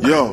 Yo.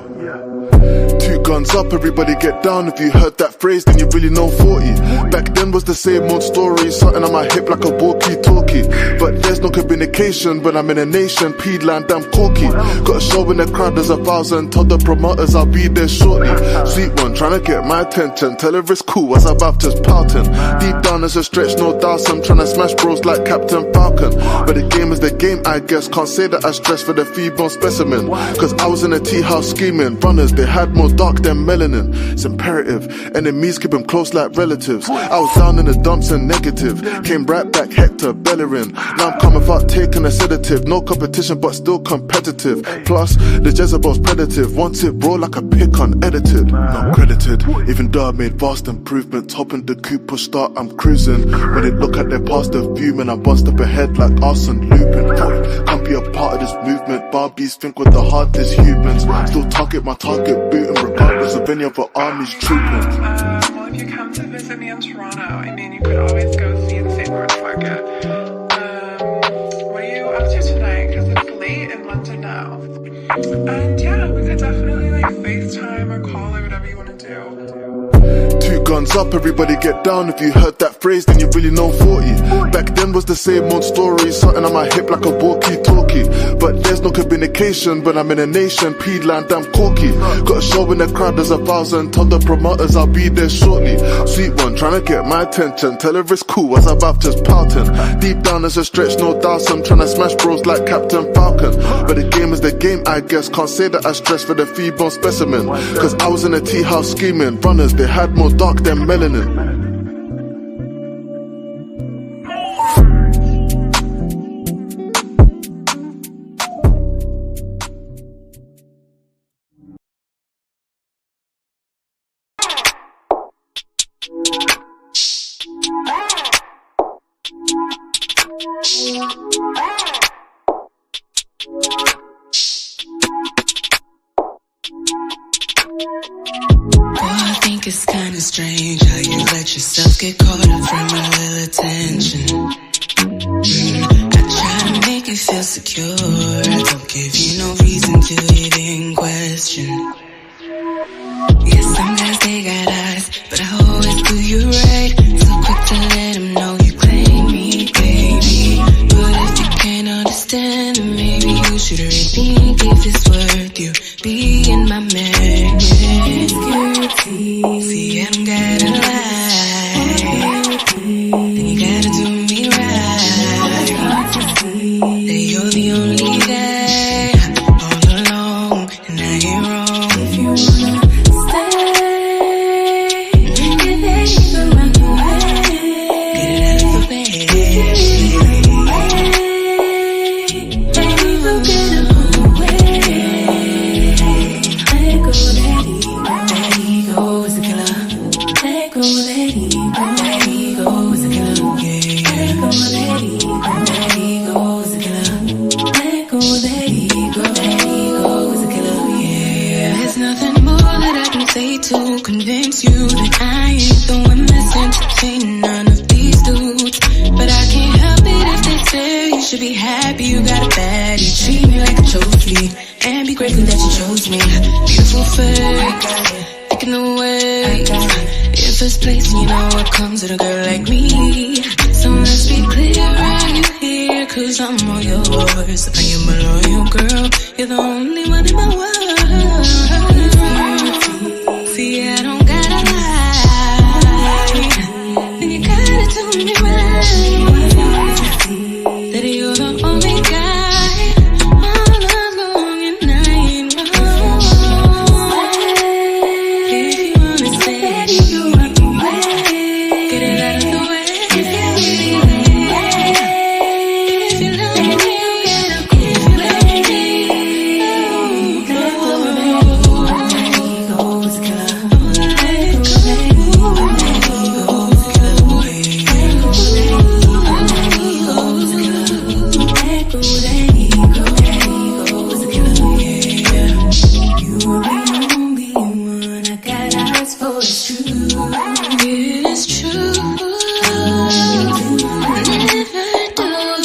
Two guns up, everybody get down. If you heard that phrase, then you really know 40. Back then was the same old story, something on my hip like a walkie-talkie. But there's no communication when I'm in a nation, P-land, I'm corky. Got a show in the crowd, there's 1,000. Told the promoters I'll be there shortly. Sweet one, trying to get my attention. Tell her it's cool as I'm about just pouting. Deep down there's a stretch, no doubt. I'm trying to smash bros like Captain Falcon. But the game is the game, I guess. Can't say that I stress for the feed-bone specimen. Cause I was in a tea house scheming. Runners, they had more dark than melanin. It's imperative, enemies keep them close like relatives. I was down in the dumps and negative, came right back Hector Bellerin. Now I'm coming out taking a sedative. No competition but still competitive. Plus, the Jezebel's predative. Wants it raw like a pic unedited. Not credited, even though I made vast improvements. Hopping the coupe, push start, I'm cruising. When they look at their past, they're fuming. I bust up ahead like Arsene Lupin. Can't be a part of this movement. Barbies think with the heart is humans. Still target my target booting regardless of any other armies trooping. Well, if you come to visit me in Toronto, I mean, you could always go see the Streamyards market. What are you up to tonight? Because it's late in London now. And yeah, we could definitely like FaceTime or call or whatever you want to do. Two guns up, everybody get down. If you heard that phrase, then you really know 40. Back then was the same old story. Something on my hip like a walkie-talkie. But there's no communication when I'm in a nation. P-land, I'm corky. Got a show in the crowd, there's 1,000. Told the promoters I'll be there shortly. Sweet one, trying to get my attention. Tell her it's cool as I'm about just pouting. Deep down there's a stretch, no doubt. I'm trying to smash bros like Captain Falcon. But the game is the game, I guess. Can't say that I stress for the fee-bone specimen. Cause I was in a tea house scheming. Runners, they had more dark than melanin. It's kinda strange how you let yourself get caught up from a little attention. I try to make you feel secure. I don't give you no reason to even question. Yeah, some guys they got eyes, but I always do you right. So quick to let them know you claim me, baby. But if you can't understand, then maybe you should rethink if it's worth you being my man. See, I don't gotta lie, then you gotta do me right. That you're the only guy all along, and I ain't wrong. If you wanna stay, get it out the way. Get it out the way. Baby, forget about the way. Let go, let it go. Let it go is a killer. Let go, let it go. Let it go is a killer. Yeah. Let go, let it go. Let it go is a killer. Let go, let it go. Let it go is a killer. Yeah. There's nothing more that I can say to convince you that I ain't the one that's entertaining none of these dudes. But I can't help it if they say you should be happy you got a baddie. Treat me like a trophy and be grateful that you chose me. Beautiful fake, taking away. In first place, you know what comes with a girl like me. So let's be clear, are you here? Cause I'm all yours. I am a loyal girl. You're the only one in my world. See, I don't gotta lie, and you gotta do me right. That you're the only guy all along, and I ain't wrong. If you wanna stay, get it out the way. Get it out the way. If you love me, you gotta go away. Let go, let it go, it's a killer. Let go, let it go, it's a killer. Let go, let it go, let go, let it go, it's a killer. Yeah. You are the only one I got eyes for, it's true. It's true.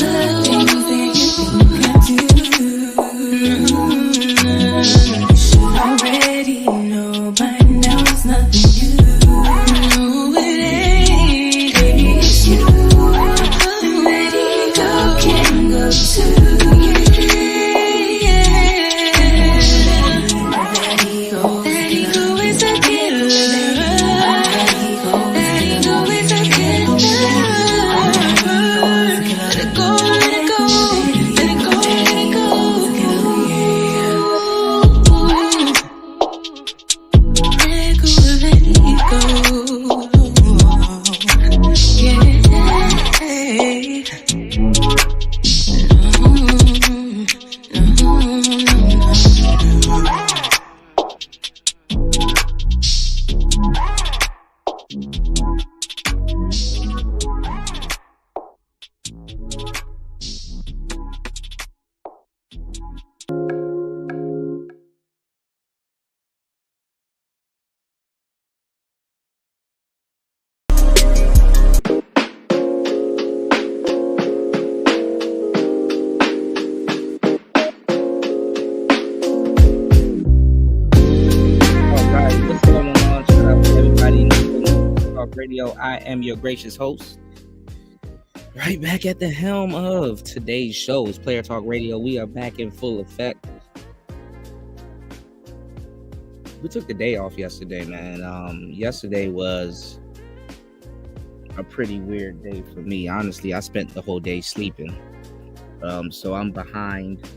Never do the things that you do. You should already know by now it's nothing new. No, it ain't. Baby, it's you. And letting go can go too. Let it go is a killer. Let it go. Radio. I am your gracious host. Right back at the helm of today's show is Player Talk Radio. We are back in full effect. We took the day off yesterday, man. Yesterday was a pretty weird day for me. Honestly, I spent the whole day sleeping. So I'm behind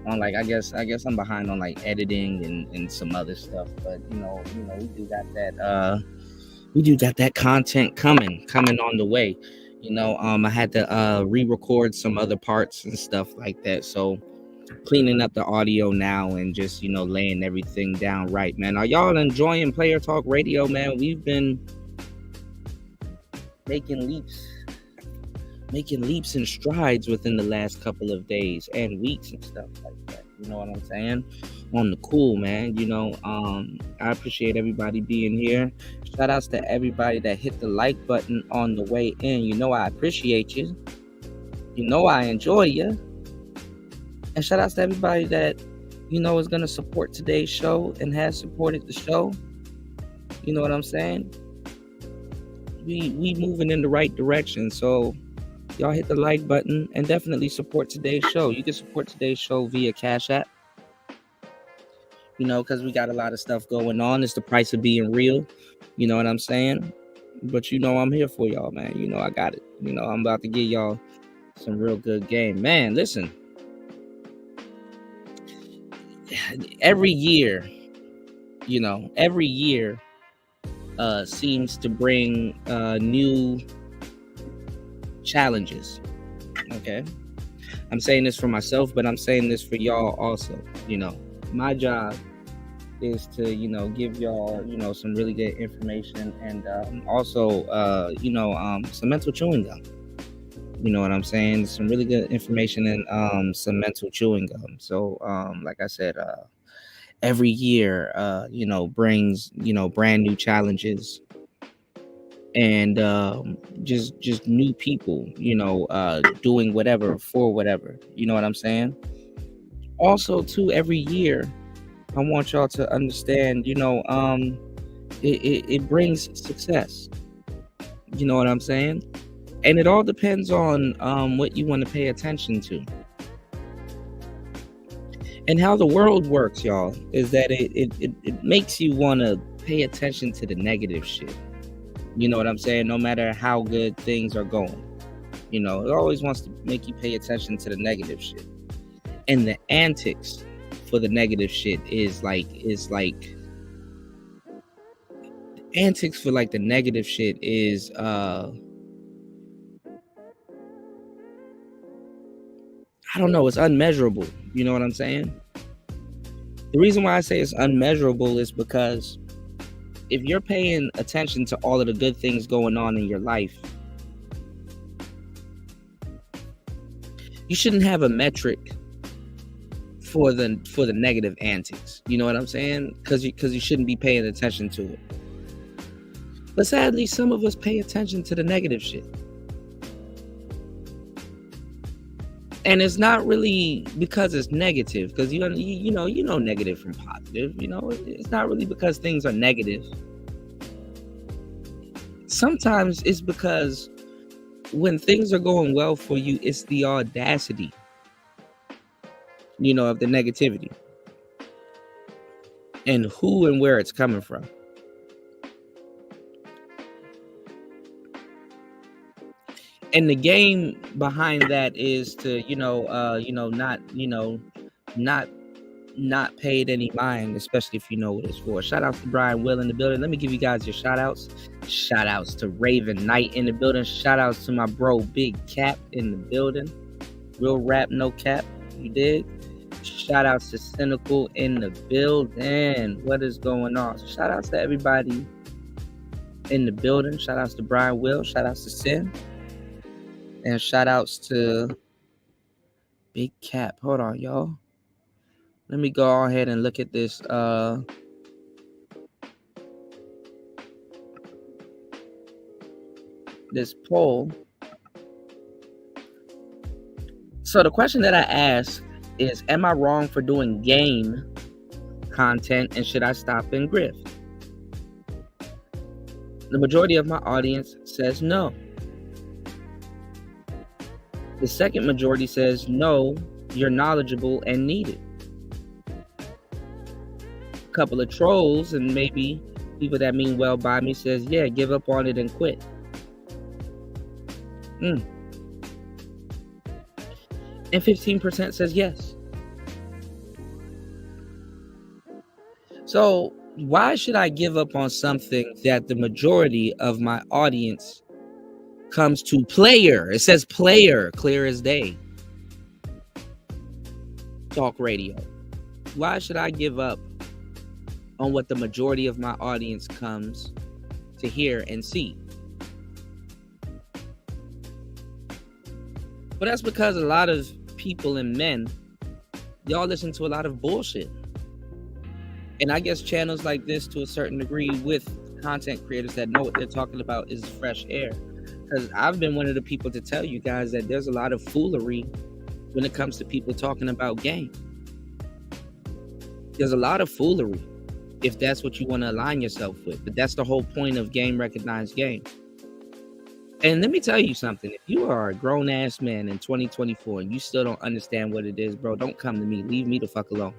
on I guess I'm behind on editing and some other stuff. But we do got that content coming on the way. I had to re-record some other parts and stuff like that. So cleaning up the audio now and just, laying everything down right, man. Are y'all enjoying Player Talk Radio, man? We've been making leaps and strides within the last couple of days and weeks and stuff like that. You know what I'm saying? On the cool, man. I appreciate everybody being here. Shout outs to everybody that hit the like button on the way in. I appreciate you. I enjoy you. And shout outs to everybody that, is going to support today's show and has supported the show. You know what I'm saying? We moving in the right direction. So y'all hit the like button and definitely support today's show. You can support today's show via Cash App. Because we got a lot of stuff going on. It's the price of being real. You know what I'm saying? But I'm here for y'all, man. I got it. I'm about to give y'all some real good game. Man, listen. Every year seems to bring new challenges. Okay? I'm saying this for myself, but I'm saying this for y'all also. My job is to, give y'all, some really good information and also, some mental chewing gum. You know what I'm saying? Some really good information and some mental chewing gum. So, like I said, every year, brings, brand new challenges and just new people, doing whatever for whatever. You know what I'm saying? Also, too, every year, I want y'all to understand, it brings success. You know what I'm saying? And it all depends on what you want to pay attention to. And how the world works, y'all, is that it makes you want to pay attention to the negative shit. You know what I'm saying? No matter how good things are going. It always wants to make you pay attention to the negative shit. And the antics for the negative shit is like antics for the negative shit is I don't know, it's unmeasurable. You know what I'm saying? The reason why I say it's unmeasurable is because if you're paying attention to all of the good things going on in your life, you shouldn't have a metric for the negative antics. You know what I'm saying? Because you shouldn't be paying attention to it. But sadly, some of us pay attention to the negative shit. And it's not really because it's negative, because you know negative from positive. It's not really because things are negative. Sometimes it's because when things are going well for you, it's the audacity, of the negativity and who and where it's coming from. And the game behind that is to, not pay it any mind, especially if you know what it's for. Shout out to Brian Will in the building. Let me give you guys your shout outs. Shout outs to Raven Knight in the building. Shout outs to my bro Big Cap in the building. Real rap, no cap. You dig? Shout outs to Cynical in the building. What is going on? So shout outs to everybody in the building. Shout outs to Brian Will. Shout outs to Sin. And shout outs to Big Cap. Hold on, y'all. Let me go ahead and look at this this poll. So the question that I asked is, am I wrong for doing game content and should I stop and grift? The majority of my audience says no. The second majority says no, you're knowledgeable and needed. A couple of trolls and maybe people that mean well by me says, yeah, give up on it and quit. And 15% says yes. So why should I give up on something that the majority of my audience comes to player? It says player, clear as day. Talk radio. Why should I give up on what the majority of my audience comes to hear and see? But that's because a lot of people and men, y'all listen to a lot of bullshit. And I guess channels like this, to a certain degree, with content creators that know what they're talking about, is fresh air. Because I've been one of the people to tell you guys that there's a lot of foolery when it comes to people talking about game. There's a lot of foolery if that's what you want to align yourself with. But that's the whole point of game recognized game. And let me tell you something. If you are a grown-ass man in 2024 and you still don't understand what it is, bro, don't come to me. Leave me the fuck alone.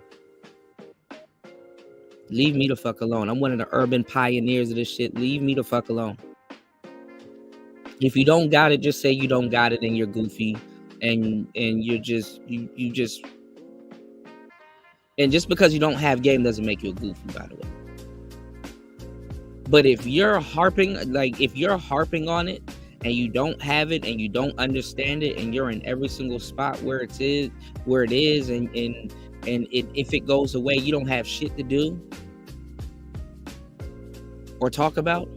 Leave me the fuck alone. I'm one of the urban pioneers of this shit. Leave me the fuck alone. If you don't got it, just say you don't got it and you're goofy and you're just you just, and just because you don't have game doesn't make you a goofy, by the way. But if you're harping on it and you don't have it and you don't understand it and you're in every single spot where it is and if it goes away, you don't have shit to do or talk about,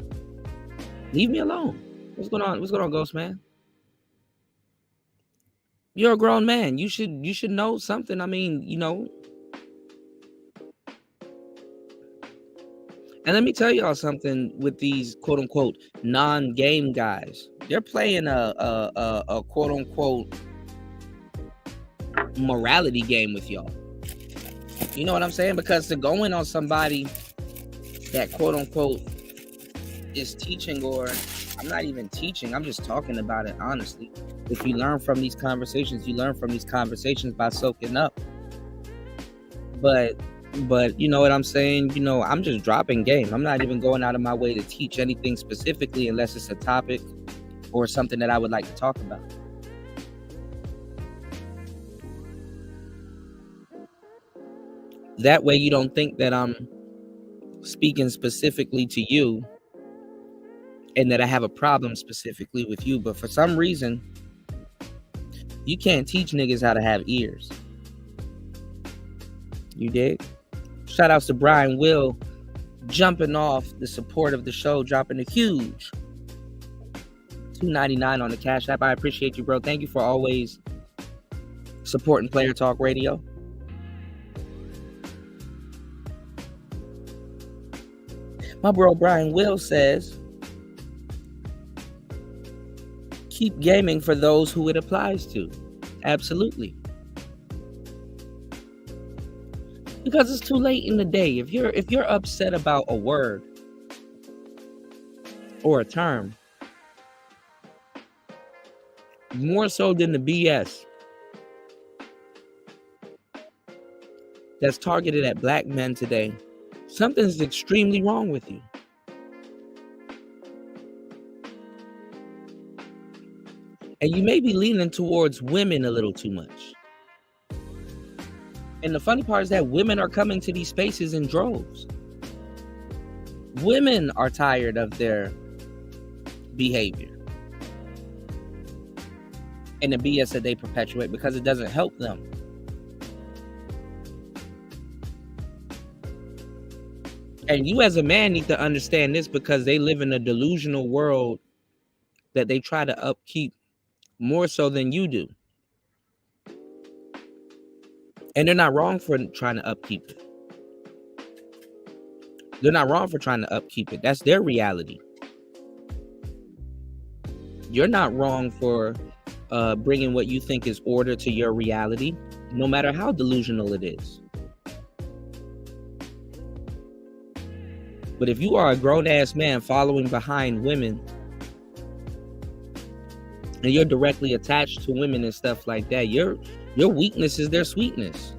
leave me alone. What's going on? What's going on, Ghost Man? You're a grown man. You should know something. I mean, you know. And let me tell y'all something with these quote unquote non-game guys. They're playing a quote unquote morality game with y'all. You know what I'm saying? Because to go in on somebody that quote unquote is teaching, or I'm not even teaching, I'm just talking about it honestly. If you learn from these conversations, you learn from these conversations by soaking up. But you know what I'm saying? You know, I'm just dropping game. I'm not even going out of my way to teach anything specifically unless it's a topic or something that I would like to talk about. That way you don't think that I'm speaking specifically to you and that I have a problem specifically with you. But for some reason, you can't teach niggas how to have ears. You dig? Shout outs to Brian Will jumping off the support of the show, dropping a huge $2.99 on the Cash App. I appreciate you, bro. Thank you for always supporting Player Talk Radio. My bro Brian Will says, keep gaming for those who it applies to. Absolutely. Because it's too late in the day. If you're upset about a word or a term, more so than the BS that's targeted at black men today, something's extremely wrong with you. And you may be leaning towards women a little too much. And the funny part is that women are coming to these spaces in droves. Women are tired of their behavior and the BS that they perpetuate because it doesn't help them. And you as a man need to understand this, because they live in a delusional world that they try to upkeep more so than you do. And they're not wrong for trying to upkeep it. They're not wrong for trying to upkeep it. That's their reality. You're not wrong for bringing what you think is order to your reality, no matter how delusional it is. But if you are a grown-ass man following behind women and you're directly attached to women and stuff like that, your weakness is their sweetness.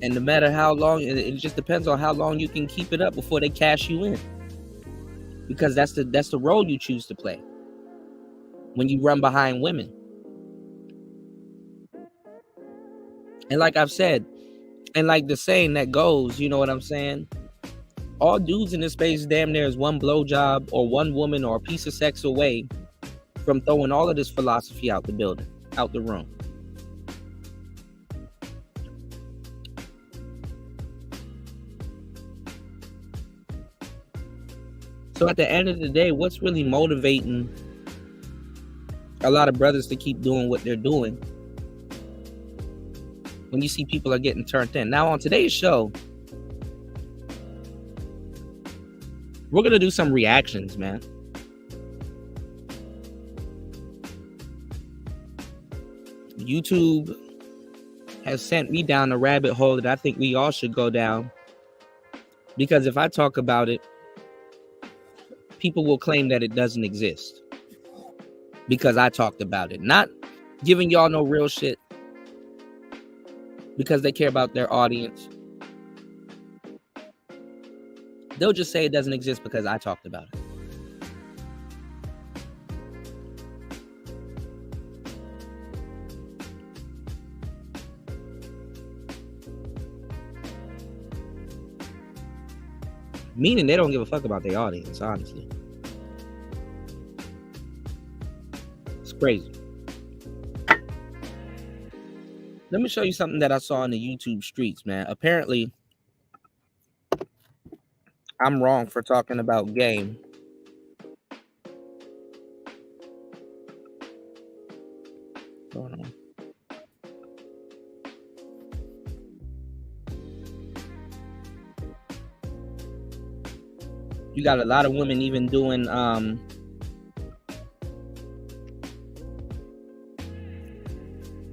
And no matter how long, it just depends on how long you can keep it up before they cash you in. Because that's the role you choose to play when you run behind women. And like I've said, and like the saying that goes, you know what I'm saying? All dudes in this space damn near is one blowjob or one woman or a piece of sex away from throwing all of this philosophy out the room. So at the end of the day, what's really motivating a lot of brothers to keep doing what they're doing when you see people are getting turned in? Now on today's show, we're going to do some reactions, man. YouTube has sent me down a rabbit hole that I think we all should go down. Because if I talk about it, people will claim that it doesn't exist. Because I talked about it. Not giving y'all no real shit. Because they care about their audience. They'll just say it doesn't exist because I talked about it. Meaning they don't give a fuck about their audience, honestly. It's crazy. Let me show you something that I saw in the YouTube streets, man. Apparently, I'm wrong for talking about game. Hold on. You got a lot of women even doing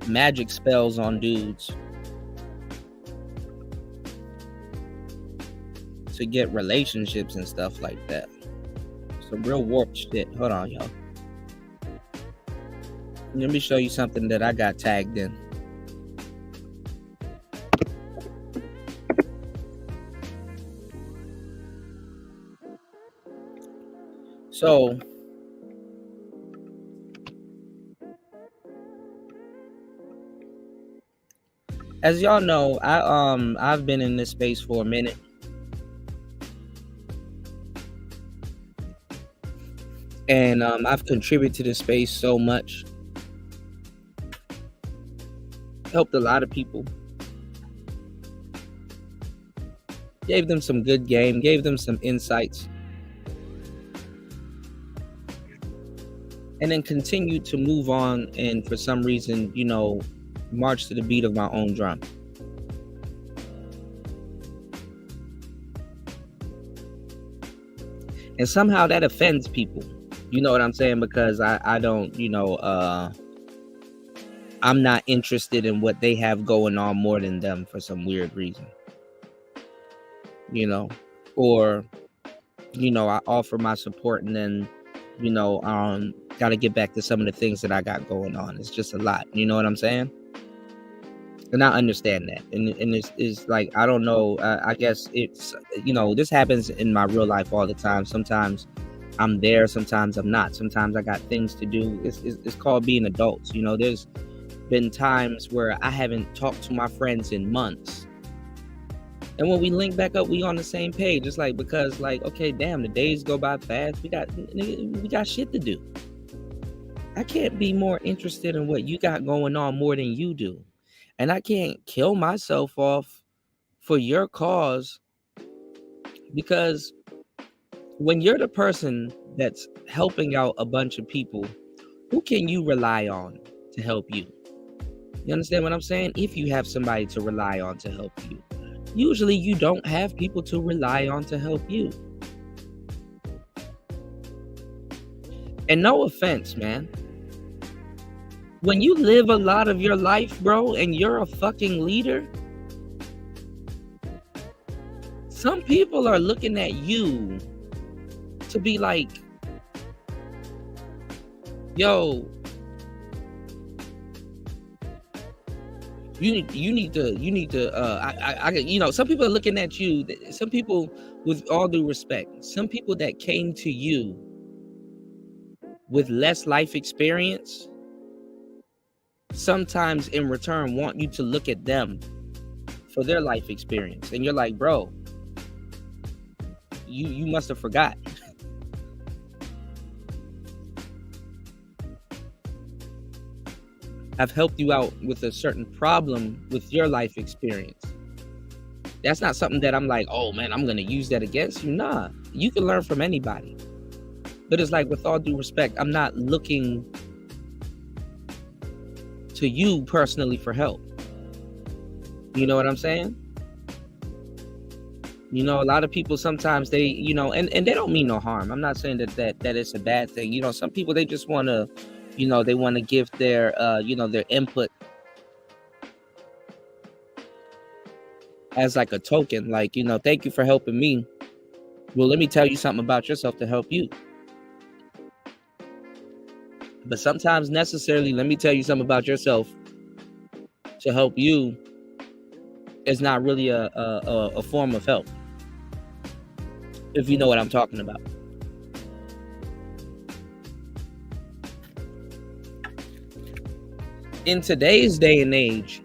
magic spells on dudes to get relationships and stuff like that. Some real warped shit. Hold on, y'all. Let me show you something that I got tagged in. So, as y'all know, I've been in this space for a minute. And I've contributed to this space so much. Helped a lot of people. Gave them some good game, gave them some insights. And then continued to move on and for some reason, you know, march to the beat of my own drum. And somehow that offends people. You know what I'm saying? Because I don't, you know, I'm not interested in what they have going on more than them for some weird reason. You know, or, you know, I offer my support and then, you know, got to get back to some of the things that I got going on. It's just a lot. You know what I'm saying? And I understand that. And it's like, I don't know. I guess it's, you know, this happens in my real life all the time. Sometimes I'm there. Sometimes I'm not. Sometimes I got things to do. It's called being adults. You know, there's been times where I haven't talked to my friends in months. And when we link back up, we on the same page. It's like, because like, okay, damn, the days go by fast. We got shit to do. I can't be more interested in what you got going on more than you do. And I can't kill myself off for your cause, because when you're the person that's helping out a bunch of people, who can you rely on to help you? You understand what I'm saying? If you have somebody to rely on to help you. Usually you don't have people to rely on to help you. And no offense, man. When you live a lot of your life, bro, and you're a fucking leader, some people are looking at you to be like, yo, you need to some people are looking at you, some people, with all due respect, some people that came to you with less life experience, sometimes in return want you to look at them for their life experience. And you're like, bro, you must have forgot. I've helped you out with a certain problem with your life experience. That's not something that I'm like, oh man, I'm going to use that against you. Nah, you can learn from anybody. But it's like, with all due respect, I'm not looking to you personally for help. You know what I'm saying? You know, a lot of people sometimes they, you know, and they don't mean no harm. I'm not saying that it's a bad thing. You know, some people, they just want to, you know, they want to give their, their input as like a token, like, you know, thank you for helping me. Well, let me tell you something about yourself to help you. But sometimes necessarily, let me tell you something about yourself to help you is not really a form of help, if you know what I'm talking about. In today's day and age,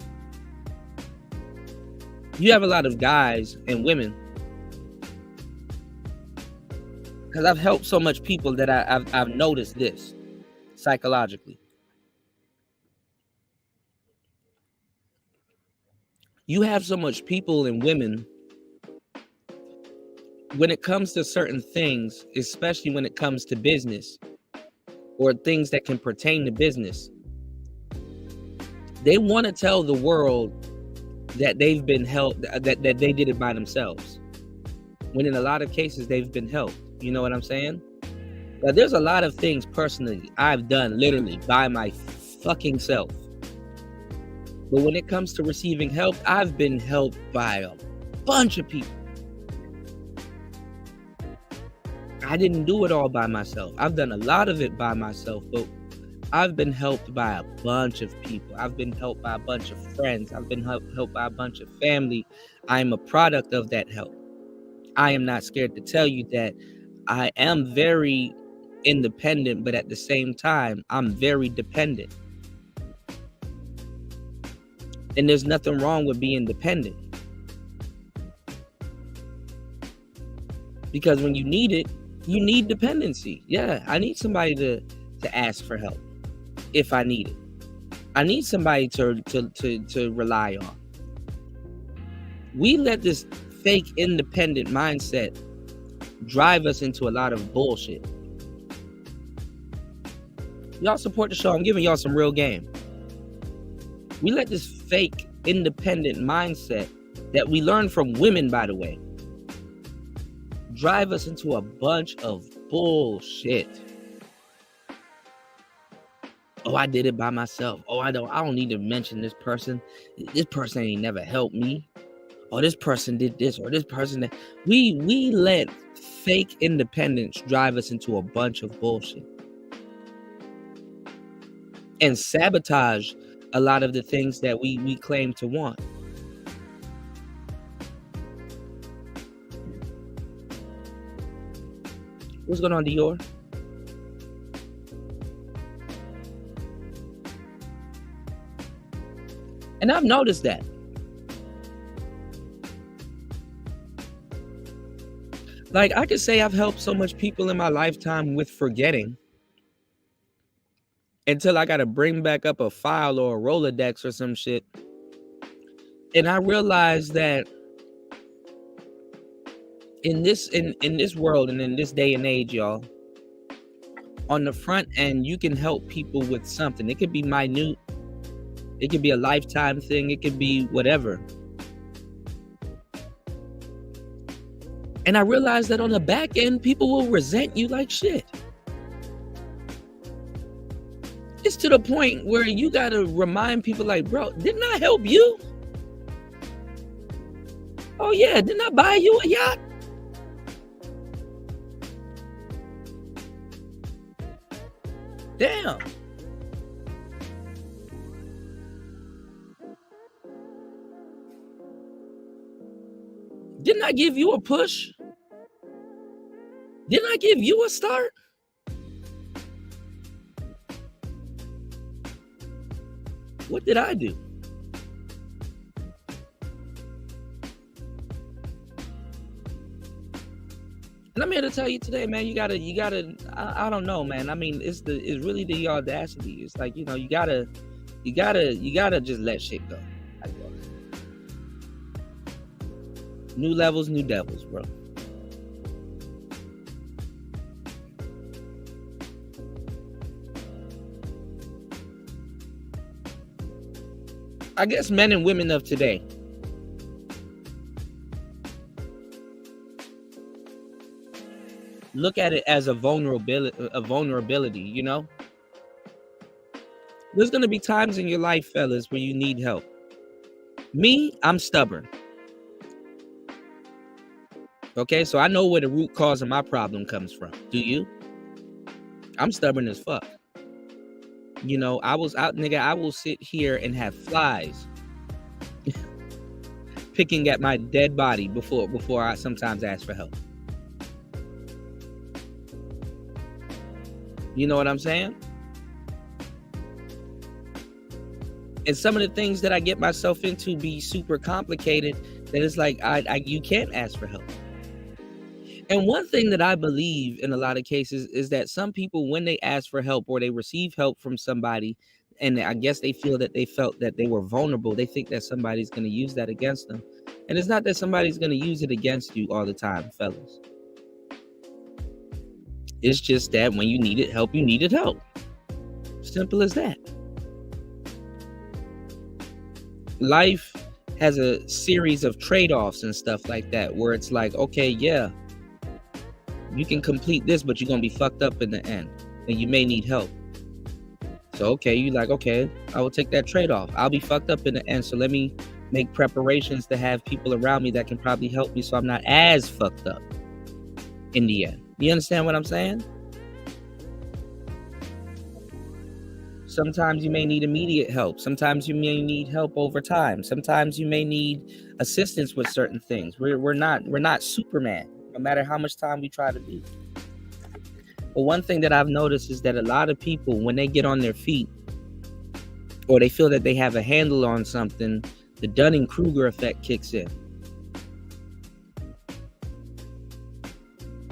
you have a lot of guys and women, because I've helped so much people that I've noticed this psychologically. You have so much people and women, when it comes to certain things, especially when it comes to business or things that can pertain to business, they want to tell the world that they've been helped, that they did it by themselves, when in a lot of cases they've been helped. You know what I'm saying? Now, there's a lot of things personally I've done literally by my fucking self. But when it comes to receiving help, I've been helped by a bunch of people. I didn't do it all by myself. I've done a lot of it by myself, but I've been helped by a bunch of people. I've been helped by a bunch of friends. I've been helped by a bunch of family. I'm a product of that help. I am not scared to tell you that I am very independent, but at the same time, I'm very dependent. And there's nothing wrong with being dependent. Because when you need it, you need dependency. Yeah, I need somebody to ask for help if I need it. I need somebody to rely on. We let this fake independent mindset drive us into a lot of bullshit. Y'all support the show. I'm giving y'all some real game. We let this fake independent mindset that we learn from women, by the way, drive us into a bunch of bullshit. Oh, I did it by myself. Oh, I don't need to mention this person. This person ain't never helped me. Oh, this person did this, or this person that. We let fake independence drive us into a bunch of bullshit and sabotage a lot of the things that we claim to want. What's going on, Dior? And I've noticed that. Like, I could say I've helped so much people in my lifetime with forgetting until I got to bring back up a file or a Rolodex or some shit. And I realized that in this world and in this day and age, y'all, on the front end, you can help people with something. It could be minute. It could be a lifetime thing. It could be whatever. And I realized that on the back end, people will resent you like shit. It's to the point where you gotta remind people like, bro, didn't I help you? Oh yeah, didn't I buy you a yacht? Damn. Didn't I give you a push? Didn't I give you a start? What did I do? And I'm here to tell you today, man, you gotta, I don't know, man. I mean, it's really the audacity. It's like, you gotta just let shit go. I guess. New levels, new devils, bro. I guess men and women of today look at it as a vulnerability, you know? There's gonna be times in your life, fellas, where you need help. Me, I'm stubborn. Okay, so I know where the root cause of my problem comes from. Do you? I'm stubborn as fuck. You know, I will sit here and have flies picking at my dead body before I sometimes ask for help. You know what I'm saying? And some of the things that I get myself into be super complicated that it's like you can't ask for help. And one thing that I believe in a lot of cases is that some people, when they ask for help or they receive help from somebody, and I guess they feel that they felt that they were vulnerable, they think that somebody's going to use that against them. And it's not that somebody's going to use it against you all the time, fellas. It's just that when you needed help, you needed help. Simple as that. Life has a series of trade-offs and stuff like that, where it's like, okay, yeah, you can complete this, but you're going to be fucked up in the end, and you may need help. So, okay, you like, okay, I will take that trade-off. I'll be fucked up in the end, so let me make preparations to have people around me that can probably help me so I'm not as fucked up in the end. You understand what I'm saying? Sometimes you may need immediate help. Sometimes you may need help over time. Sometimes you may need assistance with certain things. We're not Superman, no matter how much time we try to be. But one thing that I've noticed is that a lot of people, when they get on their feet or they feel that they have a handle on something, the Dunning-Kruger effect kicks in.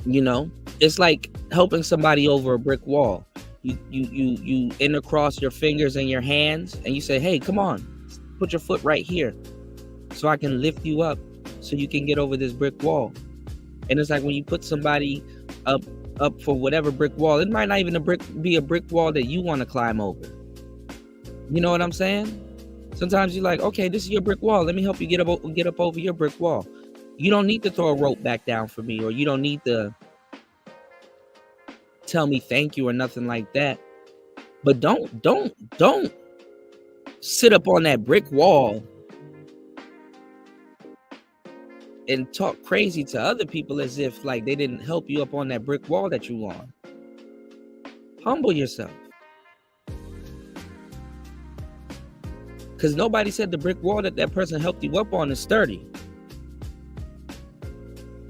You know, it's like helping somebody over a brick wall. You intercross your fingers and your hands and you say, hey, come on, put your foot right here so I can lift you up so you can get over this brick wall. And it's like when you put somebody up for whatever brick wall, it might not even be a brick wall that you want to climb over. You know what I'm saying? Sometimes you're like, okay, this is your brick wall. Let me help you get up over your brick wall. You don't need to throw a rope back down for me, or you don't need to tell me thank you or nothing like that. But don't sit up on that brick wall and talk crazy to other people as if like they didn't help you up on that brick wall that you on. Humble yourself. Because nobody said the brick wall that person helped you up on is sturdy.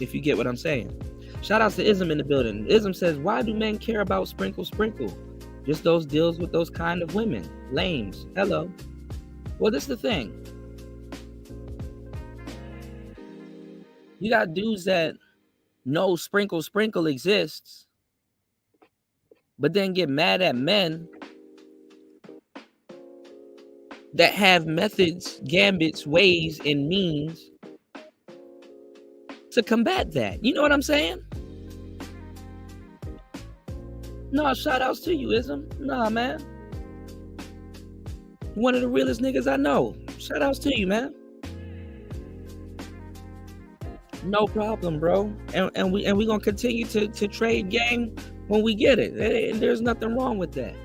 If you get what I'm saying. Shout out to Ism in the building. Ism says, why do men care about sprinkle? Just those deals with those kind of women. Lames. Hello. Well, this is the thing. You got dudes that know sprinkle exists, but then get mad at men that have methods, gambits, ways, and means to combat that. You know what I'm saying? No, shout outs to you, Ism. Nah, man. One of the realest niggas I know. Shout outs to you, man. No problem, bro. And we gonna continue to trade game when we get it. There's nothing wrong with that.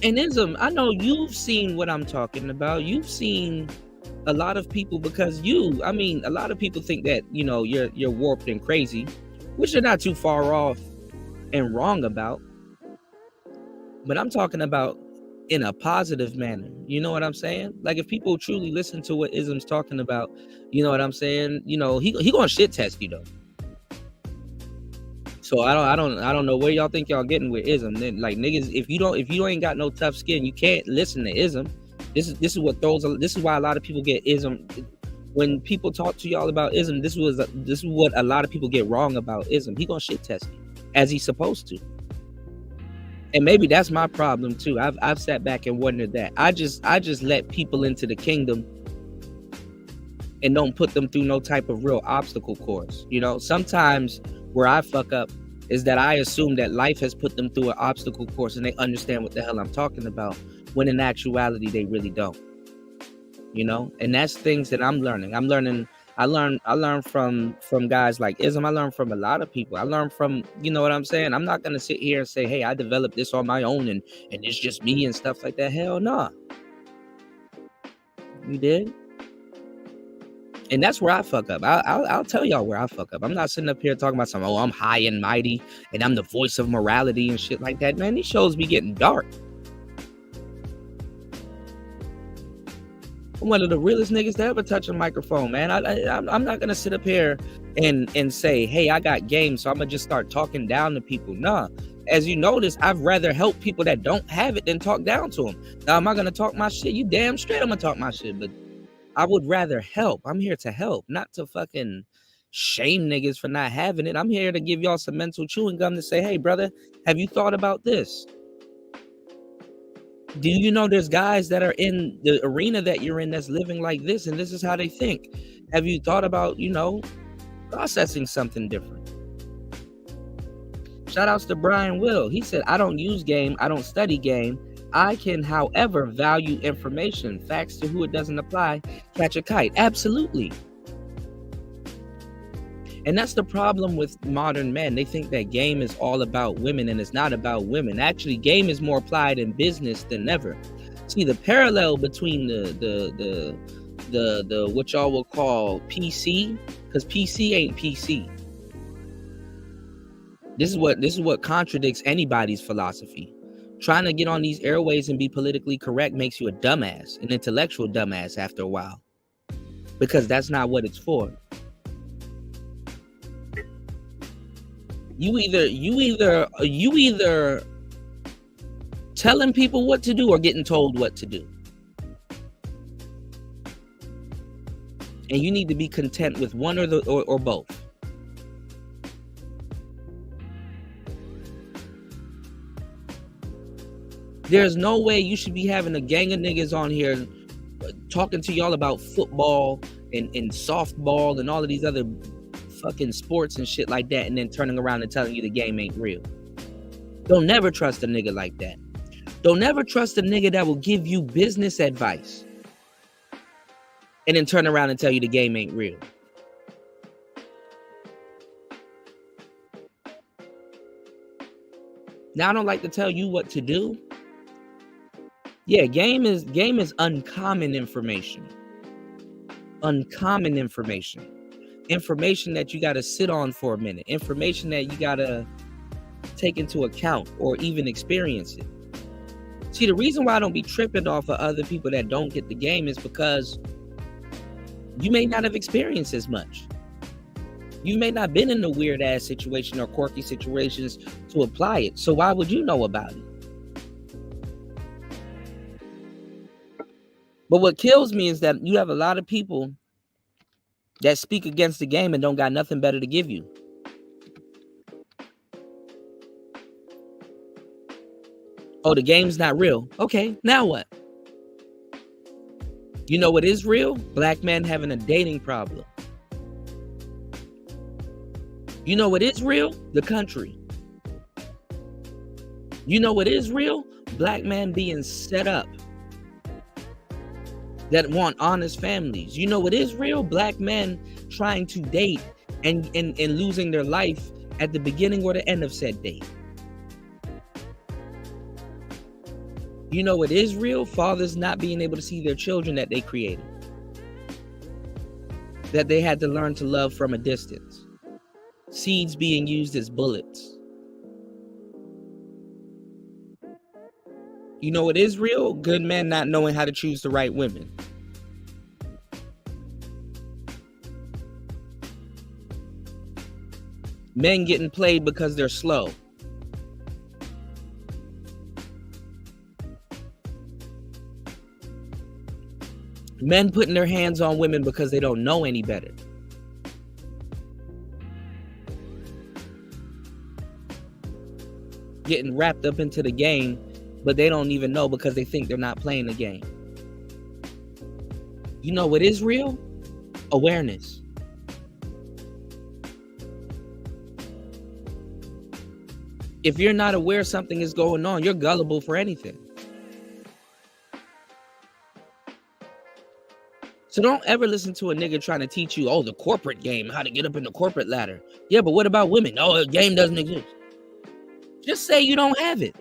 And ism, I know you've seen what I'm talking about. You've seen a lot of people, because a lot of people think that, you're warped and crazy, which you're not too far off and wrong about. But I'm talking about in a positive manner. You know what I'm saying? Like, if people truly listen to what ism's talking about, you know what I'm saying? He gonna shit test you though. So I don't know where y'all think y'all getting with ism. Then, like, niggas, if you ain't got no tough skin, you can't listen to ism. This is why a lot of people get ism. When people talk to y'all about ism, this is what a lot of people get wrong about ism. He gonna shit test you as he's supposed to. And maybe that's my problem too. I've sat back and wondered that. I just let people into the kingdom and don't put them through no type of real obstacle course. Sometimes where I fuck up is that I assume that life has put them through an obstacle course and they understand what the hell I'm talking about, when in actuality they really don't. And that's things that I'm learning. I learned from guys like ism. I learned from a lot of people. I learned from, you know what I'm saying? I'm not gonna sit here and say, hey, I developed this on my own and it's just me and stuff like that. Hell no. You did? And that's where I fuck up. I'll tell y'all where I fuck up. I'm not sitting up here talking about something, I'm high and mighty and I'm the voice of morality and shit like that. Man, these shows be getting dark. I'm one of the realest niggas to ever touch a microphone, man. I'm not gonna sit up here and say, hey, I got game, so I'm gonna just start talking down to people. Nah. As you notice, I'd rather help people that don't have it than talk down to them. Now, am I gonna talk my shit? You damn straight I'm gonna talk my shit, but I would rather help. I'm here to help, not to fucking shame niggas for not having it. I'm here to give y'all some mental chewing gum to say, hey, brother, have you thought about this? Do you know there's guys that are in the arena that you're in that's living like this, and this is how they think? Have you thought about, processing something different? Shout outs to Brian Will. He said, I don't use game. I don't study game. I can, however, value information. Facts to who it doesn't apply. Catch a kite. Absolutely. And that's the problem with modern men. They think that game is all about women, and it's not about women. Actually, game is more applied in business than ever. See, the parallel between the what y'all will call PC, because PC ain't PC. This is what contradicts anybody's philosophy. Trying to get on these airways and be politically correct makes you a dumbass, an intellectual dumbass after a while, because that's not what it's for. You either telling people what to do or getting told what to do. And you need to be content with one or both. There's no way you should be having a gang of niggas on here talking to y'all about football and softball and all of these other fucking sports and shit like that, and then turning around and telling you the game ain't real. Don't never trust a nigga like that. Don't never trust a nigga that will give you business advice and then turn around and tell you the game ain't real. Now, I don't like to tell you what to do. Yeah, game is uncommon information. Uncommon information. Information that you got to sit on for a minute. Information that you got to take into account or even experience it. See, the reason why I don't be tripping off of other people that don't get the game is because you may not have experienced as much. You may not been in a weird ass situation or quirky situations to apply it. So why would you know about it? But what kills me is that you have a lot of people that speak against the game and don't got nothing better to give you. Oh, the game's not real. Okay, now what? You know what is real? Black men having a dating problem. You know what is real? The country. You know what is real? Black men being set up that want honest families. You know what is real? Black men trying to date and losing their life at the beginning or the end of said date. You know what is real? Fathers not being able to see their children that they created, that they had to learn to love from a distance. Seeds being used as bullets. You know what is real? Good men not knowing how to choose the right women. Men getting played because they're slow. Men putting their hands on women because they don't know any better. Getting wrapped up into the game, but they don't even know because they think they're not playing the game. You know what is real? Awareness. If you're not aware something is going on, you're gullible for anything. So don't ever listen to a nigga trying to teach you, oh, the corporate game, how to get up in the corporate ladder. Yeah, but what about women? Oh, the game doesn't exist. Just say you don't have it.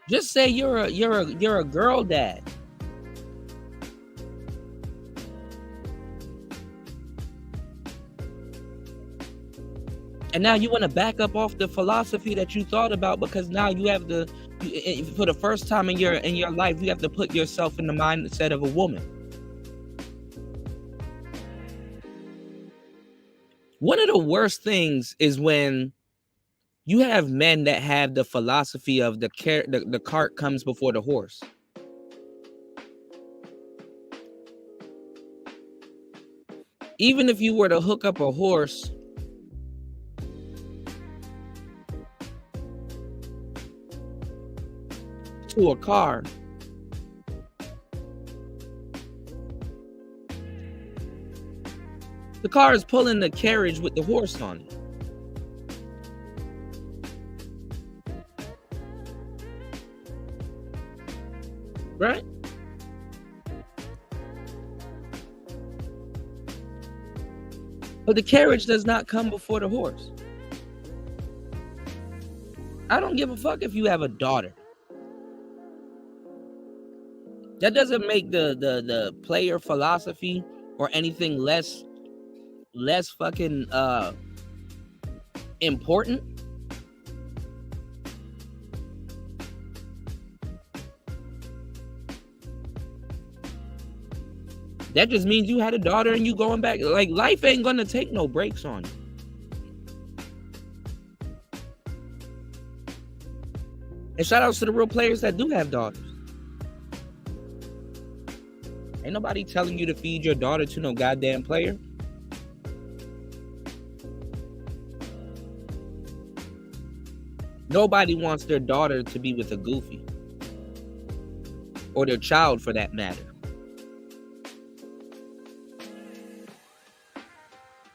Just say you're a girl dad. And now you want to back up off the philosophy that you thought about, because now you have for the first time in your life, you have to put yourself in the mindset of a woman. One of the worst things is when you have men that have the philosophy of the cart comes before the horse. Even if you were to hook up a horse to a car, the car is pulling the carriage with the horse on it. Right? But the carriage does not come before the horse. I don't give a fuck if you have a daughter. That doesn't make the player philosophy or anything less fucking important. That just means you had a daughter and you going back. Like, life ain't gonna take no breaks on you. And shout outs to the real players that do have daughters. Ain't nobody telling you to feed your daughter to no goddamn player. Nobody wants their daughter to be with a goofy. Or their child, for that matter.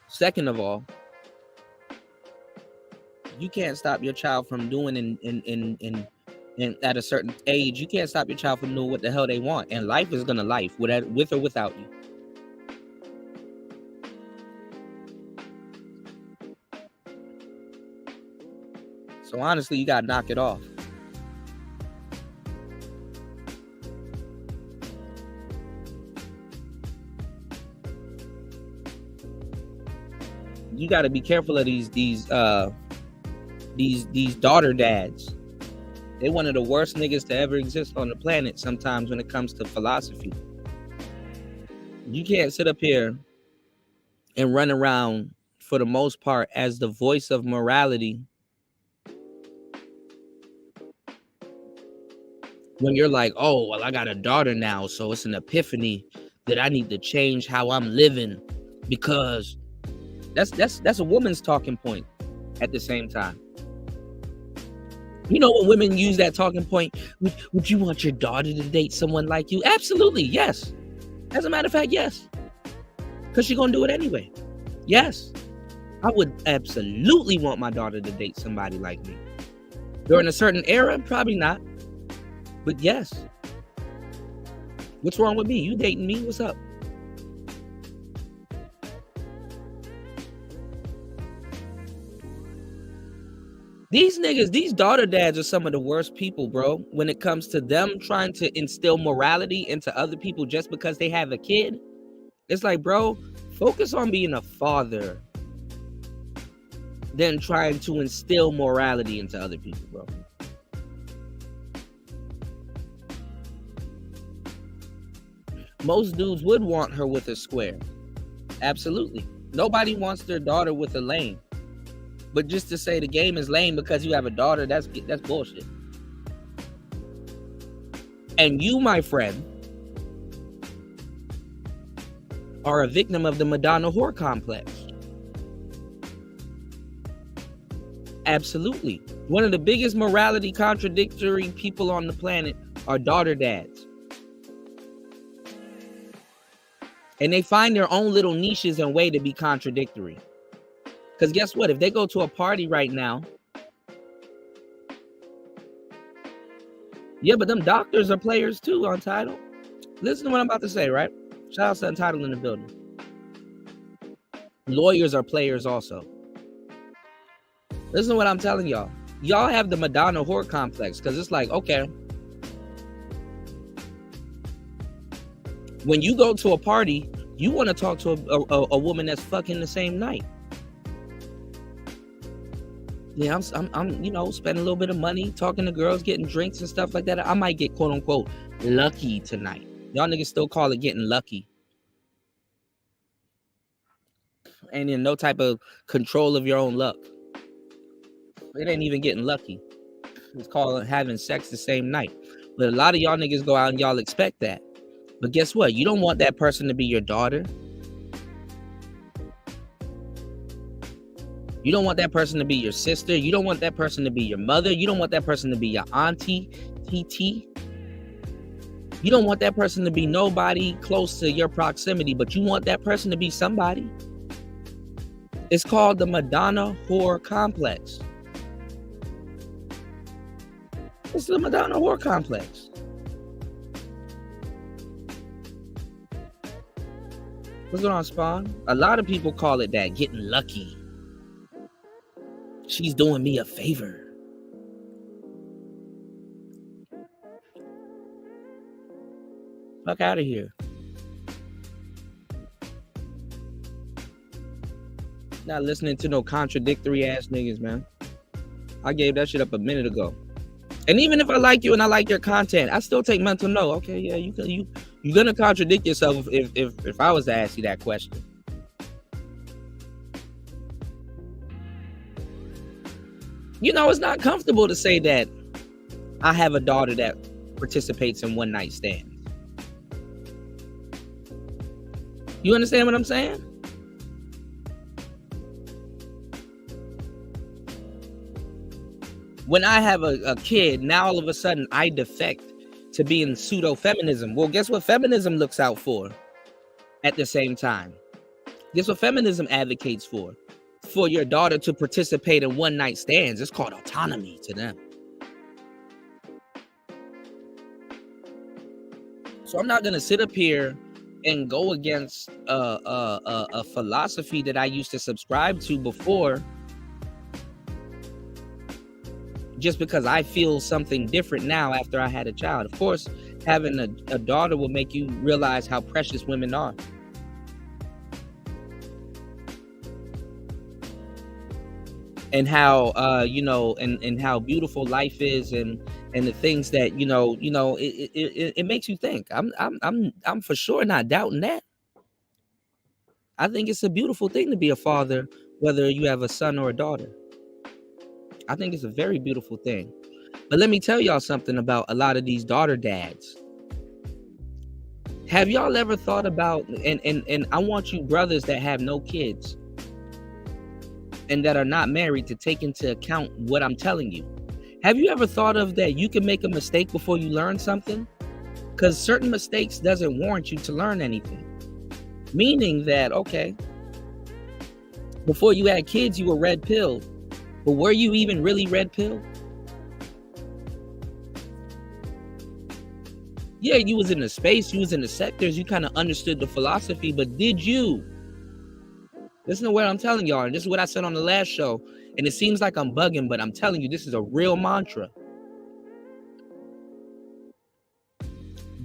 Second of all, you can't stop your child from doing in at a certain age. You can't stop your child from doing what the hell they want. And life is gonna life, with or without you. So honestly, you gotta knock it off. You got to be careful of these daughter dads. They're one of the worst niggas to ever exist on the planet sometimes when it comes to philosophy. You can't sit up here and run around, for the most part, as the voice of morality when you're like, oh, well, I got a daughter now, so it's an epiphany that I need to change how I'm living, because that's a woman's talking point at the same time. You know, when women use that talking point, would you want your daughter to date someone like you? Absolutely, yes. As a matter of fact, yes. Because she's going to do it anyway. Yes. I would absolutely want my daughter to date somebody like me. During a certain era, probably not. But yes. What's wrong with me? You dating me? What's up? These niggas, these daughter dads are some of the worst people, bro. When it comes to them trying to instill morality into other people just because they have a kid. It's like, bro, focus on being a father than trying to instill morality into other people, bro. Most dudes would want her with a square. Absolutely. Nobody wants their daughter with a lame. But just to say the game is lame because you have a daughter, that's bullshit. And you, my friend, are a victim of the Madonna whore complex. Absolutely. One of the biggest morality contradictory people on the planet are daughter dads. And they find their own little niches and way to be contradictory. Because guess what? If they go to a party right now, yeah, but them doctors are players too on Tidal. Listen to what I'm about to say, right? Shout out to Untitled in the building. Lawyers are players also. Listen to what I'm telling y'all. Y'all have the Madonna whore complex because it's like, okay, when you go to a party, you want to talk to a woman that's fucking the same night. Yeah, I'm you know, spending a little bit of money, talking to girls, getting drinks and stuff like that. I might get quote unquote lucky tonight. Y'all niggas still call it getting lucky. Ain't in no type of control of your own luck. It ain't even getting lucky. It's called having sex the same night. But a lot of y'all niggas go out and y'all expect that. But guess what? You don't want that person to be your daughter. You don't want that person to be your sister. You don't want that person to be your mother. You don't want that person to be your auntie, TT. You don't want that person to be nobody close to your proximity, but you want that person to be somebody. It's called the Madonna whore complex. It's the Madonna whore complex. What's going on, Spawn? A lot of people call it that, getting lucky. She's doing me a favor. Fuck out of here. Not listening to no contradictory ass niggas, man. I gave that shit up a minute ago. And even if I like you and I like your content, I still take mental note. Okay, yeah, you're gonna contradict yourself if I was to ask you that question. You know, it's not comfortable to say that I have a daughter that participates in one night stands. You understand what I'm saying? When I have a kid, now all of a sudden I defect to being pseudo-feminism. Well, guess what feminism looks out for at the same time? Guess what feminism advocates for? For your daughter to participate in one night stands. It's called autonomy to them. So I'm not gonna sit up here and go against a philosophy that I used to subscribe to before, just because I feel something different now after I had a child. Of course, having a daughter will make you realize how precious women are. And how you know, and how beautiful life is, and the things that it makes you think. I'm for sure not doubting that. I think it's a beautiful thing to be a father, whether you have a son or a daughter. I think it's a very beautiful thing. But let me tell y'all something about a lot of these daughter dads. Have y'all ever thought about, and I want you brothers that have no kids and that are not married to take into account what I'm telling you. Have you ever thought of that you can make a mistake before you learn something? Because certain mistakes doesn't warrant you to learn anything. Meaning that, okay, before you had kids, you were red pilled. But were you even really red pilled? Yeah, you was in the space, you was in the sectors, you kind of understood the philosophy, but did you Listen to what I'm telling y'all. And this is what I said on the last show. And it seems like I'm bugging, but I'm telling you, this is a real mantra.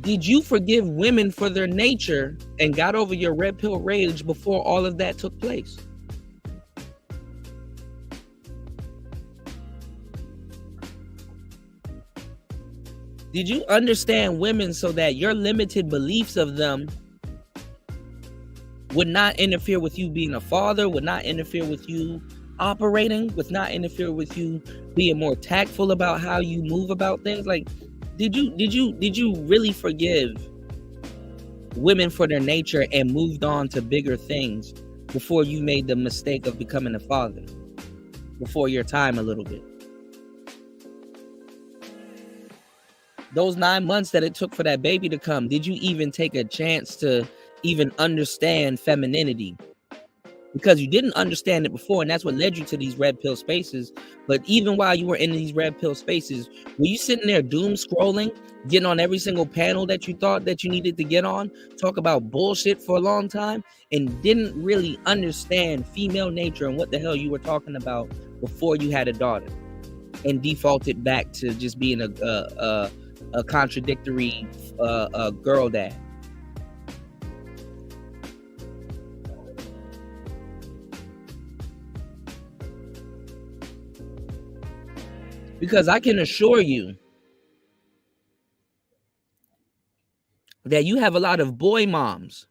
Did you forgive women for their nature and got over your red pill rage before all of that took place? Did you understand women so that your limited beliefs of them would not interfere with you being a father, would not interfere with you operating, would not interfere with you being more tactful about how you move about things? Like, did you really forgive women for their nature and moved on to bigger things before you made the mistake of becoming a father? Before your time a little bit. Those 9 months that it took for that baby to come, did you even take a chance to even understand femininity? Because you didn't understand it before, and that's what led you to these red pill spaces. But even while you were in these red pill spaces, were you sitting there doom scrolling, getting on every single panel that you thought that you needed to get on, talk about bullshit for a long time, and didn't really understand female nature and what the hell you were talking about before you had a daughter, and defaulted back to just being a contradictory girl dad? Because I can assure you that you have a lot of boy moms,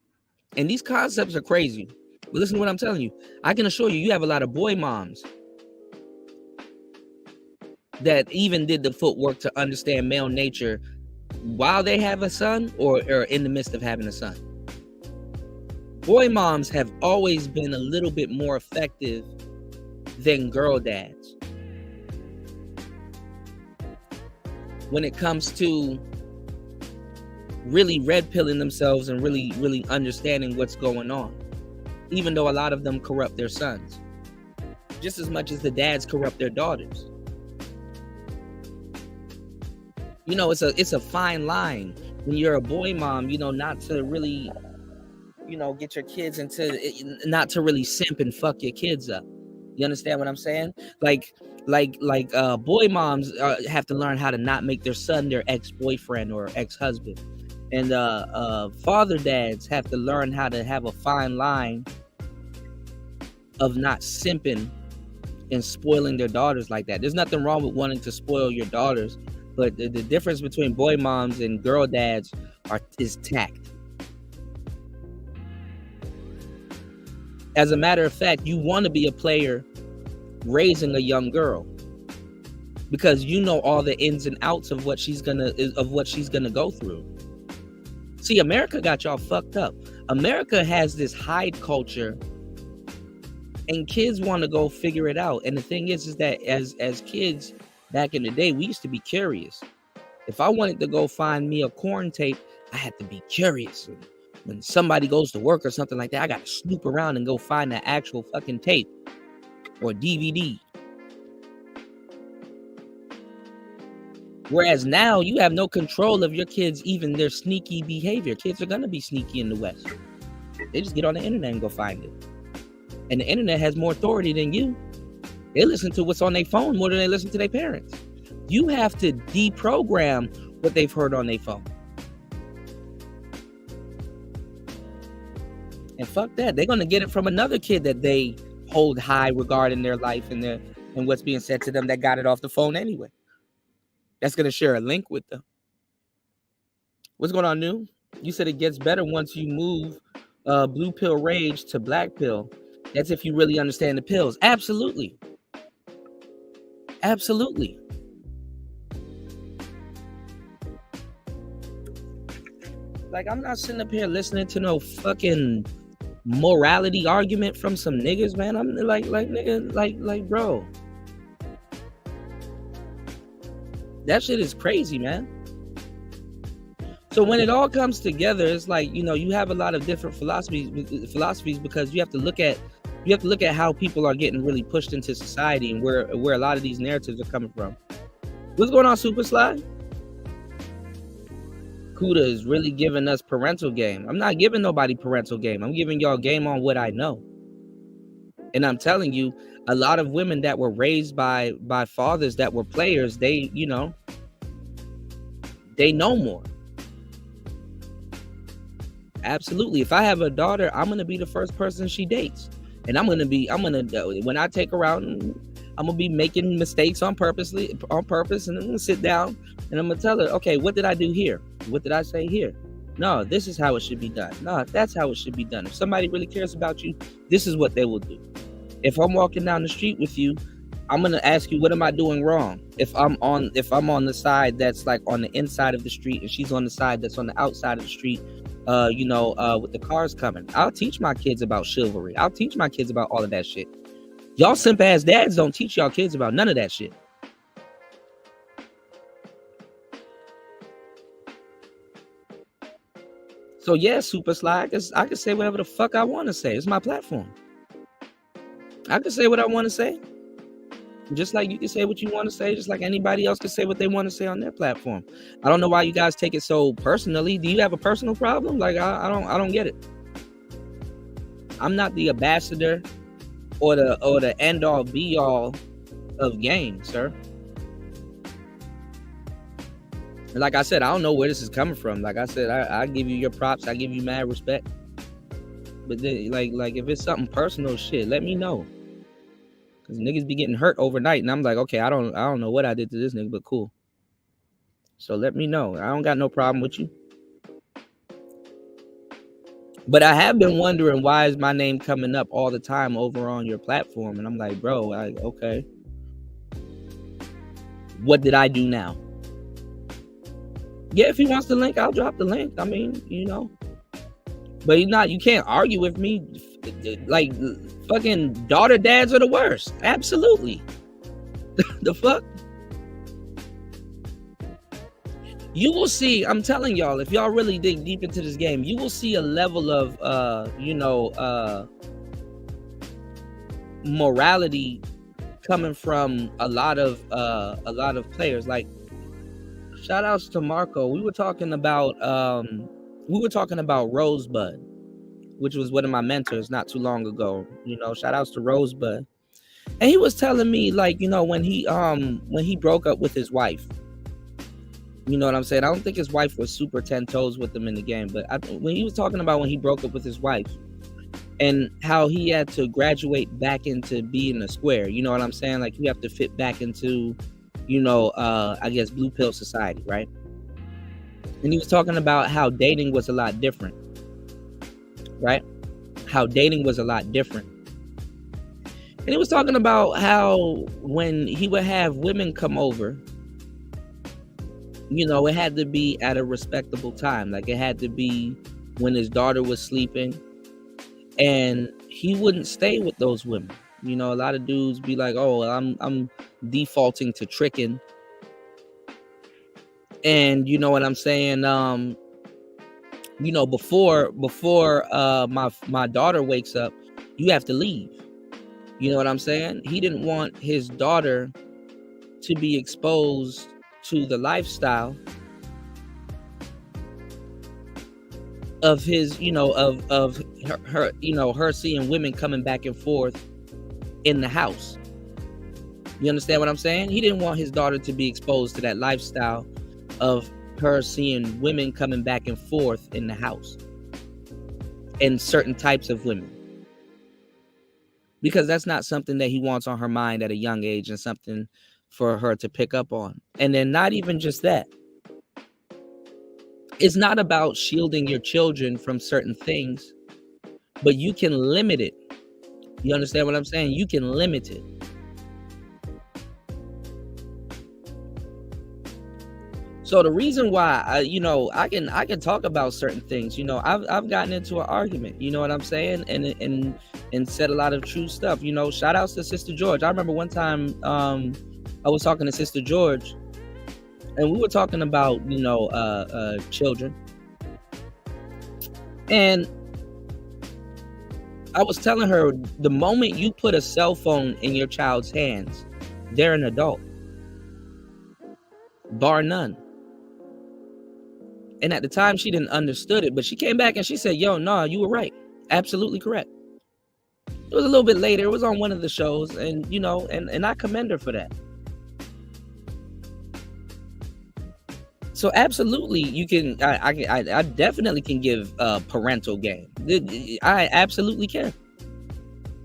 and these concepts are crazy. But listen to what I'm telling you. I can assure you, you have a lot of boy moms that even did the footwork to understand male nature while they have a son or in the midst of having a son. Boy moms have always been a little bit more effective than girl dads when it comes to really red pilling themselves and really understanding what's going on, even though a lot of them corrupt their sons just as much as the dads corrupt their daughters. You know, it's a fine line when you're a boy mom, you know, not to really, you know, get your kids into, not to really simp and fuck your kids up. You understand what I'm saying? Like boy moms have to learn how to not make their son their ex-boyfriend or ex-husband. And father dads have to learn how to have a fine line of not simping and spoiling their daughters like that. There's nothing wrong with wanting to spoil your daughters, but the difference between boy moms and girl dads is tact. As a matter of fact, you want to be a player raising a young girl because you know all the ins and outs of what she's gonna go through. See, America got y'all fucked up. America has this hide culture, and kids want to go figure it out. And the thing is that as kids back in the day, we used to be curious. If I wanted to go find me a corn tape, I had to be curious. When somebody goes to work or something like that, I got to snoop around and go find that actual fucking tape or DVD. Whereas now you have no control of your kids, even their sneaky behavior. Kids are going to be sneaky in the West. They just get on the internet and go find it. And the internet has more authority than you. They listen to what's on their phone more than they listen to their parents. You have to deprogram what they've heard on their phone. And fuck that. They're going to get it from another kid that they hold high regard in their life and what's being said to them that got it off the phone anyway. That's going to share a link with them. What's going on, New? You said it gets better once you move blue pill rage to black pill. That's if you really understand the pills. Absolutely. Absolutely. Like, I'm not sitting up here listening to no fucking morality argument from some niggas, man. I'm like nigga, like, bro. That shit is crazy, man. So when it all comes together, it's like, you know, you have a lot of different philosophies because you have to look at how people are getting really pushed into society and where a lot of these narratives are coming from. What's going on, Super Sly? Kuda is really giving us parental game. I'm not giving nobody parental game. I'm giving y'all game on what I know. And I'm telling you, a lot of women that were raised by fathers that were players, they, you know, they know more. Absolutely. If I have a daughter, I'm going to be the first person she dates. And when I take her out, I'm going to be making mistakes on purpose. And I'm going to sit down and I'm going to tell her, okay, what did I do here? What did I say here? No, this is how it should be done. No, that's how it should be done. If somebody really cares about you, this is what they will do. If I'm walking down the street with you, I'm going to ask you, what am I doing wrong? If I'm on the side that's like on the inside of the street and she's on the side that's on the outside of the street, with the cars coming, I'll teach my kids about chivalry. I'll teach my kids about all of that shit. Y'all simp ass dads don't teach y'all kids about none of that shit. So yeah, Super Sly, I can say whatever the fuck I want to say. It's my platform. I can say what I want to say. Just like you can say what you want to say, just like anybody else can say what they want to say on their platform. I don't know why you guys take it so personally. Do you have a personal problem? Like I don't get it. I'm not the ambassador or the end all be all of games, sir. Like I said, I don't know where this is coming from. Like I said, I give you your props. I give you mad respect. But then, like if it's something personal, shit, let me know. Cause niggas be getting hurt overnight, and I'm like, okay, I don't know what I did to this nigga, but cool. So let me know. I don't got no problem with you. But I have been wondering, why is my name coming up all the time over on your platform? And I'm like, bro, okay. What did I do now? Yeah, if he wants the link, I'll drop the link. I mean, you know. But you can't argue with me. Like, fucking daughter dads are the worst. Absolutely. The fuck? You will see, I'm telling y'all, if y'all really dig deep into this game, you will see a level of morality coming from a lot of players. Like, shout outs to Marco. We were talking about Rosebud, which was one of my mentors not too long ago. You know, shout outs to Rosebud. And he was telling me, like, you know, when he broke up with his wife, you know what I'm saying? I don't think his wife was super 10 toes with him in the game, but when he was talking about when he broke up with his wife and how he had to graduate back into being a square, you know what I'm saying? Like, you have to fit back into, you know, I guess blue pill society, right? And he was talking about how dating was a lot different, right? How dating was a lot different. And he was talking about how when he would have women come over, you know, it had to be at a respectable time. Like, it had to be when his daughter was sleeping, and he wouldn't stay with those women. You know, a lot of dudes be like, oh, I'm defaulting to tricking. And you know what I'm saying? You know, before my daughter wakes up, you have to leave. You know what I'm saying? He didn't want his daughter to be exposed to the lifestyle of his, you know, of her, you know, her seeing women coming back and forth in the house. You understand what I'm saying? He didn't want his daughter to be exposed to that lifestyle of her seeing women coming back and forth in the house, and certain types of women, because that's not something that he wants on her mind at a young age, and something for her to pick up on. And then not even just that. It's not about shielding your children from certain things, but you can limit it. You understand what I'm saying? You can limit it. So the reason why I can talk about certain things, you know, I've gotten into an argument, you know what I'm saying, and said a lot of true stuff. You know, shout outs to Sister George. I remember one time I was talking to Sister George, and we were talking about, you know, children. And I was telling her, the moment you put a cell phone in your child's hands, they're an adult. Bar none. And at the time, she didn't understood it, but she came back and she said, yo, no, you were right. Absolutely correct. It was a little bit later. It was on one of the shows, and you know, and I commend her for that. So absolutely, you can. I definitely can give parental game. I absolutely can,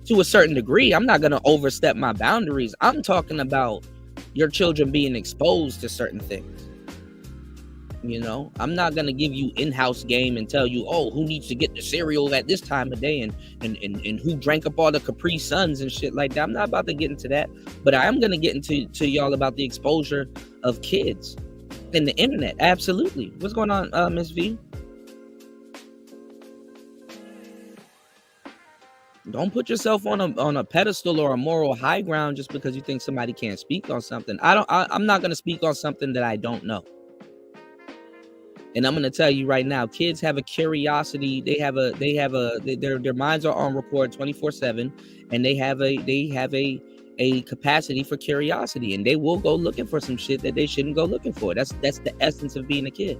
to a certain degree. I'm not gonna overstep my boundaries. I'm talking about your children being exposed to certain things. You know, I'm not gonna give you in-house game and tell you, oh, who needs to get the cereal at this time of day, and who drank up all the Capri Suns and shit like that. I'm not about to get into that, but I am gonna get into y'all about the exposure of kids and the internet. Absolutely. What's going on, Miss V? Don't put yourself on a pedestal or a moral high ground just because you think somebody can't speak on something. I'm not gonna speak on something that I don't know. And I'm gonna tell you right now, kids have a curiosity. Their minds are on record 24/7, and they have a capacity for curiosity, and they will go looking for some shit that they shouldn't go looking for. That's the essence of being a kid.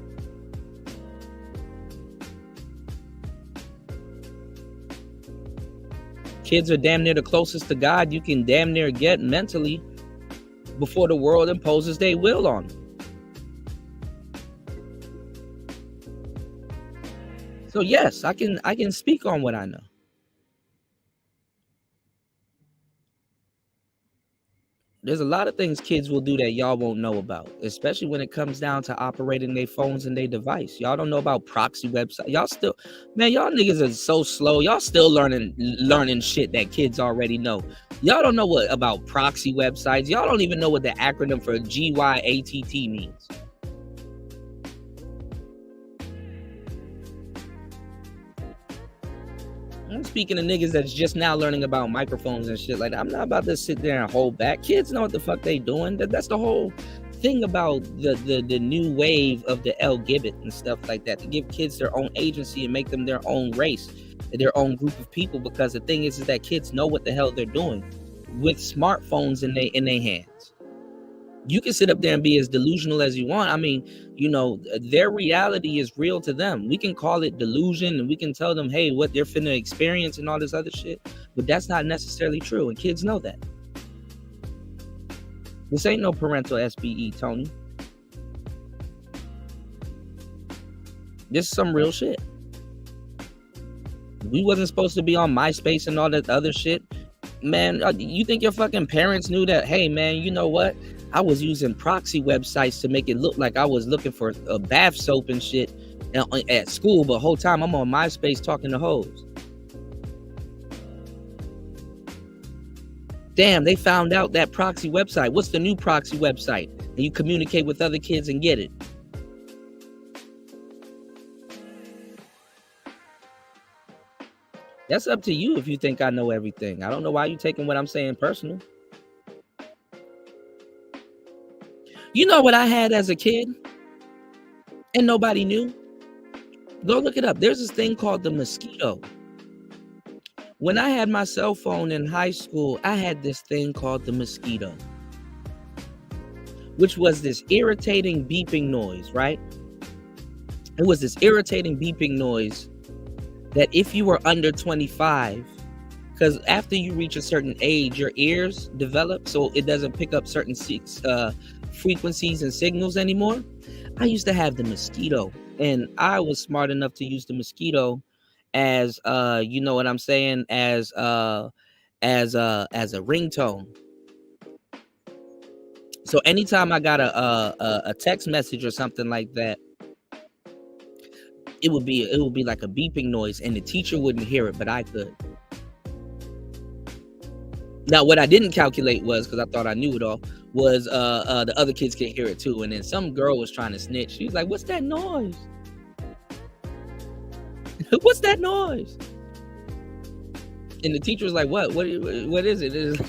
Kids are damn near the closest to God you can damn near get mentally before the world imposes their will on them. So yes, I can speak on what I know. There's a lot of things kids will do that y'all won't know about, especially when it comes down to operating their phones and their device. Y'all don't know about proxy websites. Y'all still, man, y'all niggas are so slow. Y'all still learning shit that kids already know. Y'all don't know what about proxy websites. Y'all don't even know what the acronym for GYATT means. I'm speaking of niggas that's just now learning about microphones and shit like that. I'm not about to sit there and hold back. Kids know what the fuck they doing. That's the whole thing about the new wave of the LGBT and stuff like that, to give kids their own agency and make them their own race, their own group of people. Because the thing is that kids know what the hell they're doing with smartphones in their hands. You can sit up there and be as delusional as you want. I mean, you know, their reality is real to them. We can call it delusion and we can tell them, hey, what they're finna experience and all this other shit. But that's not necessarily true. And kids know that. This ain't no parental SBE, Tony. This is some real shit. We wasn't supposed to be on MySpace and all that other shit. Man, you think your fucking parents knew that, hey, man, you know what? I was using proxy websites to make it look like I was looking for a bath soap and shit at school, but the whole time I'm on MySpace talking to hoes. Damn, they found out that proxy website. What's the new proxy website? And you communicate with other kids and get it. That's up to you if you think I know everything. I don't know why you taking what I'm saying personal. You know what I had as a kid and nobody knew? Go look it up. There's this thing called the mosquito. When I had my cell phone in high school, I had this thing called the mosquito, which was this irritating beeping noise, right? It was this irritating beeping noise that if you were under 25, because after you reach a certain age, your ears develop so it doesn't pick up certain frequencies and signals anymore. I used to have the mosquito, and I was smart enough to use the mosquito as you know what I'm saying, as a ringtone. So anytime I got a text message or something like that, it would be like a beeping noise, and the teacher wouldn't hear it, but I could. Now, what I didn't calculate was, because I thought I knew it all, was the other kids can hear it too. And then some girl was trying to snitch. She was like, "What's that noise? What's that noise?" And the teacher was like, "What is it?"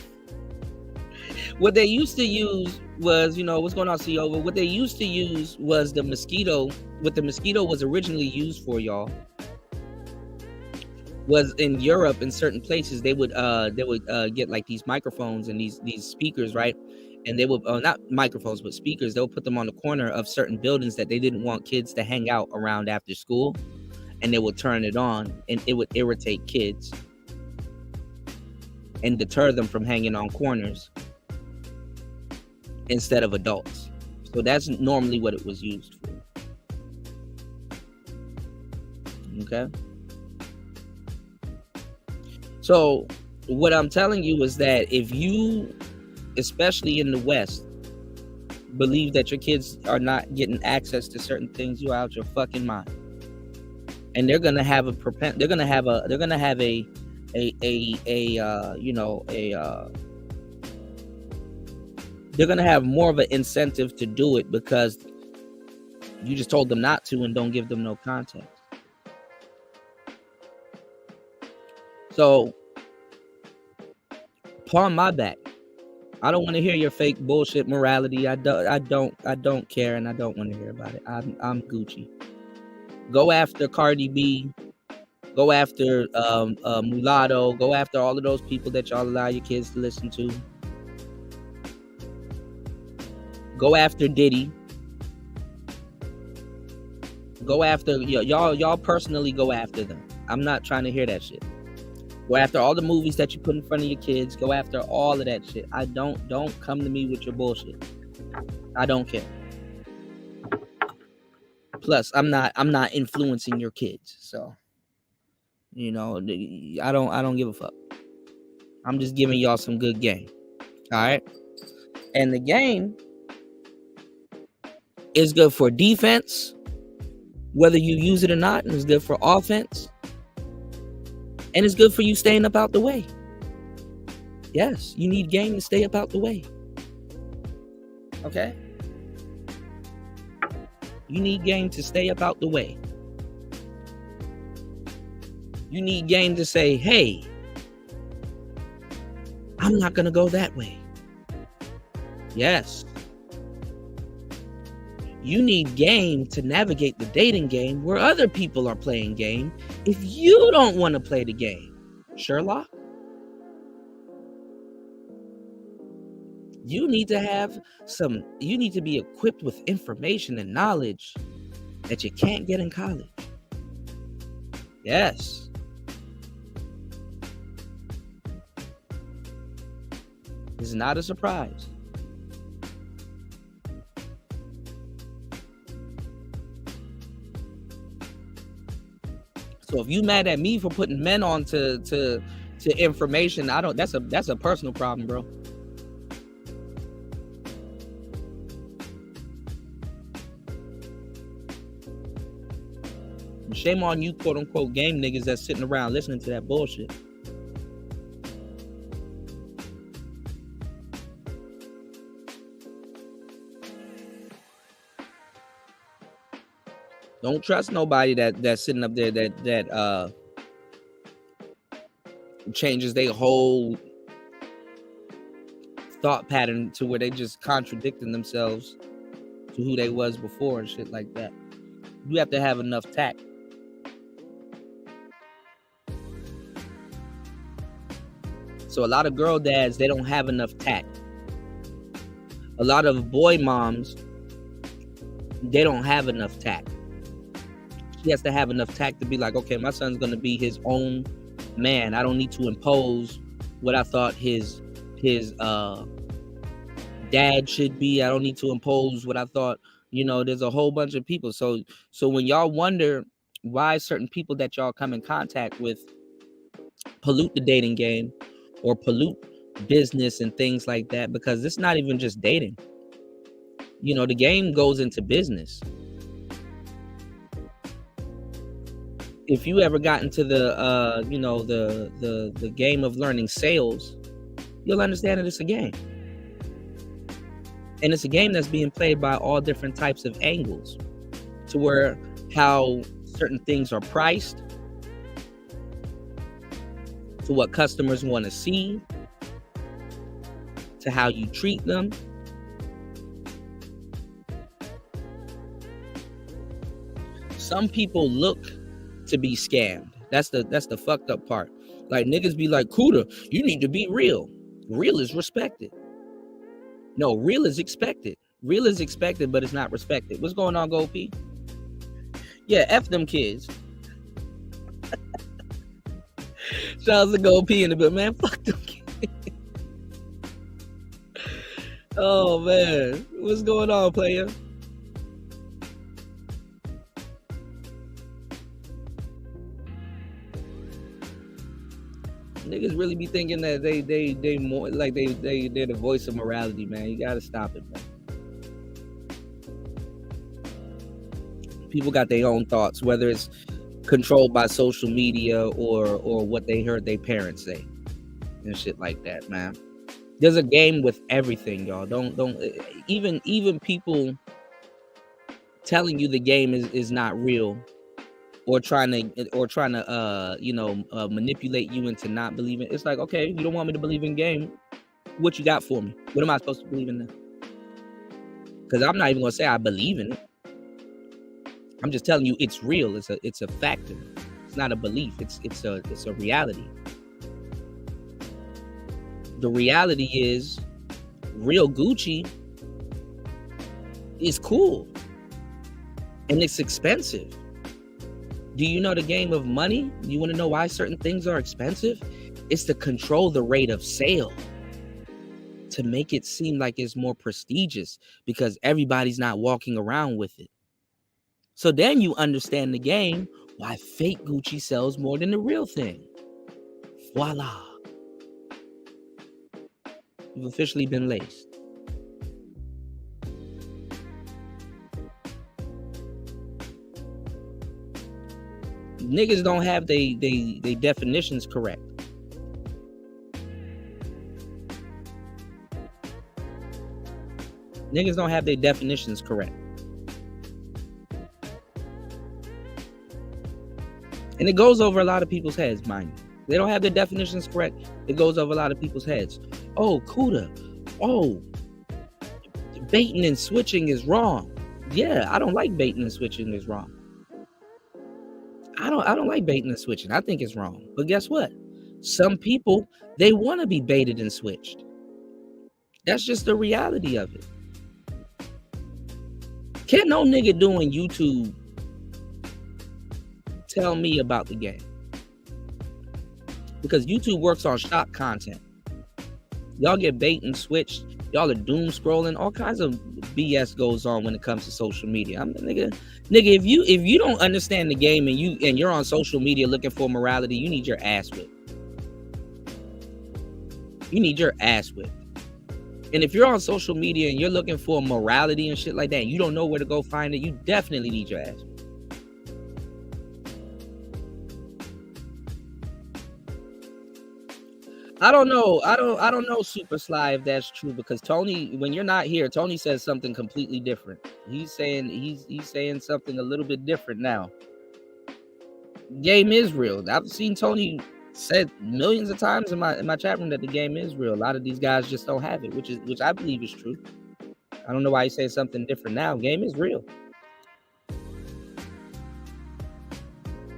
What they used to use was, you know, what's going on, CEO? But what they used to use was the mosquito. What the mosquito was originally used for, y'all, was in Europe, in certain places, they would get like these microphones and these speakers, right? And they would not microphones, but speakers. They would put them on the corner of certain buildings that they didn't want kids to hang out around after school, and they would turn it on, and it would irritate kids. and deter them from hanging on corners instead of adults. So that's normally what it was used for. Okay. So what I'm telling you is that if you, especially in the West, believe that your kids are not getting access to certain things, you're out your fucking mind. And they're gonna have a they're gonna have a they're gonna have more of an incentive to do it because you just told them not to and don't give them no context. So, pawn my back. I don't want to hear your fake bullshit morality. I don't care, and I don't want to hear about it. I'm Gucci. Go after Cardi B. Go after Mulatto. Go after all of those people that y'all allow your kids to listen to. Go after Diddy. Go after y'all personally. Go after them. I'm not trying to hear that shit. Go after all the movies that you put in front of your kids. Go after all of that shit. Don't come to me with your bullshit. I don't care. Plus, I'm not influencing your kids. So, I don't give a fuck. I'm just giving y'all some good game. All right? And the game is good for defense, whether you use it or not, and it's good for offense. And it's good for you staying up out the way. Yes, you need game to stay up out the way. Okay? You need game to stay up out the way. You need game to say, hey, I'm not going to go that way. Yes. You need game to navigate the dating game where other people are playing game if you don't want to play the game. Sherlock? You need to be equipped with information and knowledge that you can't get in college. Yes. It's not a surprise. So if you mad at me for putting men on to information, that's a personal problem, bro. Shame on you, quote unquote, game niggas that's sitting around listening to that bullshit. Don't trust nobody that's sitting up there that changes their whole thought pattern to where they just contradicting themselves to who they was before and shit like that. You have to have enough tact. So a lot of girl dads, they don't have enough tact. A lot of boy moms, they don't have enough tact. She has to have enough tact to be like, okay, my son's going to be his own man. I don't need to impose what I thought his dad should be. I don't need to impose what I thought, there's a whole bunch of people. So when y'all wonder why certain people that y'all come in contact with pollute the dating game or pollute business and things like that, because it's not even just dating. The game goes into business. If you ever got into the game of learning sales, you'll understand that it's a game. And it's a game that's being played by all different types of angles, to where how certain things are priced, to what customers want to see, to how you treat them. Some people look to be scammed. That's the fucked up part. Like, niggas be like, Kuda, you need to be real. Real is respected. No, real is expected. Real is expected, but it's not respected. What's going on, Gold P? Yeah, F them kids. Shout out to Gold P in the bit, man. Fuck them kids. Oh man, what's going on, player? Niggas really be thinking that they more like they're the voice of morality, man. You gotta stop it, man. People got their own thoughts, whether it's controlled by social media or what they heard their parents say and shit like that, man. There's a game with everything, y'all. Don't even people telling you the game is not real or trying to manipulate you into not believing. It's like, okay, you don't want me to believe in game. What you got for me? What am I supposed to believe in now? Because I'm not even gonna say I believe in it. I'm just telling you it's real. It's a factor. It's not a belief. It's a reality. The reality is real Gucci is cool and it's expensive. Do you know the game of money? You want to know why certain things are expensive? It's to control the rate of sale, to make it seem like it's more prestigious because everybody's not walking around with it. So then you understand the game, why fake Gucci sells more than the real thing. Voila. You've officially been laced. Niggas don't have they definitions correct. Niggas don't have their definitions correct. And it goes over a lot of people's heads, mind you. They don't have their definitions correct. It goes over a lot of people's heads. Oh, Kuda. Oh, baiting and switching is wrong. Yeah, I don't like baiting and switching is wrong. I don't like baiting and switching. I think it's wrong. But guess what? Some people, they want to be baited and switched. That's just the reality of it. Can't no nigga doing YouTube tell me about the game. Because YouTube works on shock content. Y'all get bait and switched. Y'all are doom scrolling. All kinds of BS goes on when it comes to social media. Nigga, if you don't understand the game and you're on social media looking for morality, you need your ass whipped. You need your ass whipped. And if you're on social media and you're looking for morality and shit like that, and you don't know where to go find it, you definitely need your ass whipped. I don't know, Super Sly, if that's true, because Tony, when you're not here, Tony says something completely different. He's saying something a little bit different now. Game is real. I've seen Tony said millions of times in my chat room that the game is real. A lot of these guys just don't have it, which I believe is true. I don't know why he's saying something different now. Game is real.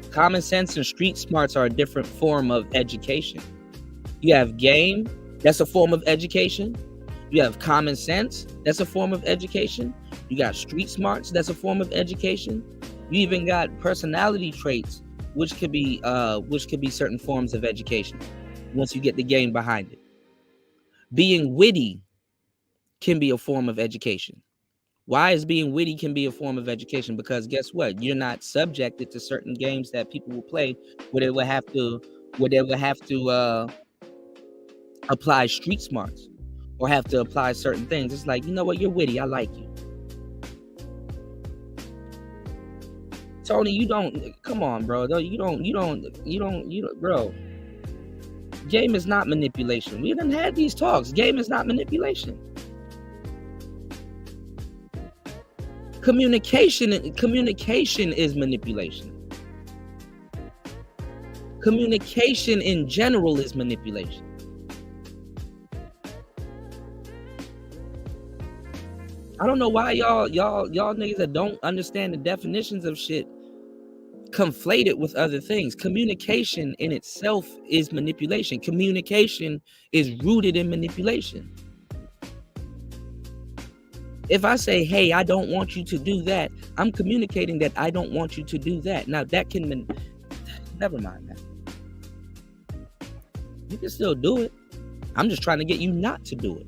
Common sense and street smarts are a different form of education. You have game, that's a form of education. You have common sense, that's a form of education. You got street smarts, that's a form of education. You even got personality traits, which could be certain forms of education once you get the game behind it. Being witty can be a form of education. Why is being witty can be a form of education? Because guess what? You're not subjected to certain games that people will play where they will have to apply street smarts or have to apply certain things. It's like, you know what, you're witty, I like you. Tony, you don't, come on, bro. You don't, bro. Game is not manipulation. We haven't had these talks. Game is not manipulation. Communication is manipulation. Communication in general is manipulation. I don't know why y'all niggas that don't understand the definitions of shit conflate it with other things. Communication in itself is manipulation. Communication is rooted in manipulation. If I say, hey, I don't want you to do that, I'm communicating that I don't want you to do that. Now that can never mind that. You can still do it. I'm just trying to get you not to do it.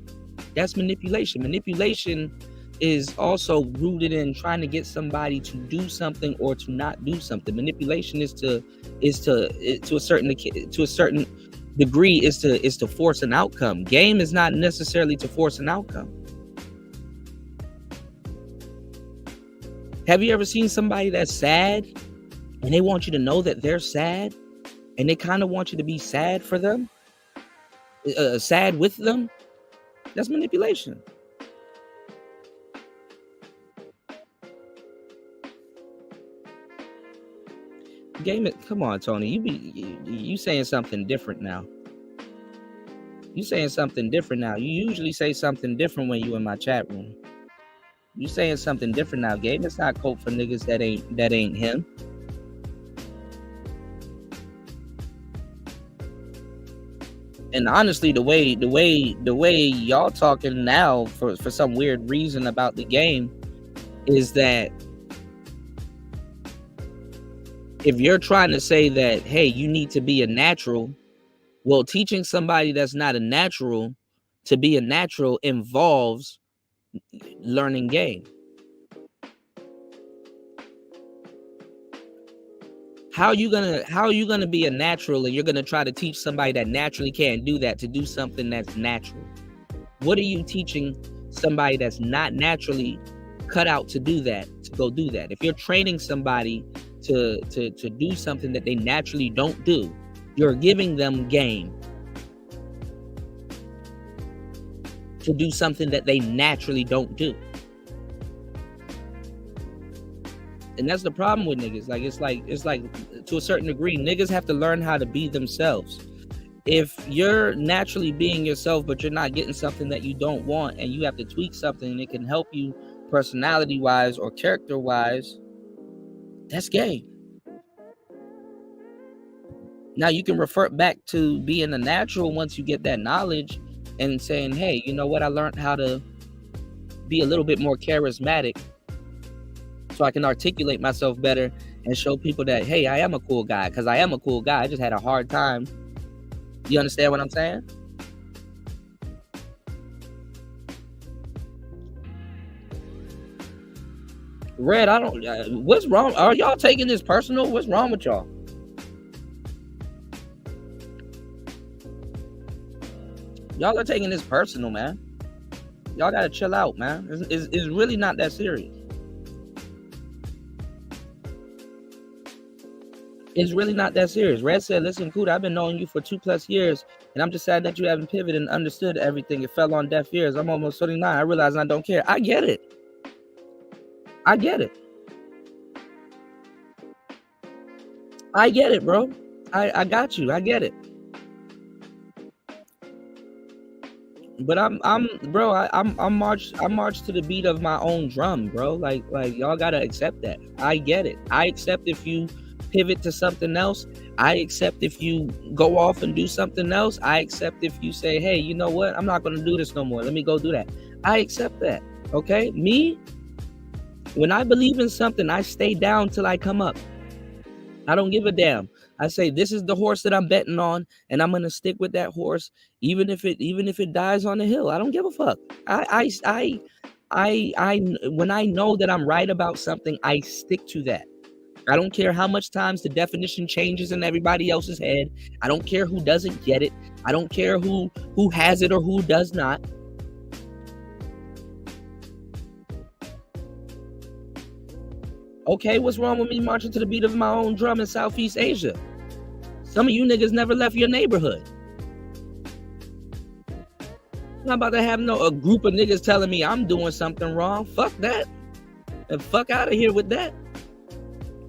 That's manipulation. Manipulation is also rooted in trying to get somebody to do something or to not do something. Manipulation is to a certain degree is to force an outcome. Game is not necessarily to force an outcome. Have you ever seen somebody that's sad and they want you to know that they're sad and they kind of want you to be sad for them, sad with them? That's manipulation. Game it. Come on, Tony. You saying something different now. You saying something different now. You usually say something different when you in my chat room. You saying something different now, Gabe. It's not cope for niggas that ain't him. And honestly, the way y'all talking now for some weird reason about the game is that if you're trying to say that, hey, you need to be a natural, well, teaching somebody that's not a natural to be a natural involves learning game. How are you gonna be a natural and you're gonna try to teach somebody that naturally can't do that to do something that's natural? What are you teaching somebody that's not naturally cut out to do that, to go do that? If you're training somebody to do something that they naturally don't do, you're giving them game to do something that they naturally don't do. And that's the problem with niggas. It's like to a certain degree, niggas have to learn how to be themselves. If you're naturally being yourself, but you're not getting something that you don't want, and you have to tweak something and it can help you personality wise or character wise, that's gay. Now you can revert back to being a natural once you get that knowledge and saying, hey, you know what? I learned how to be a little bit more charismatic so I can articulate myself better and show people that, hey, I am a cool guy, because I am a cool guy. I just had a hard time. You understand what I'm saying? Red, I don't, what's wrong? Are y'all taking this personal? What's wrong with y'all? Y'all are taking this personal, man. Y'all gotta chill out, man. It's really not that serious. It's really not that serious. Red said, listen, Kuda, I've been knowing you for 2+ years, and I'm just sad that you haven't pivoted and understood everything. It fell on deaf ears. I'm almost 39. I realize I don't care. I get it. I get it. I get it, bro. I got you. I get it. But I'm march to the beat of my own drum, bro. Like y'all gotta accept that. I get it. I accept if you pivot to something else. I accept if you go off and do something else. I accept if you say, hey, you know what? I'm not gonna do this no more. Let me go do that. I accept that. Okay? Me, when I believe in something, I stay down till I come up. I don't give a damn. I say, this is the horse that I'm betting on, and I'm gonna stick with that horse, even if it dies on the hill. I don't give a fuck. I when I know that I'm right about something, I stick to that. I don't care how much times the definition changes in everybody else's head. I don't care who doesn't get it. I don't care who has it or who does not. Okay, what's wrong with me marching to the beat of my own drum in Southeast Asia? Some of you niggas never left your neighborhood. I'm not about to have a group of niggas telling me I'm doing something wrong. Fuck that. And fuck out of here with that.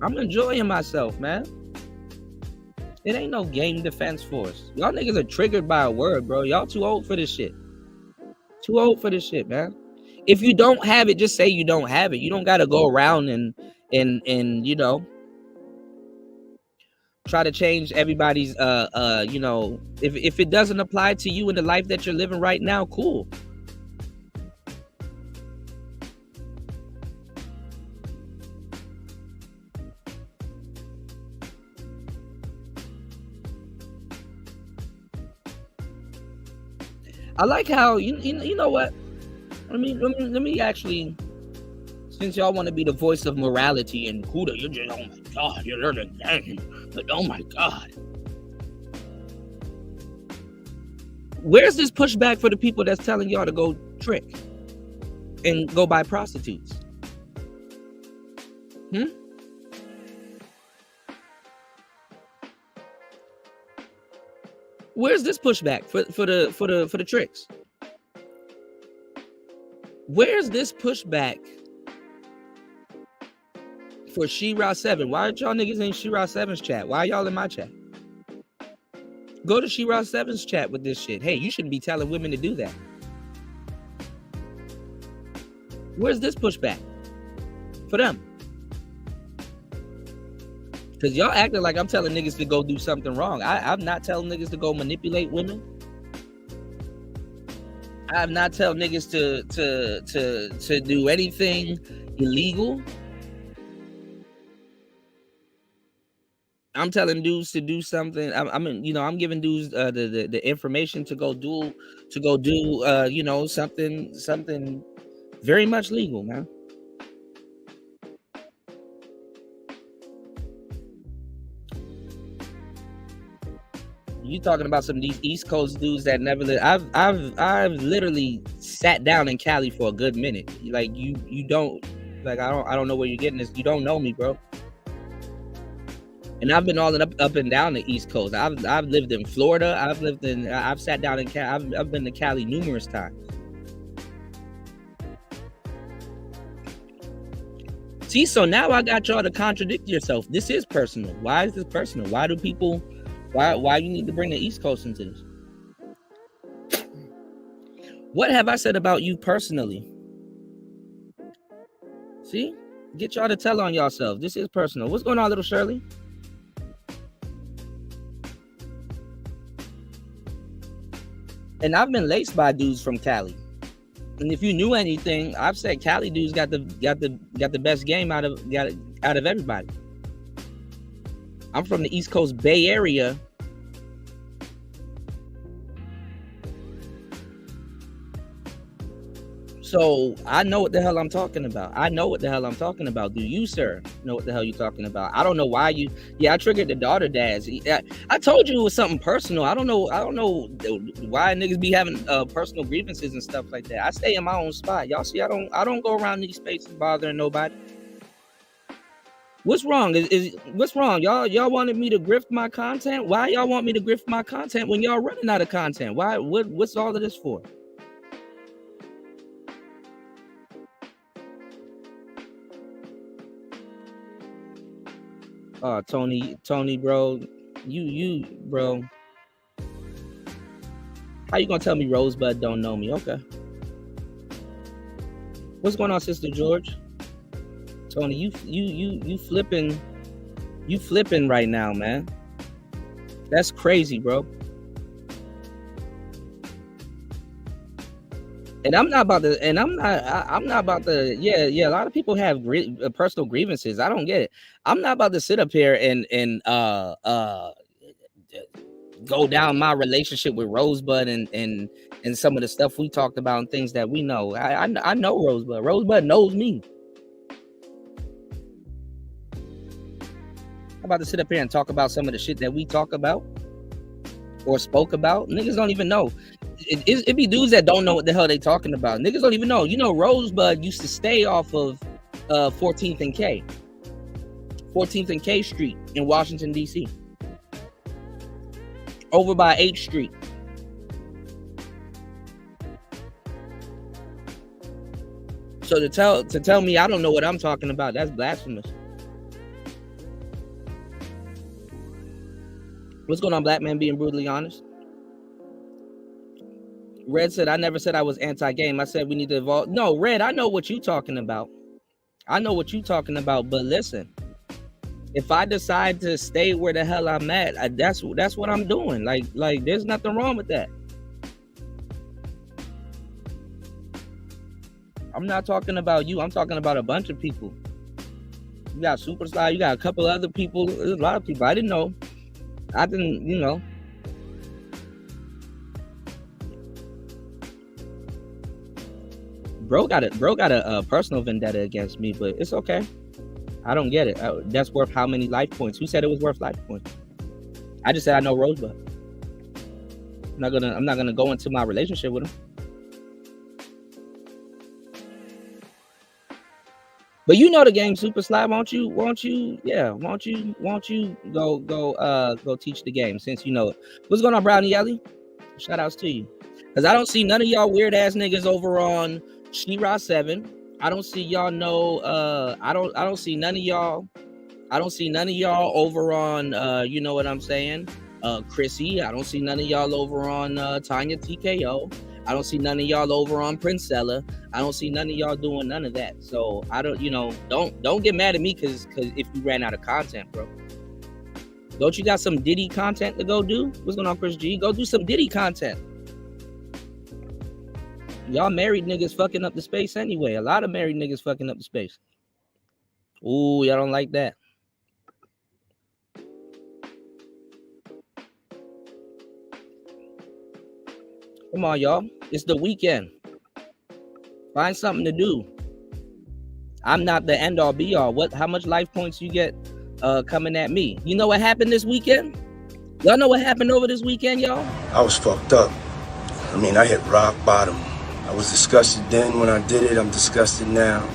I'm enjoying myself, man. It ain't no game defense force. Y'all niggas are triggered by a word, bro. Y'all too old for this shit. Too old for this shit, man. If you don't have it, just say you don't have it. You don't gotta go around and you know, try to change everybody's you know, if it doesn't apply to you in the life that you're living right now, cool. I like how you know what? Let me actually, since y'all want to be the voice of morality and Huda, you're just, oh my God, you're the gang, but oh my God. Where's this pushback for the people that's telling y'all to go trick and go buy prostitutes? Where's this pushback for the tricks? Where's this pushback for She-Ra 7? Why aren't y'all niggas in She-Ra 7's chat? Why are y'all in my chat? Go to She-Ra 7's chat with this shit. Hey, you shouldn't be telling women to do that. Where's this pushback for them? Because y'all acting like I'm telling niggas to go do something wrong. I'm not telling niggas to go manipulate women. I'm not telling niggas to do anything illegal. I'm telling dudes to do something. I'm giving dudes the information to go do something very much legal, man. You talking about some of these East Coast dudes that never lived. I've literally sat down in Cali for a good minute. Like you don't, like I don't know where you're getting this. You don't know me, bro. And I've been all up and down the East Coast. I've lived in Florida. I've sat down in Cali. I've been to Cali numerous times. See, so now I got y'all to contradict yourself. This is personal. Why is this personal? Why do people? Why you need to bring the East Coast into this? What have I said about you personally? See? Get y'all to tell on yourself. This is personal. What's going on, little Shirley? And I've been laced by dudes from Cali. And if you knew anything, I've said Cali dudes got the best game out of everybody. I'm from the East Coast Bay Area. So I know what the hell I'm talking about. Do you, sir, know what the hell you're talking about? I don't know why you. Yeah, I triggered the daughter dads. I told you it was something personal. I don't know why niggas be having personal grievances and stuff like that. I stay in my own spot. Y'all see, I don't go around these spaces bothering nobody. What's wrong? What's wrong? Y'all wanted me to grift my content? Why y'all want me to grift my content when y'all running out of content? Why? What's all of this for? Tony, bro, you, bro. How you gonna tell me Rosebud don't know me? Okay. What's going on, Sister George? Tony, you flipping right now, man. That's crazy, bro. And I'm not about to. Yeah. A lot of people have personal grievances. I don't get it. I'm not about to sit up here and go down my relationship with Rosebud and some of the stuff we talked about and things that we know. I know Rosebud. Rosebud knows me. I'm about to sit up here and talk about some of the shit that we talk about or spoke about. Niggas don't even know. It be dudes that don't know what the hell they talking about. Niggas don't even know. You know, Rosebud used to stay off of 14th and K. 14th and K Street in Washington, D.C. Over by 8th Street. So to tell me I don't know what I'm talking about, that's blasphemous. What's going on, Black Man Being Brutally Honest? Red said, I never said I was anti-game. I said we need to evolve. No, Red, I know what you're talking about. But listen, if I decide to stay where the hell I'm at, that's what I'm doing. Like there's nothing wrong with that. I'm not talking about you. I'm talking about a bunch of people. You got Superstar. You got a couple other people. There's a lot of people. I didn't know. Bro got a personal vendetta against me, but it's okay. I don't get it. That's worth how many life points? Who said it was worth life points? I just said I know Rosebud. I'm not gonna go into my relationship with him. But you know the game, Super Slide. Won't you go teach the game since you know it. What's going on, Brownie Yelly? Shout outs to you. Because I don't see none of y'all weird ass niggas over on She-Ra 7. I don't see y'all I don't see none of y'all. I don't see none of y'all over on you know what I'm saying? Chrissy. I don't see none of y'all over on Tanya TKO. I don't see none of y'all over on Princella. I don't see none of y'all doing none of that. So I don't, don't get mad at me because if you ran out of content, bro. Don't you got some Diddy content to go do? What's going on, Chris G? Go do some Diddy content. Y'all married niggas fucking up the space anyway. A lot of married niggas fucking up the space. Ooh, y'all don't like that. Come on, y'all. It's the weekend. Find something to do. I'm not the end all be all. How much life points you get coming at me? You know what happened this weekend? Y'all know what happened over this weekend, y'all? I was fucked up. I mean, I hit rock bottom. I was disgusted then when I did it. I'm disgusted now.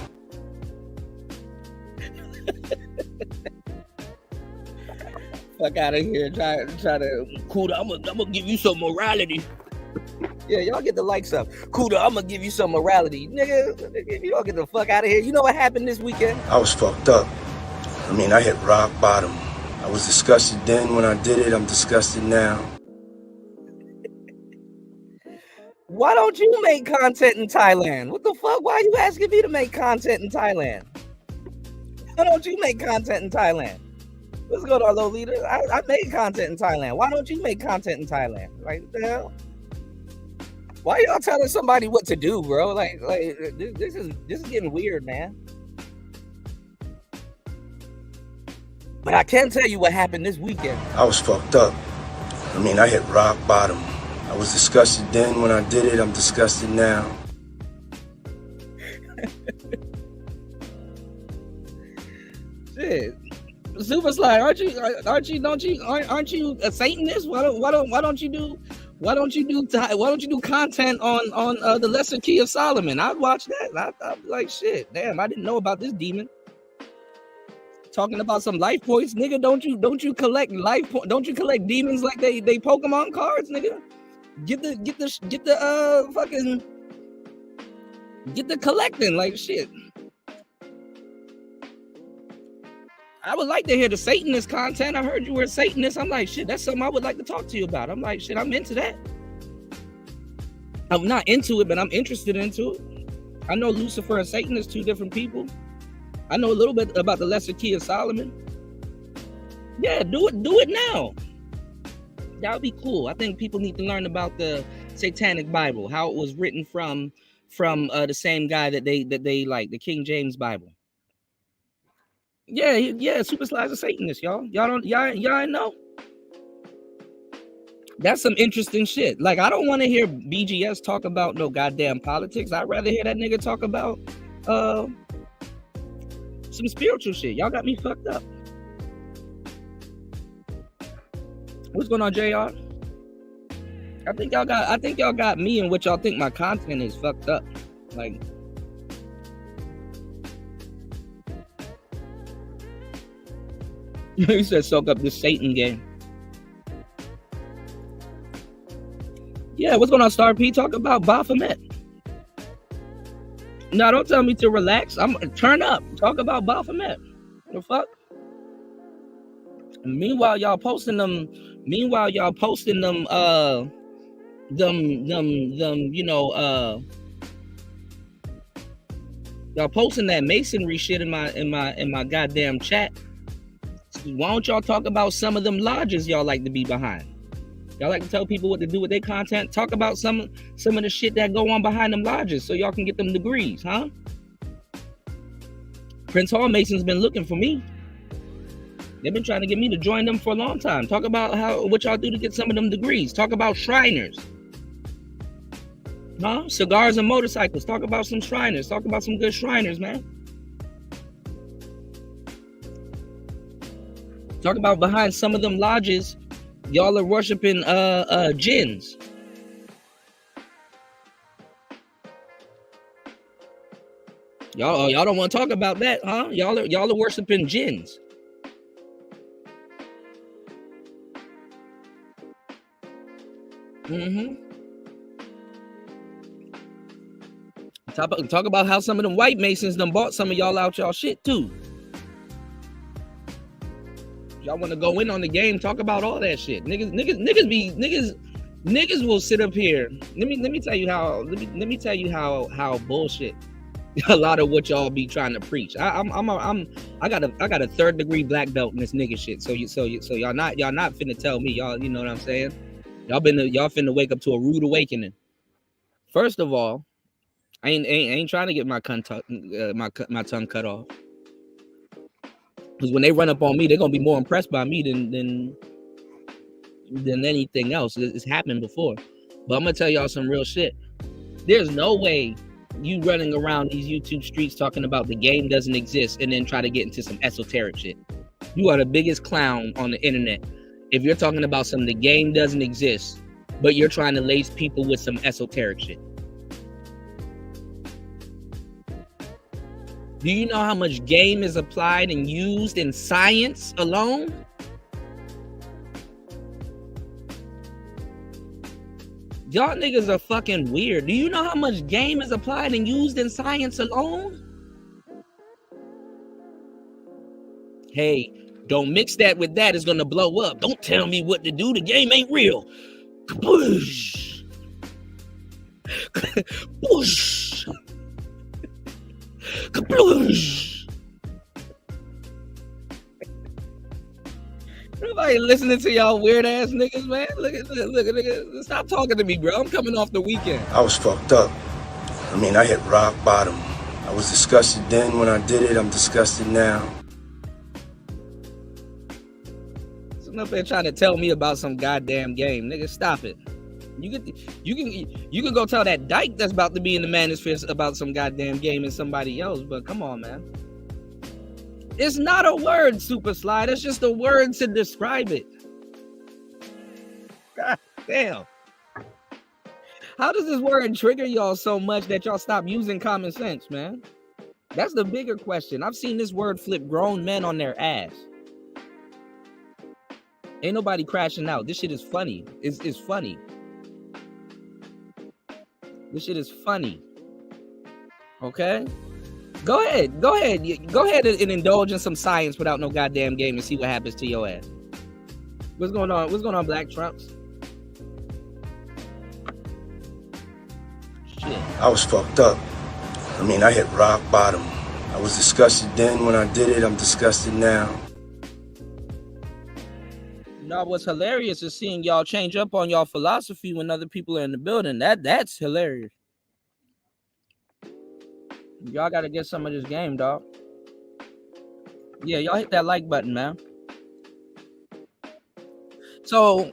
Fuck out of here. Try to... Kuda, I'm gonna give you some morality. Yeah, y'all get the likes up. Kuda, I'm gonna give you some morality. Nigga, y'all get the fuck out of here. You know what happened this weekend? I was fucked up. I mean, I hit rock bottom. I was disgusted then when I did it. I'm disgusted now. Why don't you make content in Thailand? What the fuck? Why are you asking me to make content in Thailand? Why don't you make content in Thailand? What's going on, Lolita? I made content in Thailand. Why don't you make content in Thailand? Like, what the hell? Why y'all telling somebody what to do, bro? Like this is getting weird, man. But I can tell you what happened this weekend. I was fucked up. I mean, I hit rock bottom. I was disgusted then when I did it. I'm disgusted now. Shit. Super Slide, aren't you a Satanist? Why don't you do content on the Lesser Key of Solomon? I'd watch that. I'd be like, shit, damn, I didn't know about this demon. Talking about some life points, nigga. Don't you collect life points? Don't you collect demons like they Pokemon cards, nigga? Get the collecting like shit. I would like to hear the Satanist content. I heard you were a Satanist. I'm like, shit, that's something I would like to talk to you about. I'm like, shit, I'm into that. I'm not into it, but I'm interested into it. I know Lucifer and Satan is two different people. I know a little bit about the Lesser Key of Solomon. Yeah, do it now. That would be cool. I think people need to learn about the Satanic Bible, how it was written from the same guy that they like, the King James Bible. Yeah, Super Slide's a Satanist, y'all. Y'all know. That's some interesting shit. Like, I don't want to hear BGS talk about no goddamn politics. I'd rather hear that nigga talk about some spiritual shit. Y'all got me fucked up. What's going on, JR? I think y'all got me and what y'all think my content is fucked up. Like, he said soak up this Satan game. Yeah, what's going on, Star P? Talk about Baphomet. No, don't tell me to relax. I'm turn up. Talk about Baphomet. What the fuck? Meanwhile, y'all posting them, you know, y'all posting that masonry shit in my goddamn chat. Why don't y'all talk about some of them lodges y'all like to be behind? Y'all like to tell people what to do with their content. Talk about some of the shit that go on behind them lodges so y'all can get them degrees, huh? Prince Hall Mason's been looking for me. They've been trying to get me to join them for a long time. Talk about what y'all do to get some of them degrees. Talk about Shriners. Huh? Cigars and motorcycles. Talk about some Shriners. Talk about some good Shriners, man. Talk about behind some of them lodges, y'all are worshiping jinns. Y'all don't want to talk about that, huh? Y'all are worshiping jinns. Talk about how some of them white Masons done bought some of y'all out y'all shit too. Y'all want to go in on the game? Talk about all that shit. Niggas will sit up here. Let me tell you how bullshit a lot of what y'all be trying to preach. I got a 3rd degree black belt in this nigga shit. So y'all not finna tell me, y'all, you know what I'm saying? Y'all finna wake up to a rude awakening. First of all, I ain't trying to get my tongue cut off. Because when they run up on me, they're gonna be more impressed by me than anything else. It's happened before. But I'm gonna tell y'all some real shit. There's no way you running around these YouTube streets talking about the game doesn't exist and then try to get into some esoteric shit. You are the biggest clown on the internet if you're talking about some the game doesn't exist, but you're trying to lace people with some esoteric shit. Do you know how much game is applied and used in science alone? Y'all niggas are fucking weird. Do you know how much game is applied and used in science alone? Hey, don't mix that with that. It's gonna blow up. Don't tell me what to do. The game ain't real. Kaboosh. Kaboosh. Kabloosh. Nobody listening to y'all weird ass niggas, man. Look at nigga. Stop talking to me, bro. I'm coming off the weekend. I was fucked up. I mean, I hit rock bottom. I was disgusted then when I did it. I'm disgusted now. Someone up there trying to tell me about some goddamn game, nigga. Stop it. You can go tell that dyke that's about to be in the manosphere about some goddamn game and somebody else, but come on, man. It's not a word, Super Slide. It's just a word to describe it. God damn. How does this word trigger y'all so much that y'all stop using common sense, man? That's the bigger question. I've seen this word flip grown men on their ass. Ain't nobody crashing out. This shit is funny. It's funny. This shit is funny. Okay? Go ahead and indulge in some science without no goddamn game and see what happens to your ass. What's going on, Black Trunks? Shit. I was fucked up. I mean, I hit rock bottom. I was disgusted then when I did it. I'm disgusted now. No, what's hilarious is seeing y'all change up on y'all philosophy when other people are in the building. That's hilarious. Y'all got to get some of this game, dog. Yeah, y'all hit that like button, man. So,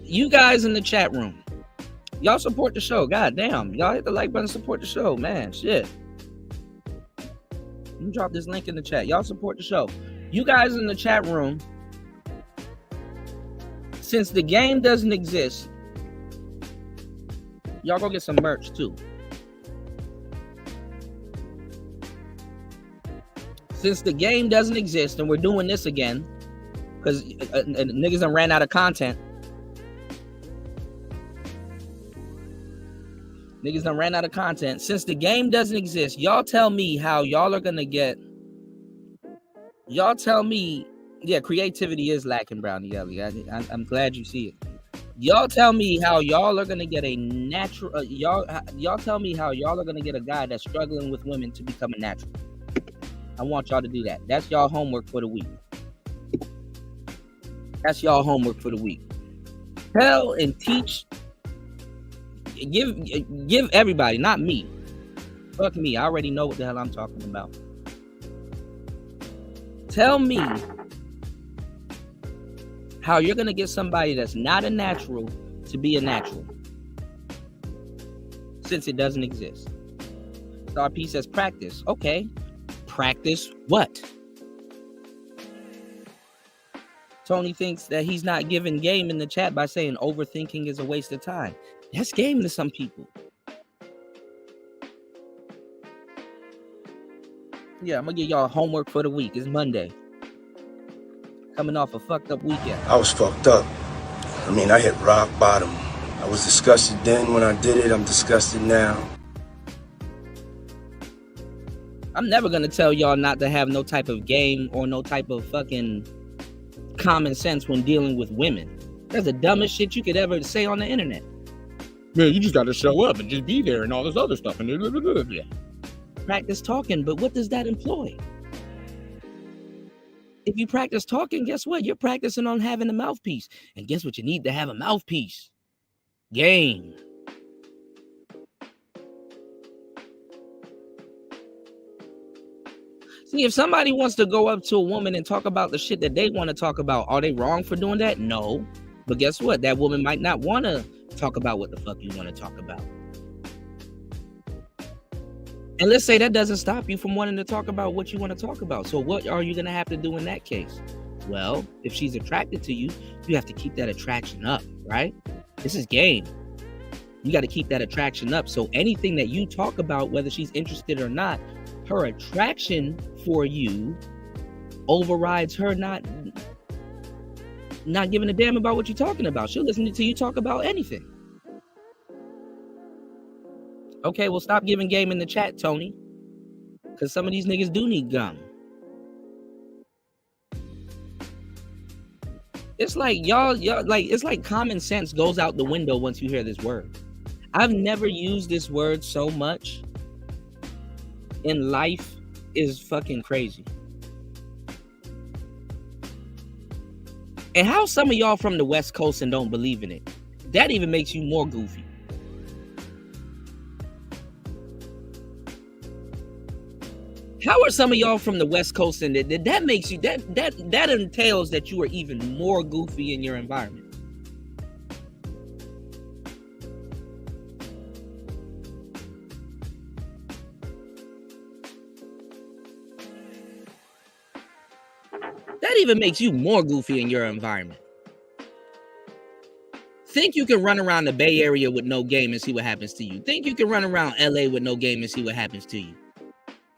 you guys in the chat room, y'all support the show. God damn. Y'all hit the like button, support the show, man. Shit. Let me drop this link in the chat. Y'all support the show. You guys in the chat room, since the game doesn't exist, y'all go get some merch too. Since the game doesn't exist and we're doing this again, because niggas done ran out of content. Niggas done ran out of content. Since the game doesn't exist, y'all tell me how y'all are gonna get. Y'all tell me, yeah, creativity is lacking, Brownie Ellie. I'm glad you see it. Y'all tell me how y'all are gonna get a natural. Y'all tell me how y'all are gonna get a guy that's struggling with women to become a natural. I want y'all to do that. That's y'all homework for the week. That's y'all homework for the week. Tell and teach. Give everybody, not me. Fuck me. I already know what the hell I'm talking about. Tell me how you're gonna get somebody that's not a natural to be a natural. since it doesn't exist. Star P says practice. Okay. Practice what? Tony thinks that he's not giving game in the chat by saying overthinking is a waste of time. That's game to some people. Yeah, I'm gonna give y'all homework for the week. It's Monday. Coming off a fucked up weekend. I was fucked up. I mean, I hit rock bottom. I was disgusted then when I did it. I'm disgusted now. I'm never gonna tell y'all not to have no type of game or no type of fucking common sense when dealing with women. That's the dumbest shit you could ever say on the internet. Man, you just gotta show up and just be there and all this other stuff. And practice talking, but what does that employ? If you practice talking, guess what? You're practicing on having a mouthpiece. And guess what? You need to have a mouthpiece. Game. See, if somebody wants to go up to a woman and talk about the shit that they want to talk about, are they wrong for doing that? No. But guess what? That woman might not want to talk about what the fuck you want to talk about. And let's say that doesn't stop you from wanting to talk about what you want to talk about. So what are you going to have to do in that case? Well, if she's attracted to you, you have to keep that attraction up, right? This is game. You got to keep that attraction up. So anything that you talk about, whether she's interested or not, her attraction for you overrides her not giving a damn about what you're talking about. She'll listen to you talk about anything. Okay, well, stop giving game in the chat, Tony. Because some of these niggas do need gum. It's like y'all like it's like common sense goes out the window once you hear this word. I've never used this word so much in life. Is fucking crazy. And how some of y'all from the West Coast and don't believe in it? That even makes you more goofy. How are some of y'all from the West Coast and that makes you that entails that you are even more goofy in your environment? That even makes you more goofy in your environment. Think you can run around the Bay Area with no game and see what happens to you. Think you can run around LA with no game and see what happens to you.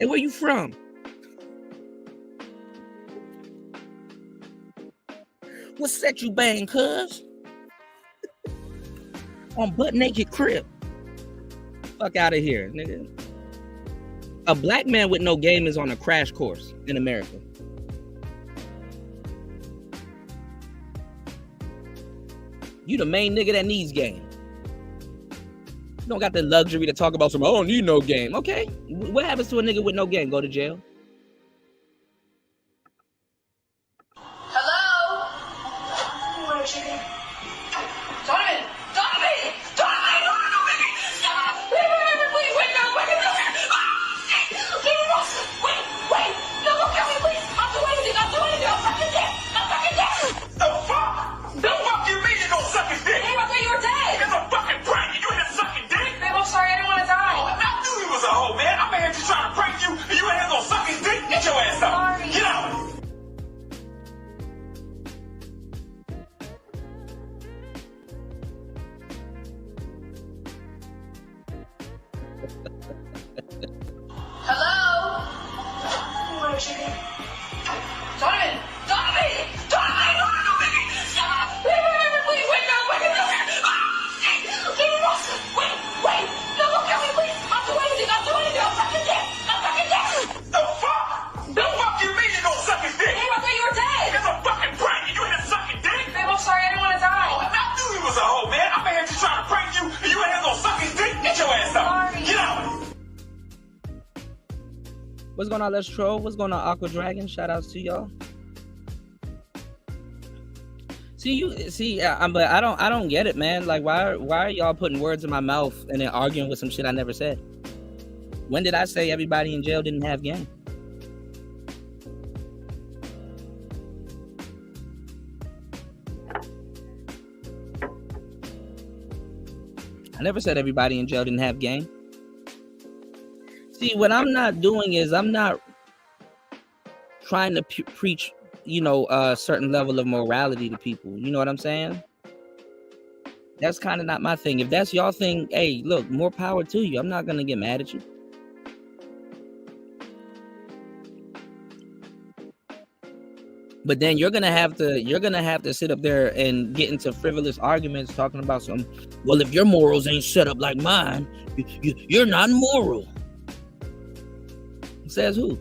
Hey, where you from? What set you bang, cuz? On butt naked crib. Fuck out of here, nigga. A black man with no game is on a crash course in America. You the main nigga that needs game. You don't got the luxury to talk about some, I don't need no game. Okay. What happens to a nigga with no game? Go to jail. Hello? Where is she? Donovan! Donovan! Donovan! No, baby! Stop! Please, wait, no, wait, no! Wait! No, don't kill me, please! I'll do anything! I'll suck his dick! The fuck? The fuck you mean you gonna suck his dick? Babe, I thought you were dead! It's a fucking prank! You ain't sucking dick! Babe, I'm sorry, I didn't want to die. Oh, I knew he was a hoe, man! I'm in here just trying to prank you, and you ain't gonna suck his dick? Get your ass up! Sorry. Get out! Hello? Where is she? Donovan! Donovan! Donovan! No, baby! Stop! Please, wait, no! Wait! No, don't kill me, please! I'll do anything! I'll suck his dick! The fuck? The fuck you mean you gonna suck his dick? Babe, I thought you were dead! It's a fucking prank! You ain't sucking dick! Babe, I'm sorry, I didn't want to die. Oh, I knew he was a hoe, man! I'm in here just trying to prank you, and you ain't gonna suck his dick? Get your ass up! Sorry. Get out! What's going on, Let's Troll? What's going on, Aqua Dragon? Shout outs to y'all. But I don't get it, man. Like, why are y'all putting words in my mouth and then arguing with some shit I never said? When did I say everybody in jail didn't have game? I never said everybody in jail didn't have game. See, what I'm not doing is I'm not trying to preach, a certain level of morality to people. You know what I'm saying? That's kind of not my thing. If that's y'all thing, hey, look, more power to you. I'm not gonna get mad at you. But then you're gonna have to sit up there and get into frivolous arguments talking about well, if your morals ain't set up like mine, you're not moral. Says who?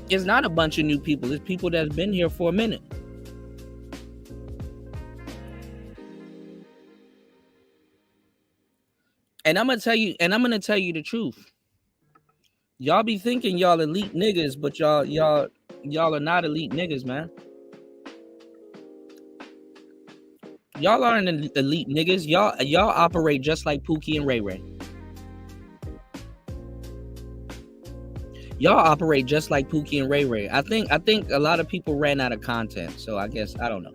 It's not a bunch of new people. It's people that's been here for a minute. And I'm gonna tell you the truth. Y'all be thinking y'all elite niggas, but y'all are not elite niggas, man. Y'all aren't elite niggas. Y'all operate just like Pookie and Ray Ray. Y'all operate just like Pookie and Ray Ray. I think a lot of people ran out of content, so I guess I don't know.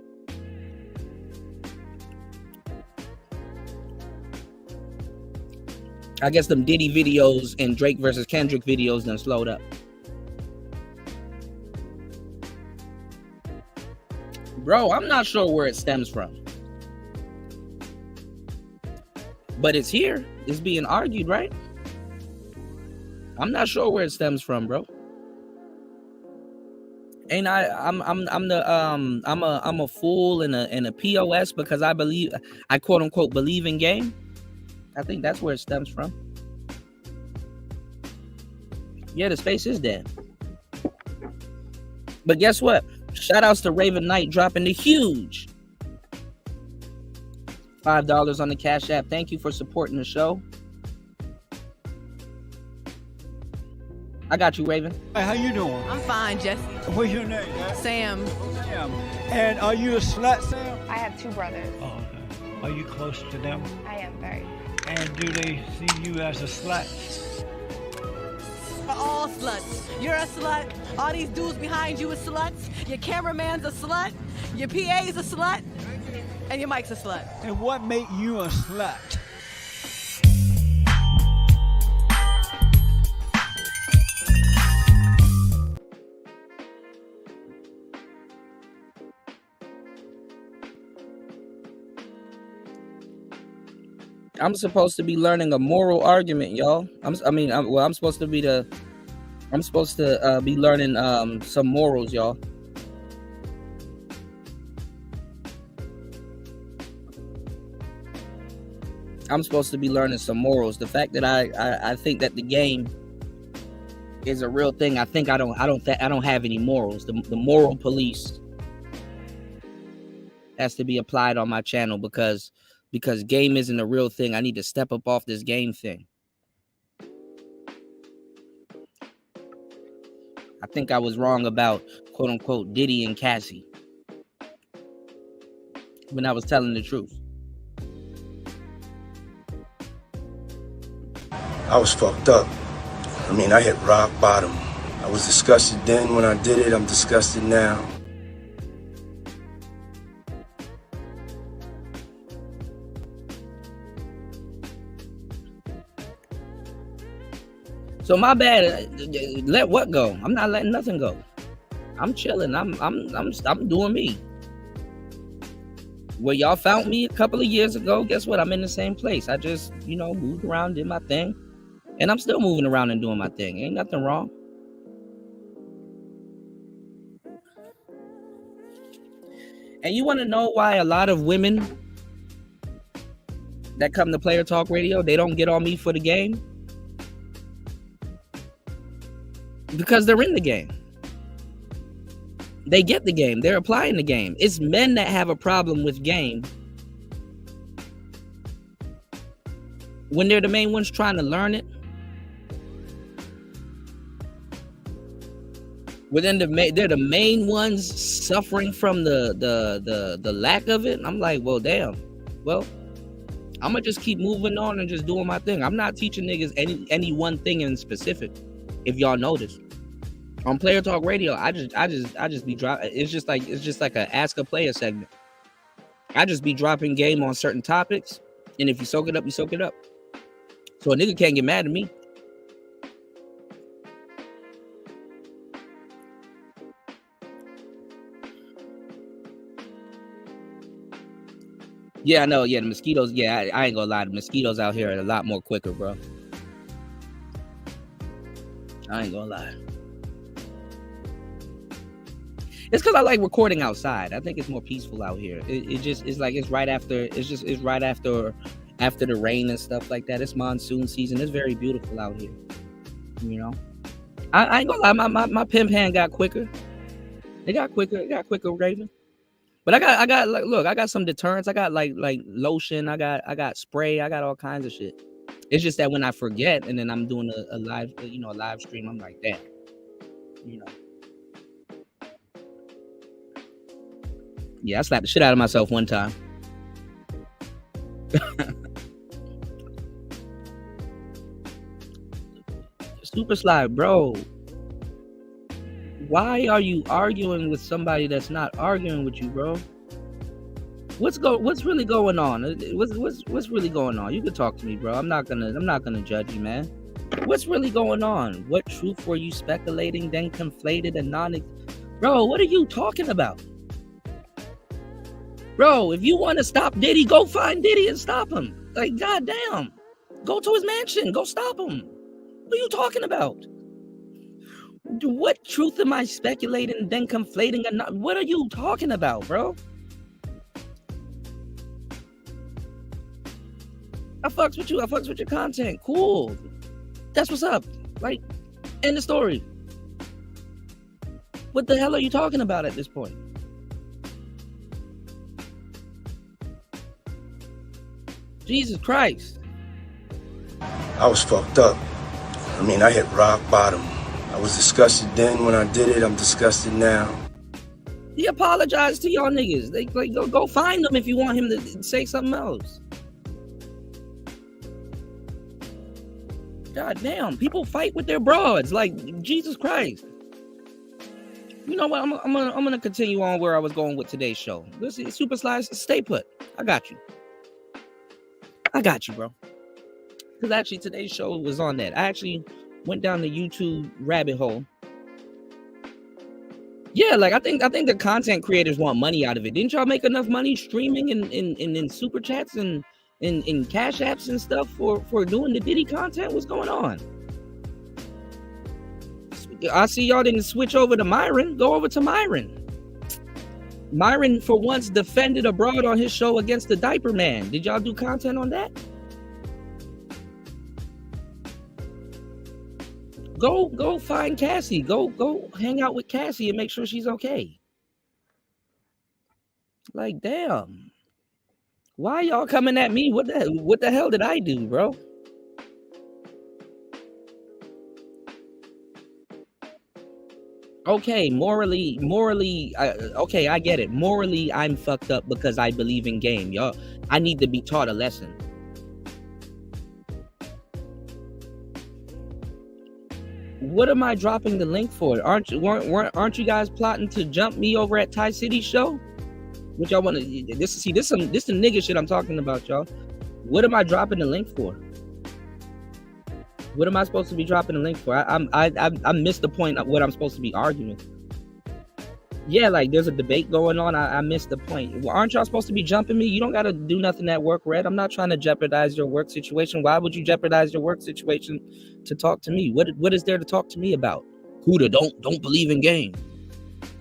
I guess them Diddy videos and Drake versus Kendrick videos done slowed up. Bro, I'm not sure where it stems from. But it's here. It's being argued, right? I'm not sure where it stems from, bro. And I'm a fool and a POS because I quote unquote believe in game. I think that's where it stems from. Yeah, the space is dead. But guess what? Shout outs to Raven Knight dropping the huge $5 on the Cash App. Thank you for supporting the show. I got you, Raven. Hey, how you doing? I'm fine, Jesse. What's your name? Sam. Sam. And are you a slut, Sam? I have 2 brothers. Oh, okay. Are you close to them? I am very. And do they see you as a slut? We're all sluts. You're a slut. All these dudes behind you are sluts. Your cameraman's a slut. Your PA's a slut. And your mic's a slut. And what make you a slut? I'm supposed to be learning a moral argument, y'all. I'm supposed to be be learning some morals, y'all. I'm supposed to be learning some morals. The fact that I think that the game is a real thing, I think I don't have any morals. The moral police has to be applied on my channel because game isn't a real thing. I need to step up off this game thing. I think I was wrong about quote unquote Diddy and Cassie when I was telling the truth. I was fucked up. I mean, I hit rock bottom. I was disgusted then when I did it. I'm disgusted now. So my bad. Let what go? I'm not letting nothing go. I'm chilling. I'm doing me. Where y'all found me a couple of years ago, guess what? I'm in the same place. I just, moved around, did my thing. And I'm still moving around and doing my thing. Ain't nothing wrong. And you want to know why a lot of women that come to Player Talk Radio, they don't get on me for the game? Because they're in the game. They get the game. They're applying the game. It's men that have a problem with game when they're the main ones trying to learn it. Within they're the main ones suffering from the lack of it. I'm like, well, damn. Well, I'm gonna just keep moving on and just doing my thing. I'm not teaching niggas any one thing in specific. If y'all notice, On Player Talk Radio, I just be dropping. It's just like a Ask a Player segment. I just be dropping game on certain topics, and if you soak it up, you soak it up. So a nigga can't get mad at me. Yeah, I know. Yeah, the mosquitoes. Yeah, I ain't gonna lie. The mosquitoes out here are a lot more quicker, bro. I ain't gonna lie. It's because I like recording outside. I think it's more peaceful out here. It's like it's right after the rain and stuff like that. It's monsoon season. It's very beautiful out here. You know, I ain't gonna lie. My pimp hand got quicker. It got quicker, Raven. But I got like, look, I got some deterrents. I got like lotion. I got spray. I got all kinds of shit. It's just that when I forget and then I'm doing a live, a live stream, I'm like, damn, Yeah, I slapped the shit out of myself one time. Super Slide, bro. Why are you arguing with somebody that's not arguing with you, bro? What's really going on? What's really going on? You can talk to me, bro. I'm not gonna judge you, man. What's really going on? What truth were you speculating, then conflated and Bro, what are you talking about? Bro, if you want to stop Diddy, go find Diddy and stop him. Like, goddamn. Go to his mansion. Go stop him. What are you talking about? What truth am I speculating, then conflating? And not? What are you talking about, bro? I fucks with you. I fucks with your content. Cool. That's what's up. Like, end the story. What the hell are you talking about at this point? Jesus Christ. I was fucked up. I mean, I hit rock bottom. I was disgusted then when I did it. I'm disgusted now. He apologized to y'all niggas. Like go find him if you want him to say something else. God damn, people fight with their broads. Like, Jesus Christ. You know what? I'm gonna continue on where I was going with today's show. Listen, Super Slides, stay put. I got you. I got you, bro. Because actually today's show was on that. I actually went down the YouTube rabbit hole. Yeah, like I think the content creators want money out of it. Didn't y'all make enough money streaming and in super chats and in cash apps and stuff for doing the Diddy content? What's going on? I see y'all didn't switch over to Myron. Go over to Myron. Myron, for once, defended abroad on his show against the Diaper Man. Did y'all do content on that? Go find Cassie. Go hang out with Cassie and make sure she's okay. Like, damn. Why y'all coming at me? What the hell did I do, bro? Okay, morally, okay, I get it. Morally, I'm fucked up because I believe in game, y'all. I need to be taught a lesson. What am I dropping the link for? Aren't you guys plotting to jump me over at Thai City show? What y'all want to? This the nigga shit I'm talking about, y'all. What am I dropping the link for? What am I supposed to be dropping the link for? I missed the point of what I'm supposed to be arguing. Yeah, like there's a debate going on. I missed the point. Well, aren't y'all supposed to be jumping me? You don't got to do nothing at work, Red. I'm not trying to jeopardize your work situation. Why would you jeopardize your work situation to talk to me? What is there to talk to me about? Huda, don't believe in game.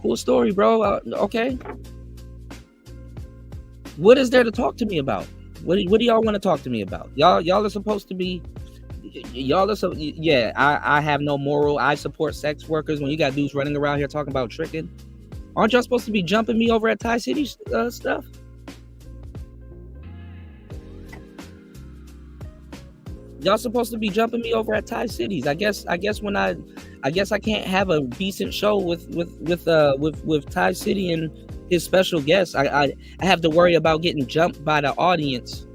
Cool story, bro. Okay. What is there to talk to me about? What do y'all want to talk to me about? Y'all are supposed to be. I have no moral. I support sex workers. When you got dudes running around here talking about tricking, aren't y'all supposed to be jumping me over at Thai City stuff? Y'all supposed to be jumping me over at Thai Cities. I guess I can't have a decent show with Thai City and his special guests. I have to worry about getting jumped by the audience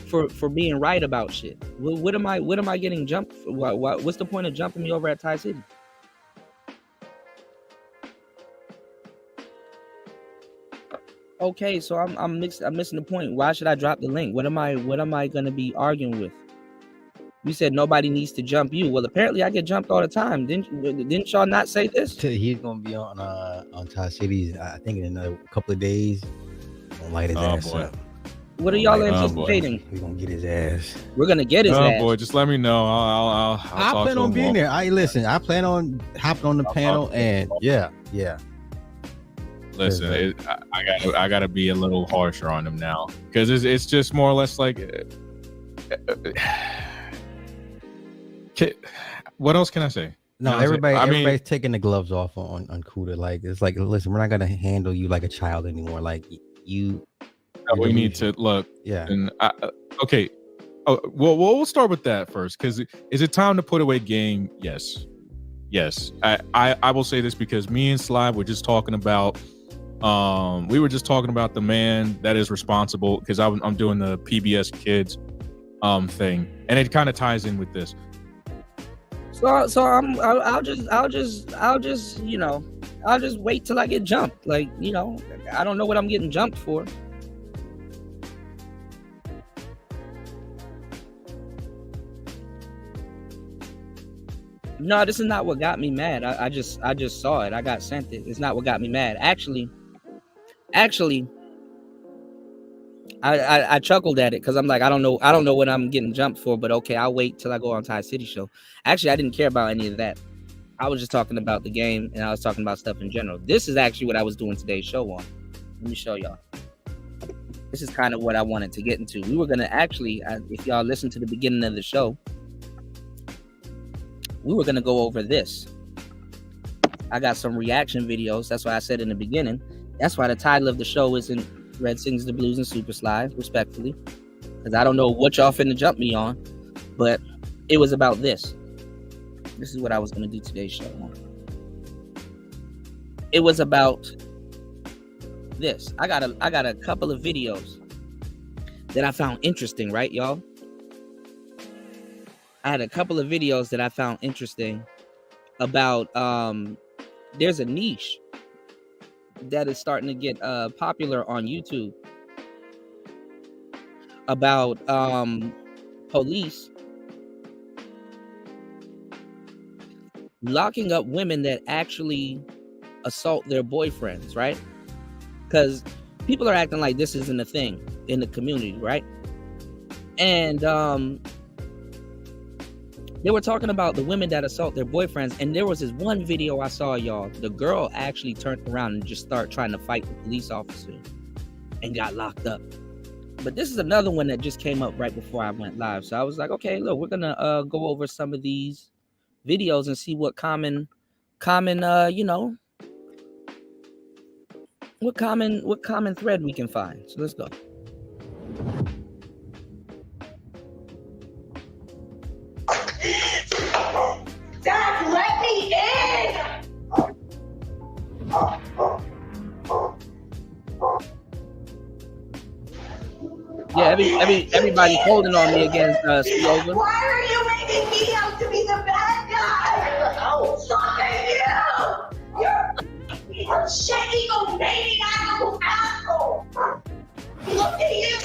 for being right about shit. What am I getting jumped for? What's the point of jumping me over at Thai City? Okay, so I'm missing the point. Why should I drop the link? What am I gonna be arguing with? You said nobody needs to jump you. Well, apparently I get jumped all the time. Didn't y'all not say this? He's gonna be on Thai Cities, I think, in another couple of days. Don't light his ass up. What are y'all anticipating? We're gonna get his ass. We're gonna get his ass. Oh boy, just let me know. I'll I plan on being there. I plan on hopping on the panel, and yeah. Listen, I gotta be a little harsher on him now, because it's just more or less like. What else can I say? No, everybody's taking the gloves off on Kuda. Like, it's like, listen, we're not gonna handle you like a child anymore. Like, you. We need to look. Yeah. And okay. Oh, well, we'll start with that first. Because is it time to put away game? Yes. I will say this because me and Sly were just talking about. We were just talking about the man that is responsible, because I'm doing the PBS Kids thing, and it kind of ties in with this. So I'll just wait till I get jumped. Like, I don't know what I'm getting jumped for. No, this is not what got me mad. I just saw it. I got sent it. It's not what got me mad. Actually, I chuckled at it because I'm like, I don't know what I'm getting jumped for, but okay, I'll wait till I go on Thai City show. Actually, I didn't care about any of that. I was just talking about the game, and I was talking about stuff in general. This is actually what I was doing today's show on. Let me show y'all. This is kind of what I wanted to get into. We were gonna actually, if y'all listen to the beginning of the show, we were gonna go over this. I got some reaction videos. That's why I said in the beginning. That's why the title of the show isn't Red Sings the Blues and Super Slide, respectfully, because I don't know what y'all finna jump me on, but it was about this. This is what I was gonna do today's show on. It was about this. I got a couple of videos that I found interesting, right, y'all? I had a couple of videos that I found interesting about there's a niche that is starting to get popular on YouTube about police locking up women that actually assault their boyfriends, right? Because people are acting like this isn't a thing in the community, right? And they were talking about the women that assault their boyfriends, and there was this one video I saw, y'all. The girl actually turned around and just started trying to fight the police officer and got locked up. But this is another one that just came up right before I went live. So I was like, okay, look, we're gonna go over some of these videos and see what common what common thread we can find. So let's go. Dad, let me in! Yeah, everybody's holding on me against Steova. Why are you making me out to be the bad guy? Look at you! You're a shaky, maniacal asshole! Look at you!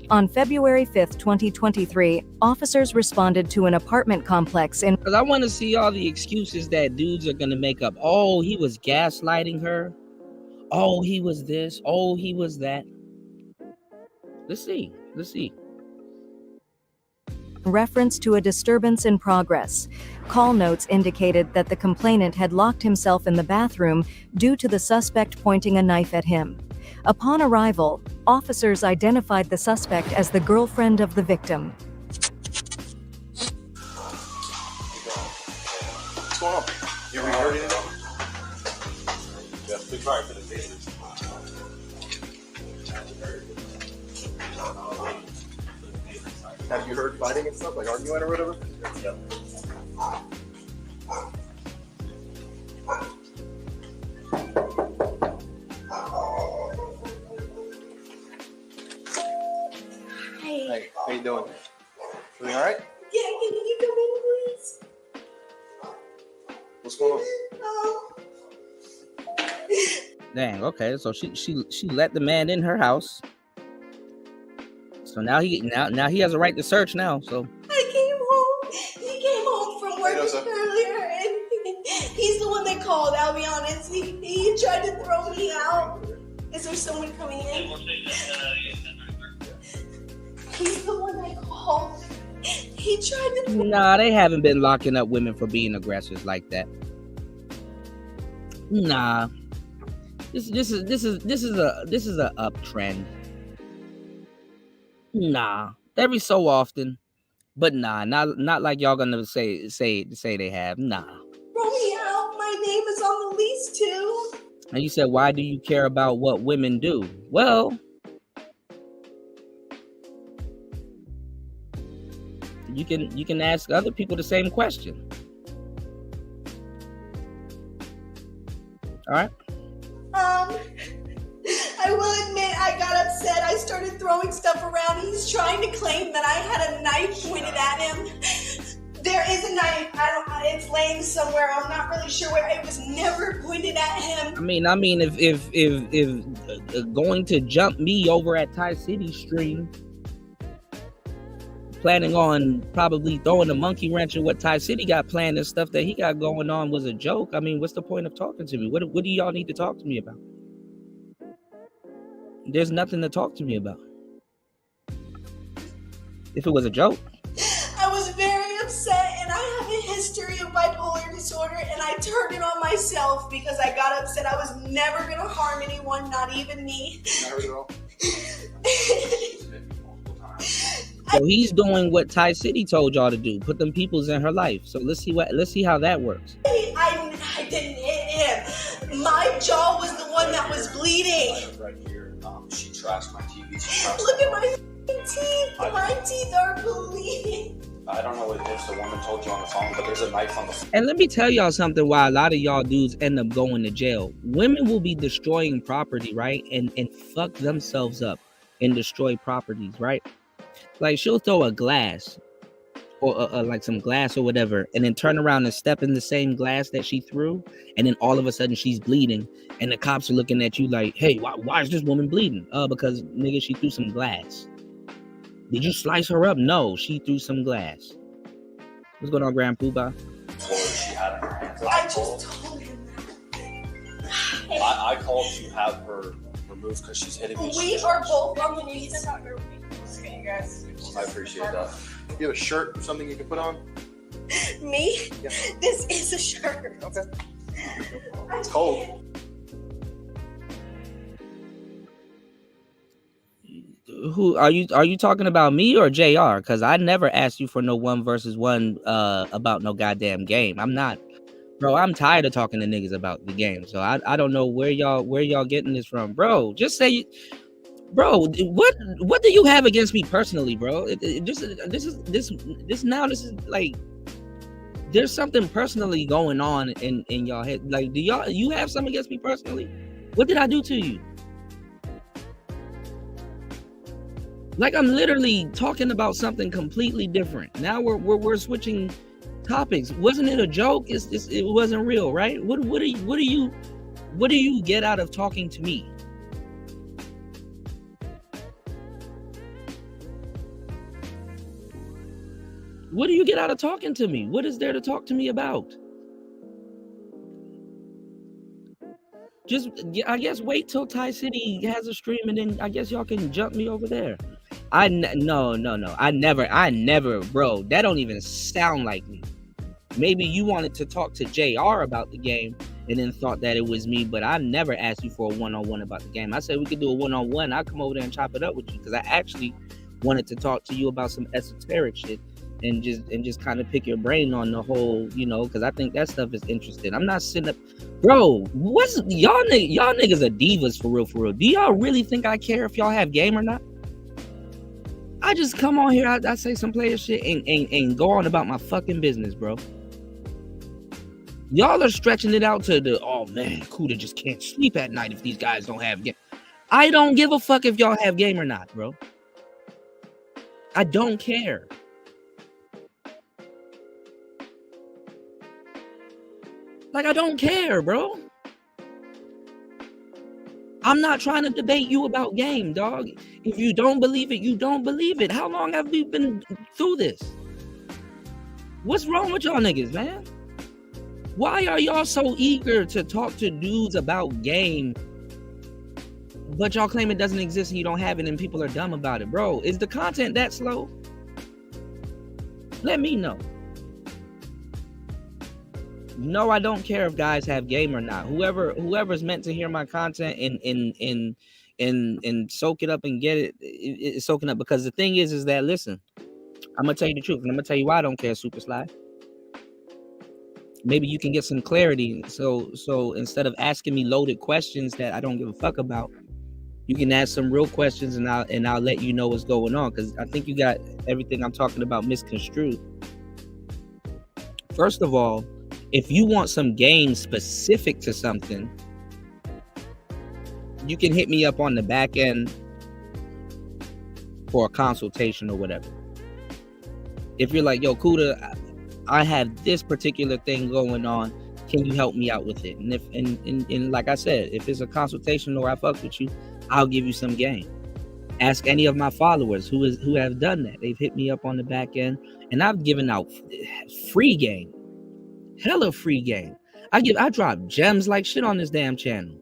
On February 5th, 2023, officers responded to an apartment complex in... Because I want to see all the excuses that dudes are going to make up. Oh, he was gaslighting her. Oh, he was this. Oh, he was that. Let's see. Reference to a disturbance in progress. Call notes indicated that the complainant had locked himself in the bathroom due to the suspect pointing a knife at him. Upon arrival, officers identified the suspect as the girlfriend of the victim. What's going on? You ever heard anything? Yeah, big fire for the business. Have you heard fighting and stuff, like arguing or whatever? Yeah. Hey, how you doing? Everything all right? Yeah, can you come in, please? What's going on? Oh. Dang. Okay. So she let the man in her house. So now he has a right to search now. So I came home. He came home from work earlier, and he's the one that called. I'll be honest. He tried to throw me out. Is there someone coming in? He's the one that called. He tried to. nah, they haven't been locking up women for being aggressors like that. Nah, this is a uptrend. Nah, every so often, but nah, not like y'all gonna say they have. Nah. Throw me out. My name is on the lease too. And you said, why do you care about what women do? Well, you can ask other people the same question. All right. I will admit I got upset. I started throwing stuff around. He's trying to claim that I had a knife pointed at him. There is a knife. It's laying somewhere. I'm not really sure where. It was never pointed at him. I mean, if going to jump me over at Thai City stream, planning on probably throwing a monkey wrench at what Thai City got planned and stuff that he got going on was a joke. I mean, what's the point of talking to me? What do y'all need to talk to me about? There's nothing to talk to me about. If it was a joke. I was very upset, and I have a history of bipolar disorder, and I turned it on myself because I got upset. I was never going to harm anyone, not even me. Not hurt at all. So he's doing what Thai City told y'all to do. Put them peoples in her life. So let's see how that works. I didn't hit him. My jaw was the one that was bleeding. Right here. She trashed my TV. Look at my teeth. My teeth are bleeding. I don't know if the woman told you on the phone, but there's a knife on the phone. And let me tell y'all something why a lot of y'all dudes end up going to jail. Women will be destroying property, right? And fuck themselves up and destroy properties, right? Like she'll throw a glass or like some glass or whatever, and then turn around and step in the same glass that she threw, and then all of a sudden she's bleeding, and the cops are looking at you like, hey, why is this woman bleeding? Because nigga, she threw some glass. Did you slice her up? No, she threw some glass. What's going on, Grand Poobah? She had in her hands. I just told him that. I called to have her removed because she's hitting me. We are both on the knees. Okay, you guys. I appreciate that. You have a shirt or something you can put on? Me? Yeah. This is a shirt. Okay. It's cold. Who are you talking about, me or JR? Because I never asked you for no 1v1 about no goddamn game. I'm not, bro. I'm tired of talking to niggas about the game. So I don't know where y'all getting this from, bro. Just say, bro. What do you have against me personally, bro? This is like there's something personally going on in y'all head. Like, do you have something against me personally? What did I do to you? Like, I'm literally talking about something completely different. Now we're switching topics. Wasn't it a joke? It wasn't real, right? What do you get out of talking to me? What do you get out of talking to me? What is there to talk to me about? Just, I guess, wait till Thai City has a stream, and then I guess y'all can jump me over there. No. I never, bro. That don't even sound like me. Maybe you wanted to talk to JR about the game and then thought that it was me, but I never asked you for a one-on-one about the game. I said we could do a one-on-one. I'll come over there and chop it up with you because I actually wanted to talk to you about some esoteric shit and just kind of pick your brain on the whole, because I think that stuff is interesting. I'm not sitting up, bro. What's y'all niggas are divas for real? Do y'all really think I care if y'all have game or not? I just come on here, I say some player shit and go on about my fucking business, bro. Y'all are stretching it out to the, oh man, Kuda just can't sleep at night if these guys don't have game. I don't give a fuck if y'all have game or not, bro. I don't care. Like, I don't care, bro. I'm not trying to debate you about game, dog. If you don't believe it, you don't believe it. How long have we been through this? What's wrong with y'all niggas, man? Why are y'all so eager to talk to dudes about game, but y'all claim it doesn't exist and you don't have it and people are dumb about it? Bro, is the content that slow? Let me know. No, I don't care if guys have game or not. Whoever's meant to hear my content and soak it up and get it soaking up. Because the thing is that, listen, I'm gonna tell you the truth, and I'm gonna tell you why I don't care, Super Sly. Maybe you can get some clarity. So instead of asking me loaded questions that I don't give a fuck about, you can ask some real questions, and I'll let you know what's going on. Because I think you got everything I'm talking about misconstrued. First of all, if you want some game specific to something, you can hit me up on the back end for a consultation or whatever. If you're like, yo, Kuda, I have this particular thing going on, can you help me out with it? And if and like I said, if it's a consultation or I fuck with you, I'll give you some game. Ask any of my followers who have done that. They've hit me up on the back end, and I've given out free game. Hella free game. I drop gems like shit on this damn channel.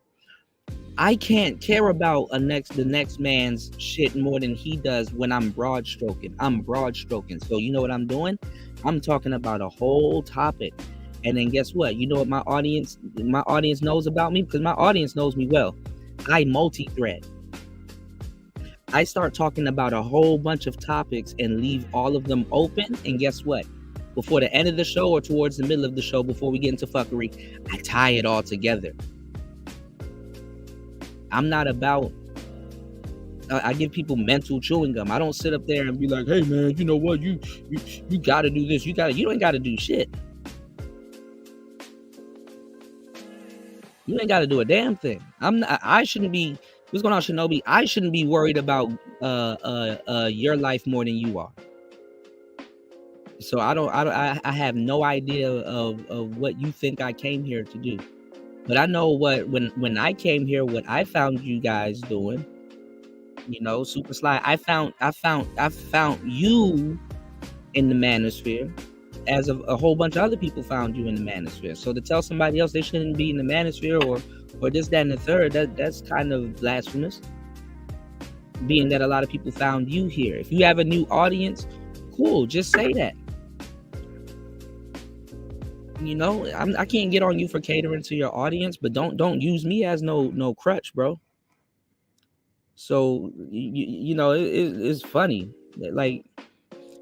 I can't care about the next man's shit more than he does when I'm broad stroking. So you know what I'm doing? I'm talking about a whole topic. And then guess what? You know what my audience knows about me? Because my audience knows me well. I multi-thread. I start talking about a whole bunch of topics and leave all of them open. And guess what? Before the end of the show or towards the middle of the show, before we get into fuckery, I tie it all together. I'm not about, I give people mental chewing gum. I don't sit up there and be like, hey man, you know what? You gotta do this. You ain't gotta do shit. You ain't gotta do a damn thing. I shouldn't be, what's going on, Shinobi? I shouldn't be worried about your life more than you are. So I have no idea of what you think I came here to do. But I know when I came here, what I found you guys doing, you know, Super Sly, I found you in the manosphere, as a whole bunch of other people found you in the manosphere. So to tell somebody else they shouldn't be in the manosphere or this, that, and the third, that's kind of blasphemous. Being that a lot of people found you here. If you have a new audience, cool, just say that. You know, I can't get on you for catering to your audience, but don't use me as no crutch, bro. So you know, it's funny. Like,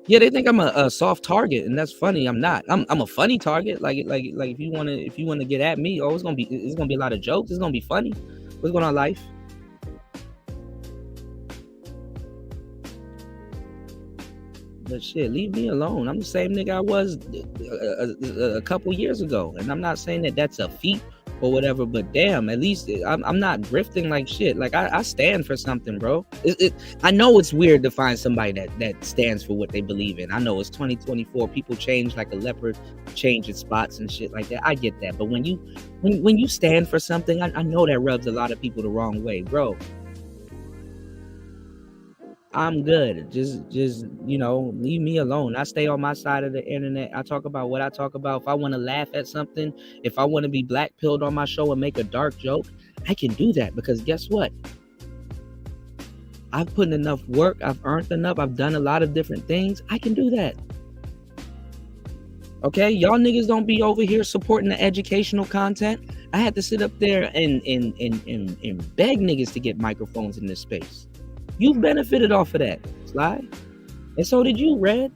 yeah, they think I'm a soft target, and that's funny. I'm not. I'm a funny target. Like if you wanna get at me, it's gonna be a lot of jokes. It's gonna be funny. What's going on, life? But shit, leave me alone. I'm the same nigga I was a couple years ago, and I'm not saying that that's a feat or whatever. But damn, at least I'm not drifting like shit. Like I stand for something, bro. I know it's weird to find somebody that stands for what they believe in. I know it's 2024. People change like a leopard, change its spots and shit like that. I get that. But when you stand for something, I know that rubs a lot of people the wrong way, bro. I'm good. Just you know, leave me alone. I stay on my side of the internet. I talk about what I talk about. If I want to laugh at something, if I want to be black pilled on my show and make a dark joke, I can do that, because guess what? I've put in enough work. I've earned enough. I've done a lot of different things. I can do that. Okay, y'all niggas don't be over here supporting the educational content. I had to sit up there and beg niggas to get microphones in this space. You've benefited off of that, Sly. And so did you, Red.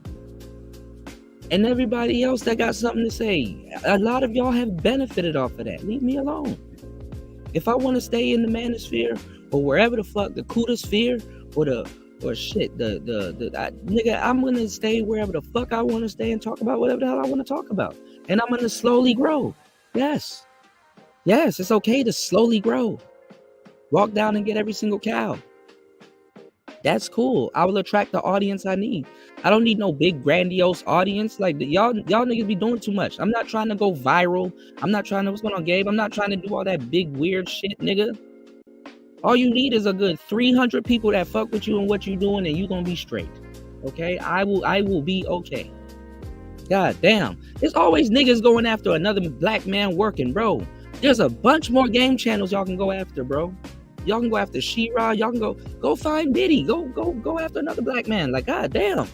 And everybody else that got something to say. A lot of y'all have benefited off of that. Leave me alone. If I want to stay in the manosphere or wherever the fuck, the Kuda sphere or shit, nigga, I'm going to stay wherever the fuck I want to stay and talk about whatever the hell I want to talk about. And I'm going to slowly grow. Yes, it's okay to slowly grow. Walk down and get every single cow. That's cool. I will attract the audience I need. I don't need no big grandiose audience. Like y'all niggas be doing too much. I'm not trying to go viral. I'm not trying to, what's going on, Gabe? I'm not trying to do all that big weird shit, nigga. All you need is a good 300 people that fuck with you and what you doing, and you gonna be straight. Okay? I will be okay. God damn. There's always niggas going after another black man working, bro. There's a bunch more game channels y'all can go after, bro. Y'all can go after She-Ra. Y'all can go find Diddy. Go after another black man. Like, god damn.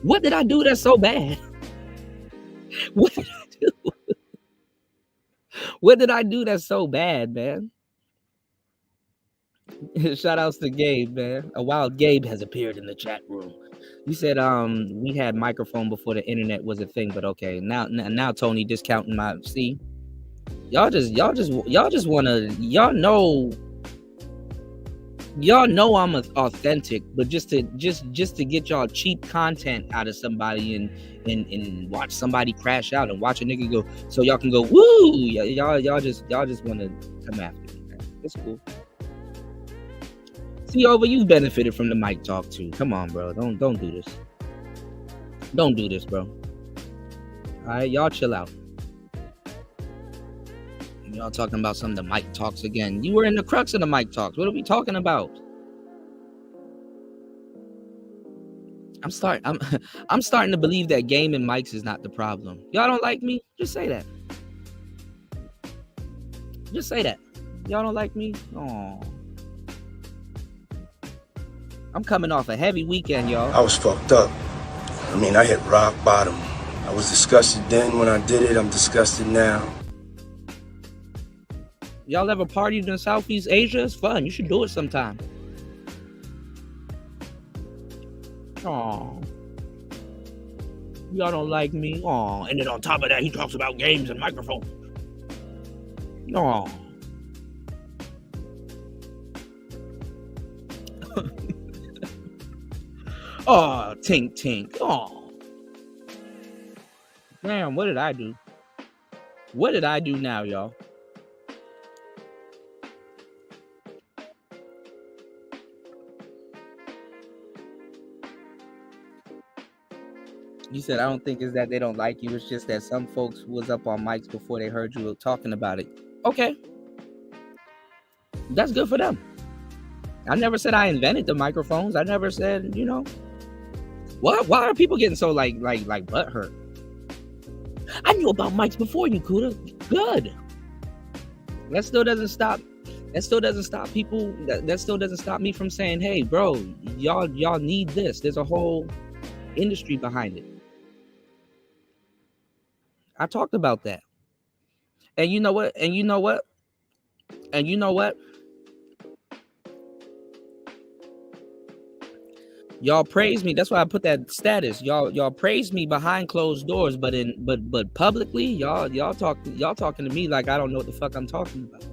What did I do that's so bad? What did I do? What did I do that's so bad, man? Shout outs to Gabe, man. A wild Gabe has appeared in the chat room. You said we had microphone before the internet was a thing, but okay. Now Tony discounting my, see. Y'all just wanna, y'all know I'm authentic, but just to get y'all cheap content out of somebody and watch somebody crash out and watch a nigga go, so y'all can go woo. Y'all just want to come after me, man. It's cool. See, over, you've benefited from the mic talk too. Come on, bro. Don't do this. Don't do this, bro. All right, y'all chill out. Y'all talking about some of the mic talks again. You were in the crux of the mic talks. What are we talking about? I'm starting to believe that gaming mics is not the problem. Y'all don't like me? Just say that. Just say that. Y'all don't like me? Oh. I'm coming off a heavy weekend, y'all. I was fucked up. I mean, I hit rock bottom. I was disgusted then when I did it. I'm disgusted now. Y'all ever partied in Southeast Asia? It's fun. You should do it sometime. Aw. Y'all don't like me? Aw. And then on top of that, he talks about games and microphones. Aw. Oh, tink tink. Oh. Damn, what did I do? What did I do now, y'all? You said, I don't think it's that they don't like you. It's just that some folks was up on mics before they heard you talking about it. Okay. That's good for them. I never said I invented the microphones. I never said, you know. What? Why are people getting so like butthurt? I knew about mics before you, Kuda. Good. That still doesn't stop people. That still doesn't stop me from saying, hey, bro, y'all need this. There's a whole industry behind it. I talked about that. And you know what? Y'all praise me. That's why I put that status. Y'all praise me behind closed doors, but publicly, y'all talking to me like I don't know what the fuck I'm talking about.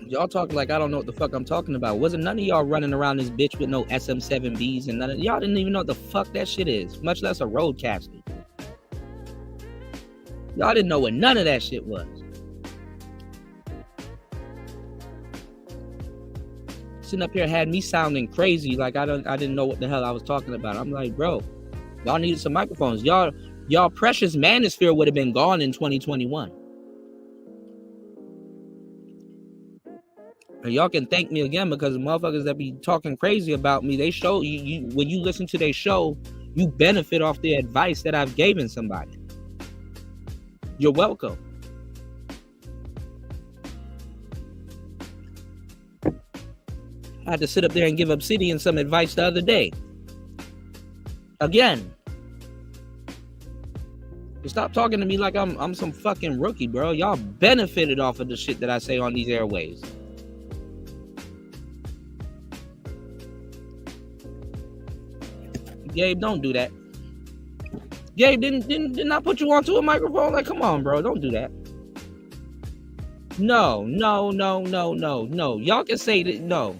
Y'all talk like I don't know what the fuck I'm talking about. Wasn't none of y'all running around this bitch with no SM7Bs and none of y'all didn't even know what the fuck that shit is, much less a roadcaster. Y'all didn't know what none of that shit was. Sitting up here had me sounding crazy like I didn't know what the hell I was talking about. I'm like, bro, y'all needed some microphones. Y'all precious manosphere would have been gone in 2021. And y'all can thank me again because the motherfuckers that be talking crazy about me, they show you when you listen to their show, you benefit off the advice that I've given somebody. You're welcome. I had to sit up there and give Obsidian some advice the other day. Again. Stop talking to me like I'm some fucking rookie, bro. Y'all benefited off of the shit that I say on these airways. Gabe, don't do that. Gabe, didn't I put you onto a microphone? Like, come on, bro. Don't do that. No. Y'all can say that. No.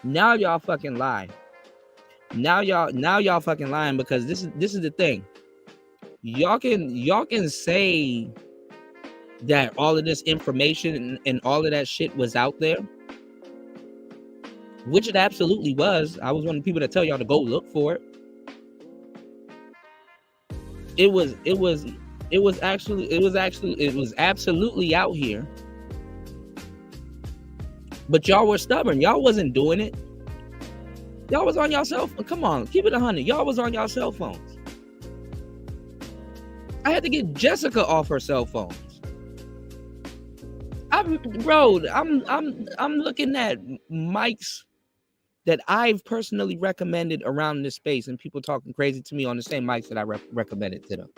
Now y'all fucking lie. Now y'all fucking lying because this is the thing. Y'all can say that all of this information and all of that shit was out there, which it absolutely was. I was one of the people that tell y'all to go look for it. It was absolutely out here. But y'all were stubborn. Y'all wasn't doing it. Y'all was on y'all cell phone. Come on, keep it 100. Y'all was on y'all cell phones. I had to get Jessica off her cell phones. I'm looking at mics that I've personally recommended around this space, and people talking crazy to me on the same mics that I recommended to them.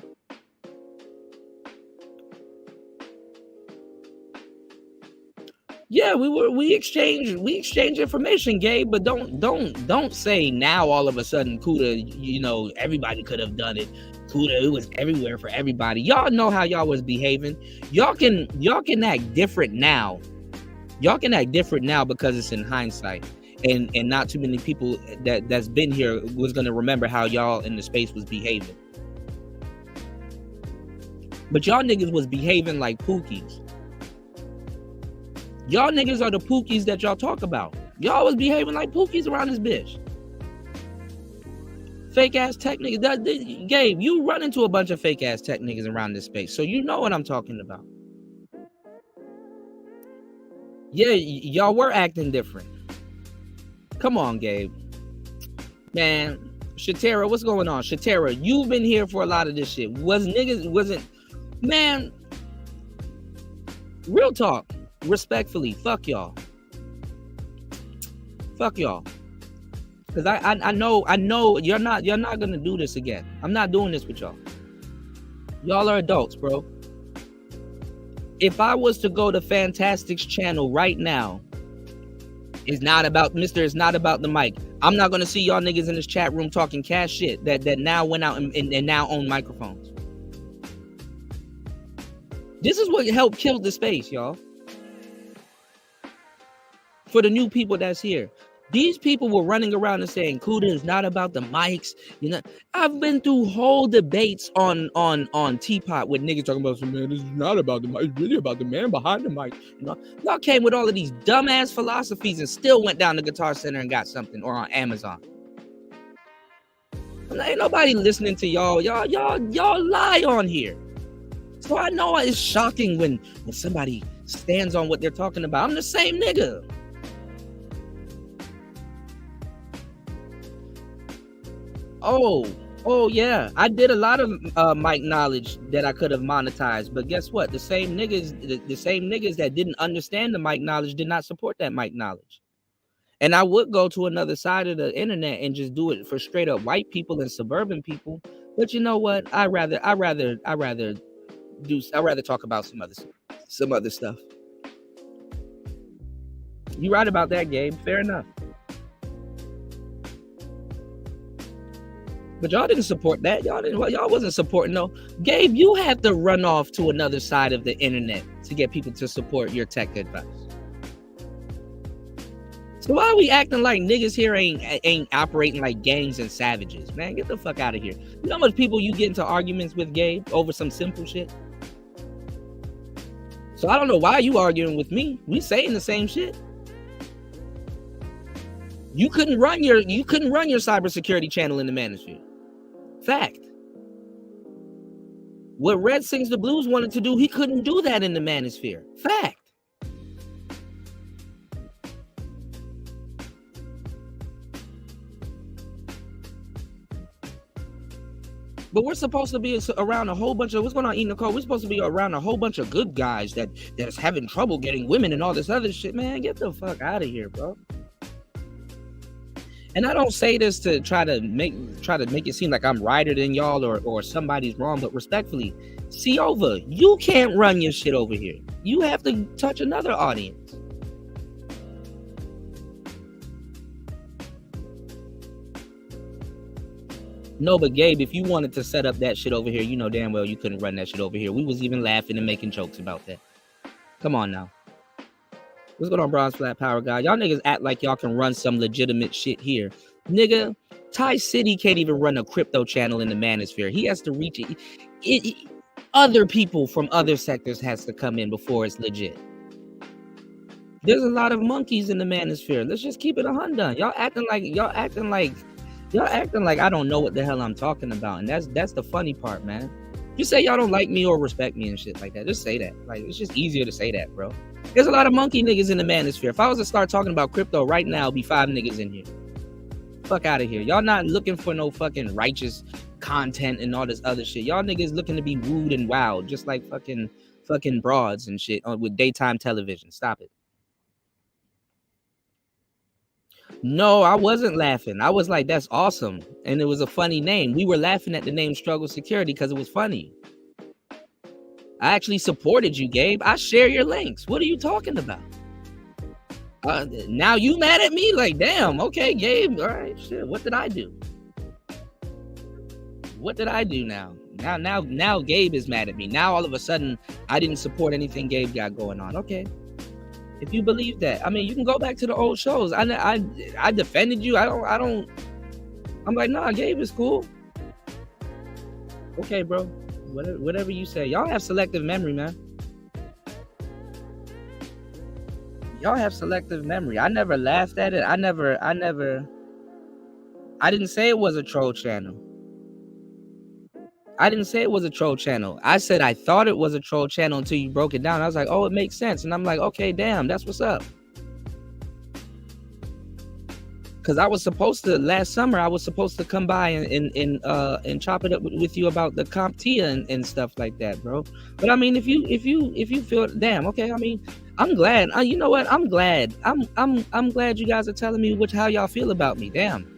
Yeah, we exchange information, Gabe, but don't say now all of a sudden Kuda, everybody could have done it. Kuda, it was everywhere for everybody. Y'all know how y'all was behaving. Y'all can act different now. Y'all can act different now because it's in hindsight. And not too many people that's been here was gonna remember how y'all in the space was behaving. But y'all niggas was behaving like pookies. Y'all niggas are the pookies that y'all talk about. Y'all was behaving like pookies around this bitch. Fake ass tech niggas. Gabe, you run into a bunch of fake ass tech niggas around this space, so you know what I'm talking about. Yeah, y'all were acting different. Come on, Gabe. Man, Shatera, what's going on? Shatera, you've been here for a lot of this shit. Man, real talk. Respectfully, fuck y'all. Fuck y'all. Because I know you're not gonna do this again. I'm not doing this with y'all. Y'all are adults, bro. If I was to go to Fantastic's channel right now, it's not about the mic. I'm not gonna see y'all niggas in this chat room talking cash shit that now went out and now own microphones. This is what helped kill the space, y'all. For the new people that's here, these people were running around and saying Kuda is not about the mics. I've been through whole debates on Teapot with niggas talking about, man, this is not about the mic, it's really about the man behind the mic. Y'all came with all of these dumbass philosophies and still went down to Guitar Center and got something, or on Amazon. Ain't nobody listening to y'all. Y'all lie on here. So I know it's shocking when somebody stands on what they're talking about. I'm the same nigga. Oh yeah, I did a lot of mic knowledge that I could have monetized, but guess what? The same niggas that didn't understand the mic knowledge did not support that mic knowledge. And I would go to another side of the internet and just do it for straight up white people and suburban people. But you know what? I rather talk about some other stuff. You right about that, Gabe. Fair enough. But y'all didn't support that. Y'all wasn't supporting no. Gabe, you have to run off to another side of the internet to get people to support your tech advice. So why are we acting like niggas here ain't operating like gangs and savages? Man, get the fuck out of here. You know how much people you get into arguments with, Gabe, over some simple shit? So I don't know why you arguing with me. We saying the same shit. You couldn't run your cybersecurity channel in the manosphere. Fact. What Red Sings the Blues wanted to do, he couldn't do that in the manosphere. Fact. But we're supposed to be around a whole bunch of, what's going on, Nicole? We're supposed to be around a whole bunch of good guys that's having trouble getting women and all this other shit. Man, get the fuck out of here, bro. And I don't say this to try to make it seem like I'm righter than y'all or somebody's wrong, but respectfully, Ciova, you can't run your shit over here. You have to touch another audience. No, but Gabe, if you wanted to set up that shit over here, you know damn well you couldn't run that shit over here. We was even laughing and making jokes about that. Come on now. What's going on, Bronze Flat Power Guy? Y'all niggas act like y'all can run some legitimate shit here. Nigga, Ty City can't even run a crypto channel in the manosphere. He has to reach it. Other people from other sectors has to come in before it's legit. There's a lot of monkeys in the manosphere. Let's just keep it 100. Y'all acting like I don't know what the hell I'm talking about, and that's the funny part, man. Just say y'all don't like me or respect me and shit like that. Just say that. Like, it's just easier to say that, bro. There's a lot of monkey niggas in the manosphere. If I was to start talking about crypto right now, it'd be 5 niggas in here. Fuck out of here. Y'all not looking for no fucking righteous content and all this other shit. Y'all niggas looking to be wooed and wowed, just like fucking broads and shit with daytime television. Stop it. No, I wasn't laughing. I was like, that's awesome. And it was a funny name. We were laughing at the name Struggle Security because it was funny. I actually supported you, Gabe. I share your links. What are you talking about? Now you mad at me? Like, damn, okay, Gabe. All right, shit. What did I do? What did I do now? Now Gabe is mad at me. Now all of a sudden I didn't support anything Gabe got going on. Okay. If you believe that, I mean, you can go back to the old shows. I defended you. I'm like, nah, Gabe is cool. Okay, bro. Whatever you say. Y'all have selective memory, man. Y'all have selective memory. I never laughed at it. I didn't say it was a troll channel. I didn't say it was a troll channel. I said I thought it was a troll channel until you broke it down. I was like, oh, it makes sense. And I'm like, okay, damn, that's what's up. Because I was supposed to, last summer, I was supposed to come by and chop it up with you about the CompTIA and stuff like that, bro. But I mean, if you feel, damn, okay, I mean, I'm glad. You know what? I'm glad. I'm glad you guys are telling me how y'all feel about me. Damn.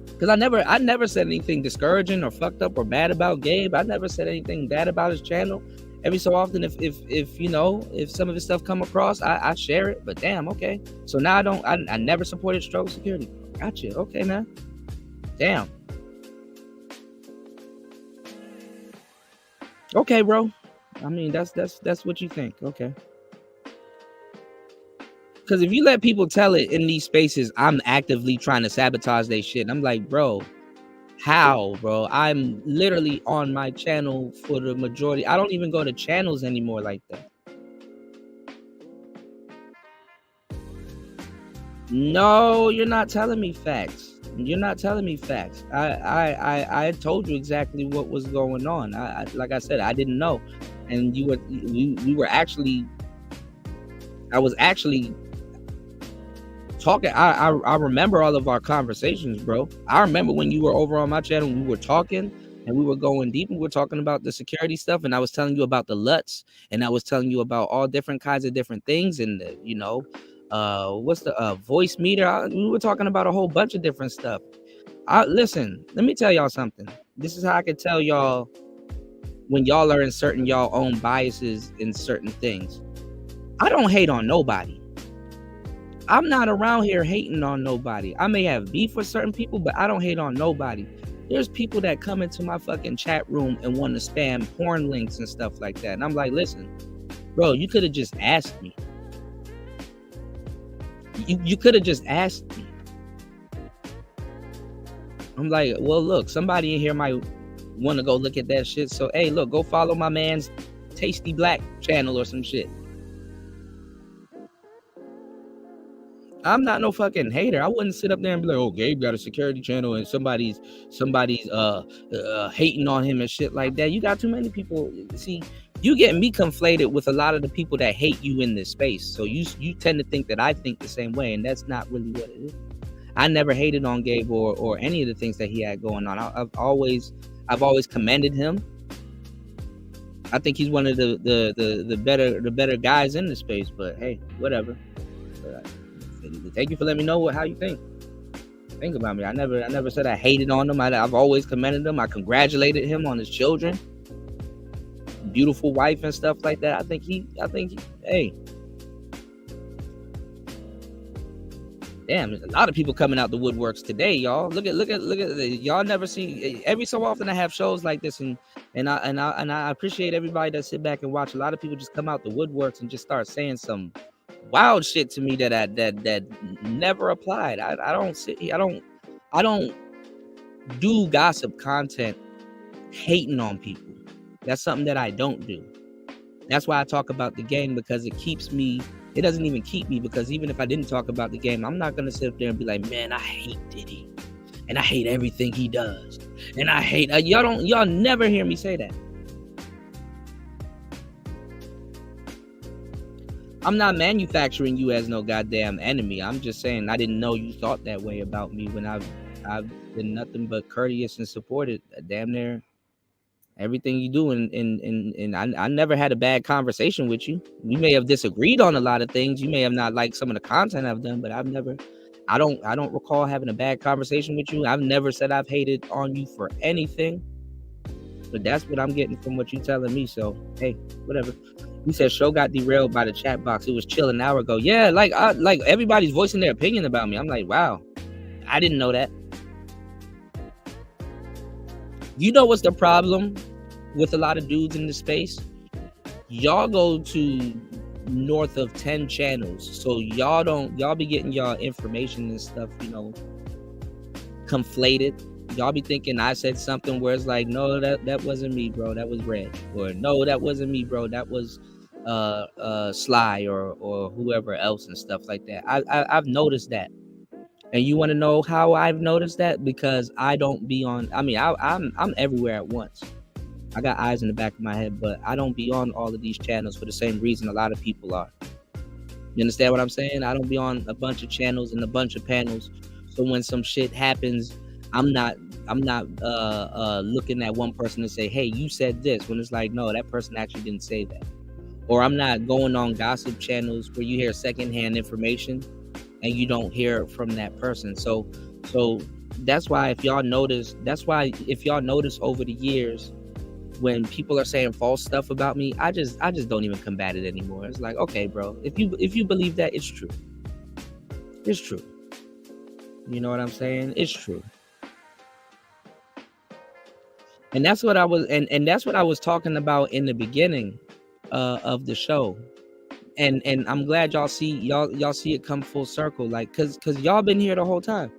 Because I never said anything discouraging or fucked up or bad about Gabe. I never said anything bad about his channel. Every so often, if you know, if some of his stuff come across, I share it. But damn, okay. So now I never supported Struggle Security. Gotcha. Okay, man. Damn. Okay, bro. I mean, that's what you think. Okay. Because if you let people tell it in these spaces, I'm actively trying to sabotage their shit. And I'm like, bro, how, bro? I'm literally on my channel for the majority. I don't even go to channels anymore like that. No, you're not telling me facts. You're not telling me facts. I told you exactly what was going on. Like I said, I didn't know. And we were actually, I was actually talking. I remember all of our conversations, bro. I remember when you were over on my channel, we were talking and we were going deep. We were talking about the security stuff, and I was telling you about the LUTs, and I was telling you about all different kinds of different things, and you know, what's the voice meter? We were talking about a whole bunch of different stuff. Listen, let me tell y'all something. This is how I can tell y'all when y'all are inserting y'all own biases in certain things. I don't hate on nobody. I'm not around here hating on nobody. I may have beef with certain people, but I don't hate on nobody. There's people that come into my fucking chat room and want to spam porn links and stuff like that. And I'm like, listen, bro, you could have just asked me. You could have just asked me. I'm like, well, look, somebody in here might want to go look at that shit. So, hey, look, go follow my man's Tasty Black channel or some shit. I'm not no fucking hater. I wouldn't sit up there and be like, oh, Gabe got a security channel and somebody's hating on him and shit like that. You got too many people. See, you get me conflated with a lot of the people that hate you in this space. So you tend to think that I think the same way, and that's not really what it is. I never hated on Gabe or any of the things that he had going on. I've always commended him. I think he's one of the better guys in the space. But hey, whatever. Thank you for letting me know how you think. Think about me. I never said I hated on him. I've always commended him. I congratulated him on his children, beautiful wife and stuff like that. I think he hey. Damn, a lot of people coming out the woodworks today, y'all. Look at y'all never see. Every so often I have shows like this, and I appreciate everybody that sit back and watch. A lot of people just come out the woodworks and just start saying some wild shit to me that never applied. I don't do gossip content hating on people. That's something that I don't do. That's why I talk about the game, because it keeps me. It doesn't even keep me, because even if I didn't talk about the game, I'm not gonna sit there and be like, man, I hate Diddy, and I hate everything he does, and I hate y'all never hear me say that. I'm not manufacturing you as no goddamn enemy. I'm just saying I didn't know you thought that way about me when I've been nothing but courteous and supported damn near everything you do, and I never had a bad conversation with you. We may have disagreed on a lot of things. You may have not liked some of the content I've done, but I don't recall having a bad conversation with you. I've never said I've hated on you for anything. But that's what I'm getting from what you're telling me. So hey, whatever. You said show got derailed by the chat box. It was chill an hour ago. Yeah, like everybody's voicing their opinion about me. I'm like, wow, I didn't know that. You know what's the problem with a lot of dudes in the space? Y'all go to north of 10 channels, so y'all be getting y'all information and stuff, conflated. Y'all be thinking I said something where it's like, no, that wasn't me, bro, that was Red, or no, that wasn't me, bro, that was Sly or whoever else and stuff like that. I've noticed that. And you want to know how I've noticed that? Because I don't be on. I mean, I'm everywhere at once. I got eyes in the back of my head, but I don't be on all of these channels for the same reason a lot of people are. You understand what I'm saying? I don't be on a bunch of channels and a bunch of panels. So when some shit happens, I'm not looking at one person and say, hey, you said this, when it's like, no, that person actually didn't say that. Or I'm not going on gossip channels where you hear secondhand information and you don't hear it from that person. So that's why if y'all notice over the years, when people are saying false stuff about me, I just don't even combat it anymore. It's like, okay, bro, if you believe that, it's true. It's true. You know what I'm saying? It's true. And that's what I was and that's what I was talking about in the beginning of the show. And I'm glad y'all see it come full circle, like cause y'all been here the whole time.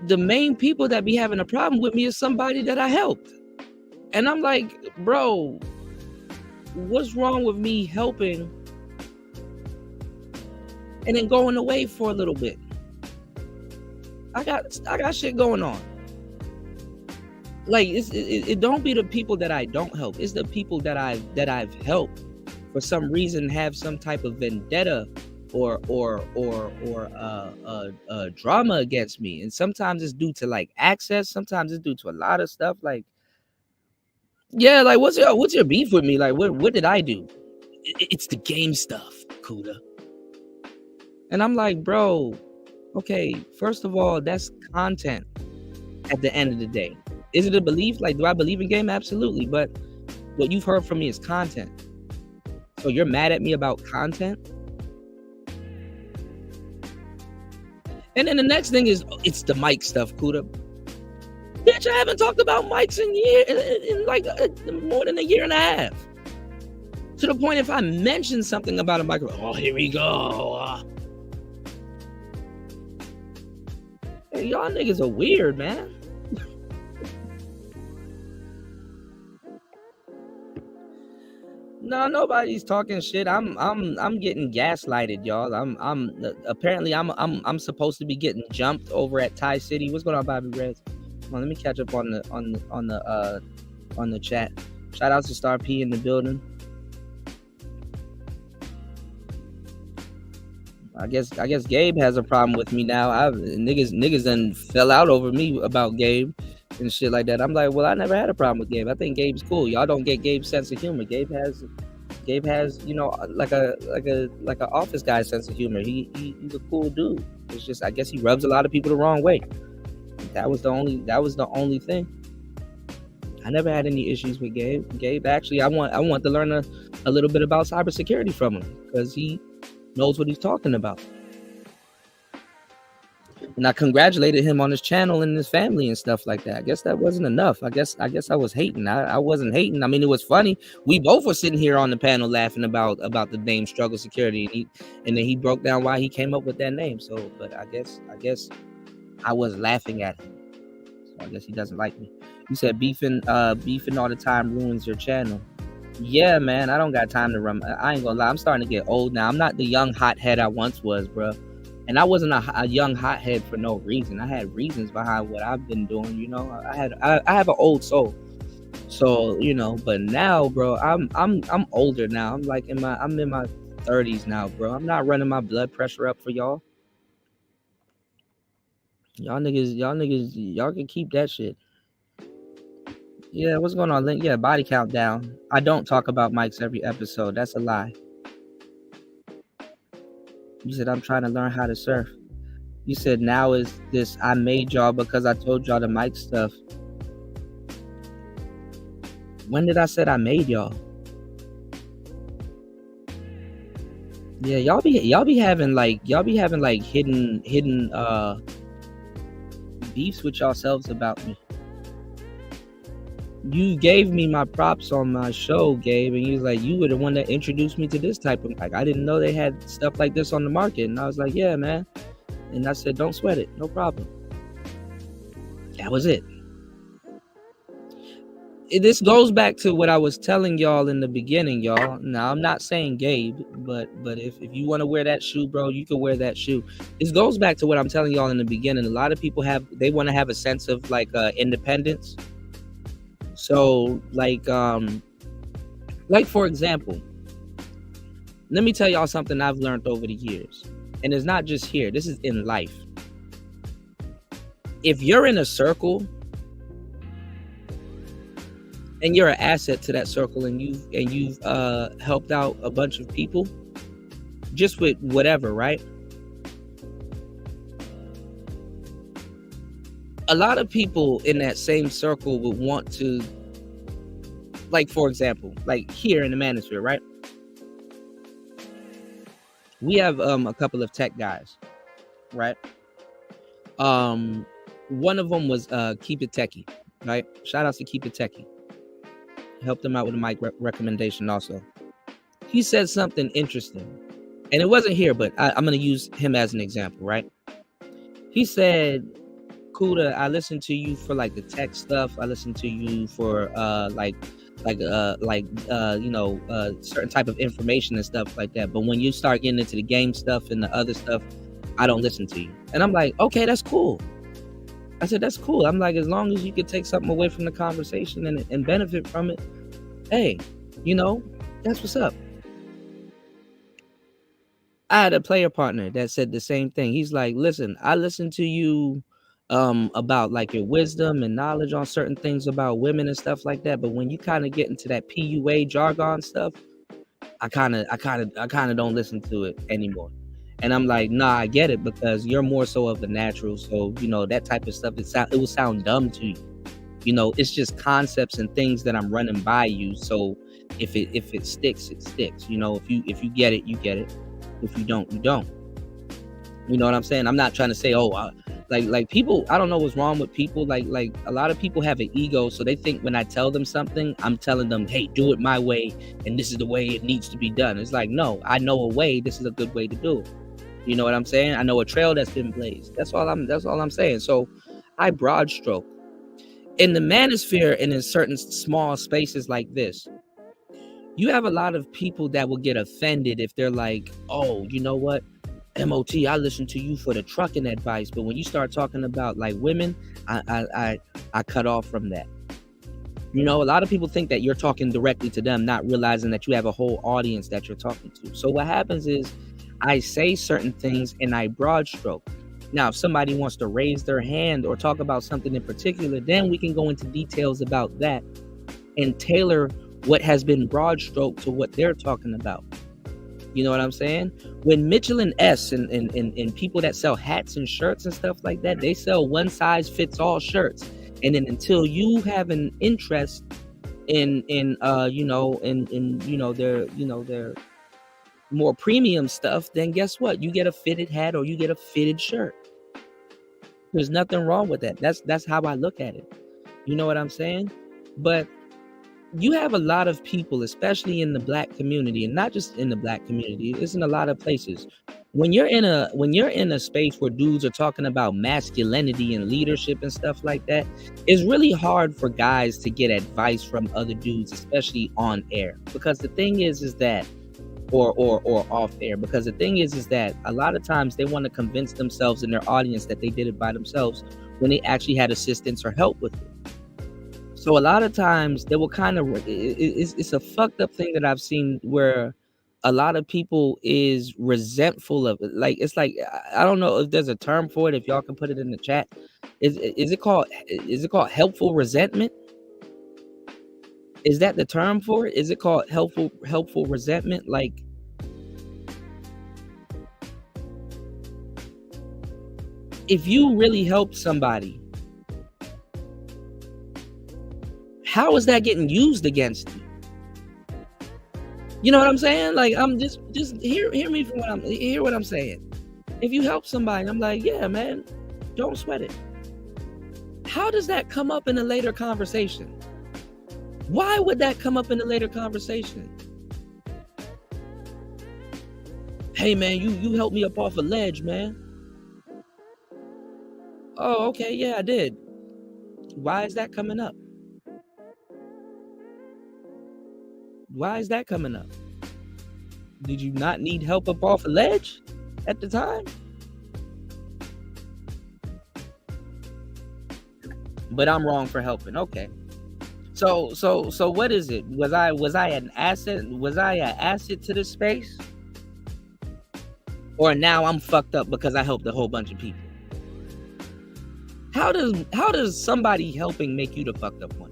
The main people that be having a problem with me is somebody that I helped. And I'm like, bro, what's wrong with me helping and then going away for a little bit? I got shit going on. Like it don't be the people that I don't help. It's the people that I've helped for some reason have some type of vendetta or drama against me. And sometimes it's due to like access. Sometimes it's due to a lot of stuff. Like, yeah, like what's your beef with me? Like what did I do? It's the game stuff, Kuda. And I'm like, bro, okay, first of all, that's content at the end of the day. Is it a belief? Like, do I believe in game? Absolutely. But what you've heard from me is content. So you're mad at me about content? And then the next thing is, it's the mic stuff, Kuda. Bitch, I haven't talked about mics in like more than a year and a half. To the point, if I mention something about a microphone, oh, here we go. Hey, y'all niggas are weird, man. No, nobody's talking shit. I'm getting gaslighted, y'all. I'm apparently I'm supposed to be getting jumped over at Thai City. What's going on, Bobby Reds? Come on, let me catch up on the chat. Shout out to Star P in the building. I guess Gabe has a problem with me now. Niggas done fell out over me about Gabe and shit like that. I'm like, well, I never had a problem with Gabe. I think Gabe's cool. Y'all don't get Gabe's sense of humor. Gabe has, like a office guy sense of humor. He's a cool dude. It's just, I guess he rubs a lot of people the wrong way. That was the only thing. I never had any issues with Gabe. Gabe, actually, I want to learn a little bit about cybersecurity from him, because he knows what he's talking about. And I congratulated him on his channel and his family and stuff like that. I guess that wasn't enough. I guess I was hating. I wasn't hating. I mean, it was funny. We both were sitting here on the panel laughing about the name Struggle Security, and then he broke down why he came up with that name. So, but I guess I was laughing at him. I guess he doesn't like me. You said beefing all the time ruins your channel. Yeah, man, I don't got time to run. I ain't gonna lie, I'm starting to get old now. I'm not the young hothead I once was, bro. And I wasn't a young hothead for no reason. I had reasons behind what I've been doing. You know, I have an old soul. So, you know, but now, bro, I'm older now. I'm in my 30s now, bro. I'm not running my blood pressure up for y'all. Y'all niggas, y'all can keep that shit. Yeah, what's going on, Link? Yeah, body count down. I don't talk about mics every episode. That's a lie. You said I'm trying to learn how to surf. You said now is this I made y'all because I told y'all the mic stuff. When did I said I made y'all? Yeah, y'all be having like hidden beefs with yourselves about me. You gave me my props on my show, Gabe, and you was like, you were the one that introduced me to this type of, like, I didn't know they had stuff like this on the market. And I was like, yeah, man. And I said, don't sweat it, no problem. That was it. This goes back to what I was telling y'all in the beginning, y'all. Now, I'm not saying Gabe, but if you want to wear that shoe, bro, you can wear that shoe. This goes back to what I'm telling y'all in the beginning. A lot of people they want to have a sense of like independence. So like for example, let me tell y'all something I've learned over the years. And it's not just here, this is in life. If you're in a circle and you're an asset to that circle and you've helped out a bunch of people just with whatever, right? A lot of people in that same circle would want to, like, for example, like here in the manosphere, right? We have a couple of tech guys, right? One of them was Keep It Techie, right? Shout outs to Keep It Techie. Helped him out with a mic recommendation also. He said something interesting, and it wasn't here, but I'm going to use him as an example, right? He said, Kuda, I listen to you for like the tech stuff. I listen to you for certain type of information and stuff like that. But when you start getting into the game stuff and the other stuff, I don't listen to you. And I'm like, okay, that's cool. I said, that's cool. I'm like, as long as you could take something away from the conversation and benefit from it, hey, you know, that's what's up. I had a player partner that said the same thing. He's like, listen, I listen to you about like your wisdom and knowledge on certain things about women and stuff like that. But when you kind of get into that PUA jargon stuff, I kind of don't listen to it anymore. And I'm like, nah, I get it, because you're more so of the natural. So, you know, that type of stuff, it will sound dumb to you. You know, it's just concepts and things that I'm running by you. So if it sticks, it sticks. You know, if you get it, you get it. If you don't, you don't. You know what I'm saying? I'm not trying to say, like people, I don't know what's wrong with people. Like a lot of people have an ego, so they think when I tell them something, I'm telling them, hey, do it my way, and this is the way it needs to be done. It's like, no, I know a way. This is a good way to do it. You know what I'm saying? I know a trail that's been blazed. That's all I'm saying. So I broad stroke. In the manosphere and in certain small spaces like this, you have a lot of people that will get offended if they're like, oh, you know what? MOT, I listen to you for the trucking advice, but when you start talking about like women, I cut off from that. You know, a lot of people think that you're talking directly to them, not realizing that you have a whole audience that you're talking to. So what happens is I say certain things and I broad stroke. Now, if somebody wants to raise their hand or talk about something in particular, then we can go into details about that and tailor what has been broad stroke to what they're talking about. You know what I'm saying? When Mitchell and S and people that sell hats and shirts and stuff like that, they sell one size fits all shirts. And then until you have an interest in their more premium stuff, then guess what? You get a fitted hat or you get a fitted shirt. There's nothing wrong with that. That's how I look at it. You know what I'm saying? But you have a lot of people, especially in the black community, and not just in the black community, it's in a lot of places, when you're in a space where dudes are talking about masculinity and leadership and stuff like that, it's really hard for guys to get advice from other dudes, especially on air. Because the thing is that or off air, because the thing is that a lot of times they want to convince themselves and their audience that they did it by themselves when they actually had assistance or help with it. So a lot of times they will kind of, it's a fucked up thing that I've seen where a lot of people is resentful of it. Like, it's like, I don't know if there's a term for it. If y'all can put it in the chat, is it called helpful resentment? Is that the term for it? Is it called helpful resentment? Like, if you really helped somebody, how is that getting used against you? You know what I'm saying? Like, I'm just hear me from what I'm saying. If you help somebody, I'm like, yeah, man, don't sweat it. How does that come up in a later conversation? Why would that come up in a later conversation? Hey man, you helped me up off a ledge, man. Oh, okay, yeah, I did. Why is that coming up? Why is that coming up? Did you not need help up off a ledge at the time? But I'm wrong for helping. Okay. So what is it? Was I an asset? Was I an asset to this space? Or now I'm fucked up because I helped a whole bunch of people? How does somebody helping make you the fucked up one?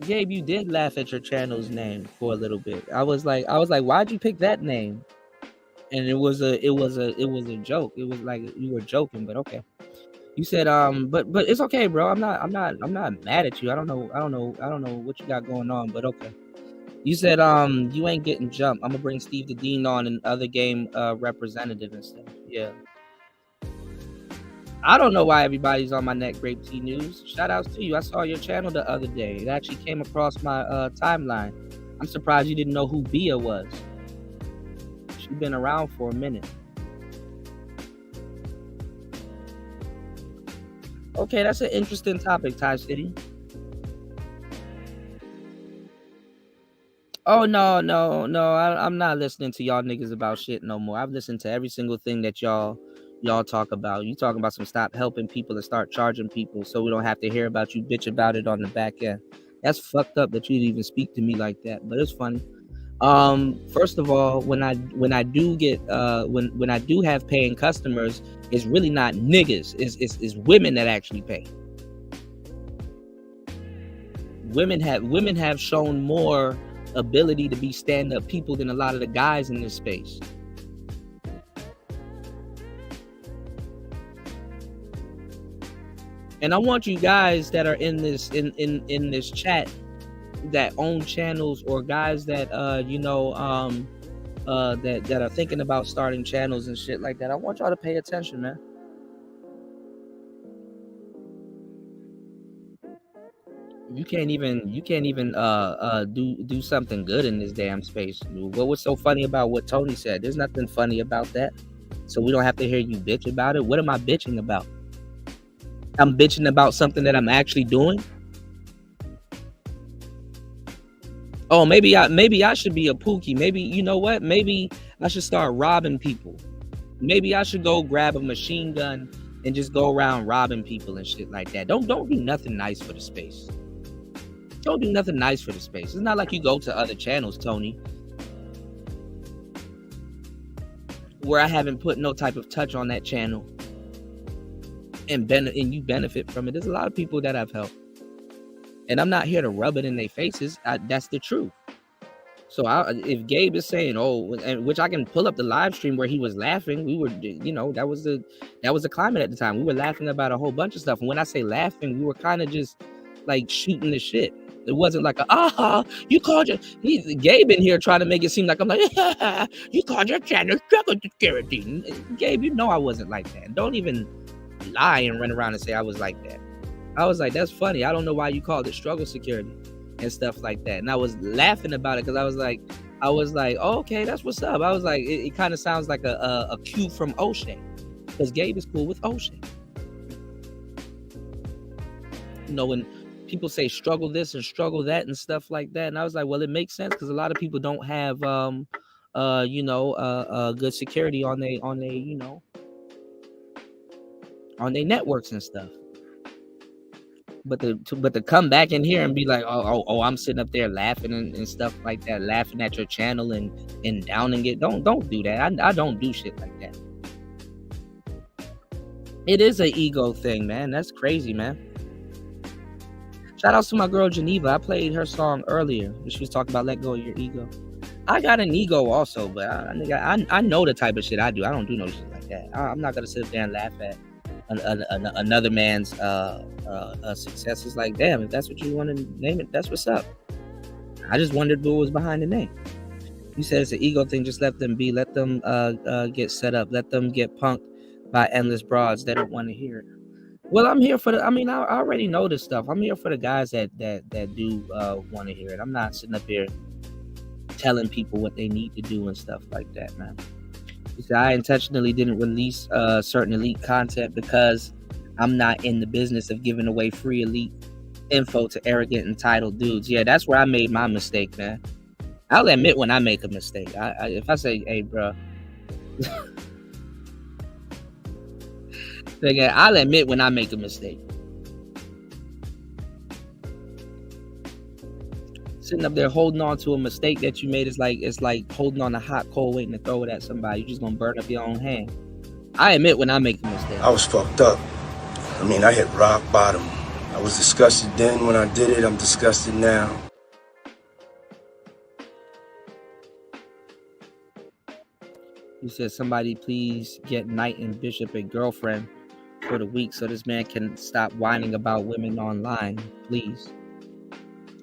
Gabe, you did laugh at your channel's name for a little bit. I was like, why'd you pick that name? And it was a joke. It was like you were joking, but okay. You said, but it's okay, bro. I'm not mad at you. I don't know what you got going on, but okay. You said, you ain't getting jumped. I'm gonna bring Steve the Dean on and other game representative and stuff. Yeah. I don't know why everybody's on my neck, Grape Tea News. Shout outs to you. I saw your channel the other day. It actually came across my timeline. I'm surprised you didn't know who Bia was. She's been around for a minute. Okay, that's an interesting topic, Ty City. Oh, no. I'm not listening to y'all niggas about shit no more. I've listened to every single thing that y'all talk about. You talking about some stop helping people and start charging people so we don't have to hear about you bitch about it on the back end. That's fucked up that you'd even speak to me like that, but it's funny. First of all, when I do get when I do have paying customers, it's really not niggas, it's women that actually pay. Women have shown more ability to be stand-up people than a lot of the guys in this space. And I want you guys that are in this in this chat that own channels, or guys that that are thinking about starting channels and shit like that. I want y'all to pay attention, man. You can't even do something good in this damn space. What was so funny about what Tony said? There's nothing funny about that. So we don't have to hear you bitch about it. What am I bitching about? I'm bitching about something that I'm actually doing. Oh, maybe I should be a Pookie. Maybe, you know what? Maybe I should start robbing people. Maybe I should go grab a machine gun and just go around robbing people and shit like that. Don't do nothing nice for the space. Don't do nothing nice for the space. It's not like you go to other channels, Tony, where I haven't put no type of touch on that channel and you benefit from it. There's a lot of people that I've helped. And I'm not here to rub it in their faces. That's the truth. So if Gabe is saying, oh, and which I can pull up the live stream where he was laughing, we were, that was the climate at the time. We were laughing about a whole bunch of stuff. And when I say laughing, we were kind of just like shooting the shit. It wasn't like you called your Gabe in here trying to make it seem like I'm like, you called your channel struggle security. Gabe, you know I wasn't like that. Don't even lie and run around and say I was like that. I was like, that's funny. I don't know why you called it struggle security and stuff like that. And I was laughing about it because I was like, oh, okay, that's what's up. I was like, it kind of sounds like a cue from O'Shea, because Gabe is cool with O'Shea. You know, when people say struggle this and struggle that and stuff like that, and I was like, well, it makes sense because a lot of people don't have good security on they on their networks and stuff. But to come back in here and be like, oh, I'm sitting up there laughing and stuff like that, laughing at your channel and downing it. Don't do that. I don't do shit like that. It is an ego thing, man. That's crazy, man. Shout out to my girl Geneva. I played her song earlier. She was talking about let go of your ego. I got an ego also, but I know the type of shit I do. I don't do no shit like that. I'm not gonna sit up there and laugh at another man's success. Is like, damn, if that's what you want to name it, that's what's up. I just wondered what was behind the name. You said it's an ego thing. Just let them be. Let them get set up. Let them get punked by endless broads. They don't want to hear it. Well, I'm here for I already know this stuff. I'm here for the guys that do want to hear it. I'm not sitting up here telling people what they need to do and stuff like that, man. You see, I intentionally didn't release certain elite content because I'm not in the business of giving away free elite info to arrogant, entitled dudes. Yeah, that's where I made my mistake, man. I'll admit when I make a mistake. If I say, hey, bro, again, I'll admit when I make a mistake. Sitting up there holding on to a mistake that you made is like holding on a hot coal waiting to throw it at somebody. You're just gonna burn up your own hand. I admit when I make a mistake. I was fucked up. I hit rock bottom. I was disgusted then when I did it. I'm disgusted now. You said somebody please get Knight and Bishop a girlfriend for the week so this man can stop whining about women online, please.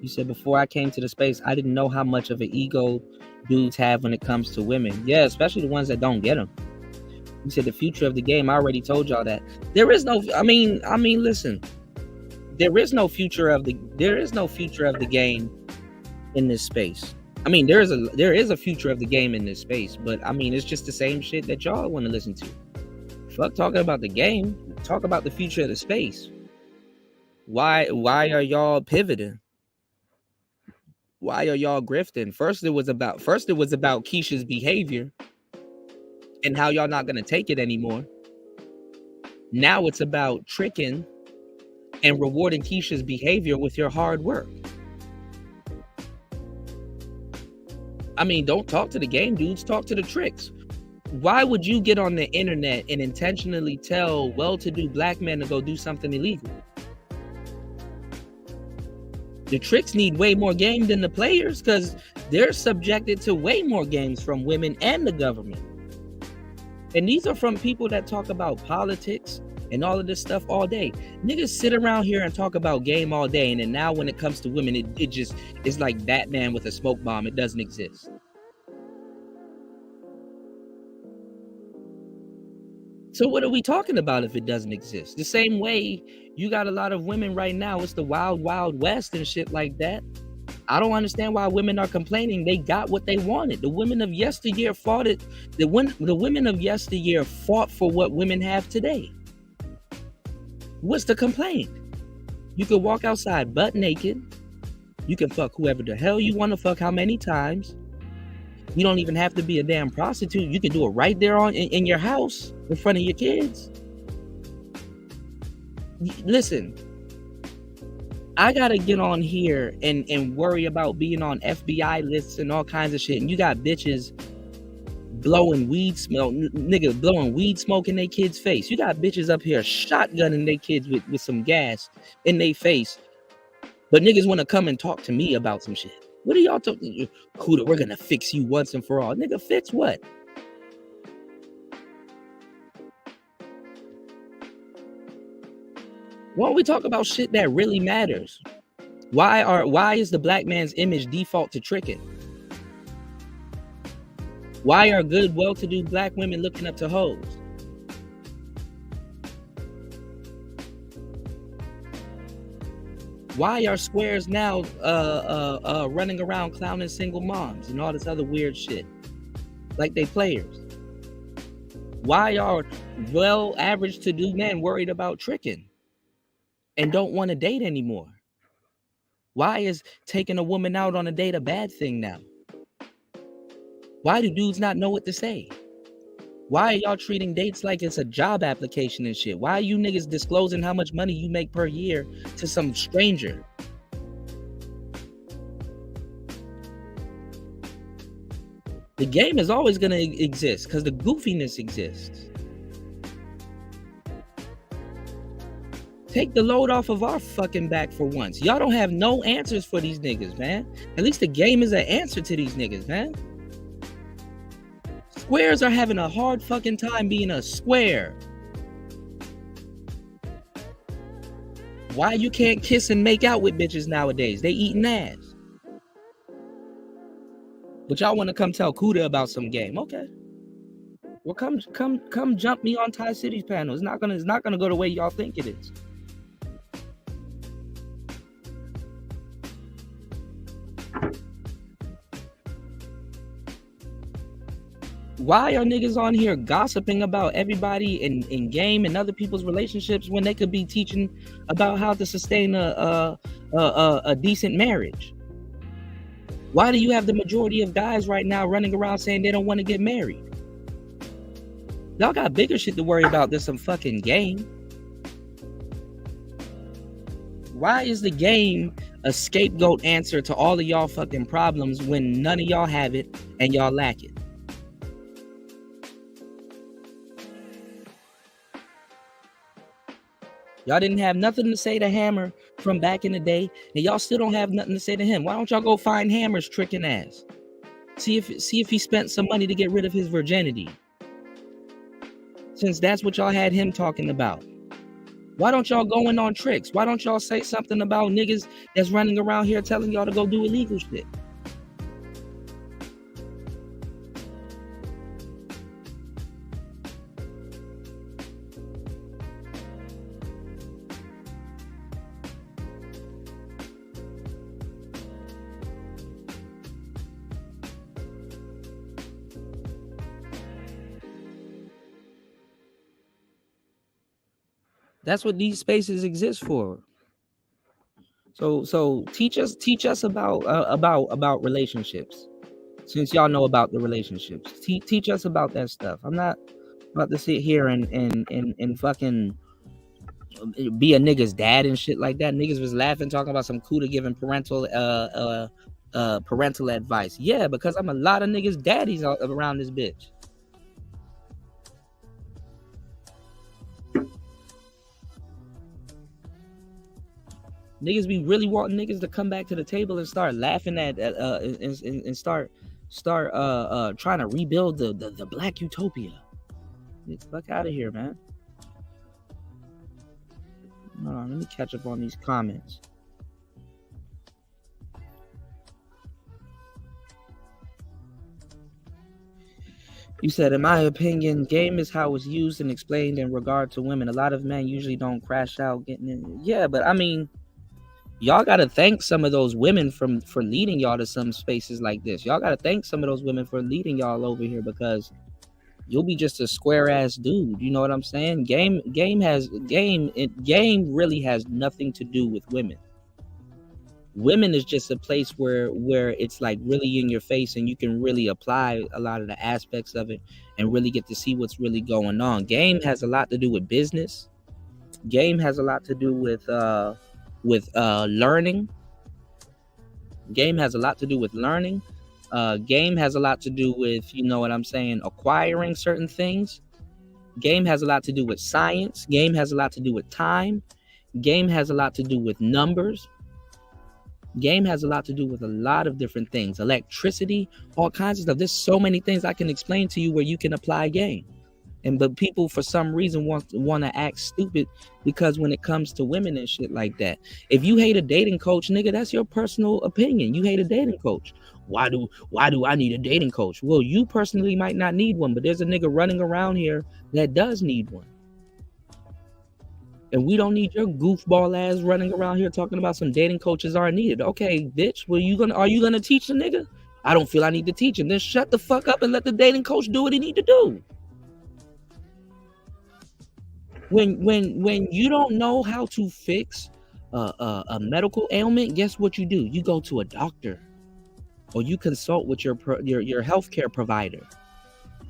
You said before I came to the space, I didn't know how much of an ego dudes have when it comes to women. Yeah, especially the ones that don't get them. You said the future of the game. I already told y'all that. There is no. Listen. There is no future of the game in this space. There is a future of the game in this space, but it's just the same shit that y'all want to listen to. Fuck talking about the game. Talk about the future of the space. Why are y'all pivoting? Why are y'all grifting? First it was about Keisha's behavior and how y'all not gonna take it anymore. Now it's about tricking and rewarding Keisha's behavior with your hard work. Don't talk to the game dudes, talk to the tricks. Why would you get on the internet and intentionally tell well-to-do black men to go do something illegal? The tricks need way more game than the players because they're subjected to way more games from women and the government. And these are from people that talk about politics and all of this stuff all day. Niggas sit around here and talk about game all day, and then now when it comes to women, it's like Batman with a smoke bomb. It doesn't exist. So what are we talking about if it doesn't exist? The same way you got a lot of women right now, it's the wild, wild west and shit like that. I don't understand why women are complaining. They got what they wanted. The women of yesteryear fought it. The women of yesteryear fought for what women have today. What's the complaint? You can walk outside butt naked. You can fuck whoever the hell you want to fuck how many times. You don't even have to be a damn prostitute. You can do it right there in your house in front of your kids. Listen, I gotta get on here and worry about being on FBI lists and all kinds of shit. And you got bitches blowing weed smoke, blowing weed smoke in their kids' face. You got bitches up here shotgunning their kids with some gas in their face. But niggas want to come and talk to me about some shit. What are y'all talking? Huda, we're gonna fix you once and for all. Nigga, fix what? Why don't we talk about shit that really matters? Why is the black man's image default to tricking? Why are good, well-to-do black women looking up to hoes? Why are squares now running around clowning single moms and all this other weird shit like they players? Why are well average to do men worried about tricking and don't want to date anymore? Why is taking a woman out on a date a bad thing now? Why do dudes not know what to say? Why are y'all treating dates like it's a job application and shit? Why are you niggas disclosing how much money you make per year to some stranger? The game is always going to exist because the goofiness exists. Take the load off of our fucking back for once. Y'all don't have no answers for these niggas, man. At least the game is an answer to these niggas, man. Squares are having a hard fucking time being a square. Why you can't kiss and make out with bitches nowadays? They eating ass. But y'all want to come tell Kuda about some game. Okay. Well, come jump me on Ty City's panel. It's not gonna go the way y'all think it is. Why are niggas on here gossiping about everybody in game and other people's relationships when they could be teaching about how to sustain a decent marriage? Why do you have the majority of guys right now running around saying they don't want to get married? Y'all got bigger shit to worry about than some fucking game. Why is the game a scapegoat answer to all of y'all fucking problems when none of y'all have it and y'all lack it? Y'all didn't have nothing to say to Hammer from back in the day, and y'all still don't have nothing to say to him. Why don't y'all go find Hammer's tricking ass? See if he spent some money to get rid of his virginity. Since that's what y'all had him talking about. Why don't y'all go in on tricks? Why don't y'all say something about niggas that's running around here telling y'all to go do illegal shit? That's what these spaces exist for. So teach us about relationships. Since y'all know about the relationships, teach us about that stuff. I'm not about to sit here and fucking be a nigga's dad and shit like that. Niggas was laughing talking about some Kuda giving parental advice. Yeah, because I'm a lot of niggas daddies around this bitch. Niggas be really wanting niggas to come back to the table and start laughing at and start trying to rebuild the black utopia. Get the fuck out of here, man. Hold on, let me catch up on these comments. You said, in my opinion, game is how it's used and explained in regard to women. A lot of men usually don't crash out getting in. Yeah, but I mean, y'all gotta thank some of those women for leading y'all to some spaces like this. Y'all gotta thank some of those women for leading y'all over here, because you'll be just a square ass dude. You know what I'm saying? Game really has nothing to do with women. Women is just a place where it's like really in your face and you can really apply a lot of the aspects of it and really get to see what's really going on. Game has a lot to do with business. Game has a lot to do with learning. Game has a lot to do with learning. Game has a lot to do with, you know what I'm saying, acquiring certain things. Game has a lot to do with science. Game has a lot to do with time. Game has a lot to do with numbers. Game has a lot to do with a lot of different things. Electricity, all kinds of stuff. There's so many things I can explain to you where you can apply game. But people for some reason want to act stupid because when it comes to women and shit like that, if you hate a dating coach, nigga, that's your personal opinion. You hate a dating coach. Why do I need a dating coach? Well, you personally might not need one, but there's a nigga running around here that does need one. And we don't need your goofball ass running around here talking about some dating coaches are needed. Okay, bitch, are you gonna teach the nigga? I don't feel I need to teach him. Then shut the fuck up and let the dating coach do what he need to do. When you don't know how to fix a medical ailment, guess what you do? You go to a doctor, or you consult with your healthcare provider.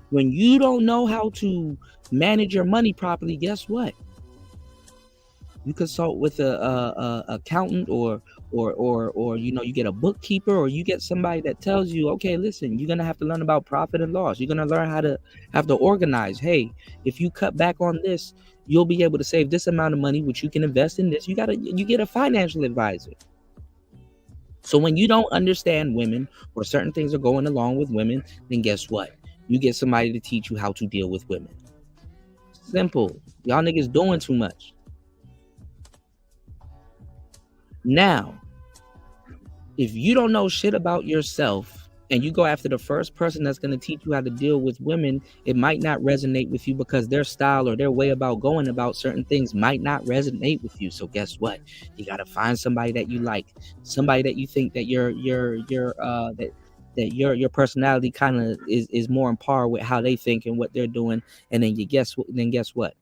When you don't know how to manage your money properly, guess what? You consult with a accountant, or you get a bookkeeper, or you get somebody that tells you, okay, listen, you're gonna have to learn about profit and loss. You're gonna learn how to organize. Hey, if you cut back on this, you'll be able to save this amount of money, which you can invest in this. You get a financial advisor. So when you don't understand women, or certain things are going along with women, then guess what? You get somebody to teach you how to deal with women. Simple. Y'all niggas doing too much. Now, if you don't know shit about yourself and you go after the first person that's going to teach you how to deal with women, it might not resonate with you because their style or their way about going about certain things might not resonate with you. So guess what? You got to find somebody that you like, somebody that you think that your personality kind of is more on par with how they think and what they're doing. And then guess what?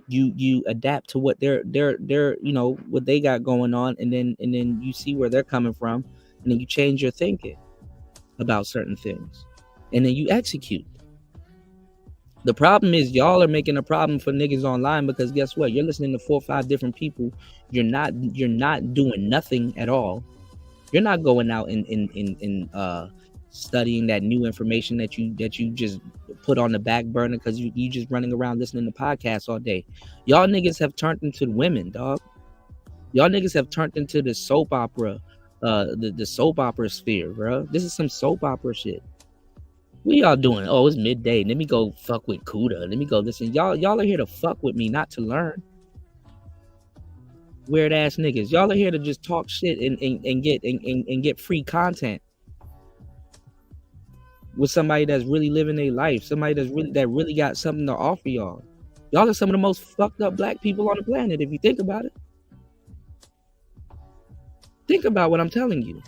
You adapt to what they're what they got going on, and then you see where they're coming from, and then you change your thinking about certain things, and then you execute. The problem is y'all are making a problem for niggas online, because guess what? You're listening to 4 or 5 different people. You're not doing nothing at all. You're not going out and studying that new information that you just put on the back burner because you just running around listening to podcasts all day. Y'all niggas have turned into women, dog. Y'all niggas have turned into the soap opera, the soap opera sphere, bro. This is some soap opera shit. What y'all doing? Oh, it's midday. Let me go fuck with Kuda. Let me go listen. Y'all are here to fuck with me, not to learn. Weird ass niggas. Y'all are here to just talk shit and get free content with somebody that's really living their life, somebody that really got something to offer y'all. Y'all are some of the most fucked up black people on the planet, if you think about it. Think about what I'm telling you.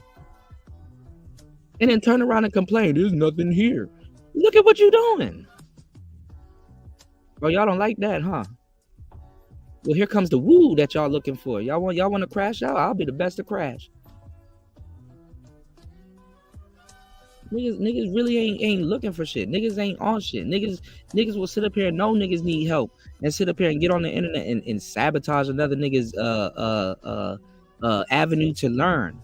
And then turn around and complain, there's nothing here. Look at what you're doing. Oh, y'all don't like that, huh? Well, here comes the woo that y'all looking for. Y'all want to crash out? I'll be the best to crash. Niggas really ain't looking for shit. Niggas ain't on shit. Niggas will sit up here and know niggas need help and sit up here and get on the internet and sabotage another nigga's avenue to learn.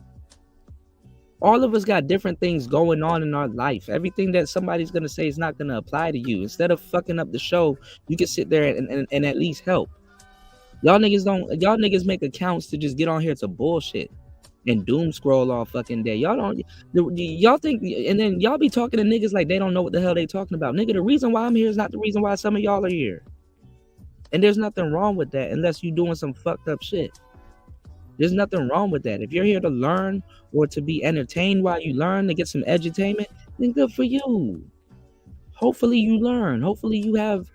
All of us got different things going on in our life. Everything that somebody's gonna say is not gonna apply to you. Instead of fucking up the show, you can sit there and at least help. Y'all niggas make accounts to just get on here to bullshit and doom scroll all fucking day. Y'all think, and then y'all be talking to niggas like they don't know what the hell they talking about. Nigga, the reason why I'm here is not the reason why some of y'all are here. And there's nothing wrong with that unless you doing some fucked up shit. There's nothing wrong with that. If you're here to learn or to be entertained while you learn, to get some edutainment, then good for you. Hopefully you learn. Hopefully you have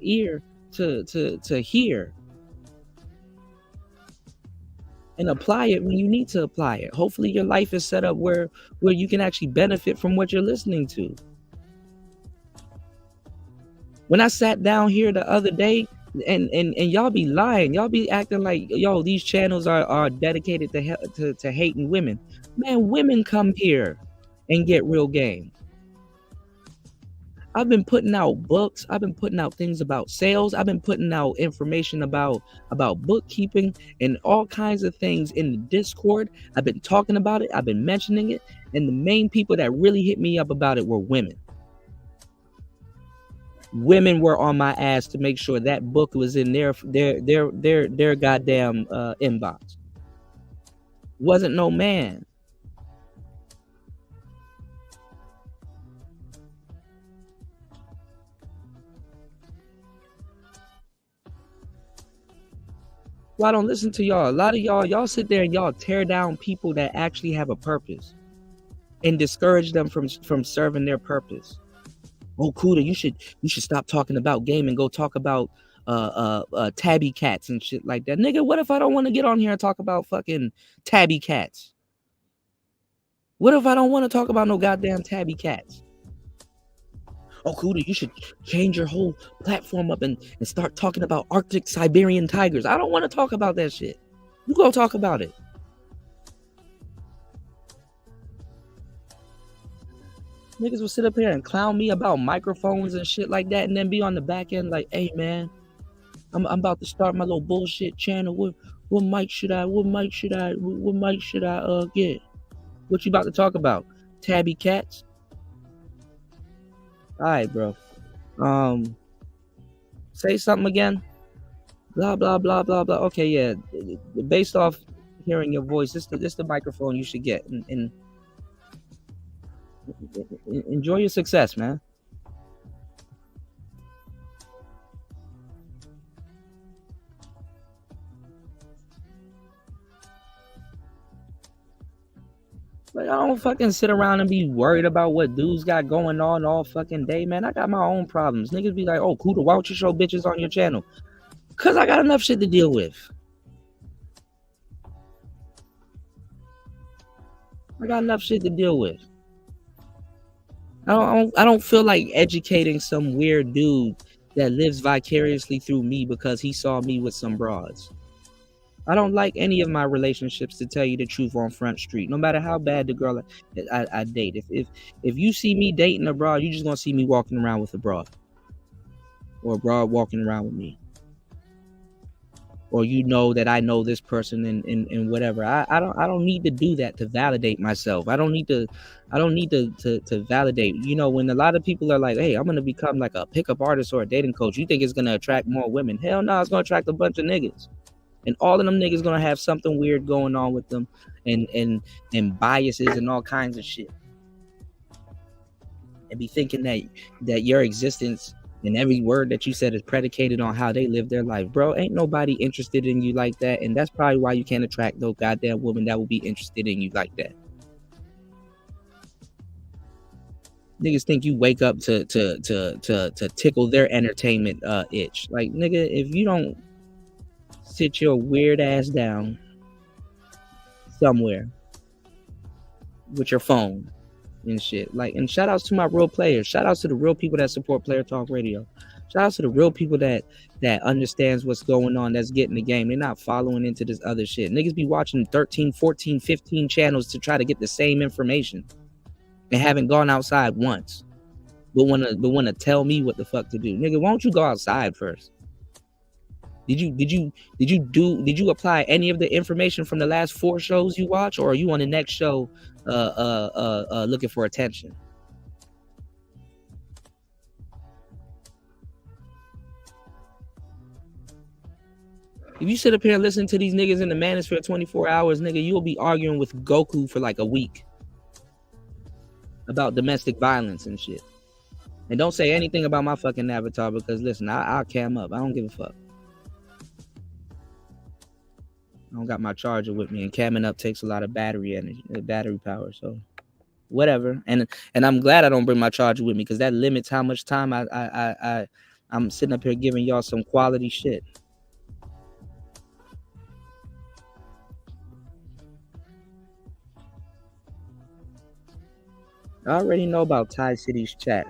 ear to hear and apply it when you need to apply it. Hopefully your life is set up where you can actually benefit from what you're listening to. When I sat down here the other day, and y'all be lying, y'all be acting like, yo, these channels are dedicated to hating women. Man, women come here and get real game. I've been putting out books. I've been putting out things about sales. I've been putting out information about bookkeeping and all kinds of things in the Discord. I've been talking about it. I've been mentioning it. And the main people that really hit me up about it were women. Women were on my ass to make sure that book was in their goddamn inbox. Wasn't no man. Well, I don't listen to y'all. A lot of y'all sit there and y'all tear down people that actually have a purpose and discourage them from serving their purpose. Oh, Kuda, you should stop talking about game and go talk about tabby cats and shit like that. Nigga, what if I don't want to get on here and talk about fucking tabby cats? What if I don't want to talk about no goddamn tabby cats? Oh, Kuda, you should change your whole platform up and start talking about Arctic Siberian tigers. I don't want to talk about that shit. You go talk about it. Niggas will sit up here and clown me about microphones and shit like that, and then be on the back end like, hey man, I'm about to start my little bullshit channel. What mic should I get? What you about to talk about? Tabby cats? Alright, bro. Say something again. Blah blah blah blah blah. Okay, yeah. Based off hearing your voice, this the microphone you should get, and enjoy your success, man. Like, I don't fucking sit around and be worried about what dudes got going on all fucking day, man. I got my own problems. Niggas be like, oh, Kuda, why don't you show bitches on your channel? Cause I got enough shit to deal with. I got enough shit to deal with. I don't feel like educating some weird dude that lives vicariously through me because he saw me with some broads. I don't like any of my relationships, to tell you the truth, on Front Street, no matter how bad the girl I date. If you see me dating a broad, you just gonna see me walking around with a broad, or a broad walking around with me, or you know that I know this person and whatever. I don't need to do that to validate myself. I don't need to validate. You know, when a lot of people are like, hey, I'm gonna become like a pickup artist or a dating coach, you think it's gonna attract more women? Hell no, it's gonna attract a bunch of niggas. And all of them niggas gonna have something weird going on with them, and biases and all kinds of shit, and be thinking that your existence and every word that you said is predicated on how they live their life. Bro, ain't nobody interested in you like that, and that's probably why you can't attract no goddamn woman that will be interested in you like that. Niggas think you wake up to tickle their entertainment itch. Like, nigga, if you don't sit your weird ass down somewhere with your phone and shit, like, and shout outs to my real players, shout outs to the real people that support Player Talk Radio, shout outs to the real people that understands what's going on, that's getting the game. They're not following into this other shit. Niggas be watching 13, 14, 15 channels to try to get the same information and haven't gone outside once, but wanna tell me what the fuck to do. Nigga, why don't you go outside first? Did you apply any of the information from the last 4 shows you watch, or are you on the next show looking for attention? If you sit up here and listen to these niggas in the manosphere 24 hours, nigga, you'll be arguing with Goku for like a week about domestic violence and shit. And don't say anything about my fucking avatar, because listen, I'll cam up. I don't give a fuck. I don't got my charger with me, and camming up takes a lot of battery power. So whatever. And I'm glad I don't bring my charger with me, because that limits how much time I'm sitting up here giving y'all some quality shit. I already know about Thai City's chat.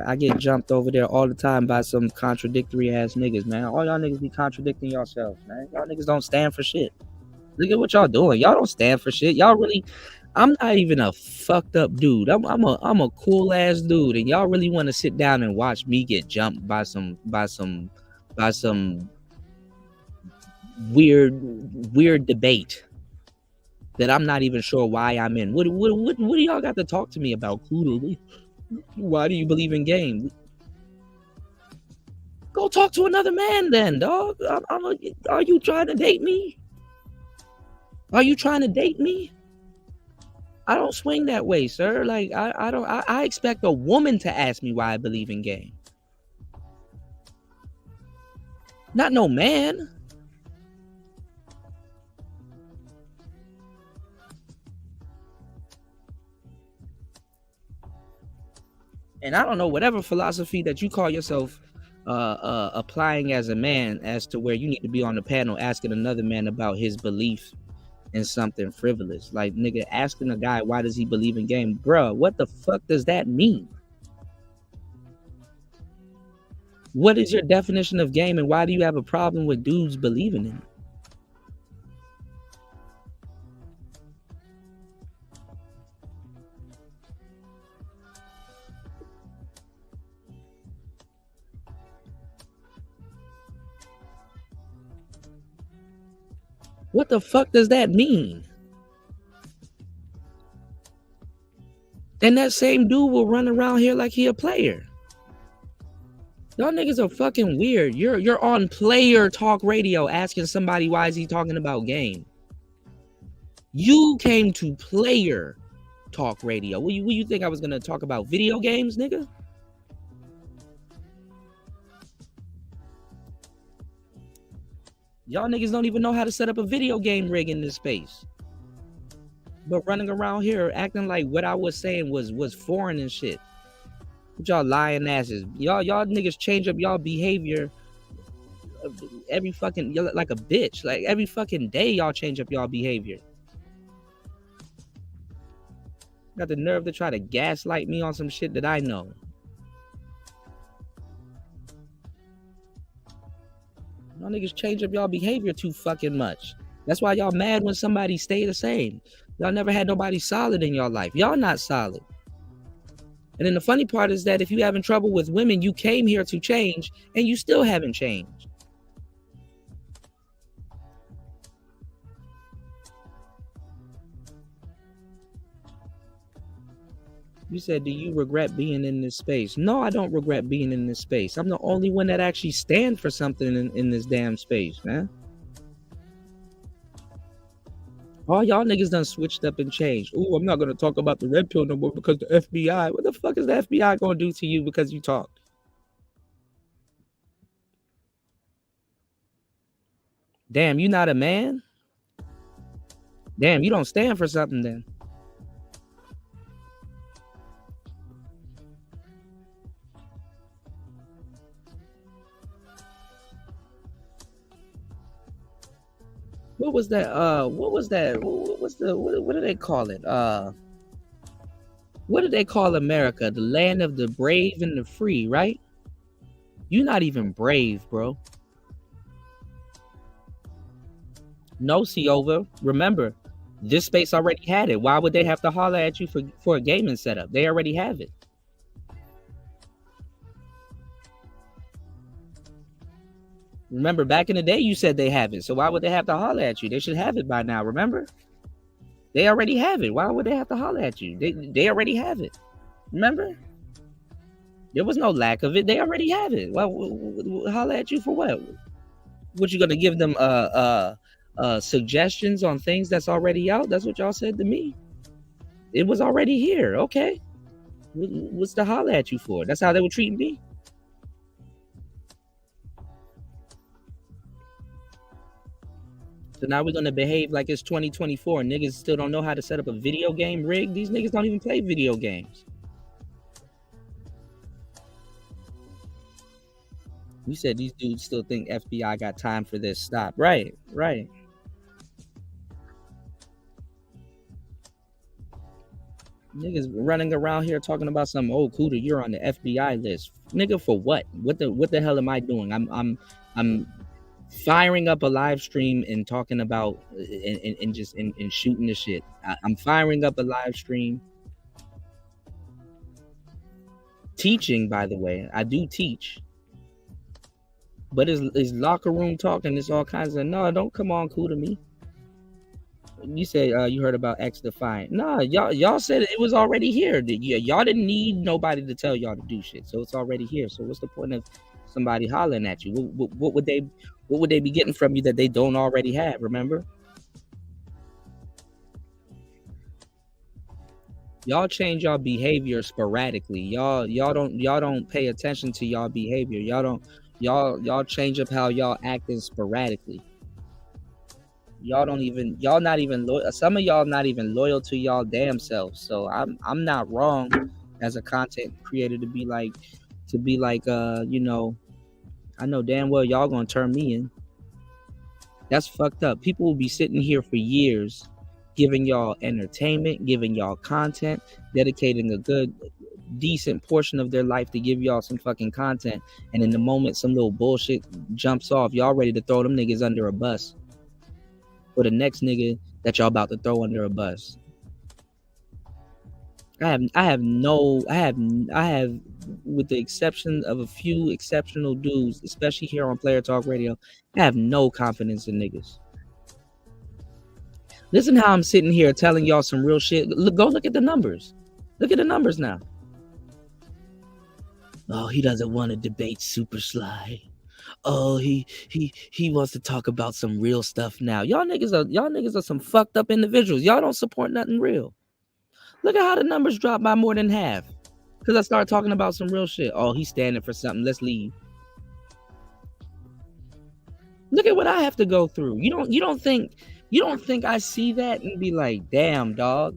I get jumped over there all the time by some contradictory ass niggas, man. All y'all niggas be contradicting yourselves, man. Y'all niggas don't stand for shit. Look at what y'all doing. Y'all don't stand for shit. Y'all really, I'm not even a fucked up dude. I'm a cool ass dude, and y'all really want to sit down and watch me get jumped by some weird debate that I'm not even sure why I'm in. What do y'all got to talk to me about? Kuda? Why do you believe in game? Go talk to another man then, dog. Are you trying to date me? Are you trying to date me? I don't swing that way, sir. Like, I expect a woman to ask me why I believe in game. Not no man. And I don't know whatever philosophy that you call yourself applying as a man, as to where you need to be on the panel asking another man about his belief in something frivolous. Like, nigga, asking a guy why does he believe in game, bruh, what the fuck does that mean? What is your definition of game, and why do you have a problem with dudes believing in it? What the fuck does that mean? And that same dude will run around here like he a player. Y'all niggas are fucking weird. You're on player talk radio asking somebody why is he talking about game. You came to player talk radio. What you think I was gonna talk about video games, nigga? Y'all niggas don't even know how to set up a video game rig in this space. But running around here acting like what I was saying was foreign and shit. Y'all lying asses. Y'all niggas change up y'all behavior every fucking, like a bitch. Like every fucking day y'all change up y'all behavior. Got the nerve to try to gaslight me on some shit that I know. Y'all niggas change up y'all behavior too fucking much. That's why y'all mad when somebody stay the same. Y'all never had nobody solid in your life. Y'all not solid. And then the funny part is that if you having trouble with women, you came here to change and you still haven't changed. You said, do you regret being in this space? No, I don't regret being in this space. I'm the only one that actually stand for something in this damn space, man. All y'all niggas done switched up and changed. Ooh, I'm not going to talk about the red pill no more because the FBI. What the fuck is the FBI going to do to you because you talked? Damn, you not a man? Damn, you don't stand for something then. What was that? What do they call it? What do they call America? The land of the brave and the free, right? You're not even brave, bro. No, Ciova. Remember, this space already had it. Why would they have to holler at you for a gaming setup? They already have it. Remember, back in the day, you said they have it. So why would they have to holler at you? They should have it by now, remember? They already have it. Why would they have to holler at you? They already have it. Remember? There was no lack of it. They already have it. Well, holler at you for what? What, you gonna give them suggestions on things that's already out? That's what y'all said to me. It was already here. Okay. What's the holler at you for? That's how they were treating me. So now we're gonna behave like it's 2024. Niggas still don't know how to set up a video game rig. These niggas don't even play video games. You said these dudes still think FBI got time for this. Stop. Right. Niggas running around here talking about some, oh, Cooter, you're on the FBI list. Nigga, for what? What the hell am I doing? I'm firing up a live stream and talking about and just shooting the shit. I'm firing up a live stream. Teaching, by the way. I do teach. But it's locker room talking. It's all kinds of, no, don't come on cool to me. You say you heard about X Defiant. No, y'all said it was already here. Y'all didn't need nobody to tell y'all to do shit. So it's already here. So what's the point of somebody hollering at you? What would they be getting from you that they don't already have? Remember? Y'all change y'all behavior sporadically. Y'all don't pay attention to y'all behavior. Y'all change up how y'all acting sporadically. Y'all not even loyal. Some of y'all not even loyal to y'all damn selves. So I'm not wrong as a content creator to be like, you know, I know damn well y'all gonna turn me in. That's fucked up. People will be sitting here for years giving y'all entertainment, giving y'all content, dedicating a good, decent portion of their life to give y'all some fucking content. And in the moment some little bullshit jumps off, y'all ready to throw them niggas under a bus for the next nigga that y'all about to throw under a bus. I have, with the exception of a few exceptional dudes, especially here on Player Talk Radio, I have no confidence in niggas. Listen how I'm sitting here telling y'all some real shit. Go look at the numbers. Look at the numbers now. Oh, he doesn't want to debate Super Sly. Oh, he wants to talk about some real stuff now. Y'all niggas are some fucked up individuals. Y'all don't support nothing real. Look at how the numbers dropped by more than half. Because I started talking about some real shit. Oh, he's standing for something. Let's leave. Look at what I have to go through. You don't think I see that and be like, damn, dog.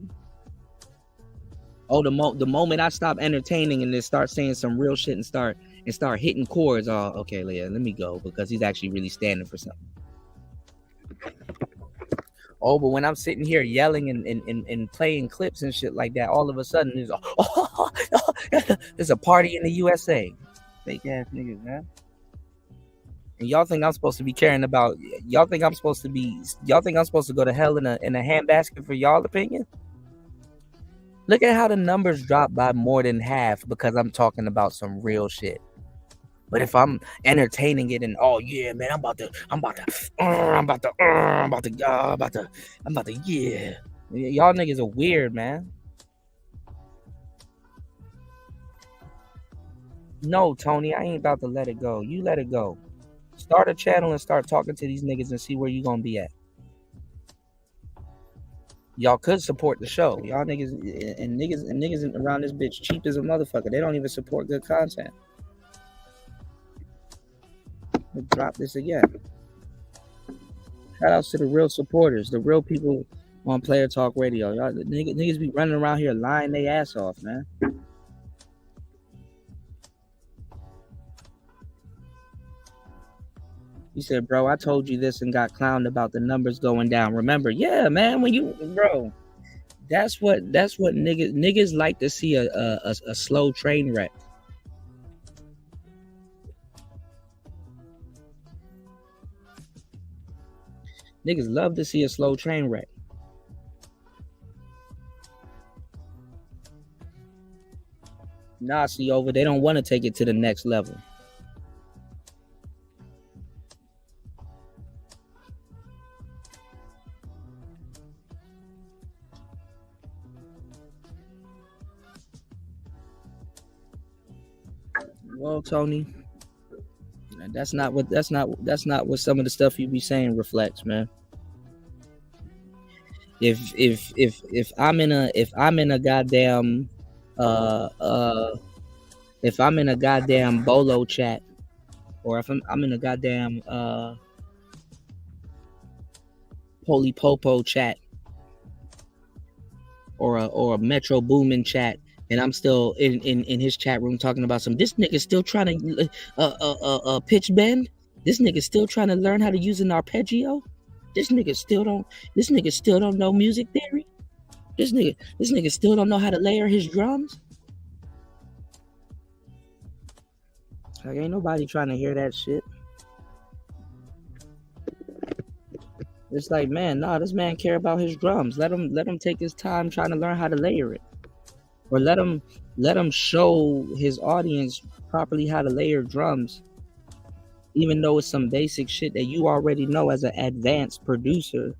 Oh, the moment I stop entertaining and then start saying some real shit and start hitting chords. Oh, okay, Leah, let me go because he's actually really standing for something. Oh, but when I'm sitting here yelling and playing clips and shit like that, all of a sudden there's a party in the USA. Fake ass niggas, man. And y'all think I'm supposed to be caring about? Y'all think I'm supposed to go to hell in a handbasket for y'all opinion? Look at how the numbers drop by more than half because I'm talking about some real shit. But if I'm entertaining it and oh yeah, man, I'm about to yeah. Y'all niggas are weird, man. No, Tony, I ain't about to let it go. You let it go. Start a channel and start talking to these niggas and see where you gonna be at. Y'all could support the show. Y'all niggas around this bitch cheap as a motherfucker. They don't even support good content. Let's drop this again. Shout outs to the real supporters, the real people on Player Talk Radio. Y'all niggas be running around here lying their ass off, man. You said, bro, I told you this and got clowned about the numbers going down. Remember? Yeah, man, that's what niggas like to see a slow train wreck. Niggas love to see a slow train wreck. Nah, see over, they don't want to take it to the next level. Well, Tony, that's not what some of the stuff you be saying reflects, man. If I'm in a goddamn bolo chat, or if I'm in a goddamn Polypopo chat, or a Metro Boomin chat, and I'm still in his chat room talking about this nigga still trying to pitch bend. This nigga still trying to learn how to use an arpeggio. This nigga still don't know music theory. This nigga still don't know how to layer his drums. Like, ain't nobody trying to hear that shit. It's like, man, nah, this man care about his drums. Let him take his time trying to learn how to layer it. Or let him show his audience properly how to layer drums, even though it's some basic shit that you already know as an advanced producer.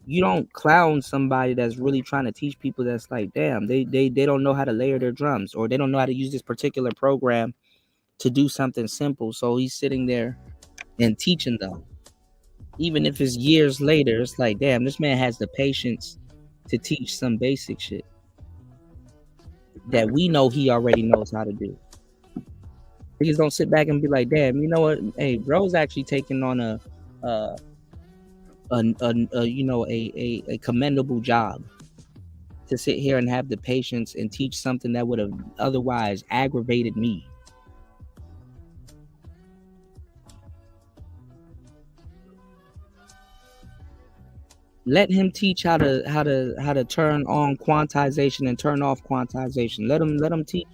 You don't clown somebody that's really trying to teach people that's like, damn, they don't know how to layer their drums, or they don't know how to use this particular program to do something simple. So he's sitting there and teaching them. Even if it's years later, it's like, damn, this man has the patience to teach some basic shit that we know he already knows how to do. Niggas don't sit back and be like, damn, you know what? Hey, bro's actually taking on a commendable job to sit here and have the patience and teach something that would have otherwise aggravated me. Let him teach how to turn on quantization and turn off quantization. Let him teach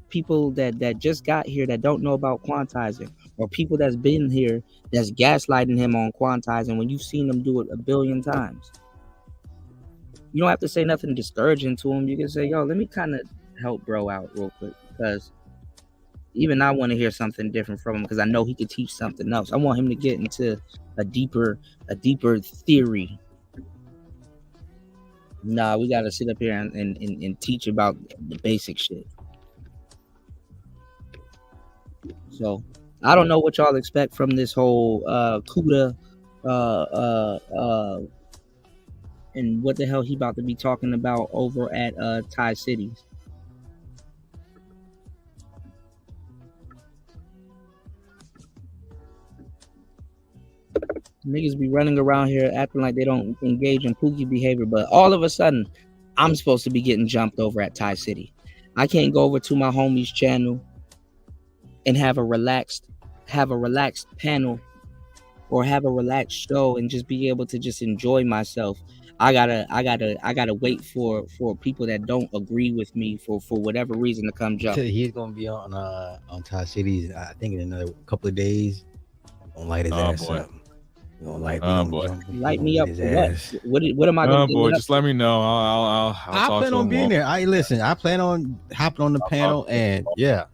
people that just got here that don't know about quantizing, or people that's been here that's gaslighting him on quantizing when you've seen them do it a billion times. You don't have to say nothing discouraging to him. You can say, yo, let me kind of help bro out real quick, because even I want to hear something different from him, because I know he could teach something else. I want him to get into a deeper theory. Nah, we got to sit up here and teach about the basic shit. So I don't know what y'all expect from this whole CUDA and what the hell he about to be talking about over at Thai Cities. Niggas be running around here acting like they don't engage in pookie behavior, but all of a sudden, I'm supposed to be getting jumped over at Thai City. I can't go over to my homie's channel and have a relaxed panel or have a relaxed show and just be able to just enjoy myself. I gotta wait for people that don't agree with me for whatever reason to come jump. He's gonna be on Thai Cities, I think, in another couple of days. I'm gonna light his ass up. Light me up for what? What am I gonna do? Boy, just let me know. I'll I plan on being there. I plan on hopping on the panel, and yeah.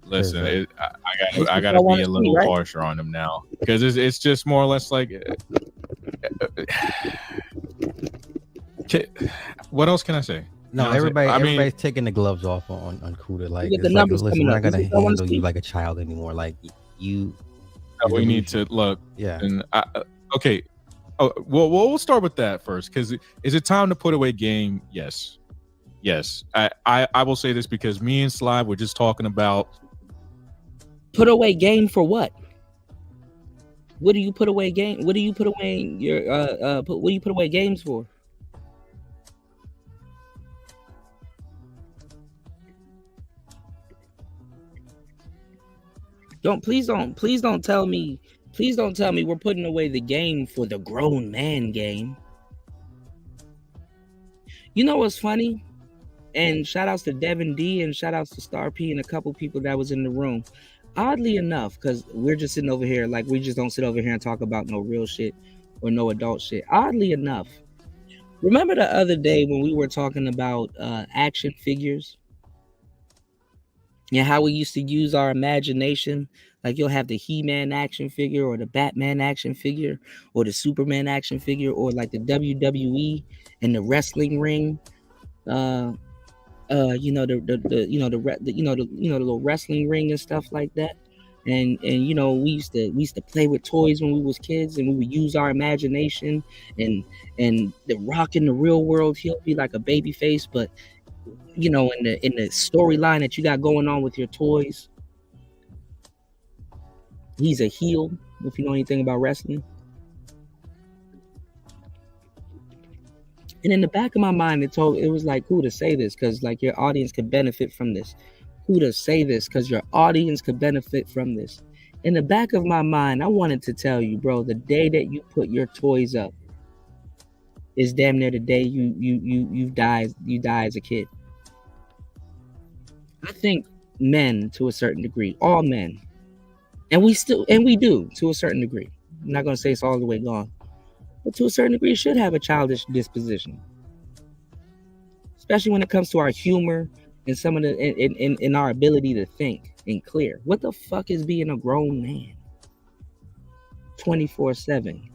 Listen, I gotta be a little harsher on him now, because it's just more or less like. What else can I say? No, everybody's taking the gloves off on CUDA. Like, it's like, listen, we're not gonna handle you like a child anymore. Like you. We need to look. Yeah. And okay. Oh, well, we'll start with that first, because is it time to put away game? Yes. I will say this because me and Sly were just talking about. Put away game for what? What do you put away game? What do you put away your what do you put away games for? Please don't tell me we're putting away the game for the grown man game. You know what's funny? And shout outs to Devin D and shout outs to Star P and a couple people that was in the room. Oddly enough, because we're just sitting over here, like, we just don't sit over here and talk about no real shit or no adult shit. Oddly enough, remember the other day when we were talking about action figures? Yeah, how we used to use our imagination. Like, you'll have the He-Man action figure or the Batman action figure or the Superman action figure, or like the WWE and the wrestling ring. The little wrestling ring and stuff like that. And we used to play with toys when we was kids, and we would use our imagination. And the Rock in the real world, he'll be like a baby face, but in the storyline that you got going on with your toys, he's a heel, if you know anything about wrestling. And in the back of my mind, it was like, who to say this, because like your audience could benefit from this. Who to say this, because your audience could benefit from this. In the back of my mind, I wanted to tell you, bro, the day that you put your toys up is damn near the day you die as a kid. I think men, to a certain degree, all men, and we do to a certain degree. I'm not gonna say it's all the way gone, but to a certain degree, should have a childish disposition, especially when it comes to our humor and some of the in our ability to think and clear. What the fuck is being a grown man 24/7?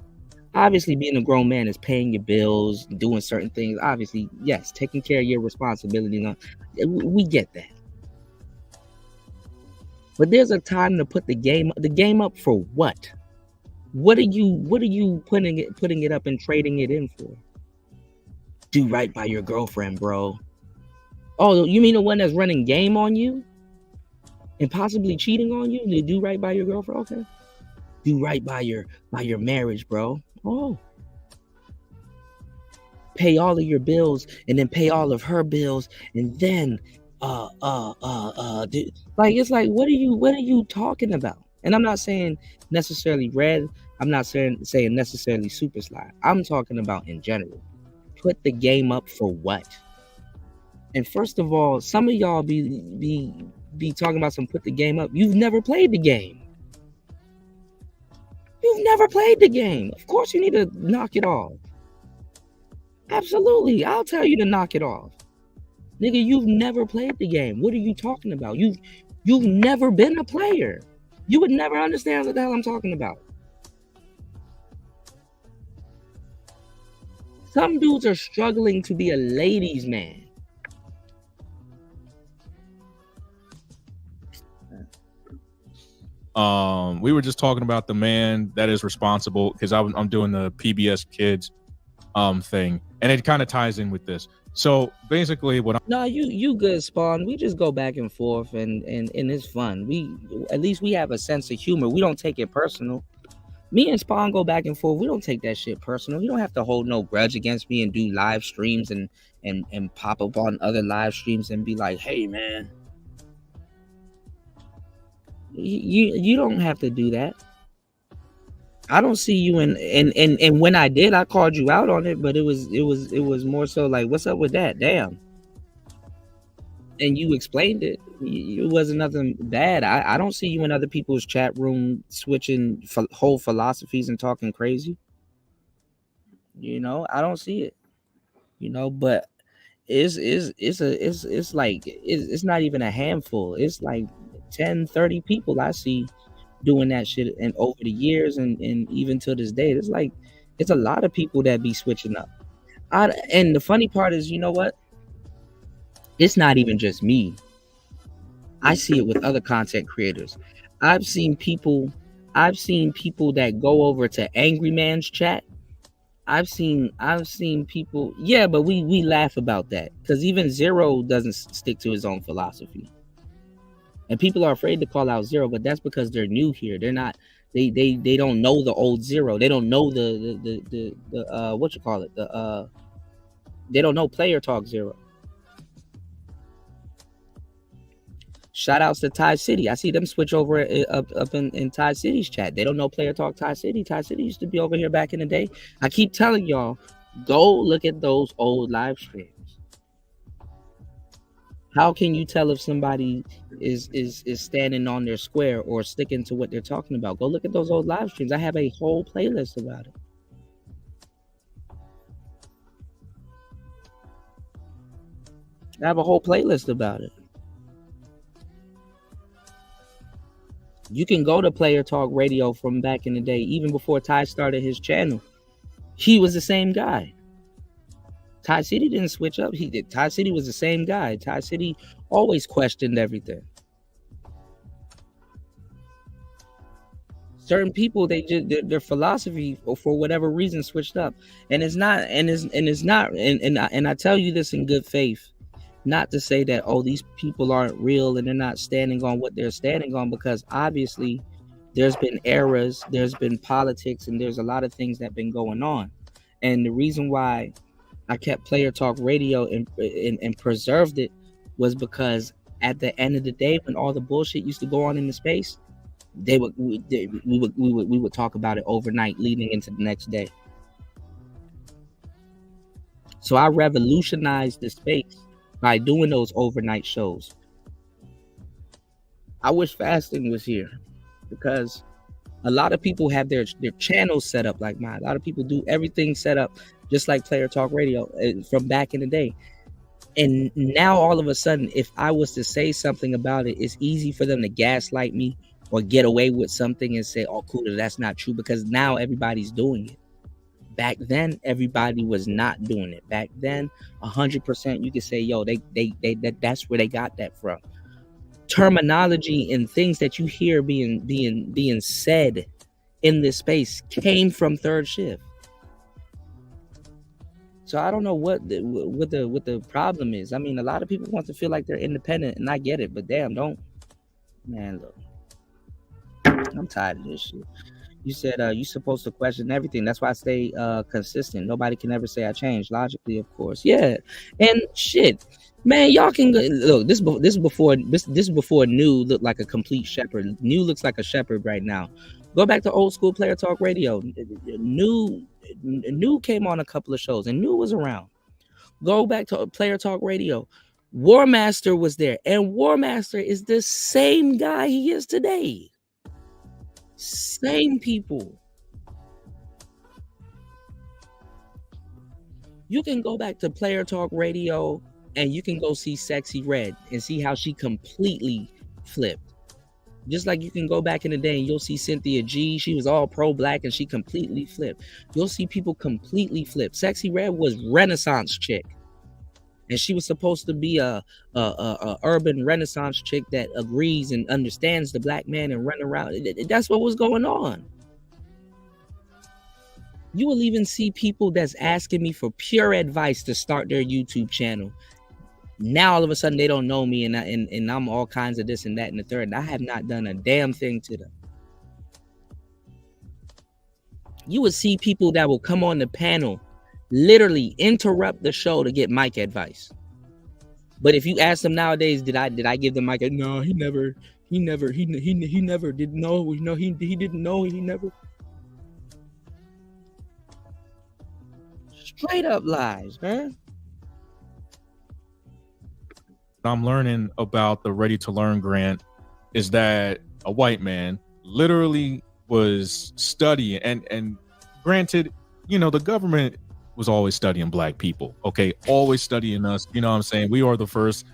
Obviously, being a grown man is paying your bills, doing certain things. Obviously, yes, taking care of your responsibilities. We get that. But there's a time to put the game up for what? What are you putting it up and trading it in for? Do right by your girlfriend, bro. Oh, you mean the one that's running game on you and possibly cheating on you? You do right by your girlfriend, okay? Do right by your marriage, bro. Oh, pay all of your bills and then pay all of her bills and then like it's like what are you talking about? And I'm not saying necessarily red. I'm not saying necessarily super slide. I'm talking about in general. Put the game up for what? And first of all, some of y'all be talking about some put the game up. You've never played the game. You've never played the game. Of course you need to knock it off. Absolutely. I'll tell you to knock it off. Nigga, you've never played the game. What are you talking about? You've never been a player. You would never understand what the hell I'm talking about. Some dudes are struggling to be a ladies' man. We were just talking about the man that is responsible because I'm doing the PBS Kids thing, and it kind of ties in with this. So basically, No, you good, Spawn. We just go back and forth, and it's fun. At least we have a sense of humor. We don't take it personal. Me and Spawn go back and forth. We don't take that shit personal. You don't have to hold no grudge against me and do live streams and pop up on other live streams and be like, hey man. You don't have to do that. I don't see you and when I did, I called you out on it, but it was more so like, what's up with that? Damn. And you explained it. It wasn't nothing bad. I don't see you in other people's chat room switching whole philosophies and talking crazy. You know, I don't see it. You know, but it's not even a handful. It's like 10, 30 people I see doing that shit, and over the years and even to this day, it's a lot of people that be switching up. And the funny part is, you know what? It's not even just me. I see it with other content creators. I've seen people that go over to Angry Man's chat. I've seen people, yeah, but we laugh about that because even Zero doesn't stick to his own philosophy. And people are afraid to call out Zero, but that's because they're new here. They're not. They don't know the old Zero. They don't know the what you call it. They don't know Player Talk Zero. Shout outs to Ty City. I see them switch over up in Ty City's chat. They don't know Player Talk Ty City. Ty City used to be over here back in the day. I keep telling y'all, go look at those old live streams. How can you tell if somebody is standing on their square or sticking to what they're talking about? Go look at those old live streams. I have a whole playlist about it. I have a whole playlist about it. You can go to Player Talk Radio from back in the day, even before Ty started his channel. He was the same guy. Ty City didn't switch up. He did. Ty City was the same guy. Ty City always questioned everything. Certain people, their philosophy for whatever reason switched up, and I tell you this in good faith, not to say that these people aren't real and they're not standing on what they're standing on, because obviously there's been eras, there's been politics, and there's a lot of things that have been going on, and the reason why I kept Player Talk Radio and preserved it was because at the end of the day, when all the bullshit used to go on in the space, we would talk about it overnight leading into the next day. So I revolutionized the space by doing those overnight shows. I wish Fasting was here, because a lot of people have their channels set up like mine. A lot of people do everything set up just like Player Talk Radio from back in the day. And now all of a sudden, if I was to say something about it, it's easy for them to gaslight me or get away with something and say, oh, cool, that's not true, because now everybody's doing it. Back then, everybody was not doing it. Back then, 100% you could say, yo, that's where they got that from. Terminology and things that you hear being said in this space came from Third Shift. So I don't know what the problem is. I mean, a lot of people want to feel like they're independent, and I get it, but damn, don't, man, look, I'm tired of this shit. You said you supposed to question everything. That's why I stay consistent. Nobody can ever say I changed logically, of course. Yeah, and shit, man, y'all can look. This before New looked like a complete shepherd. New looks like a shepherd right now. Go back to old school Player Talk Radio. New came on a couple of shows, and New was around. Go back to Player Talk Radio. War Master was there, and War Master is the same guy he is today. Same people. You can go back to Player Talk Radio and you can go see Sexy Red and see how she completely flipped. Just like you can go back in the day and you'll see Cynthia G. She was all pro-black and she completely flipped. You'll see people completely flip. Sexy Red was Renaissance chick. And she was supposed to be a urban Renaissance chick that agrees and understands the black man and run around. That's what was going on. You will even see people that's asking me for pure advice to start their YouTube channel. Now all of a sudden they don't know me and I'm all kinds of this and that and the third. And I have not done a damn thing to them. You would see people that will come on the panel, literally interrupt the show to get mic advice. But if you ask them nowadays, did I give them mic? No, he never did know. He didn't know. He never. Straight up lies, man. I'm learning about the Ready to Learn grant is that a white man literally was studying and granted, you know, the government was always studying black people. Okay. Always studying us. You know what I'm saying? We are the first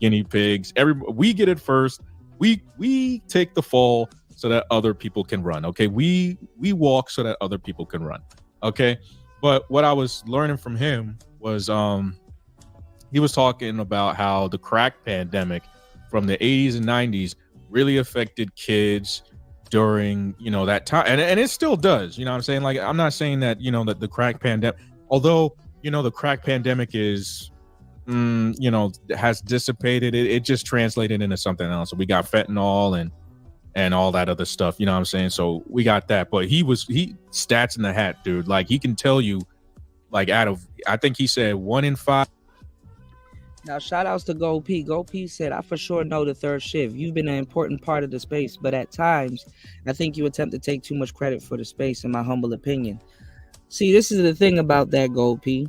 guinea pigs. We get it first. We take the fall so that other people can run. Okay. We walk so that other people can run. Okay. But what I was learning from him was, he was talking about how the crack pandemic from the 80s and 90s really affected kids during, you know, that time. And it still does, you know what I'm saying? Like, I'm not saying that, you know, that the crack pandemic, although, you know, the crack pandemic is, you know, has dissipated. It just translated into something else. So we got fentanyl and all that other stuff, you know what I'm saying? So we got that, but he stats in the hat, dude. Like, he can tell you, like, I think he said 1 in 5. Now, shout outs to Gold P. Gold P said, I for sure know the third shift. You've been an important part of the space, but at times, I think you attempt to take too much credit for the space, in my humble opinion. See, this is the thing about that, Gold P.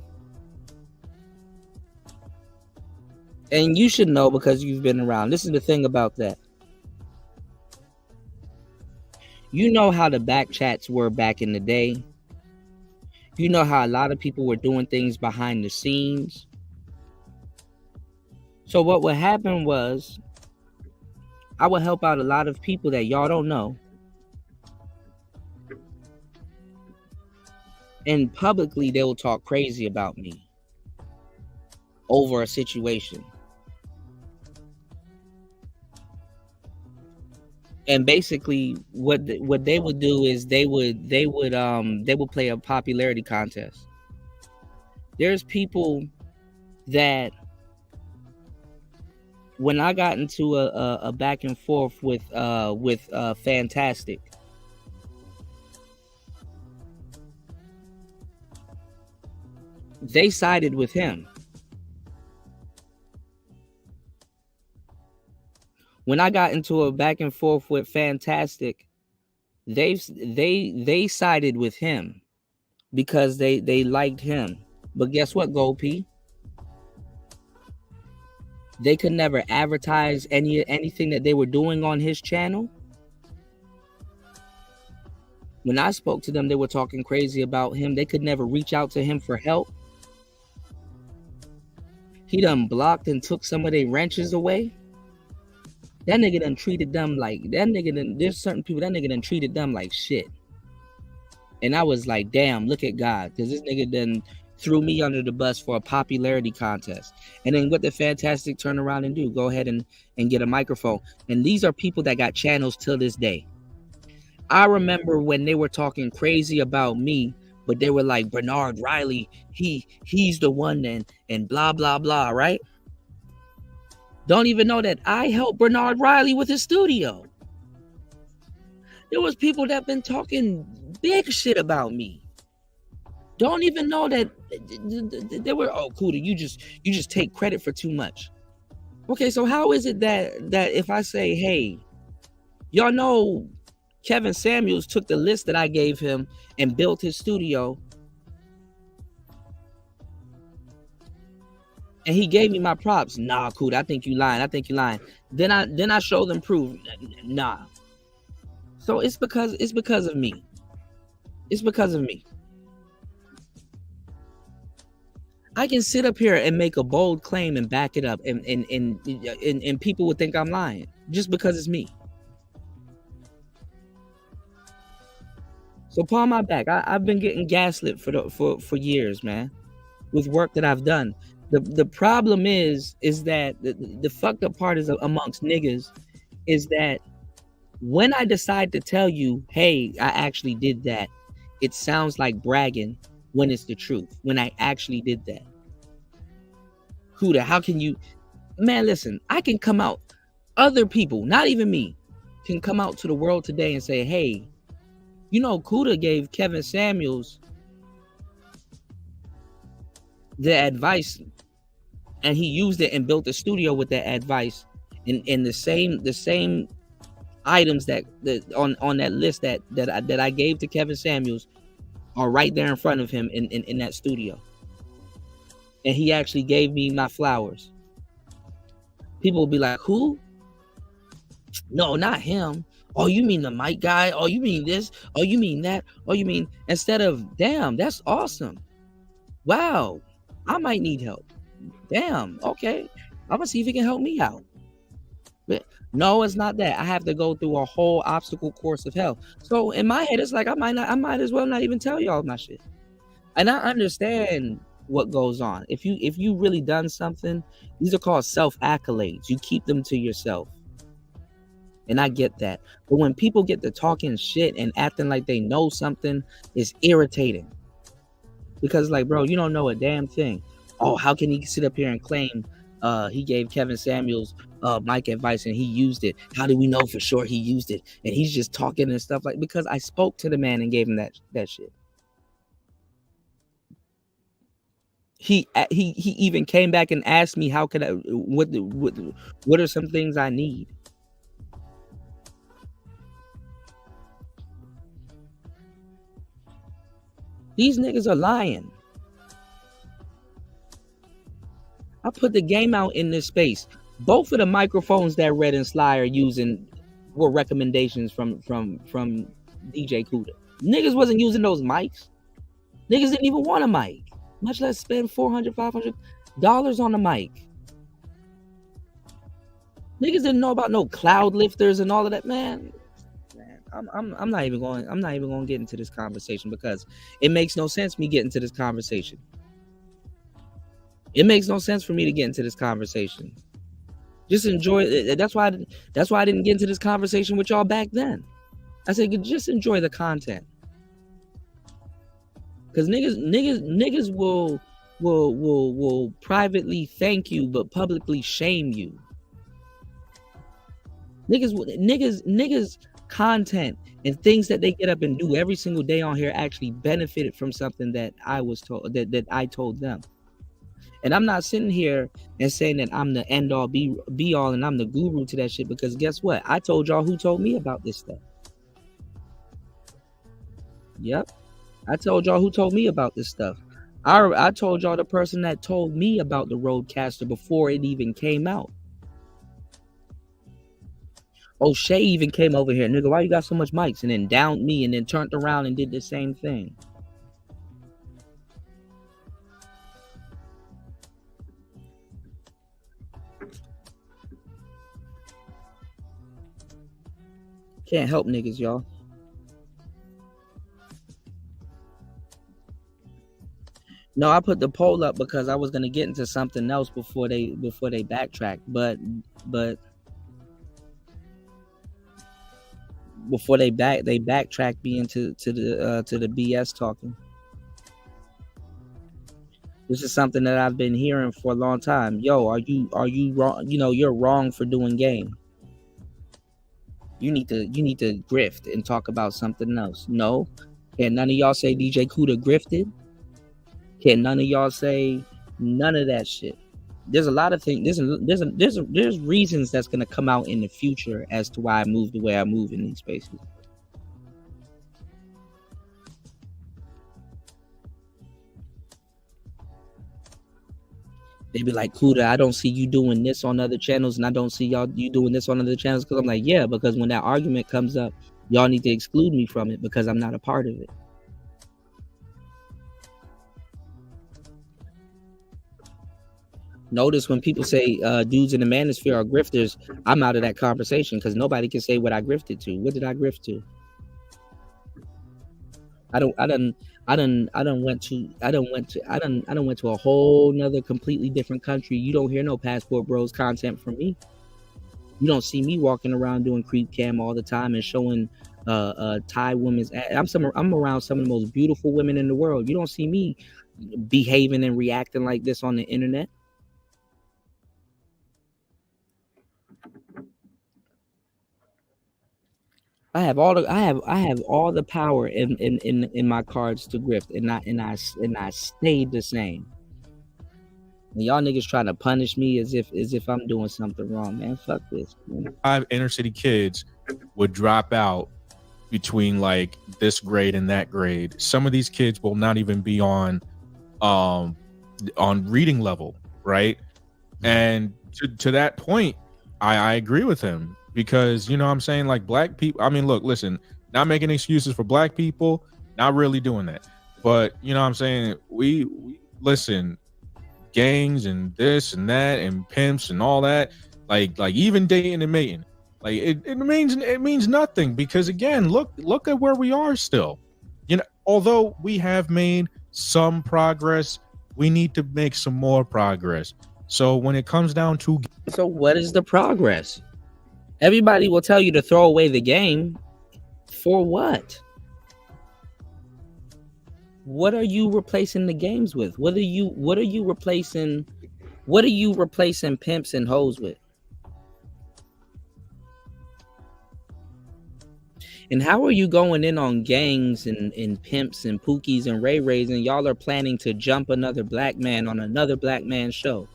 And you should know because you've been around. This is the thing about that. You know how the back chats were back in the day. You know how a lot of people were doing things behind the scenes. So what would happen was I would help out a lot of people that y'all don't know. And publicly, they will talk crazy about me over a situation. And basically, what they would do is they would play a popularity contest. There's people that, when I got into a back and forth with Fantastic, they sided with him. When I got into a back and forth with Fantastic, they sided with him because they liked him. But guess what, Gold P? They could never advertise anything that they were doing on his channel. When I spoke to them, they were talking crazy about him. They could never reach out to him for help. He done blocked and took some of their wrenches away. That nigga done treated them like, there's certain people, that nigga done treated them like shit. And I was like, damn, look at God. Because this nigga done threw me under the bus for a popularity contest. And then what the Fantastic turn around and do? Go ahead and get a microphone. And these are people that got channels till this day. I remember when they were talking crazy about me, but they were like, Bernard Riley, he's the one and blah, blah, blah, right? Don't even know that I helped Bernard Riley with his studio. There was people that been talking big shit about me. Don't even know that they were, oh, Kuda, you just take credit for too much. Okay, so how is it that if I say, hey, y'all know Kevin Samuels took the list that I gave him and built his studio, and he gave me my props. Nah, Kuda, I think you lying. Then I show them proof. Nah. So it's because of me. It's because of me. I can sit up here and make a bold claim and back it up, and people would think I'm lying just because it's me. So palm my back. I've been getting gaslit for years, man, with work that I've done. The problem is that the fucked up part is amongst niggas is that when I decide to tell you, hey, I actually did that, it sounds like bragging when it's the truth, when I actually did that. Kuda, how can you, man, listen, I can come out, other people, not even me, can come out to the world today and say, hey, you know, Kuda gave Kevin Samuels the advice and he used it and built a studio with that advice, in the same items that on that list that I gave to Kevin Samuels are right there in front of him in that studio. And he actually gave me my flowers. People will be like, who? No, not him. Oh, you mean the mic guy? Oh, you mean this? Oh, you mean that? Oh, you mean, instead of, damn, that's awesome. Wow, I might need help. Damn, okay. I'm gonna see if he can help me out. But no, it's not that. I have to go through a whole obstacle course of hell. So in my head, it's like I might as well not even tell y'all my shit. And I understand what goes on. If you really done something, these are called self-accolades. You keep them to yourself. And I get that. But when people get to talking shit and acting like they know something, it's irritating. Because like, bro, you don't know a damn thing. Oh, how can he sit up here and claim he gave Kevin Samuels mic advice and he used it? How do we know for sure he used it? And he's just talking and stuff like, because I spoke to the man and gave him that shit. He even came back and asked me how could I, what are some things I need? These niggas are lying. I put the game out in this space. Both of the microphones that Red and Sly are using were recommendations from DJ Kuda. Niggas wasn't using those mics. Niggas didn't even want a mic, much less spend $400, $500 on a mic. Niggas didn't know about no cloud lifters and all of that, man. I'm not even going to get into this conversation because it makes no sense me getting into this conversation. It makes no sense for me to get into this conversation. Just enjoy it. That's why I didn't get into this conversation with y'all back then. I said just enjoy the content. Because niggas will privately thank you but publicly shame you. Niggas content and things that they get up and do every single day on here actually benefited from something that I was told that I told them. And I'm not sitting here and saying that I'm the end all be all and I'm the guru to that shit, because guess what? I told y'all who told me about this stuff. Yep. I told y'all who told me about this stuff. I told y'all the person that told me about the Rodecaster before it even came out. O'Shea even came over here, nigga, why you got so much mics? And then downed me and then turned around and did the same thing. Can't help niggas, y'all. No, I put the poll up because I was gonna get into something else before they backtrack, but before they backtrack me into to the BS talking. This is something that I've been hearing for a long time. Yo, are you wrong? You know, you're wrong for doing game. You need to grift and talk about something else. No, can none of y'all say DJ Kuda grifted? Can none of y'all say none of that shit? There's a lot of things. There's reasons that's gonna come out in the future as to why I move the way I move in these spaces. They be like, Kuda, I don't see you doing this on other channels, and I don't see you doing this on other channels. Because I'm like, yeah, because when that argument comes up, y'all need to exclude me from it because I'm not a part of it. Notice when people say dudes in the manosphere are grifters, I'm out of that conversation because nobody can say what I grifted to. What did I grift to? I done went to a whole nother completely different country. You don't hear no Passport Bros content from me. You don't see me walking around doing creep cam all the time and showing Thai women's ass. I'm around some of the most beautiful women in the world. You don't see me behaving and reacting like this on the internet. I have all the power in my cards to grift, and I stayed the same. And y'all niggas trying to punish me as if I'm doing something wrong, man. Fuck this, man. 5 inner city kids would drop out between like this grade and that grade. Some of these kids will not even be on reading level, right? And to that point, I agree with him. Because, you know what I'm saying, like black people, I mean, look, listen, not making excuses for black people, not really doing that. But, you know what I'm saying, we listen, gangs and this and that and pimps and all that, like even dating and mating, like it means nothing. Because again, look at where we are still. You know, although we have made some progress, we need to make some more progress. So when it comes down to, so what is the progress? Everybody will tell you to throw away the game. For what? What are you replacing the games with? What are you replacing pimps and hoes with? And how are you going in on gangs and pimps and pookies and ray-rays, and y'all are planning to jump another black man on another black man show?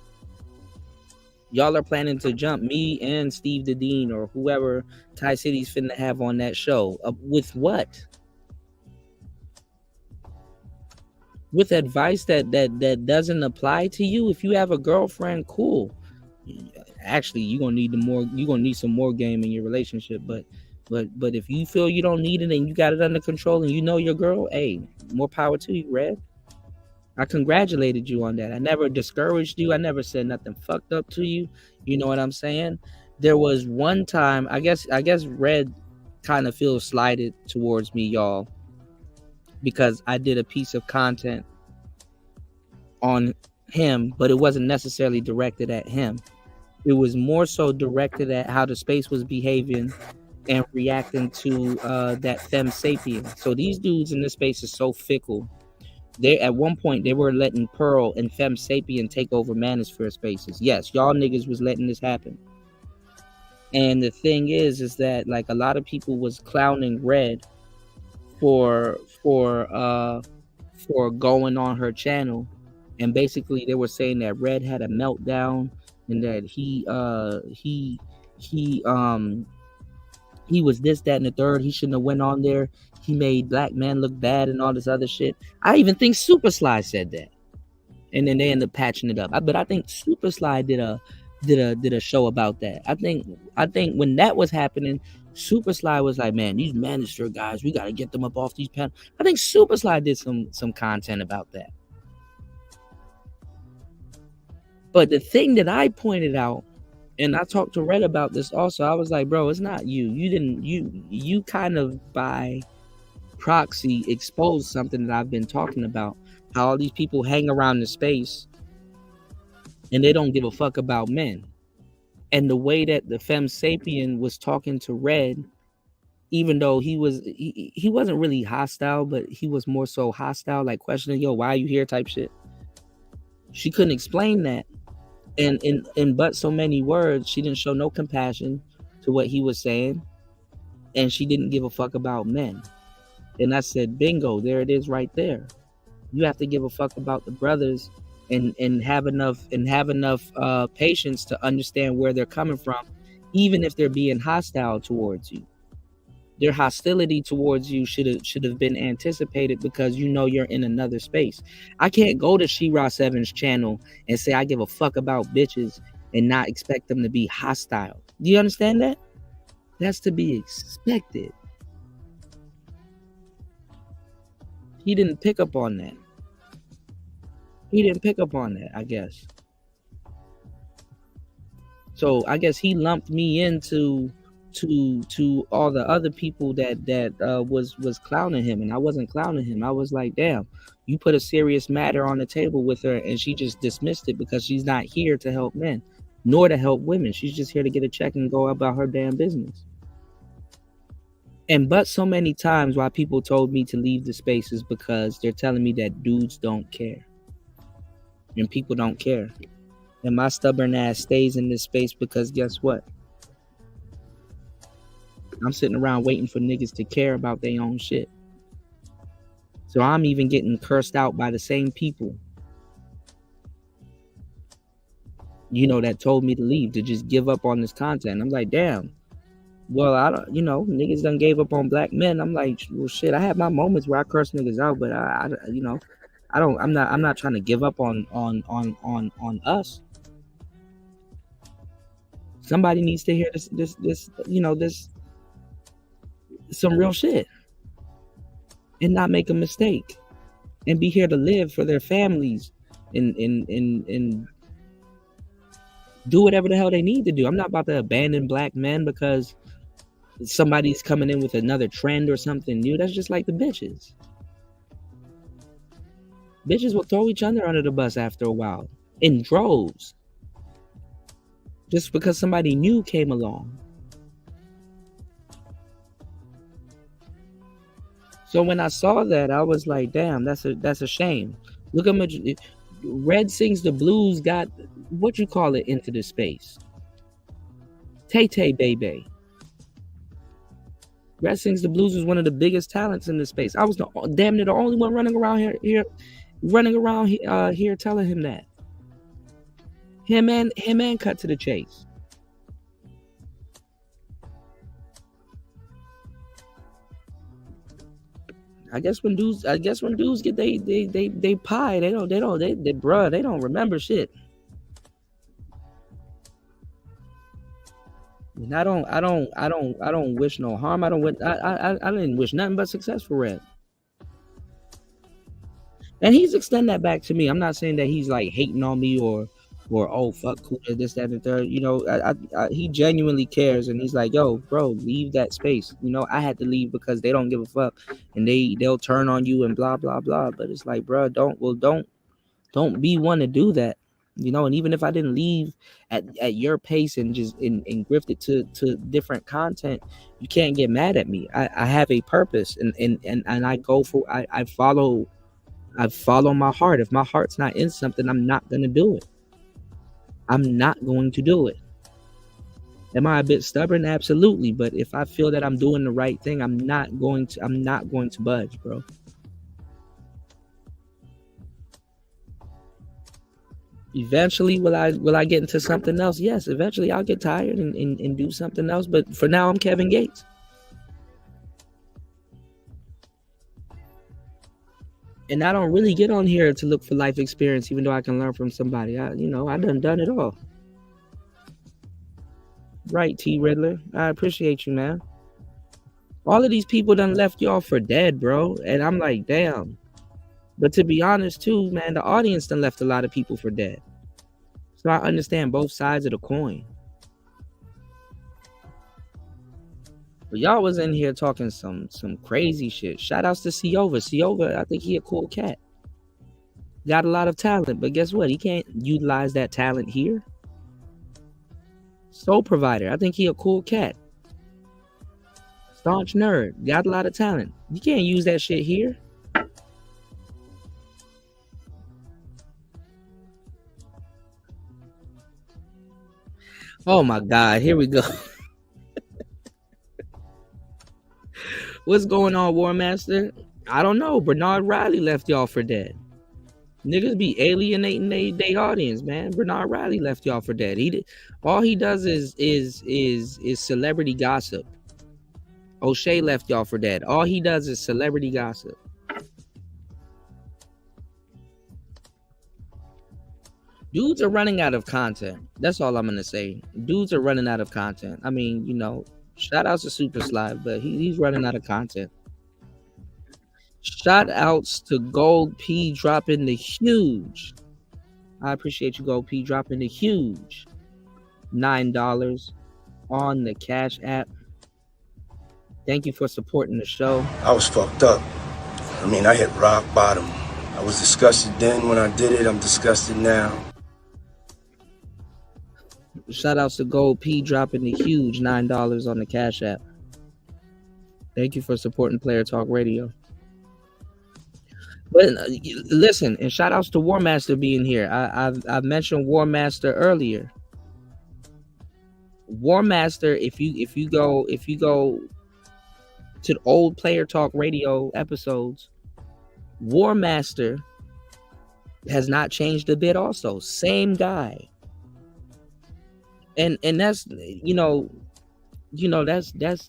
Y'all are planning to jump me and Steve the Dean or whoever Thai City's finna have on that show. With what? With advice that doesn't apply to you? If you have a girlfriend, cool. Actually, you're gonna need some more game in your relationship. But if you feel you don't need it and you got it under control and you know your girl, hey, more power to you, Red. I congratulated you on that. I never discouraged you. I never said nothing fucked up to you. You know what I'm saying? There was one time, I guess Red kind of feels slighted towards me, y'all, because I did a piece of content on him, but it wasn't necessarily directed at him. It was more so directed at how the space was behaving and reacting to that femme sapien. So these dudes in this space is so fickle. They at one point they were letting Pearl and Femme Sapien take over manosphere spaces. Yes, y'all niggas was letting this happen. And the thing is that like a lot of people was clowning Red for going on her channel, and basically they were saying that Red had a meltdown and that he was this, that, and the third. He shouldn't have went on there. He made black men look bad and all this other shit. I even think Super Sly said that, and then they ended up patching it up. But I think Super Sly did a show about that. I think when that was happening, Super Sly was like, man, these manosphere guys, we got to get them up off these panels. I think Super Sly did some content about that. But the thing that I pointed out, and I talked to Red about this also, I was like, bro, it's not you. You kind of by proxy exposed something that I've been talking about. How all these people hang around the space and they don't give a fuck about men. And the way that the Femme Sapien was talking to Red, even though he wasn't really hostile, but he was more so hostile, like questioning, yo, why are you here type shit. She couldn't explain that. And in but so many words, she didn't show no compassion to what he was saying. and she didn't give a fuck about men. And I said, bingo, there it is right there. You have to give a fuck about the brothers and have enough patience to understand where they're coming from, even if they're being hostile towards you. Their hostility towards you should have been anticipated because you know you're in another space. I can't go to She-Ra 7's channel and say I give a fuck about bitches and not expect them to be hostile. Do you understand that? That's to be expected. He didn't pick up on that. I guess. So I guess he lumped me into to all the other people that was clowning him, and I wasn't clowning him. I was like, damn, you put a serious matter on the table with her and she just dismissed it because she's not here to help men nor to help women. She's just here to get a check and go about her damn business. And but so many times why people told me to leave the space is because they're telling me that dudes don't care and people don't care, and my stubborn ass stays in this space because guess what? I'm sitting around waiting for niggas to care about their own shit. So I'm even getting cursed out by the same people, you know, that told me to leave, to just give up on this content. I'm like, damn. Well, I don't, you know, niggas done gave up on black men. I'm like, well, shit. I have my moments where I curse niggas out, but I you know, I'm not trying to give up on us. Somebody needs to hear this, you know, this. Some real shit and not make a mistake and be here to live for their families and do whatever the hell they need to do. I'm not about to abandon black men because somebody's coming in with another trend or something new. That's just like the bitches. Bitches will throw each other under the bus after a while in droves just because somebody new came along. So when I saw that, I was like, damn, that's a shame. Look at me. Red Sings the Blues got, what you call it, into the space. Tay-Tay Baby. Red Sings the Blues was one of the biggest talents in the space. I was damn near the only one running around here telling him that. Him and Cut to the Chase. I guess when dudes get they pie, they don't remember shit. And I don't wish no harm. I didn't wish nothing but success for Red. And he's extending that back to me. I'm not saying that he's like hating on me or oh fuck Kuda, this, that, and the third. You know, he genuinely cares, and he's like, yo, bro, leave that space. You know, I had to leave because they don't give a fuck, and they'll turn on you and blah blah blah. But it's like, bro, don't be one to do that. You know, and even if I didn't leave at your pace and just and grifted to different content, you can't get mad at me. I have a purpose, and I go for I follow my heart. If my heart's not in something, I'm not gonna do it. I'm not going to do it. Am I a bit stubborn? Absolutely. But if I feel that I'm doing the right thing, I'm not going to budge, bro. Eventually, will I get into something else? Yes, eventually I'll get tired and do something else. But for now, I'm Kevin Gates. And I don't really get on here to look for life experience, even though I can learn from somebody. I done it all. Right, T Riddler. I appreciate you, man. All of these people done left y'all for dead, bro. And I'm like, damn. But to be honest, too, man, the audience done left a lot of people for dead. So I understand both sides of the coin. But y'all was in here talking some crazy shit. Shout outs to Ciova. Ciova, I think he a cool cat. Got a lot of talent, but guess what? He can't utilize that talent here. Soul Provider, I think he a cool cat. Staunch Nerd, got a lot of talent. You can't use that shit here. Oh my God, here we go. What's going on, War Master? I don't know. Bernard Riley left y'all for dead. Niggas be alienating they audience, man. Bernard Riley left y'all for dead. All he does is celebrity gossip. O'Shea left y'all for dead. All he does is celebrity gossip. Dudes are running out of content. That's all I'm gonna say. Dudes are running out of content. I mean, you know, shout outs to Super Slide, but he's running out of content. Shout outs to Gold P dropping the huge. I appreciate you, Gold P, dropping the huge $9 on the Cash App. Thank you for supporting the show. I was fucked up. I mean, I hit rock bottom. I was disgusted then when I did it. I'm disgusted now. Shout outs to Gold P dropping the huge $9 on the Cash App. Thank you for supporting Player Talk Radio. But listen, and shout outs to War Master being here. I've mentioned War Master earlier. War Master, if you go to the old Player Talk Radio episodes, War Master has not changed a bit. Also, same guy. And that's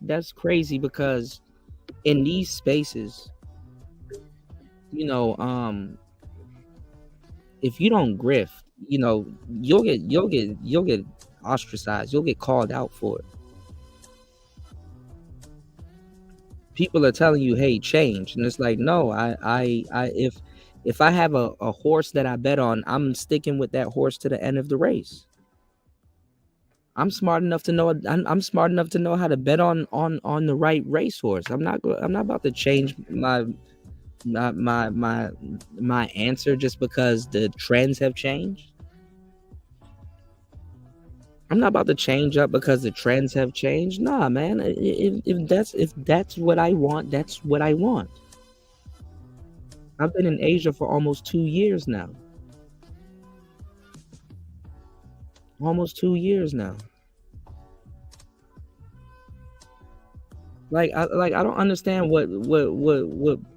that's crazy, because in these spaces, if you don't grift, you'll get ostracized. You'll get called out for it. People are telling you, hey, change. And it's like, no, if I have a horse that I bet on, I'm sticking with that horse to the end of the race. I'm smart enough to know how to bet on the right racehorse. I'm not about to change my answer just because the trends have changed. I'm not about to change up because the trends have changed. Nah, man. If that's what I want, that's what I want. I've been in Asia for almost 2 years now. Almost 2 years now. Like I don't understand what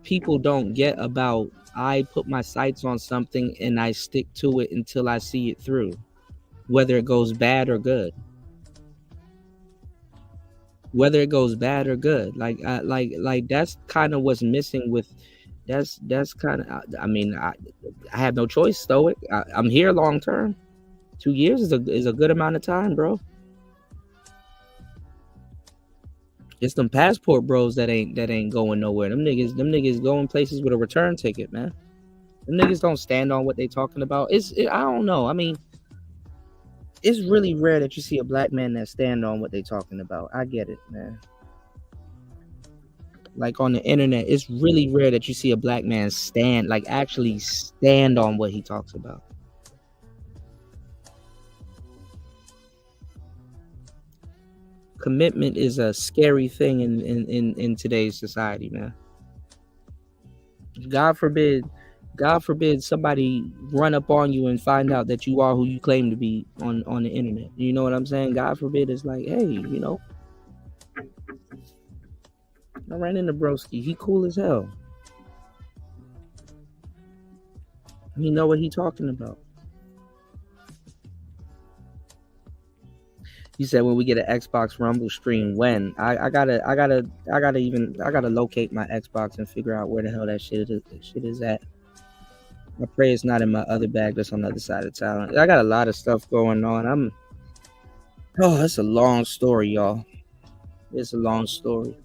people don't get about I put my sights on something and I stick to it until I see it through, whether it goes bad or good. Whether it goes bad or good, like that's kind of what's missing with. That's kind of. I mean, I have no choice, Stoic. I'm here long term. 2 years is a good amount of time, bro. It's them passport bros that ain't going nowhere. Them niggas going places with a return ticket, man. Them niggas don't stand on what they talking about. I don't know. I mean, it's really rare that you see a black man that stand on what they talking about. I get it, man. Like on the internet, it's really rare that you see a black man actually stand on what he talks about. Commitment is a scary thing in today's society, man. God forbid somebody run up on you and find out that you are who you claim to be on the internet. You know what I'm saying? God forbid it's like, hey, I ran into Broski. He cool as hell. He know what he talking about. He said when we get an Xbox Rumble stream, when I gotta locate my Xbox and figure out where the hell that shit is at. I pray it's not in my other bag that's on the other side of town. I got a lot of stuff going on. It's a long story, y'all. It's a long story.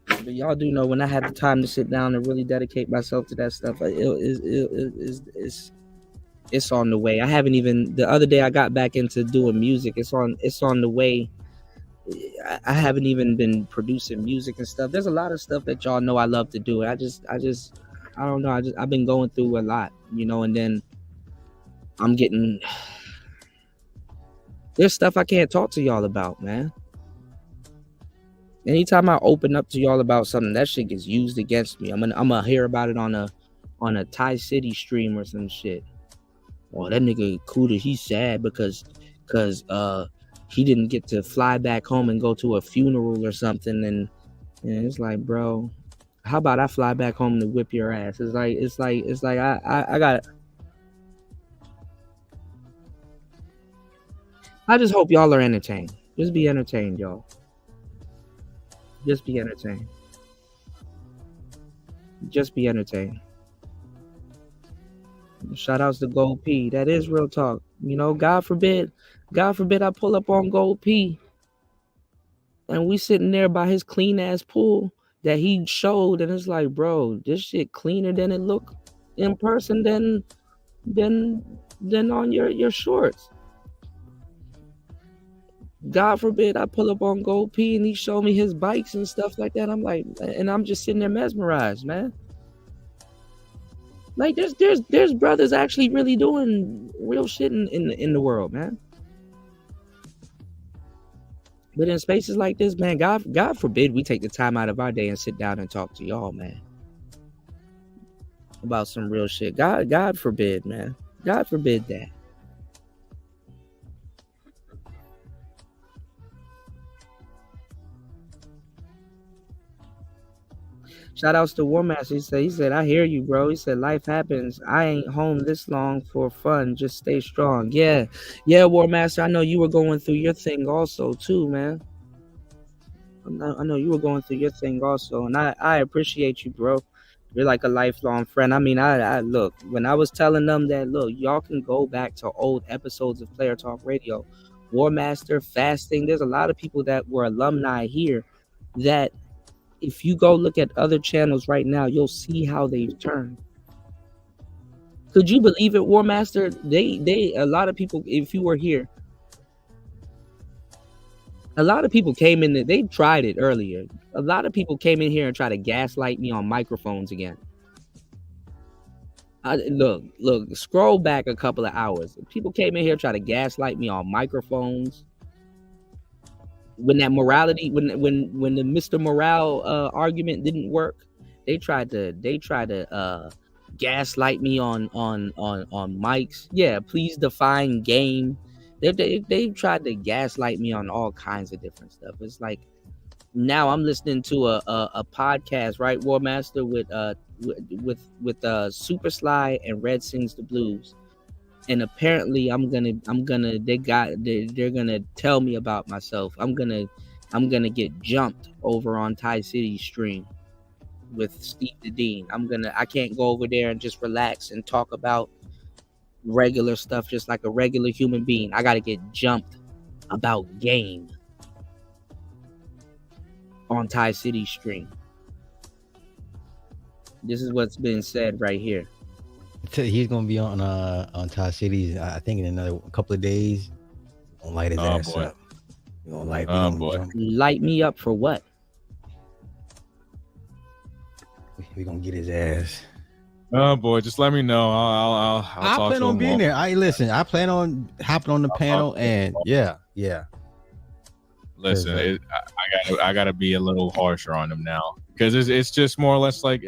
But y'all do know when I had the time to sit down and really dedicate myself to that stuff, it's on the way. I haven't even, the other day I got back into doing music. It's on the way. I haven't even been producing music and stuff. There's a lot of stuff that y'all know I love to do. I don't know. I've been going through a lot, and then I'm getting, there's stuff I can't talk to y'all about, man. Anytime I open up to y'all about something, that shit gets used against me. I'm gonna hear about it on a Thai City stream or some shit. Oh, that nigga Kuda, he's sad because he didn't get to fly back home and go to a funeral or something. And it's like, bro, how about I fly back home to whip your ass? It's like I got. I just hope y'all are entertained. Just be entertained, y'all. Just be entertained. Just be entertained. Shout outs to Gold P. That is real talk. You know, God forbid I pull up on Gold P and we sitting there by his clean ass pool that he showed, and it's like, bro, this shit cleaner than it look in person than on your shorts. God forbid I pull up on Gold P and he showed me his bikes and stuff like that. I'm like, and I'm just sitting there mesmerized, man. Like there's brothers actually really doing real shit in the world, man. But in spaces like this, man, God forbid we take the time out of our day and sit down and talk to y'all, man, about some real shit. God forbid, man. God forbid that. Shout outs to War Master. He said, I hear you, bro. He said, life happens. I ain't home this long for fun. Just stay strong. Yeah, War Master. I know you were going through your thing also, too, man. I know you were going through your thing also, and I appreciate you, bro. You're like a lifelong friend. I mean, I look, when I was telling them that, look, y'all can go back to old episodes of Player Talk Radio, War Master, Fasting. There's a lot of people that were alumni here that, if you go look at other channels right now, you'll see how they've turned. Could you believe it, War Master? They a lot of people, if you were here, a lot of people came in, they tried it earlier. A lot of people came in here and tried to gaslight me on microphones again. Look, scroll back a couple of hours. People came in here try to gaslight me on microphones. When that morality, when the Mr. Morale argument didn't work, they tried to gaslight me on mics. Yeah, please define game. They tried to gaslight me on all kinds of different stuff. It's like now I'm listening to a podcast, right, War Master, with Super Sly and Red Sings the Blues. And apparently they're gonna tell me about myself. I'm gonna get jumped over on Thai City's stream with Steve the Dean. I can't go over there and just relax and talk about regular stuff just like a regular human being. I gotta get jumped about game on Thai City's stream. This is what's been said right here. He's gonna be on Thai Cities, I think, in another couple of days. Gonna light his ass up. You gonna light light me up for what? We gonna get his ass. Oh boy, just let me know. I'll talk plan to on him being there. I plan on hopping on the panel, and yeah. Listen, I gotta be a little harsher on him now, because it's just more or less like.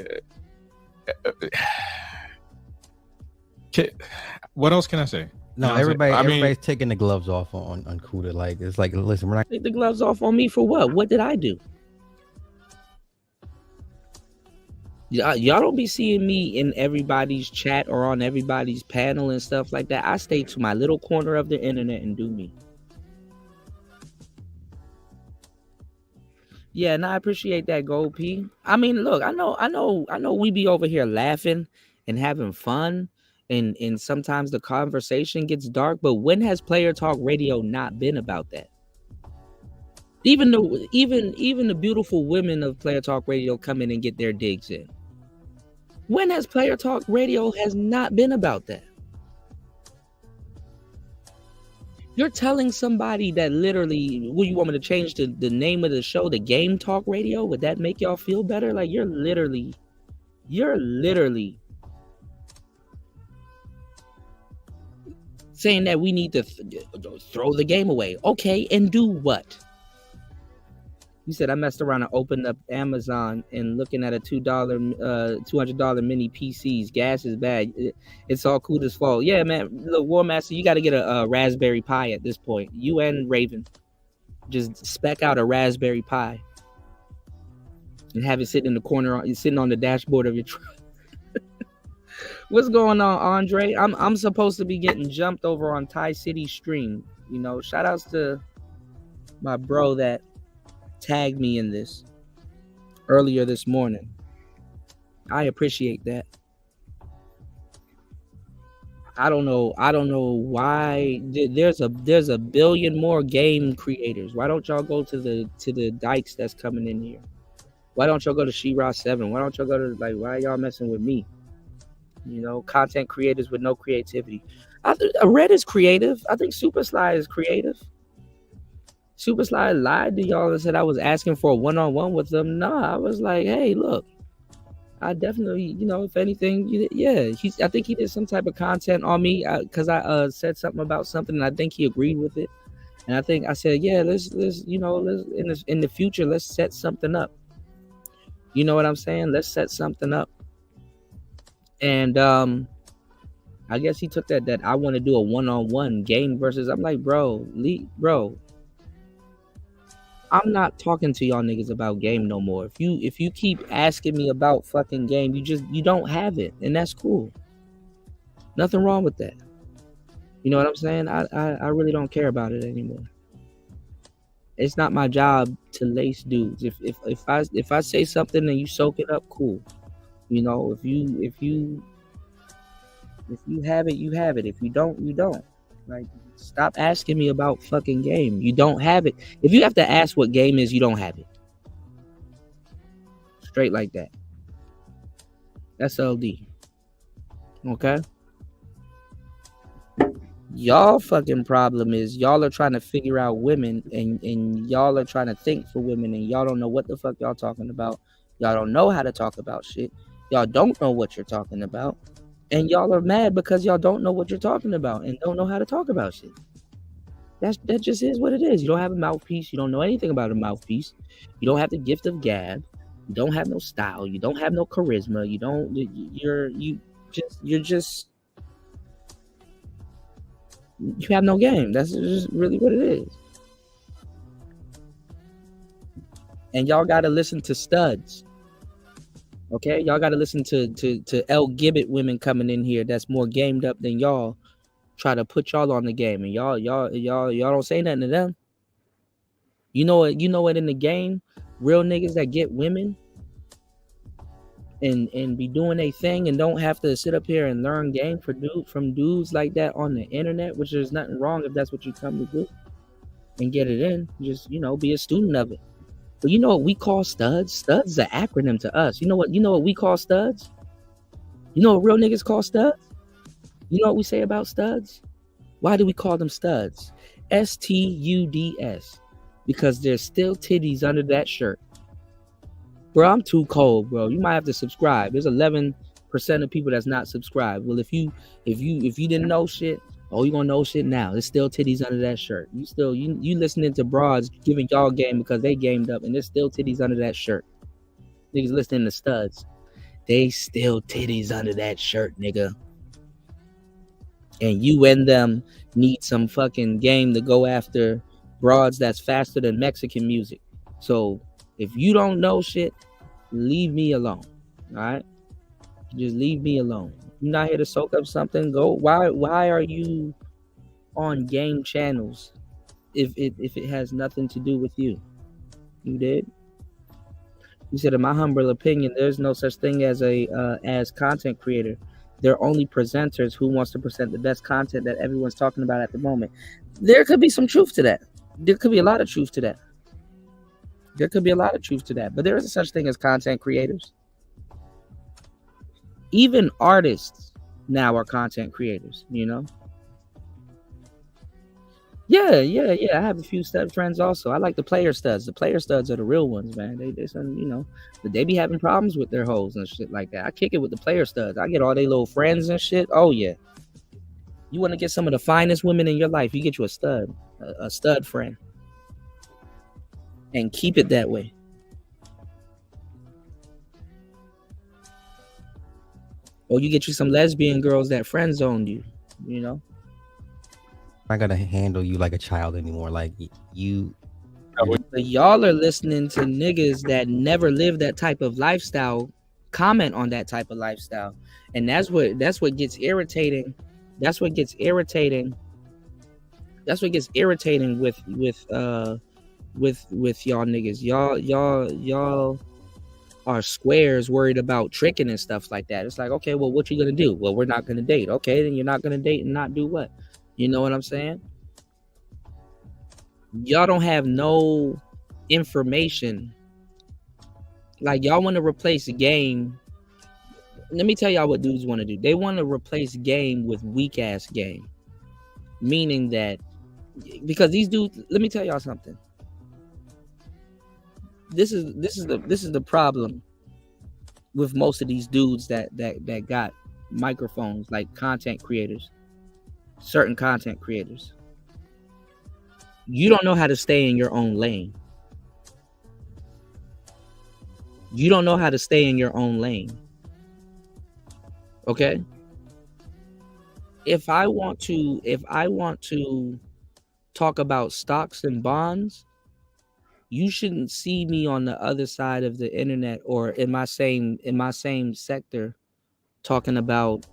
What else can I say? No, everybody's taking the gloves off on Kuda. Like, it's like, listen, we're not take the gloves off on me for what? What did I do? Y'all don't be seeing me in everybody's chat or on everybody's panel and stuff like that. I stay to my little corner of the internet and do me. Yeah, and I appreciate that, Gold P. I mean, look, I know we be over here laughing and having fun. And sometimes the conversation gets dark, but when has Player Talk Radio not been about that? Even the beautiful women of Player Talk Radio come in and get their digs in. When has Player Talk Radio has not been about that? You're telling somebody that literally, will you want me to change the name of the show to Game Talk Radio? Would that make y'all feel better? Like you're literally saying that we need to throw the game away. Okay, and do what? You said I messed around and opened up Amazon and looking at a $200 mini PCs. Gas is bad. It's all cool as fall. Yeah, man. Look, War Master, you got to get a Raspberry Pi at this point. You and Raven, just spec out a Raspberry Pi and have it sitting in the corner, sitting on the dashboard of your truck. What's going on, Andre? I'm supposed to be getting jumped over on Thai City stream. You know, shout outs to my bro that tagged me in this earlier this morning. I appreciate that. I don't know why there's a billion more game creators. Why don't y'all go to the dykes that's coming in here? Why don't y'all go to She-Ra 7? Why don't y'all go to, like, why y'all messing with me? You know, content creators with no creativity. I think Red is creative. I think Super Sly is creative. Super Sly lied to y'all and said I was asking for a one-on-one with them. Nah, I was like, hey, look, I definitely, you know, if anything, yeah, I think he did some type of content on me because I said something about something and I think he agreed with it. And I think I said, yeah, let's you know, let's in the future, let's set something up. You know what I'm saying? Let's set something up. And I guess he took that I want to do a one-on-one game versus. I'm like, bro, I'm not talking to y'all niggas about game no more. If you keep asking me about fucking game, you don't have it, and that's cool. Nothing wrong with that. You know what I'm saying? I really don't care about it anymore. It's not my job to lace dudes. If I say something and you soak it up, cool. You know, if you have it, you have it. If you don't, you don't. Like, stop asking me about fucking game. You don't have it. If you have to ask what game is, you don't have it. Straight like that. That's LD. Okay? Y'all fucking problem is y'all are trying to figure out women and y'all are trying to think for women and y'all don't know what the fuck y'all talking about. Y'all don't know how to talk about shit. Y'all don't know what you're talking about. And y'all are mad because y'all don't know what you're talking about and don't know how to talk about shit. That just is what it is. You don't have a mouthpiece. You don't know anything about a mouthpiece. You don't have the gift of gab. You don't have no style. You don't have no charisma. You have no game. That's just really what it is. And y'all got to listen to studs. Okay, y'all got to listen to El Gibbet women coming in here that's more gamed up than y'all. Try to put y'all on the game, and y'all don't say nothing to them. You know what? In the game, real niggas that get women and be doing a thing and don't have to sit up here and learn game from dudes like that on the internet, which there's nothing wrong if that's what you come to do and get it in. Just, you know, be a student of it. But you know what we call studs? Studs is an acronym to us. You know what we call studs? You know what real niggas call studs? You know what we say about studs? Why do we call them studs? STUDS. Because there's still titties under that shirt. Bro, I'm too cold, bro. You might have to subscribe. There's 11% of people that's not subscribed. Well, if you didn't know shit, oh, you gonna know shit now. There's still titties under that shirt. You listening to broads giving y'all game because they gamed up, and there's still titties under that shirt. Niggas listening to studs. They still titties under that shirt, nigga. And you and them need some fucking game to go after broads that's faster than Mexican music. So if you don't know shit, leave me alone. All right? Just leave me alone. You're not here to soak up something. Go. Why are you on game channels if it has nothing to do with you? You did. You said, in my humble opinion, there's no such thing as as content creator. They're only presenters who wants to present the best content that everyone's talking about at the moment. There could be some truth to that. There could be a lot of truth to that. But there is such thing as content creators. Even artists now are content creators, you know? Yeah. I have a few stud friends also. I like the player studs. The player studs are the real ones, man. They some, you know, but they be having problems with their hoes and shit like that. I kick it with the player studs. I get all they little friends and shit. Oh, yeah. You want to get some of the finest women in your life, you get you a stud friend. and keep it that way. Or you get you some lesbian girls that friend zoned you, you know? I gotta handle you like a child anymore. Like you. But y'all are listening to niggas that never lived that type of lifestyle comment on that type of lifestyle, and that's what gets irritating. That's what gets irritating with y'all niggas. Y'all are squares worried about tricking and stuff like that. It's like, okay, well, what you gonna do? Well, we're not gonna date. Okay, then you're not gonna date and not do what? You know what I'm saying? Y'all don't have no information. Like, y'all want to replace a game. Let me tell y'all what dudes want to do. They want to replace game with weak ass game. Meaning that, because these dudes, let me tell y'all something. This is the problem with most of these dudes that got microphones, like content creators, certain content creators. You don't know how to stay in your own lane. You don't know how to stay in your own lane. Okay? If I want to talk about stocks and bonds, you shouldn't see me on the other side of the internet or in my same sector talking about,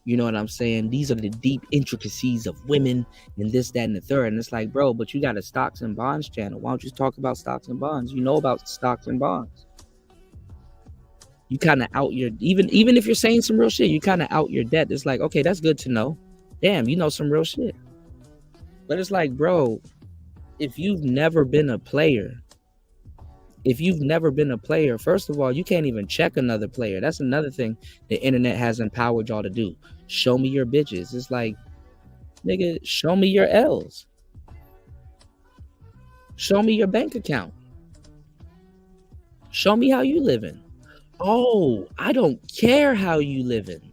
you know what I'm saying? These are the deep intricacies of women and this, that, and the third. And it's like, bro, but you got a stocks and bonds channel. Why don't you talk about stocks and bonds? You know about stocks and bonds. You kind of out your, even if you're saying some real shit, you kind of out your debt. It's like, okay, that's good to know. Damn, you know some real shit. But it's like, bro, if you've never been a player, first of all, you can't even check another player. That's another thing the internet has empowered y'all to do. Show me your bitches. It's like, nigga, show me your L's. Show me your bank account. Show me how you living. Oh, I don't care how you living.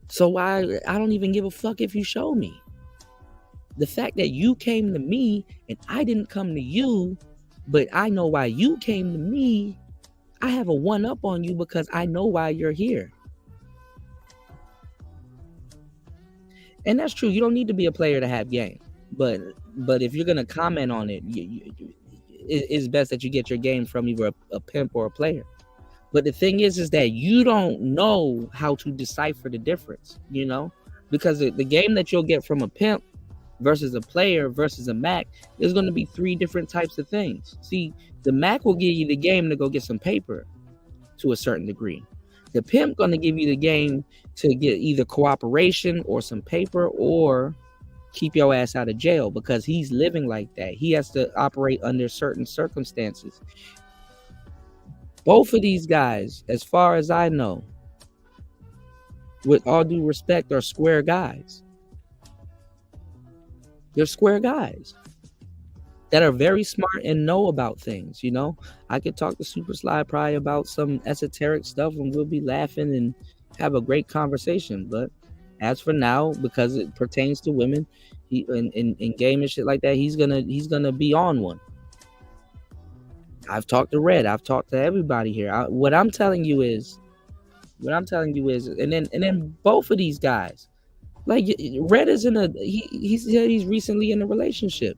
So I don't even give a fuck if you show me. The fact that you came to me and I didn't come to you, but I know why you came to me, I have a one up on you because I know why you're here. And that's true. You don't need to be a player to have game. But if you're going to comment on it, it's best that you get your game from either a pimp or a player. But the thing is that you don't know how to decipher the difference, you know? Because the game that you'll get from a pimp versus a player versus a Mac, there's going to be three different types of things. See, the Mac will give you the game to go get some paper to a certain degree. The pimp going to give you the game to get either cooperation or some paper or keep your ass out of jail because he's living like that. He has to operate under certain circumstances. Both of these guys, as far as I know, with all due respect, are square guys. They're square guys that are very smart and know about things, you know? I could talk to Super Sly probably about some esoteric stuff and we'll be laughing and have a great conversation. But as for now, because it pertains to women, he in game and shit like that, he's gonna be on one. I've talked to Red. I've talked to everybody here. What I'm telling you is, and then both of these guys, like Red is he's recently in a relationship.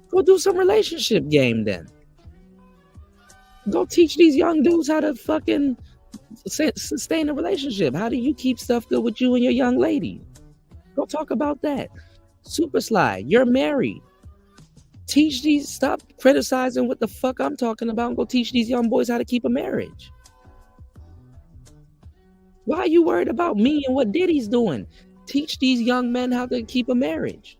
Go do some relationship game then. Go teach these young dudes how to fucking sustain a relationship. How do you keep stuff good with you and your young lady? Go talk about that. Super Sly, you're married. Stop criticizing what the fuck I'm talking about and go teach these young boys how to keep a marriage. Why are you worried about me and what Diddy's doing? Teach these young men how to keep a marriage.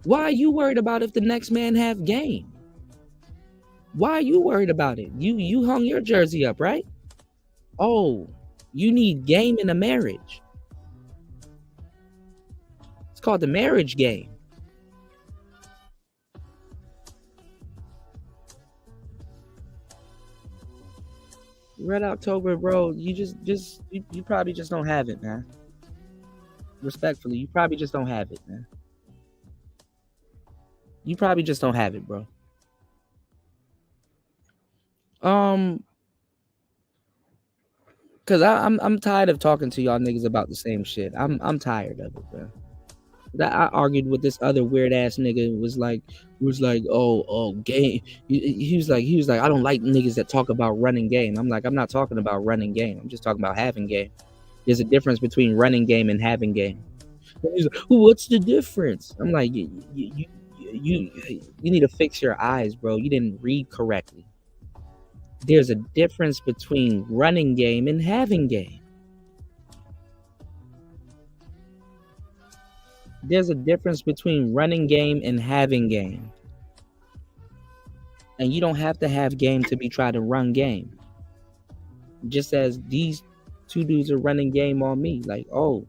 Why are you worried about if the next man have game? Why are you worried about it? You hung your jersey up, right? Oh, you need game in a marriage. It's called the marriage game. Red October, bro, you probably just don't have it, man. Respectfully, you probably just don't have it, man. You probably just don't have it, bro. Cause I'm tired of talking to y'all niggas about the same shit. I'm tired of it, bro. That I argued with this other weird ass nigga was like oh game. He was like I don't like niggas that talk about running game. I'm like, I'm not talking about running game. I'm just talking about having game. There's a difference between running game and having game. And he's like, well, what's the difference? I'm like, you need to fix your eyes, bro. You didn't read correctly. There's a difference between running game and having game. There's a difference between running game and having game. And you don't have to have game to be trying to run game. Just as these two dudes are running game on me, like, oh,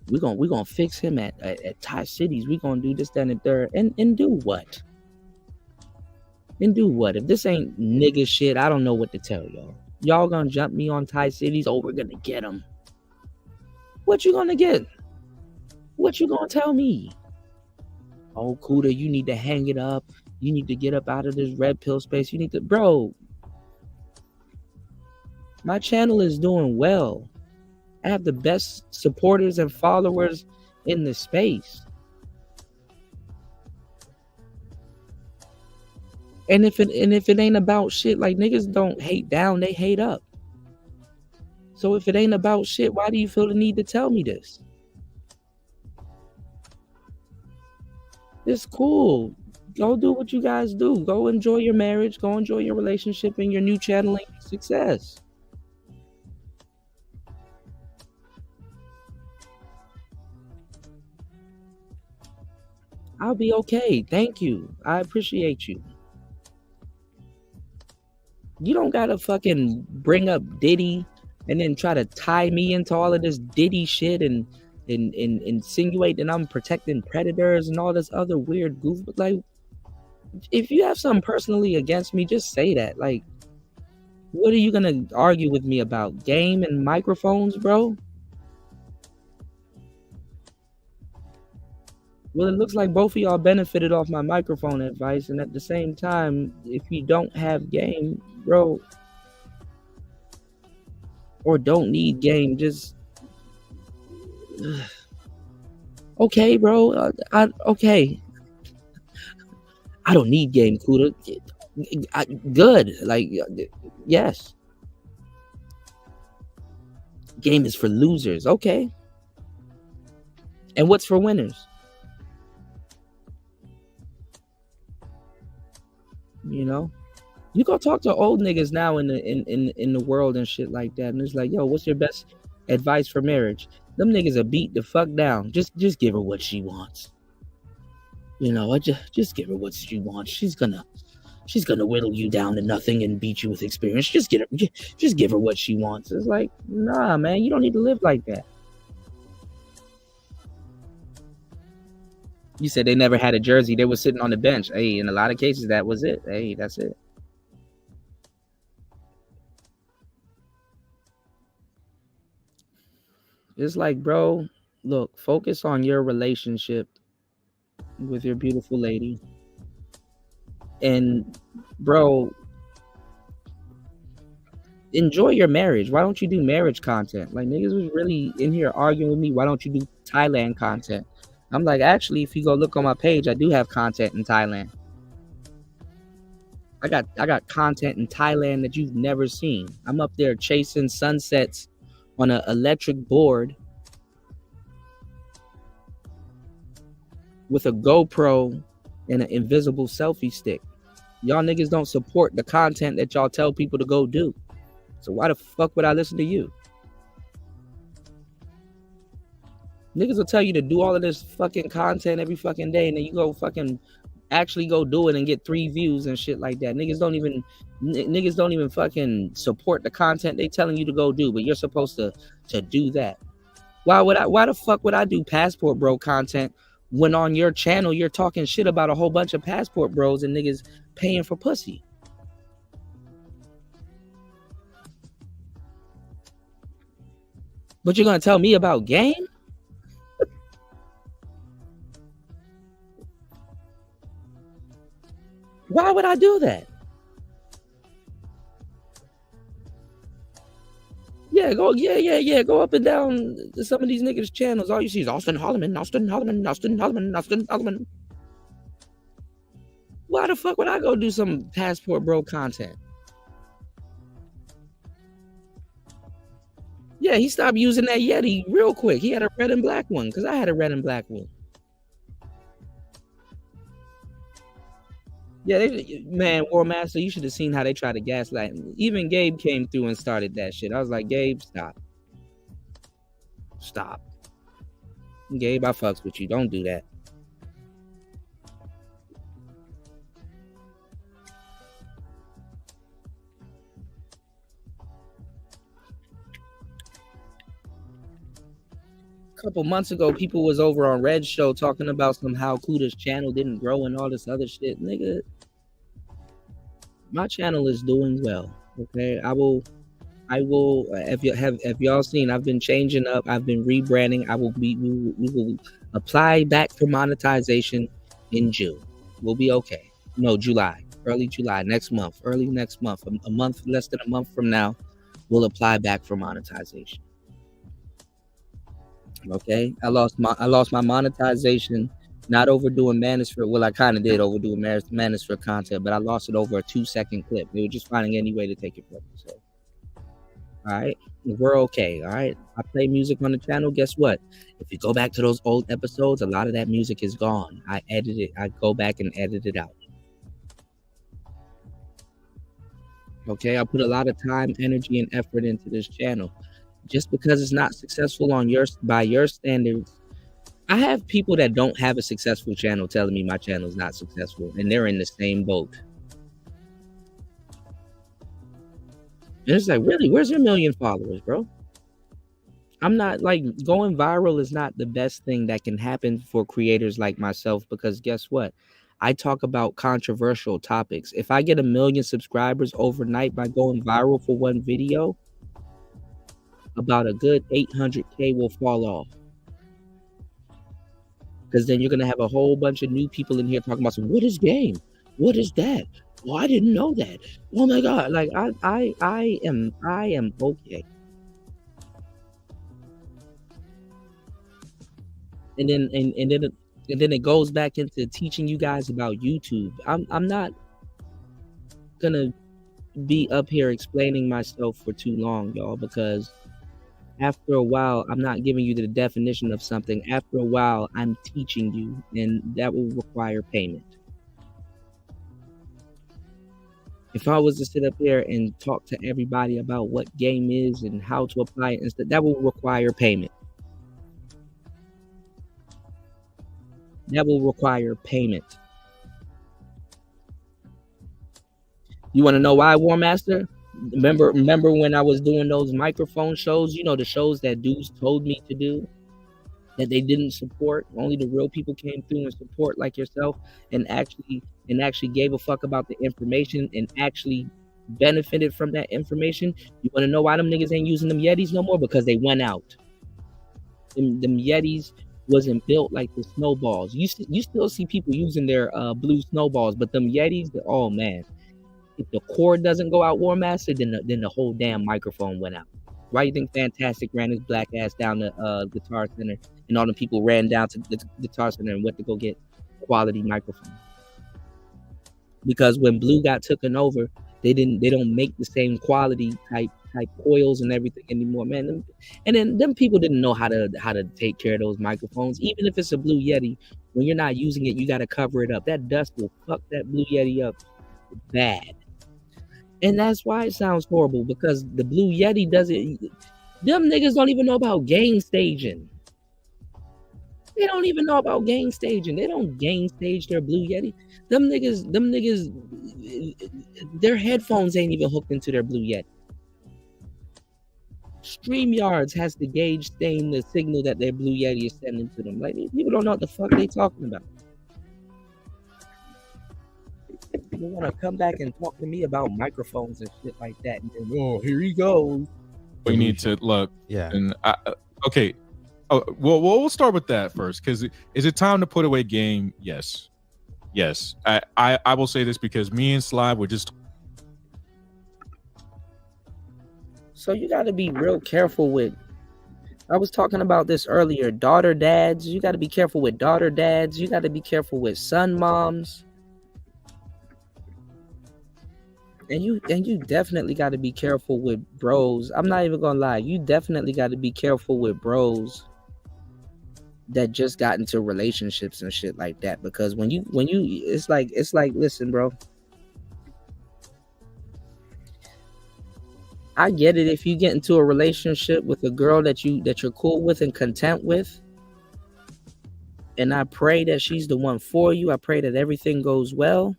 we're gonna fix him at Thai Cities. We're gonna do this, that, and the third. And do what? And do what? If this ain't nigga shit, I don't know what to tell y'all. Y'all gonna jump me on Thai Cities? Oh, we're gonna get him. What you gonna get? What you gonna tell me? Oh, Kuda, you need to hang it up. You need to get up out of this red pill space. You need to, bro. My channel is doing well. I have the best supporters and followers in the space. And if it ain't about shit, like, niggas don't hate down, they hate up. So if it ain't about shit, why do you feel the need to tell me this? It's cool. Go do what you guys do. Go enjoy your marriage. Go enjoy your relationship and your new channeling success. I'll be okay. Thank you. I appreciate you. You don't gotta fucking bring up Diddy and then try to tie me into all of this Diddy shit and insinuate that I'm protecting predators and all this other weird goof. Like, if you have something personally against me, just say that. Like, what are you gonna argue with me about? Game and microphones, bro? Well, it looks like both of y'all benefited off my microphone advice, and at the same time, if you don't have game, bro, or don't need game, just okay, bro. Okay. I don't need game, Kuda. Good. Like, yes. Game is for losers. Okay. And what's for winners? You know, you go talk to old niggas now in the world and shit like that, and it's like, yo, what's your best advice for marriage? Them niggas are beat the fuck down. Just give her what she wants. You know, just give her what she wants. She's gonna whittle you down to nothing and beat you with experience. Just give her what she wants. It's like, nah, man, you don't need to live like that. You said they never had a jersey. They were sitting on the bench. Hey, in a lot of cases, that was it. Hey, that's it. It's like, bro, look, focus on your relationship with your beautiful lady. And, bro, enjoy your marriage. Why don't you do marriage content? Like, niggas was really in here arguing with me. Why don't you do Thailand content? I'm like, actually, if you go look on my page, I do have content in Thailand. I got content in Thailand that you've never seen. I'm up there chasing sunsets on an electric board with a GoPro and an invisible selfie stick. Y'all niggas don't support the content that y'all tell people to go do. So why the fuck would I listen to you? Niggas will tell you to do all of this fucking content every fucking day, and then you go fucking actually go do it and get 3 views and shit like that. Niggas don't even fucking support the content they telling you to go do, but you're supposed to do that. Why the fuck would I do Passport Bro content when on your channel you're talking shit about a whole bunch of Passport Bros and niggas paying for pussy? But you're gonna tell me about game? Why would I do that? Yeah, go up and down some of these niggas' channels. All you see is Austin Holloman. Why the fuck would I go do some Passport Bro content? Yeah, he stopped using that Yeti real quick. He had a red and black one because I had a red and black one. Yeah, man, War Master, you should have seen how they tried to gaslight me. Even Gabe came through and started that shit. I was like, Gabe, stop. Stop. Gabe, I fucks with you. Don't do that. A couple months ago, people was over on Red's show talking about how Kuda's channel didn't grow and all this other shit. Nigga, my channel is doing well. Okay, I will. If y'all seen, I've been changing up. I've been rebranding. We will apply back for monetization in June. We'll be okay. No, July, early July, early next month, a month, less than a month from now, we'll apply back for monetization. Okay, I lost my monetization, not overdoing Manosphere. Well, I kind of did overdo Manosphere content, but I lost it over a 2-second clip. They were just finding any way to take it from me. So, all right, we're okay. All right, I play music on the channel. Guess what? If you go back to those old episodes, a lot of that music is gone. I edit it. I go back and edit it out. Okay, I put a lot of time, energy, and effort into this channel. Just because it's not successful by your standards, I have people that don't have a successful channel telling me my channel is not successful, and they're in the same boat. And it's like, really, where's your 1 million followers, bro? I'm not like, going viral is not the best thing that can happen for creators like myself, because guess what? I talk about controversial topics. If I get 1 million subscribers overnight by going viral for one video, about a good 800K will fall off. Because then you're going to have a whole bunch of new people in here talking about, what is game? What is that? Well, I didn't know that. Oh my God. Like, I am okay. And then it goes back into teaching you guys about YouTube. I'm not going to be up here explaining myself for too long, y'all, because after a while, I'm not giving you the definition of something. After a while, I'm teaching you, and that will require payment. If I was to sit up here and talk to everybody about what game is and how to apply it, that will require payment. That will require payment. You want to know why, War Master? Remember when I was doing those microphone shows, you know, the shows that dudes told me to do, that they didn't support. Only the real people came through and support, like yourself, and actually gave a fuck about the information and actually benefited from that information. You want to know why them niggas ain't using them Yetis no more? Because they went out. Them Yetis wasn't built like the snowballs. You still see people using their blue snowballs, but them Yetis, oh man. If the cord doesn't go out, War Master, then the whole damn microphone went out. Why do you think Fantastic ran his black ass down to Guitar Center, and all the people ran down to the Guitar Center and went to go get quality microphone? Because when Blue got taken over, they don't make the same quality type coils and everything anymore, man. And then them people didn't know how to take care of those microphones. Even if it's a Blue Yeti, when you're not using it, you got to cover it up. That dust will fuck that Blue Yeti up bad. And that's why it sounds horrible, because the Blue Yeti doesn't. Them niggas don't even know about gain staging. They don't even know about gain staging. They don't gain stage their Blue Yeti. Them niggas, their headphones ain't even hooked into their Blue Yeti. Streamyards has to gauge stain the signal that their Blue Yeti is sending to them. Like, people don't know what the fuck they talking about. You want to come back and talk to me about microphones and shit like that, and then, oh, here he goes. We need to look. Yeah. And okay. Oh, well, we'll start with that first, because is it time to put away game? Yes. Yes. I will say this because me and Sly were just. So you got to be real careful with. I was talking about this earlier. Daughter dads. You got to be careful with daughter dads. You got to be careful with son moms. And you definitely got to be careful with bros. I'm not even gonna lie. You definitely got to be careful with bros that just got into relationships and shit like that. Because when you, it's like, listen, bro. I get it if you get into a relationship with a girl that you're cool with and content with. And I pray that she's the one for you. I pray that everything goes well.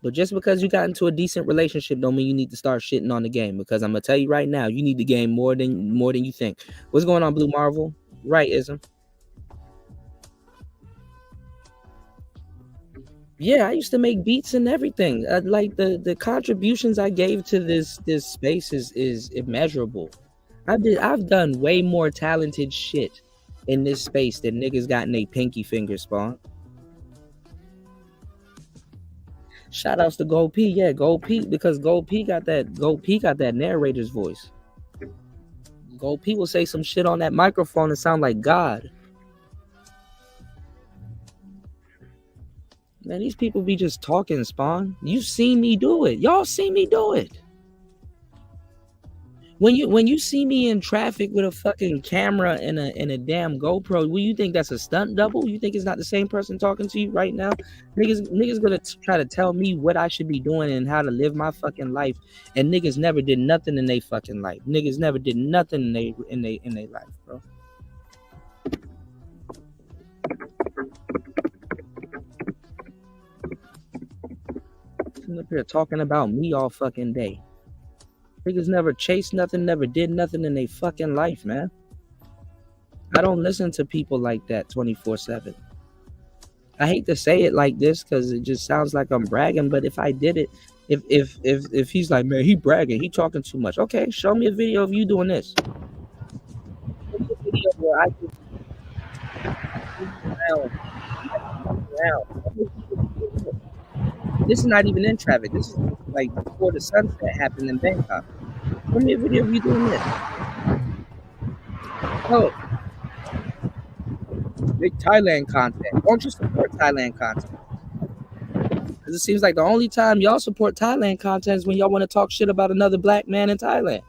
But just because you got into a decent relationship don't mean you need to start shitting on the game. Because I'm gonna tell you right now, you need the game more than you think. What's going on, Blue Marvel? Right, Ism? Yeah, I used to make beats and everything. Like the contributions I gave to this space is immeasurable. I've done way more talented shit in this space than niggas got in their pinky finger, Spawn. Shout outs to Gold P. Yeah, Gold P, because Gold P got that narrator's voice. Gold P will say some shit on that microphone and sound like God. Man, these people be just talking, Spawn. You seen me do it. Y'all see me do it. When you see me in traffic with a fucking camera and a damn GoPro, will you think that's a stunt double? You think it's not the same person talking to you right now? Niggas gonna try to tell me what I should be doing and how to live my fucking life, and niggas never did nothing in their fucking life. Niggas never did nothing in their life, bro. I'm up here talking about me all fucking day. Niggas never chased nothing, never did nothing in their fucking life, man. I don't listen to people like that 24/7. I hate to say it like this because it just sounds like I'm bragging, but if I did it, if he's like, man, he bragging, he talking too much. Okay, show me a video of you doing this. Show me a video where I just This is not even in traffic. This is like before the sunset happened in Bangkok. Show me a video of you doing this. Oh, big Thailand content. Don't you support Thailand content? Because it seems like the only time y'all support Thailand content is when y'all want to talk shit about another black man in Thailand.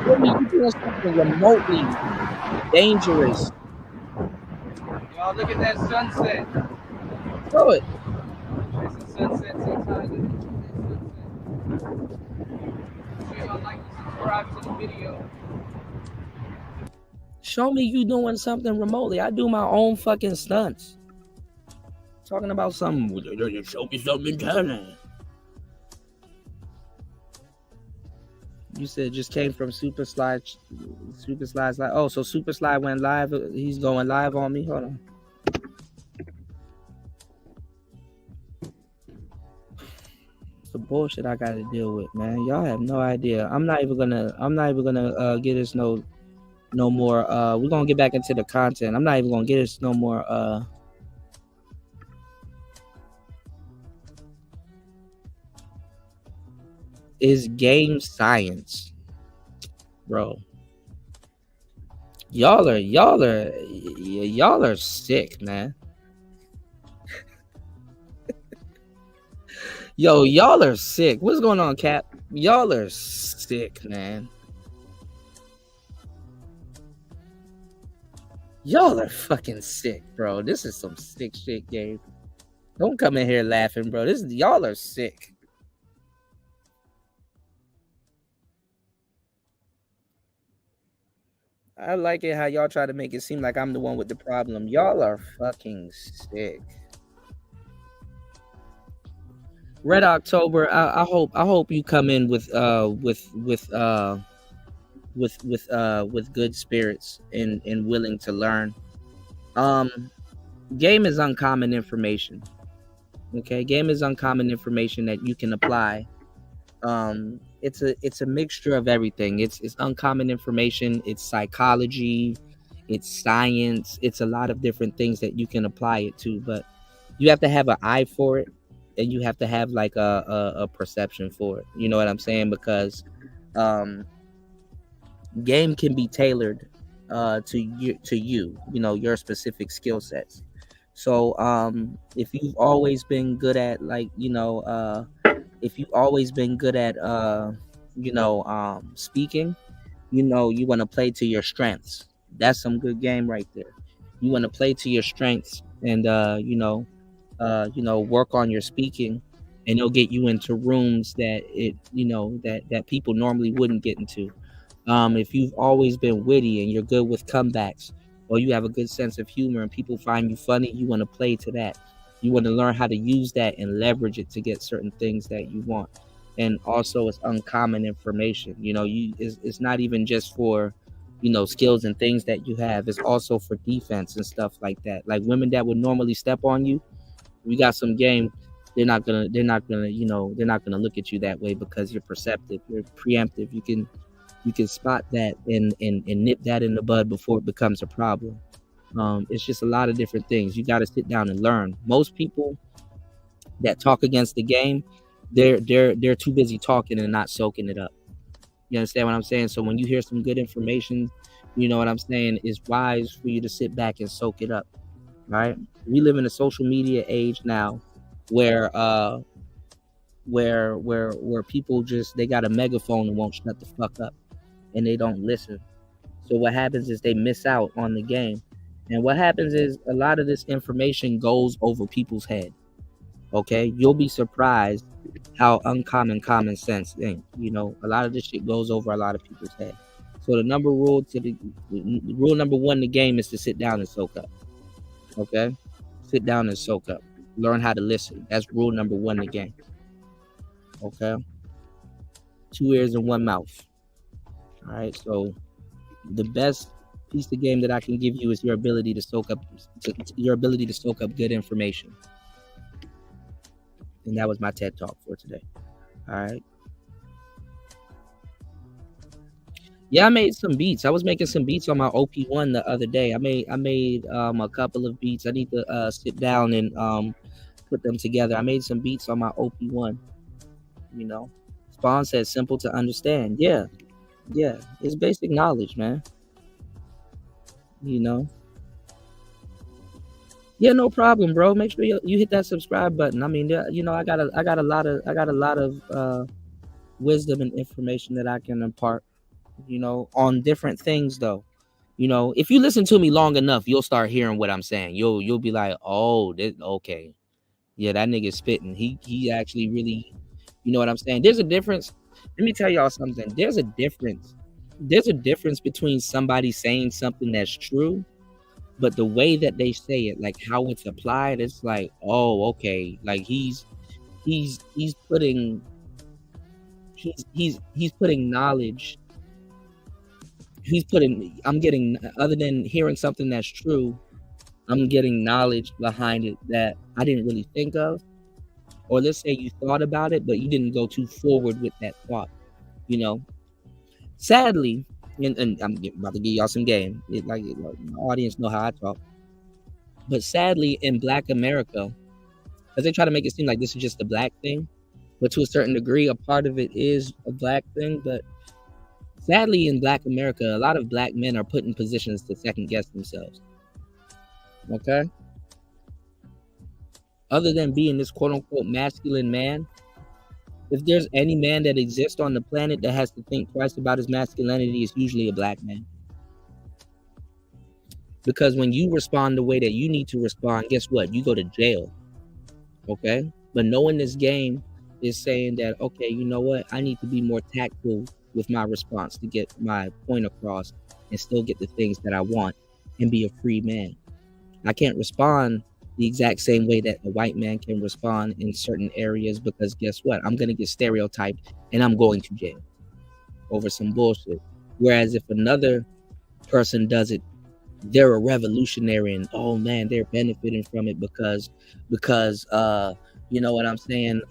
You doing something remotely dangerous. Y'all look at that sunset. Show it. There's a sunset sometimes. So y'all like to subscribe to the video. Show me you doing something remotely. I do my own fucking stunts. Talking about something. Show me something in Thailand. You said just came from Super Slide. Super Slide's like, oh, so Super Slide went live. He's going live on me. Hold on. The bullshit I gotta deal with, man. Y'all have no idea. I'm not even gonna get us no more. We're gonna get back into the content. I'm not even gonna get us no more. Is game science, bro. Y'all are sick, man. Yo, y'all are sick. What's going on, Cap? Y'all are sick, man. Y'all are fucking sick, bro. This is some sick shit, Gabe. Don't come in here laughing, bro. Y'all are sick. I like it how y'all try to make it seem like I'm the one with the problem. Y'all are fucking sick. Red October. I hope you come in with good spirits and willing to learn. Game is uncommon information. Okay, game is uncommon information that you can apply. It's a mixture of everything. It's uncommon information. It's psychology. it's science, it's a lot of different things that you can apply it to, but you have to have an eye for it, and you have to have like a perception for it. You know what I'm saying? Because game can be tailored to you, you know, your specific skill sets. So if you've always been good at, like, you know, if you've always been good at you know, speaking, you know, you want to play to your strengths. That's some good game right there. You want to play to your strengths, and you know, work on your speaking, and it'll get you into rooms that you know, that people normally wouldn't get into. If you've always been witty and you're good with comebacks, or you have a good sense of humor and people find you funny, you want to play to that. You want to learn how to use that and leverage it to get certain things that you want. And also, it's uncommon information. You know, it's not even just for, you know, skills and things that you have. It's also for defense and stuff like that. Like women that would normally step on you, we got some game. They're not gonna, you know, they're not gonna look at you that way because you're perceptive, you're preemptive. You can spot that and nip that in the bud before it becomes a problem. It's just a lot of different things. You got to sit down and learn. Most people that talk against the game, they're too busy talking and not soaking it up. You understand what I'm saying? So when you hear some good information, you know what I'm saying, it's wise for you to sit back and soak it up. Right? We live in a social media age now where people just, they got a megaphone and won't shut the fuck up, and they don't listen. So what happens is they miss out on the game. And what happens is a lot of this information goes over people's head. Okay? You'll be surprised how uncommon common sense ain't. You know, a lot of this shit goes over a lot of people's head. So the rule number one in the game is to sit down and soak up. Okay? Sit down and soak up. Learn how to listen. That's rule number one in the game. Okay? 2 ears and 1 mouth. All right, so the best piece of game that I can give you is your ability to soak up good information. And that was my TED Talk for today. All right. Yeah, I made some beats. I was making some beats on my OP1 the other day. I made a couple of beats. I need to sit down and put them together. I made some beats on my OP1. You know, Spawn said simple to understand. Yeah, it's basic knowledge, man. You know. Yeah, no problem, bro. Make sure you hit that subscribe button. I mean, you know, I got a lot of wisdom and information that I can impart, you know, on different things though. You know, if you listen to me long enough, you'll start hearing what I'm saying. You'll be like, "Oh, okay. Yeah, that nigga's spitting. He actually really, you know what I'm saying?" There's a difference. Let me tell y'all something. There's a difference. There's a difference between somebody saying something that's true, but the way that they say it, like how it's applied, it's like, oh, okay. Like he's putting knowledge. I'm getting, other than hearing something that's true, I'm getting knowledge behind it that I didn't really think of. Or let's say you thought about it, but you didn't go too forward with that thought, you know. Sadly, and I'm about to give y'all some game. Like my audience know how I talk. But sadly, in Black America, because they try to make it seem like this is just a black thing, but to a certain degree, a part of it is a black thing. But sadly, in Black America, a lot of black men are put in positions to second guess themselves. Okay? Other than being this quote unquote masculine man, if there's any man that exists on the planet that has to think twice about his masculinity, it's usually a black man. Because when you respond the way that you need to respond, guess what? You go to jail. Okay? But no one in this game is saying that, okay, you know what? I need to be more tactful with my response to get my point across and still get the things that I want and be a free man. I can't respond the exact same way that a white man can respond in certain areas, because guess what? I'm going to get stereotyped and I'm going to jail over some bullshit. Whereas if another person does it, they're a revolutionary and, oh man, they're benefiting from it because you know what I'm saying?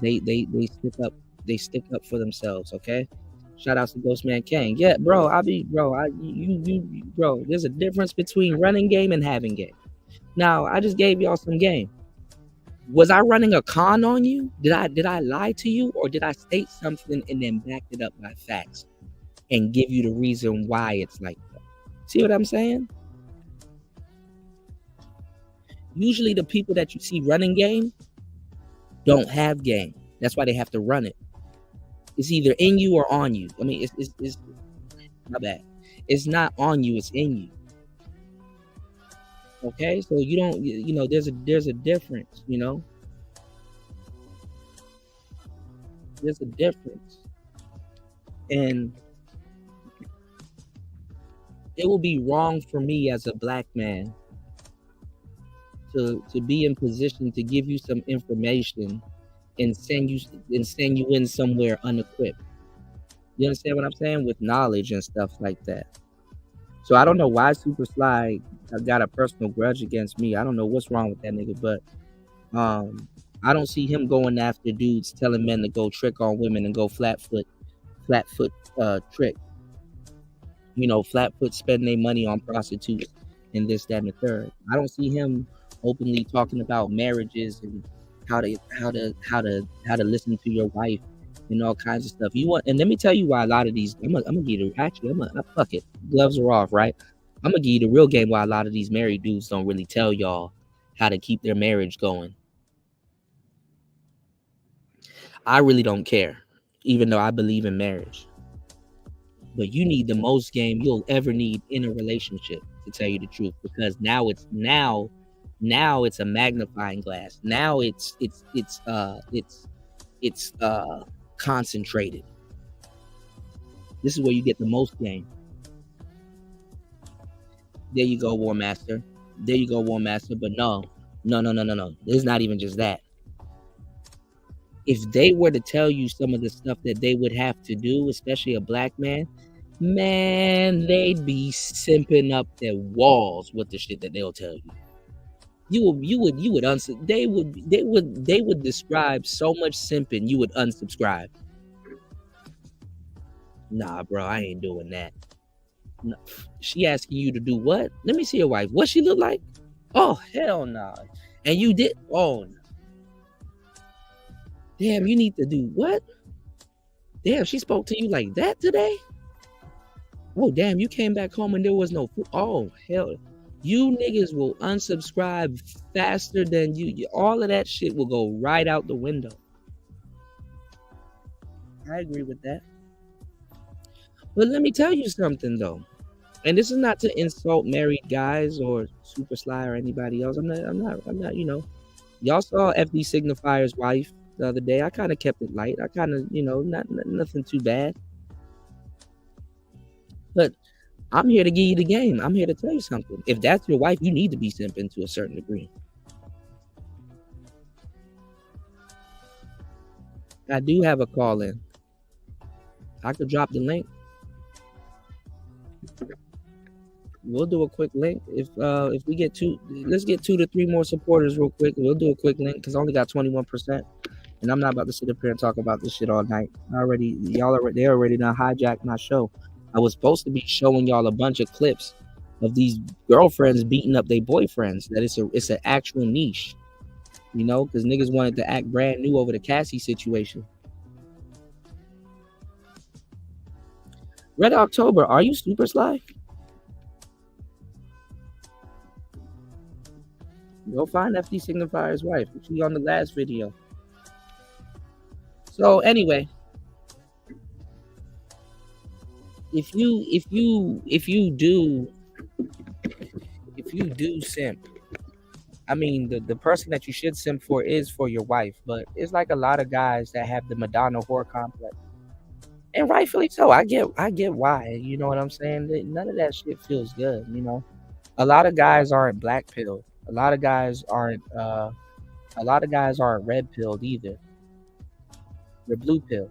They stick up for themselves. Okay. Shout out to Ghostman Kane. Yeah, bro, bro, there's a difference between running game and having game. Now, I just gave y'all some game. Was I running a con on you? Did I lie to you, or did I state something and then back it up by facts and give you the reason why it's like that? See what I'm saying? Usually the people that you see running game don't have game. That's why they have to run it. It's either in you or on you. I mean, it's my bad. It's not on you, it's in you. Okay, so you don't, you know, there's a difference, you know. There's a difference. And it will be wrong for me as a black man to be in position to give you some information and send you in somewhere unequipped. You understand what I'm saying? With knowledge and stuff like that. So I don't know why Super Sly got a personal grudge against me. I don't know what's wrong with that nigga, but I don't see him going after dudes telling men to go trick on women and go flat foot trick. You know, flat foot spend their money on prostitutes and this, that, and the third. I don't see him openly talking about marriages and how to listen to your wife and all kinds of stuff. And let me tell you why a lot of these, fuck it, gloves are off, right? I'm gonna give you the real game why a lot of these married dudes don't really tell y'all how to keep their marriage going. I really don't care, even though I believe in marriage. But you need the most game you'll ever need in a relationship, to tell you the truth, because now it's a magnifying glass. Now it's concentrated. This is where you get the most game. There you go, War Master. There you go, War Master. But no. It's not even just that. If they were to tell you some of the stuff that they would have to do, especially a black man, they'd be simping up their walls with the shit that they'll tell you. They would describe so much simping you would unsubscribe. Nah, bro, I ain't doing that. No. She asking you to do what? Let me see your wife. What she look like? Oh, hell no. And you did? Oh, no. Damn, you need to do what? Damn, she spoke to you like that today? Oh, damn, you came back home and there was no food. Oh, hell. You niggas will unsubscribe faster than you. All of that shit will go right out the window. I agree with that. But let me tell you something, though. And this is not to insult married guys or Super Sly or anybody else. I'm not, you know. Y'all saw FD Signifier's wife the other day. I kind of kept it light. I kind of, you know, nothing too bad. But I'm here to give you the game. I'm here to tell you something. If that's your wife, you need to be simping to a certain degree. I do have a call in. I could drop the link. We'll do a quick link. If we get let's get 2 to 3 more supporters real quick. We'll do a quick link because I only got 21%. And I'm not about to sit up here and talk about this shit all night. They already done hijacked my show. I was supposed to be showing y'all a bunch of clips of these girlfriends beating up their boyfriends. That it's an actual niche, you know, because niggas wanted to act brand new over the Cassie situation. Red October, are you Super Sly? Go find FD Signifier's wife. She on the last video. So anyway, if you do simp, I mean the person that you should simp for is for your wife, but it's like a lot of guys that have the Madonna whore complex, and rightfully so. I get why. You know what I'm saying? None of that shit feels good. You know, a lot of guys aren't black pilled. A lot of guys aren't red pilled either. They're blue pill.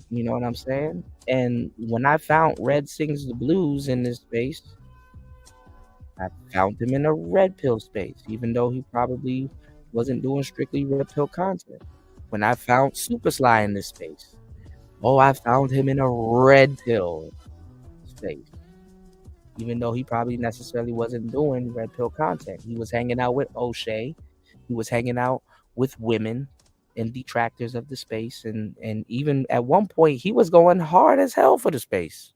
You know what I'm saying? And when I found Red Sings the Blues in this space, I found him in a red pill space, even though he probably wasn't doing strictly red pill content. When I found Super Sly in this space, Oh, I found him in a red pill space. Even though he probably necessarily wasn't doing red pill content. He was hanging out with O'Shea. He was hanging out with women and detractors of the space. And even at one point, he was going hard as hell for the space.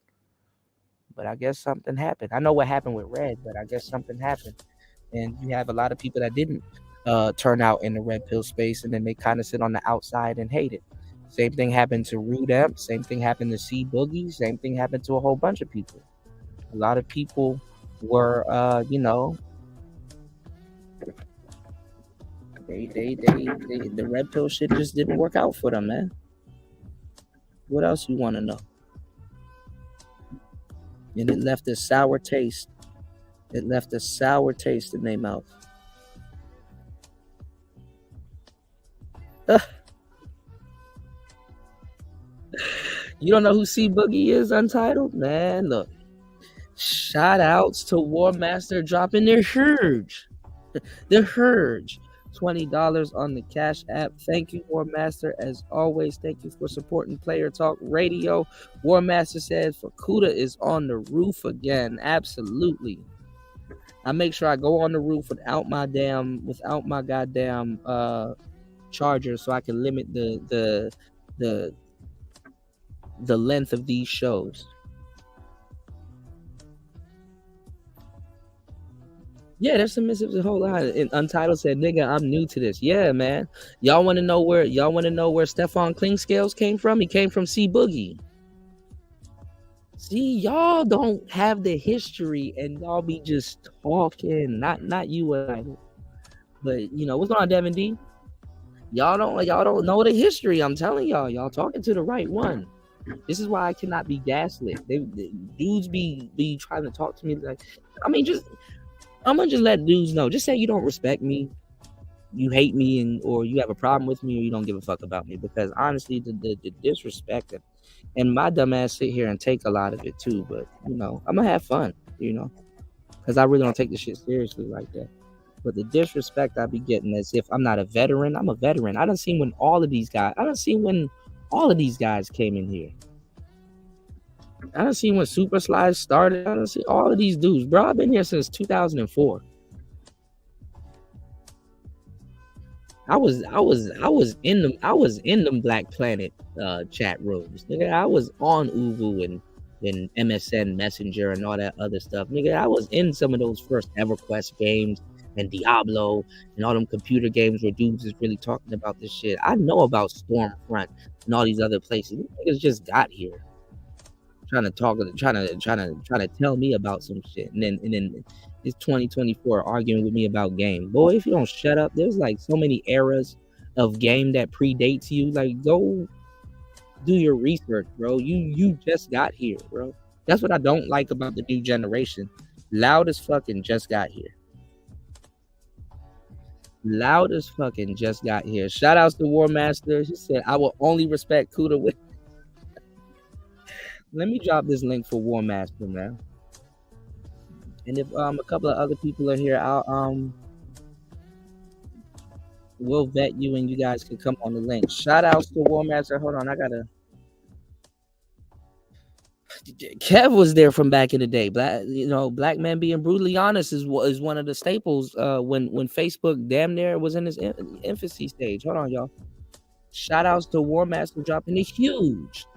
But I guess something happened. I know what happened with Red, but I guess something happened. And you have a lot of people that didn't turn out in the red pill space, and then they kind of sit on the outside and hate it. Same thing happened to Rude Amp. Same thing happened to C Boogie. Same thing happened to a whole bunch of people. A lot of people were, the red pill shit just didn't work out for them, man. What else you want to know? And it left a sour taste. It left a sour taste in their mouth. You don't know who C Boogie is, Untitled? Man, look. Shout outs to War Master dropping their Hurge. The Hurge. $20 on the Cash App. Thank you, War Master. As always, thank you for supporting Player Talk Radio. War Master says Fukuda is on the roof again. Absolutely. I make sure I go on the roof without my goddamn charger, so I can limit the length of these shows. Yeah, there's some missives a whole lot. And Untitled said, "Nigga, I'm new to this." Yeah, man. Y'all want to know where Stefan Klingscales came from? He came from C Boogie. See, y'all don't have the history, and y'all be just talking. Not you and I, but you know what's going on, Devin D? Y'all don't know the history. I'm telling y'all talking to the right one. This is why I cannot be gaslit. They dudes be trying to talk to me like, I mean, I'm gonna just let dudes know. Just say you don't respect me, you hate me, or you have a problem with me, or you don't give a fuck about me. Because honestly, the disrespect and my dumb ass sit here and take a lot of it too. But you know, I'm gonna have fun, you know, because I really don't take the shit seriously like that. But the disrespect I be getting as if I'm not a veteran. I'm a veteran. I done seen when all of these guys came in here. I done seen when Super Slides started. I done seen all of these dudes, bro. I've been here since 2004. I was in them Black Planet chat rooms, nigga. I was on Uvu and MSN Messenger and all that other stuff, nigga. I was in some of those first EverQuest games and Diablo and all them computer games where dudes is really talking about this shit. I know about Stormfront and all these other places. These niggas just got here. Trying to tell me about some shit, and then it's 2024 arguing with me about game. Boy, if you don't shut up, there's like so many eras of game that predates you. Like, go do your research, bro. You just got here, bro. That's what I don't like about the new generation. Loud as fucking just got here. Loud as fucking just got here. Shout outs to War Master. He said, "I will only respect Kuda with." Let me drop this link for War Master, man. And if a couple of other people are here, we'll vet you and you guys can come on the link. Shout outs to War Master. Hold on, Kev was there from back in the day. Black man being brutally honest is one of the staples when Facebook damn near was in his infancy stage. Hold on, y'all. Shout outs to War Master dropping a huge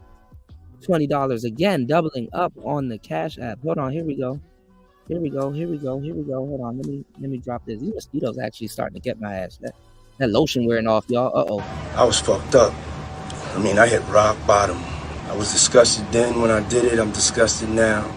$20 again, doubling up on the Cash App. Hold on, here we go. Hold on, let me drop this. These mosquitoes actually starting to get my ass. That lotion wearing off, y'all. I was fucked up. I mean, I hit rock bottom. I was disgusted then when I did it. I'm disgusted now.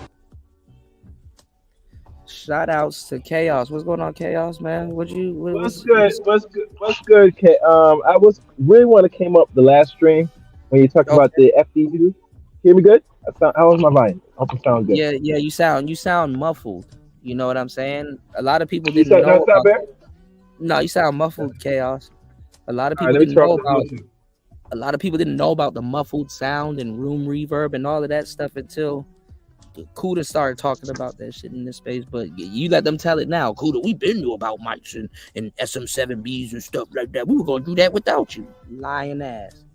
Shout outs to Chaos. What's going on, Chaos, man? What's good? What's good, K? I was really want to came up the last stream when you talked about the FDU. Hear me good? How was my volume? I hope it sounds good. Yeah, you sound muffled. You know what I'm saying? A lot of people didn't know. No, you sound muffled, Chaos. A lot of people didn't know about the muffled sound and room reverb and all of that stuff until Kuda started talking about that shit in this space. But you let them tell it now. Kuda, we been knew about mics and SM7Bs and stuff like that. We were gonna do that without you, lying ass.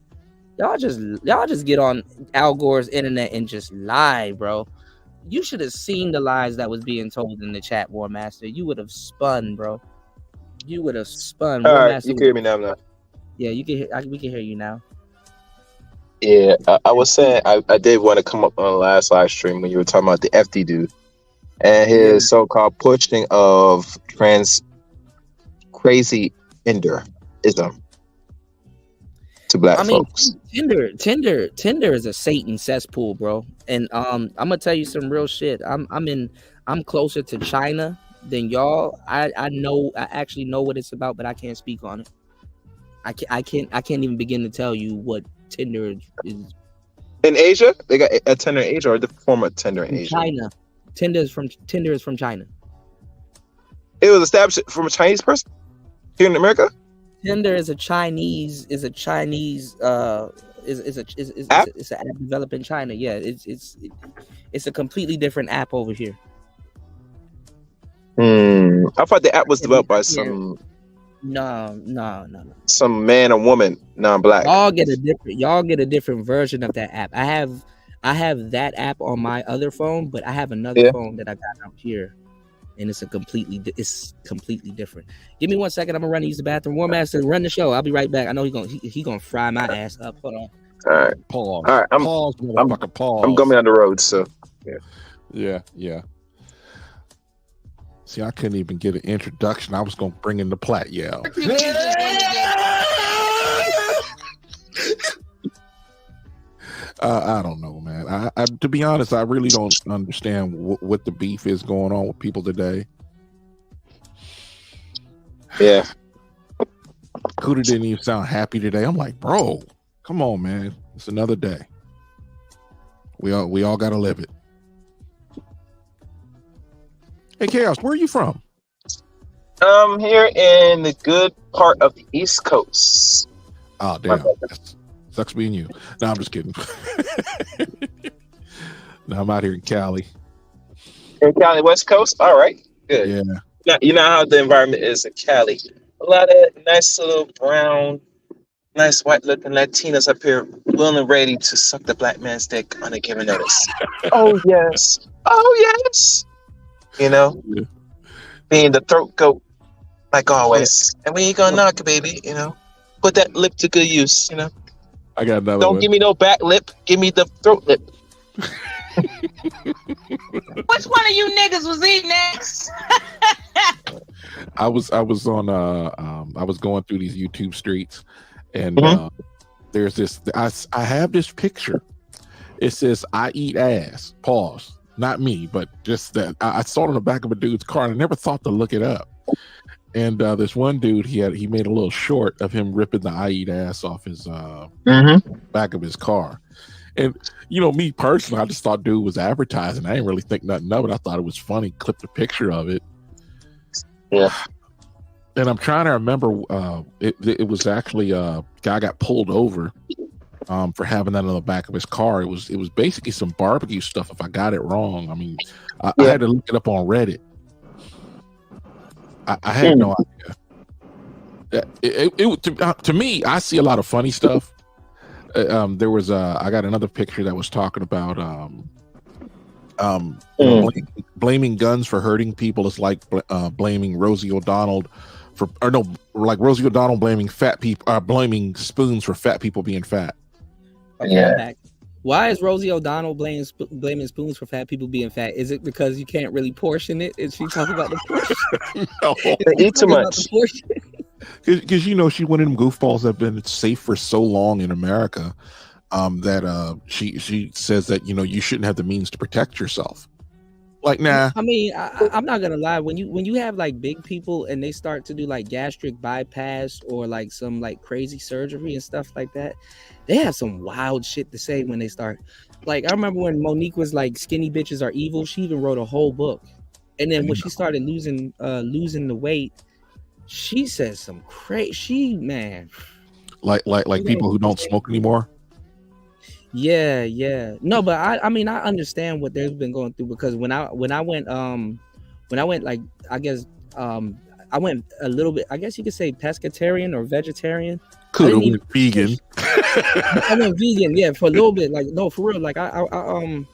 Y'all just get on Al Gore's internet and just lie, bro. You should have seen the lies that was being told in the chat, War Master. You would have spun, bro. You would have spun. All War right, Master you can hear me now. Yeah, you can. We can hear you now. Yeah, I was saying I did want to come up on the last live stream when you were talking about the FD dude and his so-called pushing of crazy genderism to black folks. Tinder is a Satan cesspool, bro. And I'm gonna tell you some real shit. I'm closer to China than y'all. I actually know what it's about, but I can't speak on it. I can't even begin to tell you what Tinder is. In Asia, they got a Tinder in Asia, or the form of Tinder in Asia. China. Tinder is from China. It was established from a Chinese person here in America. Tinder is an app developed in China. Yeah, it's a completely different app over here. I thought the app was developed by some. No. Some man or woman, non-black. Y'all get a different version of that app. I have that app on my other phone, but I have another phone that I got out here, and it's completely different. Give me 1 second. I'm gonna run to use the bathroom. War Master, run the show. I'll be right back. I know he gonna fry my ass up. Hold on. All right. Pause. All right. I'm pause. I'm going down the road, so yeah. See, I couldn't even get an introduction. I was gonna bring in the Platt yell. I don't know, man. I to be honest, I really don't understand what the beef is going on with people today. Yeah. Kuda didn't even sound happy today. I'm like, bro, come on, man. It's another day. We all gotta live it. Hey, Chaos, where are you from? I'm here in the good part of the East Coast. Oh, damn. Sucks being you. No, I'm just kidding. No, I'm out here in Cali. In Cali, West Coast? All right. Good. Yeah. You know how the environment is in Cali. A lot of nice little brown, nice white looking Latinas up here willing and ready to suck the black man's dick on a given notice. Oh, yes. You know, being the throat goat, like always. And we ain't gonna knock it, baby. You know, put that lip to good use. You know, I got another. Don't give me no back lip. Give me the throat lip. Which one of you niggas was eating next? I was on I was going through these YouTube streets, and there's this. I have this picture. It says, "I eat ass." Pause. Not me, but just that I saw it on the back of a dude's car, and I never thought to look it up. And this one dude, he made a little short of him ripping the "I eat ass" off his back of his car. And you know, me personally, I just thought dude was advertising. I didn't really think nothing of it. I thought it was funny. Clipped a picture of it. Yeah. And I'm trying to remember. It was actually a guy got pulled over for having that on the back of his car. It was basically some barbecue stuff, if I got it wrong. I mean, I had to look it up on Reddit. I had no idea. To me, I see a lot of funny stuff. There was I got another picture that was talking about blaming guns for hurting people is like blaming Rosie O'Donnell Rosie O'Donnell blaming fat people, blaming spoons for fat people being fat. Yeah. Why is Rosie O'Donnell blaming spoons for fat people being fat? Is it because you can't really portion it? Is she talking about the portion? No, they eat too much. Because you know, she one of them goofballs that have been safe for so long in America that she says that, you know, you shouldn't have the means to protect yourself. Like, nah. I mean, I'm not gonna lie. When you have like big people and they start to do like gastric bypass or like some like crazy surgery and stuff like that, they have some wild shit to say when they start. Like, I remember when Monique was like, "Skinny bitches are evil." She even wrote a whole book. And then when she started losing the weight, she says some crazy man. Like people who don't smoke anymore. Yeah. No, but I mean, I understand what they've been going through, because when I went like, I guess I went a little bit, I guess you could say pescatarian or vegetarian. Could have went vegan. I went vegan, yeah, for a little bit. Like, no, for real. Like, I went.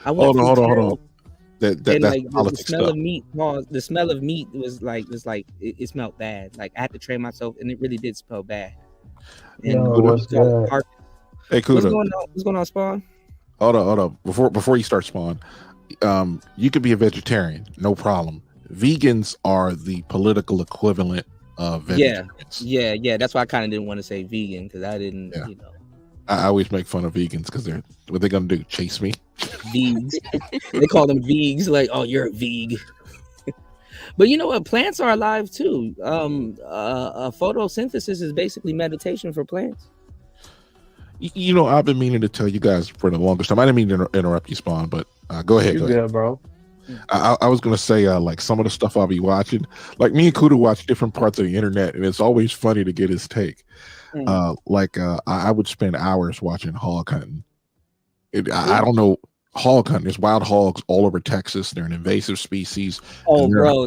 Hold on. That's like the politics smell stuff. of meat. The smell of meat was like it smelled bad. Like I had to train myself, and it really did smell bad. And what's good? Hey, what's Kuda. going on? What's going on, Spawn? Hold on. Before you start, Spawn, you could be a vegetarian, no problem. Vegans are the political equivalent of vegetarians. Yeah. That's why I kind of didn't want to say vegan because I didn't, I always make fun of vegans because what they're gonna do? Chase me? Vegs. They call them vegs. Like, oh, you're a veg. But you know what? Plants are alive too. Photosynthesis is basically meditation for plants. You know, I've been meaning to tell you guys for the longest time. I didn't mean to interrupt you, Spawn, but go ahead. You good, bro? I was gonna say like some of the stuff I'll be watching. Like me and Kuda watch different parts of the internet, and it's always funny to get his take. I would spend hours watching hog hunting. I don't know, hog hunting. There's wild hogs all over Texas. They're an invasive species. Oh, bro,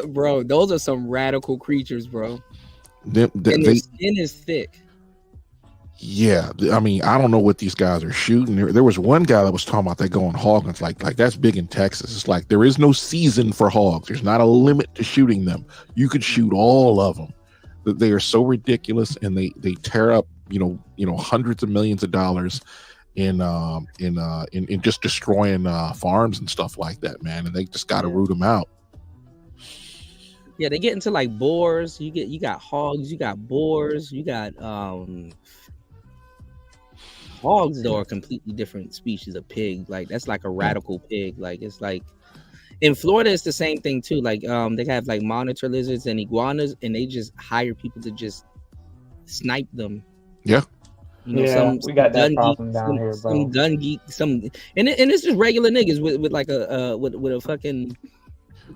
bro, those are some radical creatures, bro. Their skin is thick. Yeah, I mean, I don't know what these guys are shooting. There was one guy that was talking about they going hog hunts. Like that's big in Texas. It's like there is no season for hogs. There's not a limit to shooting them. You could shoot all of them. They are so ridiculous, and they tear up hundreds of millions of dollars in just destroying farms and stuff like that, man. And they just got to root them out. Yeah, they get into like boars. You got hogs. You got boars. You got hogs, though, are a completely different species of pig. Like that's like a radical pig. Like it's like in Florida, it's the same thing too. Like they have like monitor lizards and iguanas, and they just hire people to just snipe them. Yeah. We got that problem down here, bro. Some gun geek, and it's just regular niggas with like with a fucking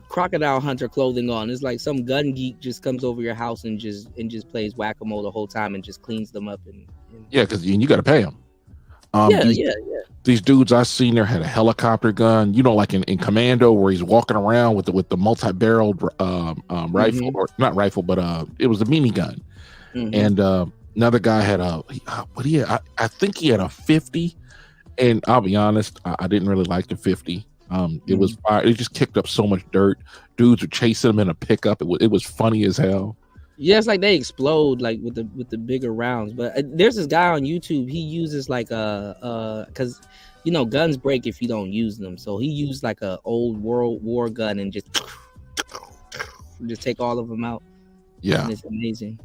crocodile hunter clothing on. It's like some gun geek just comes over your house and just plays whack-a-mole the whole time and just cleans them up and yeah, because you got to pay them. These dudes I seen there had a helicopter gun, like in Commando, where he's walking around with the multi-barreled rifle, or not rifle, but it was a minigun. And another guy had I think he had a 50, and I'll be honest, I didn't really like the 50. It was fire. It just kicked up so much dirt. Dudes were chasing him in a pickup. It was funny as hell. Yeah, it's like they explode like with the bigger rounds. But there's this guy on YouTube. He uses like because guns break if you don't use them. So he used like a old World War gun and just take all of them out. Yeah, and it's amazing.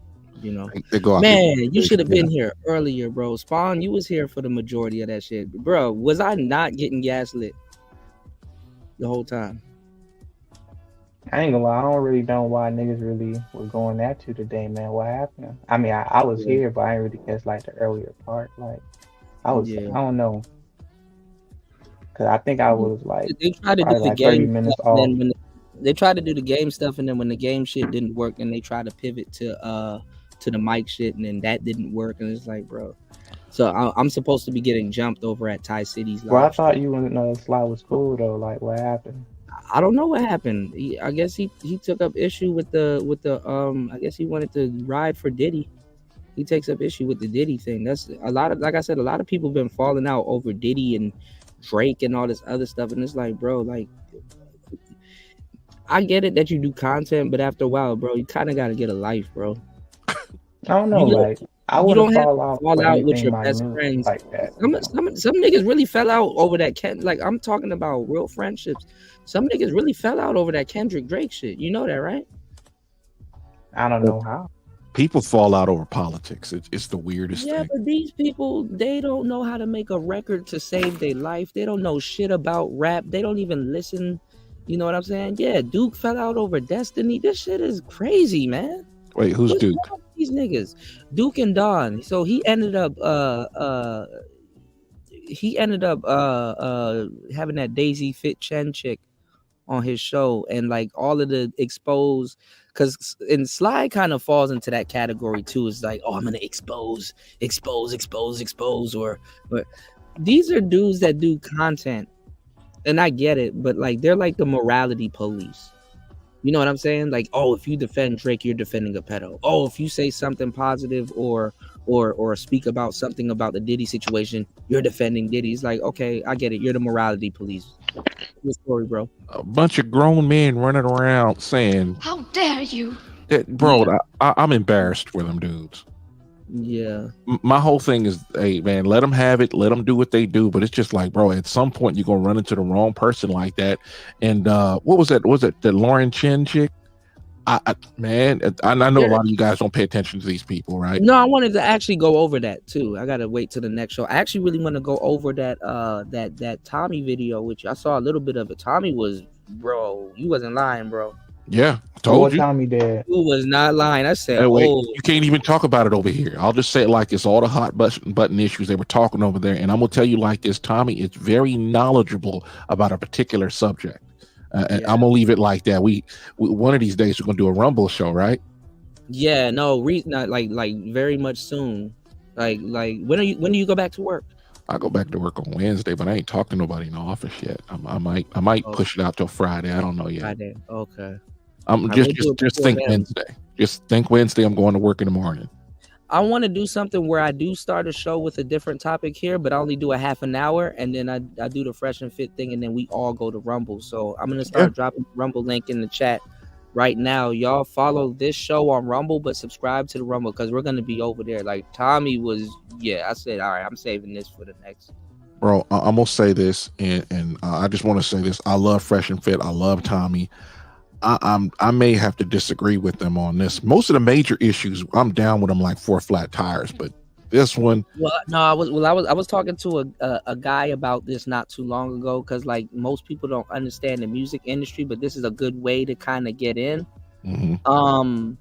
They go out. Man, you should have been here earlier, bro. Spawn, you was here for the majority of that shit, bro. Was I not getting gaslit the whole time? I ain't gonna lie, I don't really know why niggas really were going at you today, man. What happened? I mean, I was here, but I didn't really catch like the earlier part. Like, I don't know, because I think I was like, they tried to do the like game 30 minutes stuff, off. and then they tried to do the game stuff, and then when the game shit didn't work, and they tried to pivot to the mic shit, and then that didn't work, and it's like, bro. So I'm supposed to be getting jumped over at Thai City's. Well, I thought you and Sly was cool though. Like, what happened? I don't know what happened. I guess he took up issue with the I guess he wanted to ride for Diddy. He takes up issue with the Diddy thing. That's a lot of, like I said, a lot of people been falling out over Diddy and Drake and all this other stuff. And it's like, bro, like, I get it that you do content, but after a while, bro, you kind of got to get a life, bro. I don't know, I you don't have to fall out with your best friends. Like that. Some niggas really fell out over that. Like, I'm talking about real friendships. Some niggas really fell out over that Kendrick Drake shit. You know that, right? I don't know how. People fall out over politics. It's the weirdest thing. But these people, they don't know how to make a record to save their life. They don't know shit about rap. They don't even listen. You know what I'm saying? Yeah, Duke fell out over Destiny. This shit is crazy, man. Wait, who's What's Duke? wrong with these niggas, Duke and Don. So he ended up having that Daisy Fit Chen chick on his show, and like all of the expose, because and Sly kind of falls into that category too. It's like, oh, I'm gonna expose, or these are dudes that do content, and I get it, but like they're like the morality police. You know what I'm saying? Like, oh, if you defend Drake, you're defending a pedo. Oh, if you say something positive or speak about something about the Diddy situation, you're defending Diddy. It's like, okay, I get it. You're the morality police. Your story, bro. A bunch of grown men running around saying, How dare you? that, bro, I'm embarrassed for them dudes. Yeah. My whole thing is, hey, man, let them have it. Let them do what they do. But it's just like, bro, at some point, you're going to run into the wrong person like that. And what was that? Was it the Lauren Chin chick? Man, I know a lot of you guys don't pay attention to these people, right? No, I wanted to actually go over that too. I gotta wait till the next show. I actually really want to go over that that Tommy video, which I saw a little bit of it. Tommy was, bro, you wasn't lying, bro. Yeah, told you. Tommy did. You was not lying. I said, hey, wait, oh, you can't even talk about it over here. I'll just say it like it's all the hot button issues they were talking over there, and I'm gonna tell you like this: Tommy is very knowledgeable about a particular subject. And I'm gonna leave it like that. We one of these days we're gonna do a Rumble show, right? yeah, no, not like very much soon. Like when do you go back to work? I go back to work on Wednesday, but I ain't talked to nobody in the office yet. I might push it out till Friday. I don't know yet. Friday, okay. Just think Wednesday. Just think Wednesday. I'm going to work in the morning. I want to do something where I do start a show with a different topic here, but I only do a half an hour, and then I do the fresh and fit thing, and then we all go to Rumble. So I'm gonna start dropping the Rumble link in the chat right now. Y'all follow this show on Rumble, but subscribe to the Rumble because we're gonna be over there. Like Tommy was, I said, all right, I'm saving this for the next. Bro, I'm gonna say this, and I just want to say this. I love Fresh and Fit. I love Tommy. I may have to disagree with them on this. Most of the major issues, I'm down with them like 4 flat tires, but this one. Well, no, I was talking to a guy about this not too long ago because like most people don't understand the music industry, but this is a good way to kind of get in. Mm-hmm.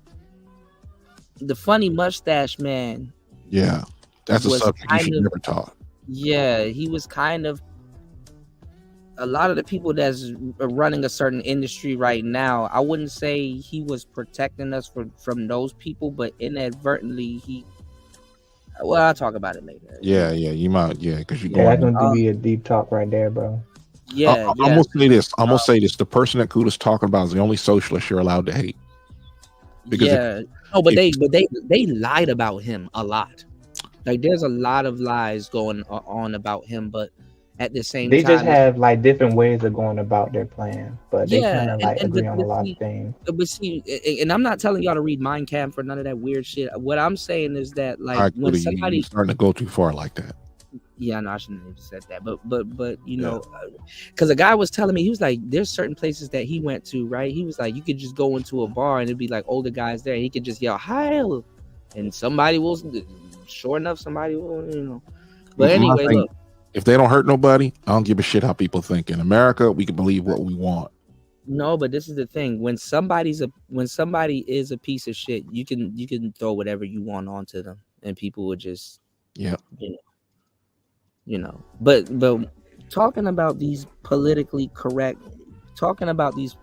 The funny mustache man. Yeah, that's a subject you should never talk. Yeah, he was kind of. A lot of the people that's running a certain industry right now, I wouldn't say he was protecting us from those people, but inadvertently I'll talk about it later. Yeah, you might, because you're going. That's going to be a deep talk right there, bro. I'm gonna say this. The person that Kuda's talking about is the only socialist you're allowed to hate. Because they lied about him a lot. Like there's a lot of lies going on about him, but at the same time, they just have like different ways of going about their plan, but they kind of like agree on a lot of things. But see, and I'm not telling y'all to read Mein Kampf for none of that weird shit. What I'm saying is that like when somebody starting to go too far like that. Yeah, no, I shouldn't have said that. But you know, because a guy was telling me, he was like, there's certain places that he went to, right? He was like, you could just go into a bar and it'd be like older guys there. He could just yell "Heil," and somebody will. Sure enough, somebody will, you know. But anyway, look. If they don't hurt nobody, I don't give a shit how people think. In America, we can believe what we want. No, but this is the thing. When somebody is a piece of shit, you can throw whatever you want onto them, and people will just you know. But talking about these politically correct, not these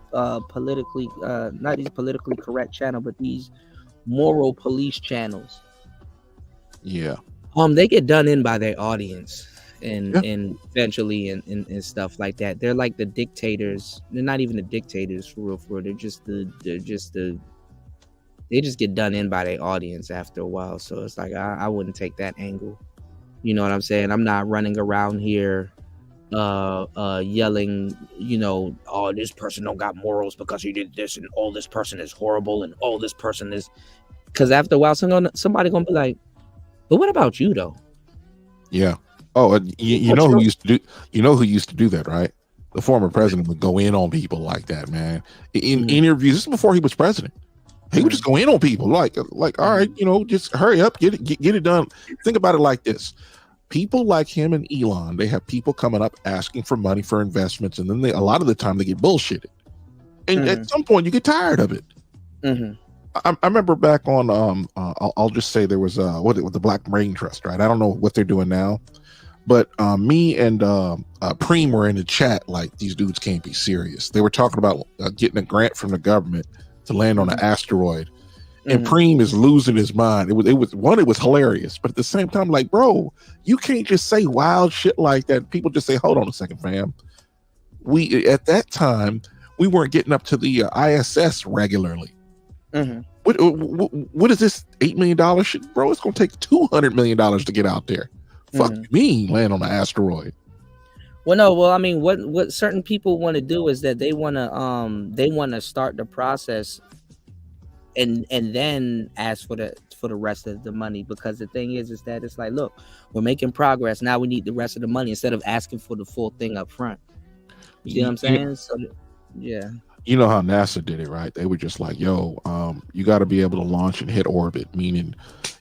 politically correct channel, but these moral police channels. Yeah. They get done in by their audience. And eventually and stuff like that. They're like the dictators. They're not even the dictators for real. They just get done in by their audience after a while. So it's like I wouldn't take that angle. You know what I'm saying? I'm not running around here yelling, you know, oh, this person don't got morals because he did this, and oh, this person is horrible, and oh, this person is, because after a while somebody gonna be like, but what about you though? Yeah. Oh, you know who used to do that, right? The former president would go in on people like that, man. In interviews, this is before he was president. He would just go in on people, like, all right, you know, just hurry up, get it done. Think about it like this: people like him and Elon, they have people coming up asking for money for investments, and then a lot of the time they get bullshitted, and at some point you get tired of it. I remember back on I'll just say there was the Black Brain Trust, right? I don't know what they're doing now. But me and Preem were in the chat like, these dudes can't be serious. They were talking about getting a grant from the government to land on an asteroid. And Preem is losing his mind. It was hilarious. But at the same time, like, bro, you can't just say wild shit like that. People just say, hold on a second, fam. At that time, we weren't getting up to the ISS regularly. Mm-hmm. What is this $8 million shit, bro? It's gonna take $200 million to get out there. Fuck me, land on an asteroid. Well, no. Well, I mean, what certain people want to do is that they want to start the process, and then ask for the rest of the money, because the thing is that it's like, look, we're making progress. Now we need the rest of the money instead of asking for the full thing up front. You see what I'm saying? So, yeah. You know how NASA did it, right? They were just like, yo, you got to be able to launch and hit orbit, meaning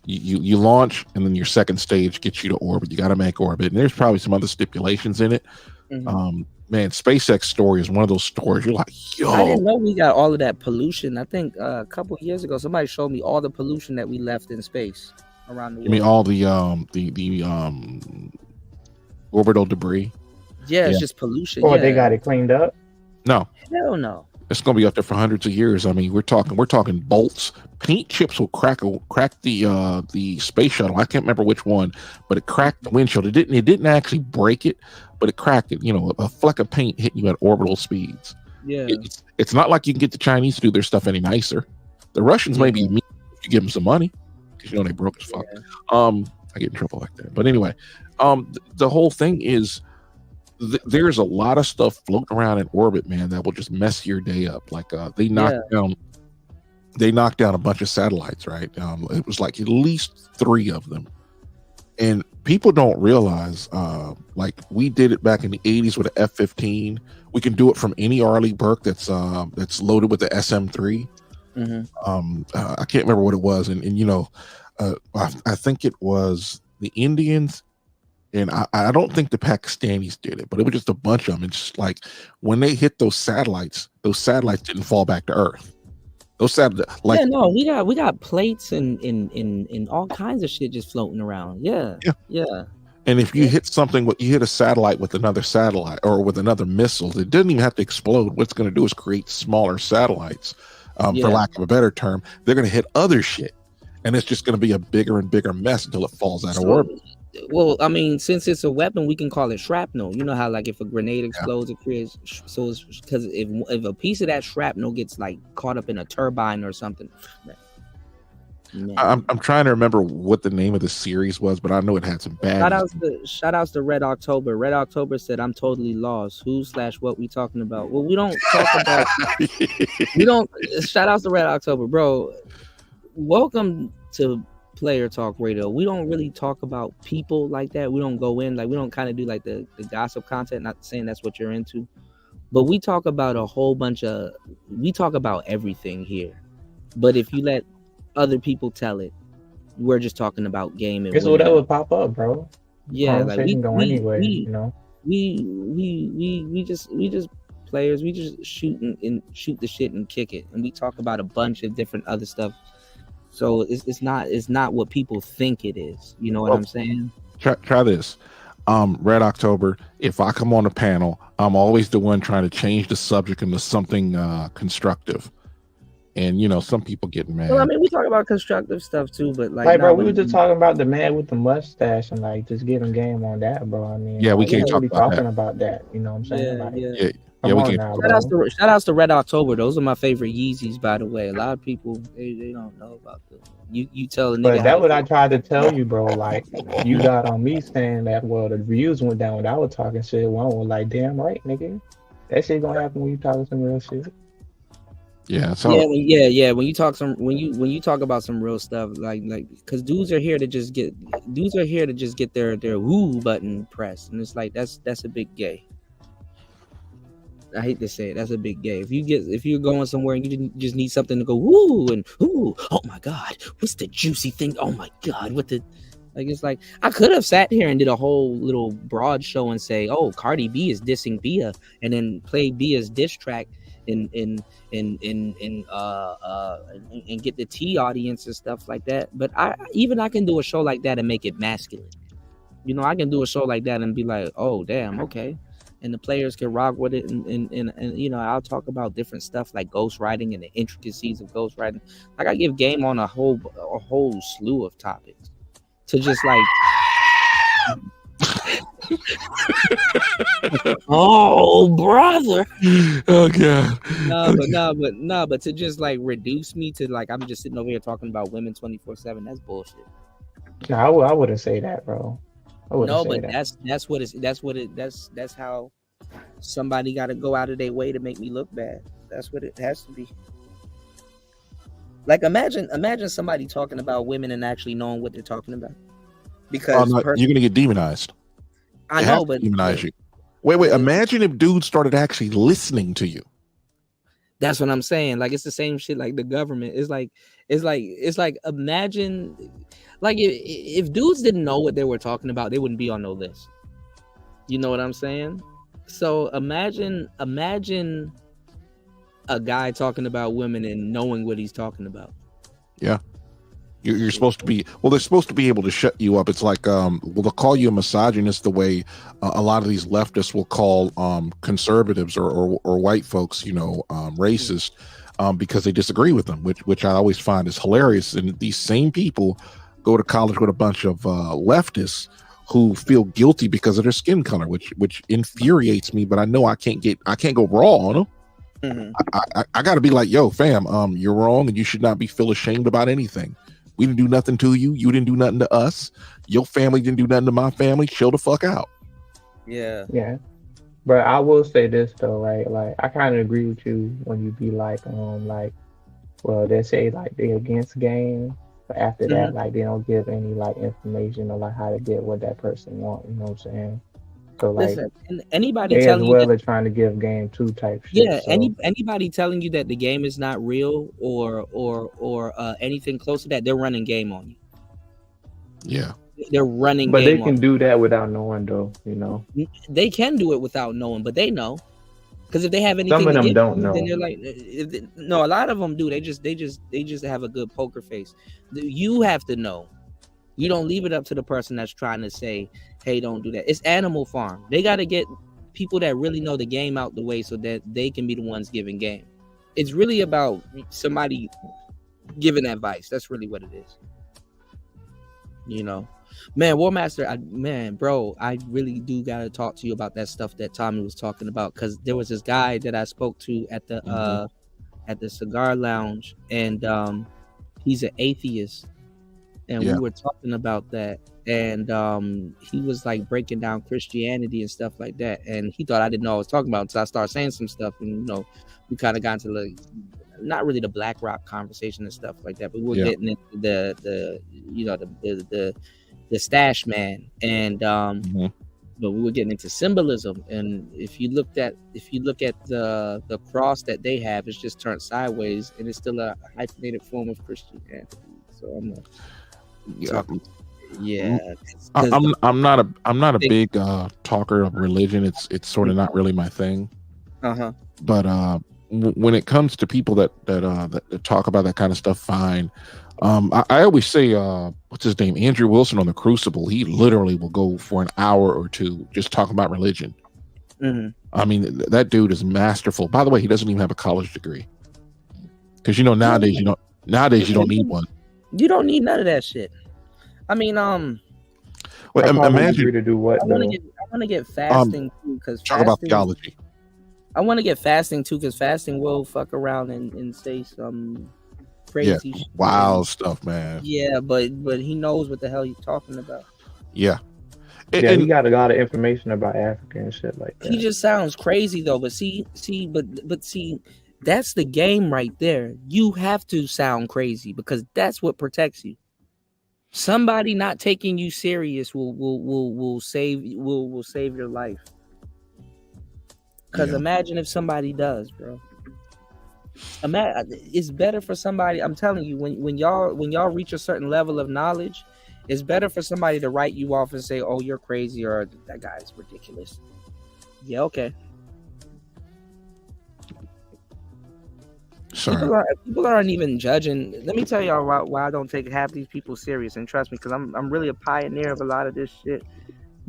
you launch and then your second stage gets you to orbit. You got to make orbit. And there's probably some other stipulations in it. Man, SpaceX story is one of those stories. You're like, yo. I didn't know we got all of that pollution. I think a couple of years ago, somebody showed me all the pollution that we left in space around the world. You mean all the orbital debris? Yeah, it's just pollution. Or they got it cleaned up? No. Hell no. It's going to be up there for hundreds of years. I mean, we're talking bolts. Paint chips will crack the space shuttle. I can't remember which one, but it cracked the windshield. It didn't actually break it, but it cracked it. You know, a fleck of paint hitting you at orbital speeds. Yeah. It's not like you can get the Chinese to do their stuff any nicer. The Russians may be mean if you give them some money, because you know they broke as fuck. I get in trouble like that. But anyway, the whole thing is, there's a lot of stuff floating around in orbit, man, that will just mess your day up. Like they knocked down a bunch of satellites, right? It was like at least 3 of them, and people don't realize, like we did it back in the 80s with the F-15. We can do it from any Arleigh Burke that's loaded with the SM-3. I can't remember what it was, and you know, I think it was the Indians. And I don't think the Pakistanis did it, but it was just a bunch of them. It's just like when they hit those satellites didn't fall back to Earth. Those satellites, like, yeah, no, we got plates and all kinds of shit just floating around. Yeah. And if you hit you hit a satellite with another satellite or with another missile, it doesn't even have to explode. What it's going to do is create smaller satellites, for lack of a better term. They're going to hit other shit, and it's just going to be a bigger and bigger mess until it falls out of orbit. Well, I mean, since it's a weapon, we can call it shrapnel. You know how, like, if a grenade explodes, it creates. So it's because if a piece of that shrapnel gets like caught up in a turbine or something. I'm trying to remember what the name of the series was, but I know it had some bad. Shout outs to Red October. Red October said, "I'm totally lost. Who/what we talking about?" Well, we don't talk about. We don't. Shout outs to Red October, bro. Welcome to Player Talk Radio. We don't really talk about people like that. We don't go in, like, we don't kind of do like the gossip content. Not saying that's what you're into, but we talk about we talk about everything here. But if you let other people tell it, we're just talking about game and it's whatever pop up, bro. Yeah, like we just players. We just shoot the shit and kick it, and we talk about a bunch of different other stuff. So it's not what people think it is. You know what I'm saying? Try this. Red October. If I come on a panel, I'm always the one trying to change the subject into something constructive. And you know, some people get mad. Well, I mean, we talk about constructive stuff too, but like bro, we were just talking about the man with the mustache and like just giving game on that, bro. I mean, yeah, we can't talk about that. You know what I'm saying? Yeah, we can't. Now, shout outs to Red October. Those are my favorite Yeezys, by the way. A lot of people they don't know about them. You tell a nigga. But that's what I tried to tell you, bro. Like, you got on me saying that, well, the views went down when I was talking shit. One was like, damn right, nigga. That shit gonna happen when you talking some real shit. Yeah. So yeah. When you talk about some real stuff, like, because dudes are here to just get their woo button pressed, and it's like that's a big gay. I hate to say it, that's a big gay. If you're going somewhere and you just need something to go woo and ooh, oh my god, what's the juicy thing? Oh my god, it's like I could have sat here and did a whole little broad show and say, oh, Cardi B is dissing Bia, and then play Bia's diss track and get the T audience and stuff like that. But I can do a show like that and make it masculine. You know, I can do a show like that and be like, oh damn, okay. And the players can rock with it, and you know, I'll talk about different stuff like ghostwriting and the intricacies of ghostwriting. Like, I give game on a whole slew of topics to just like Oh, brother. Oh god. But to just like reduce me to like I'm just sitting over here talking about women 24/7. That's bullshit. No, I wouldn't say that, bro. I wouldn't No, say but that. that's how somebody got to go out of their way to make me look bad. That's what it has to be. Like imagine somebody talking about women and actually knowing what they're talking about. Because you're gonna get demonized. I know, but demonize you. Wait. Imagine if dudes started actually listening to you. That's what I'm saying. Like it's the same shit. Like the government. It's like imagine, like if dudes didn't know what they were talking about, they wouldn't be on no list. You know what I'm saying? So imagine a guy talking about women and knowing what he's talking about. Yeah. You're supposed to be, well, they're supposed to be able to shut you up. It's like, well, they'll call you a misogynist the way a lot of these leftists will call conservatives or white folks, racist, because they disagree with them, which I always find is hilarious. And these same people go to college with a bunch of leftists who feel guilty because of their skin color, which infuriates me. But I know I can't go raw on them. Mm-hmm. I got to be like, yo, fam, you're wrong, and you should not feel ashamed about anything. We didn't do nothing to you. You didn't do nothing to us. Your family didn't do nothing to my family. Chill the fuck out. Yeah. Yeah. But I will say this though, right? Like I kind of agree with you when you be like, well, they say like they're against game, but after that, like they don't give any like information or like how to get what that person want. You know what I'm saying? So like, listen, anybody they telling as well you are trying to give game 2 type shit. Yeah, so. anybody telling you that the game is not real or anything close to that, they're running game on you. Yeah, they're running. But game they can on do that without knowing, though. They can do it without knowing, but they know. Because if they have anything, some of them to don't you, know. Then they're like, no, a lot of them do. They just have a good poker face. You have to know. You don't leave it up to the person that's trying to say, hey, don't do that. It's Animal Farm. They got to get people that really know the game out the way so that they can be the ones giving game. It's really about somebody giving advice. That's really what it is. Man, War Master, bro, I really do got to talk to you about that stuff that Tommy was talking about, because there was this guy that I spoke to at the cigar lounge, and he's an atheist. And we were talking about that, and he was like breaking down Christianity and stuff like that. And he thought I didn't know what I was talking about until I started saying some stuff. And we kind of got into like not really the Black Rock conversation and stuff like that, but we're getting into the stash man, and but we were getting into symbolism. And if you look at the cross that they have, it's just turned sideways, and it's still a hyphenated form of Christianity. So I'm not. I'm not a big talker of religion. It's sort of not really my thing. But when it comes to people that talk about that kind of stuff, fine. I always say, what's his name, Andrew Wilson on The Crucible, he literally will go for an hour or two just talking about religion. I mean, that dude is masterful. By the way, he doesn't even have a college degree, because nowadays you don't need one. You don't need none of that shit. I mean, imagine to do what? I want to get fasting too, because talk about theology. I want to get fasting too, because fasting will fuck around and say some crazy shit. Wild stuff, man. Yeah, but he knows what the hell he's talking about. Yeah. He got a lot of information about Africa and shit like that. He just sounds crazy though. But see, that's the game right there. You have to sound crazy, because that's what protects you. Somebody not taking you serious will save your life. Because imagine if somebody does, bro. It's better for somebody. I'm telling you, when y'all reach a certain level of knowledge, it's better for somebody to write you off and say, "Oh, you're crazy," or "That guy's ridiculous." Yeah, okay. Sorry. People aren't even judging. Let me tell y'all why I don't take half these people serious. And trust me, because I'm really a pioneer of a lot of this shit.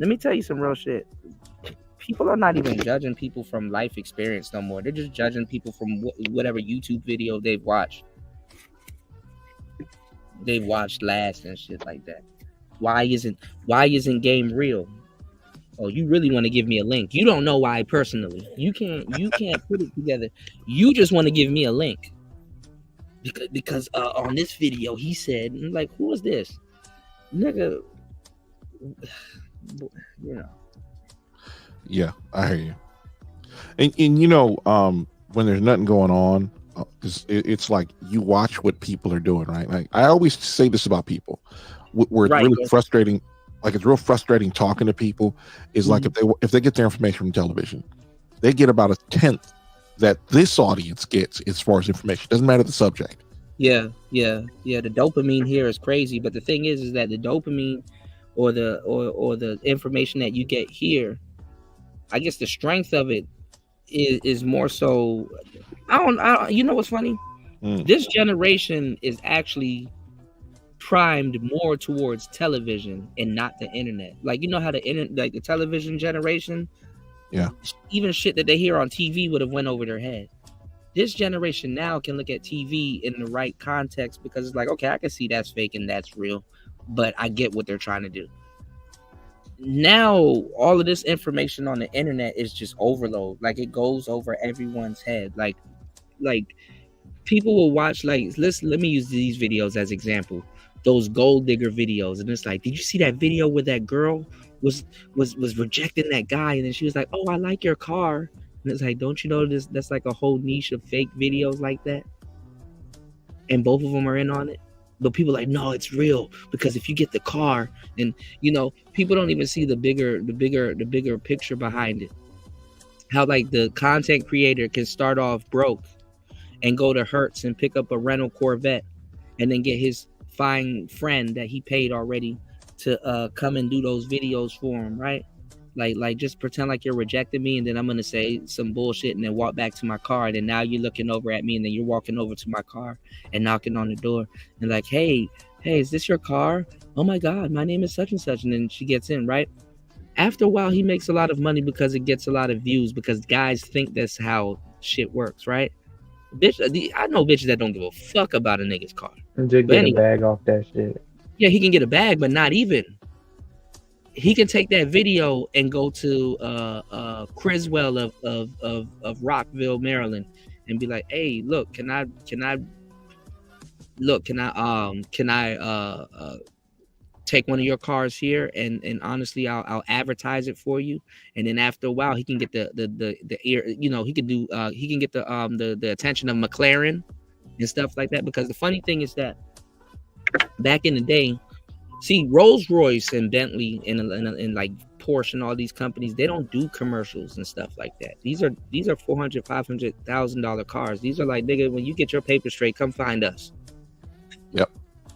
Let me tell you some real shit. People are not even judging people from life experience no more. They're just judging people from whatever YouTube video they've watched. They've watched last and shit like that. Why isn't game real? Oh, you really want to give me a link? You don't know why personally. You can't put it together. You just want to give me a link because on this video he said, I'm like, who is this nigga? You know. Yeah, I hear you. And you know, when there's nothing going on, it's like you watch what people are doing, right? Like I always say this about people, where it's really frustrating. Like it's real frustrating talking to people. Is like if they get their information from television, they get about 1/10 that this audience gets as far as information. Doesn't matter the subject. Yeah. The dopamine here is crazy, but the thing is that the dopamine or the information that you get here, I guess the strength of it is more so. I don't. You know what's funny? This generation is actually primed more towards television and not the internet. Like, you know how the television generation, even shit that they hear on TV would have went over their head. This generation now can look at TV in the right context because it's like, okay, I can see that's fake and that's real, but I get what they're trying to do. Now all of this information on the internet is just overload. Like it goes over everyone's head. Like people will watch, like, let me use these videos as example. Those gold digger videos, and it's like, did you see that video where that girl was rejecting that guy, and then she was like, oh, I like your car, and it's like, don't you know this? That's like a whole niche of fake videos like that, and both of them are in on it. But people are like, no, it's real because if you get the car, and you know, people don't even see the bigger picture behind it. How like the content creator can start off broke and go to Hertz and pick up a rental Corvette, and then get his fine friend that he paid already to come and do those videos for him, right? Like just pretend like you're rejecting me, and then I'm gonna say some bullshit and then walk back to my car, and then now you're looking over at me, and then you're walking over to my car and knocking on the door and like, hey, is this your car? Oh my god, my name is such and such. And then she gets in, right? After a while he makes a lot of money because it gets a lot of views, because guys think that's how shit works, right? I know bitches that don't give a fuck about a nigga's car. Just get a bag off that shit. Yeah, he can get a bag, but not even. He can take that video and go to Criswell of Rockville, Maryland, and be like, "Hey, look, can I take one of your cars here, and honestly, I'll advertise it for you." And then after a while, he can get the ear, you know, he can get the attention of McLaren and stuff like that. Because the funny thing is that back in the day, see, Rolls Royce and Bentley and like Porsche and all these companies, they don't do commercials and stuff like that. These are $400,000-$500,000 cars. These are like, nigga, when you get your paper straight, come find us. Yep.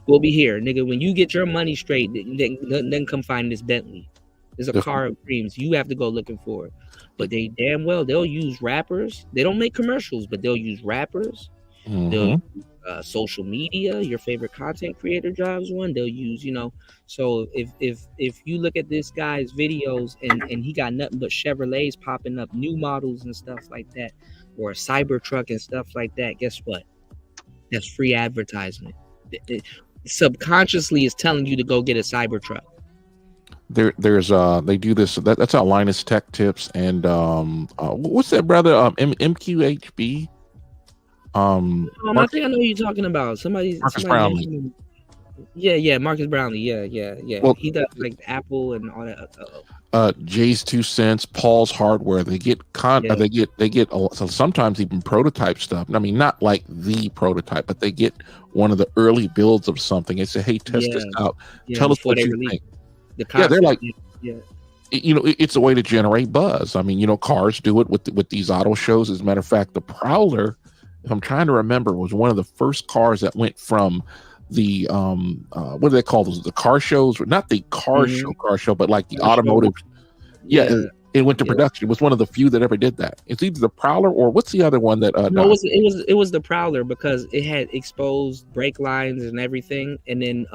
We'll be here, nigga. When you get your money straight, then come find this Bentley. There's a car of dreams. You have to go looking for it. But they damn well, they'll use rappers. They don't make commercials, but they'll use rappers. They'll use social media. Your favorite content creator drives one. They'll use, you know. So if you look at this guy's videos and he got nothing but Chevrolets popping up, new models and stuff like that, or a Cybertruck and stuff like that, guess what? That's free advertisement. It subconsciously is telling you to go get a Cybertruck. There's they do this. That's how Linus Tech Tips and what's that brother? MQHB. I think I know who you're talking about. Marcus Brownlee. Yeah, Marcus Brownlee. Yeah. Well, he does like Apple and all that. Jay's 2 cents, Paul's Hardware. They get they get so sometimes even prototype stuff. I mean, not like the prototype, but they get one of the early builds of something. They say, "Hey, test this out. Tell us what you think." They're like, you know, it's a way to generate buzz. I mean, you know, cars do it with these auto shows. As a matter of fact, the Prowler, if I'm trying to remember, was one of the first cars that went from the what do they call those? The car shows, not the car show, but like the automotive. It went to production. It was one of the few that ever did that. It's either the Prowler or what's the other one that? No, it was the Prowler, because it had exposed brake lines and everything, and then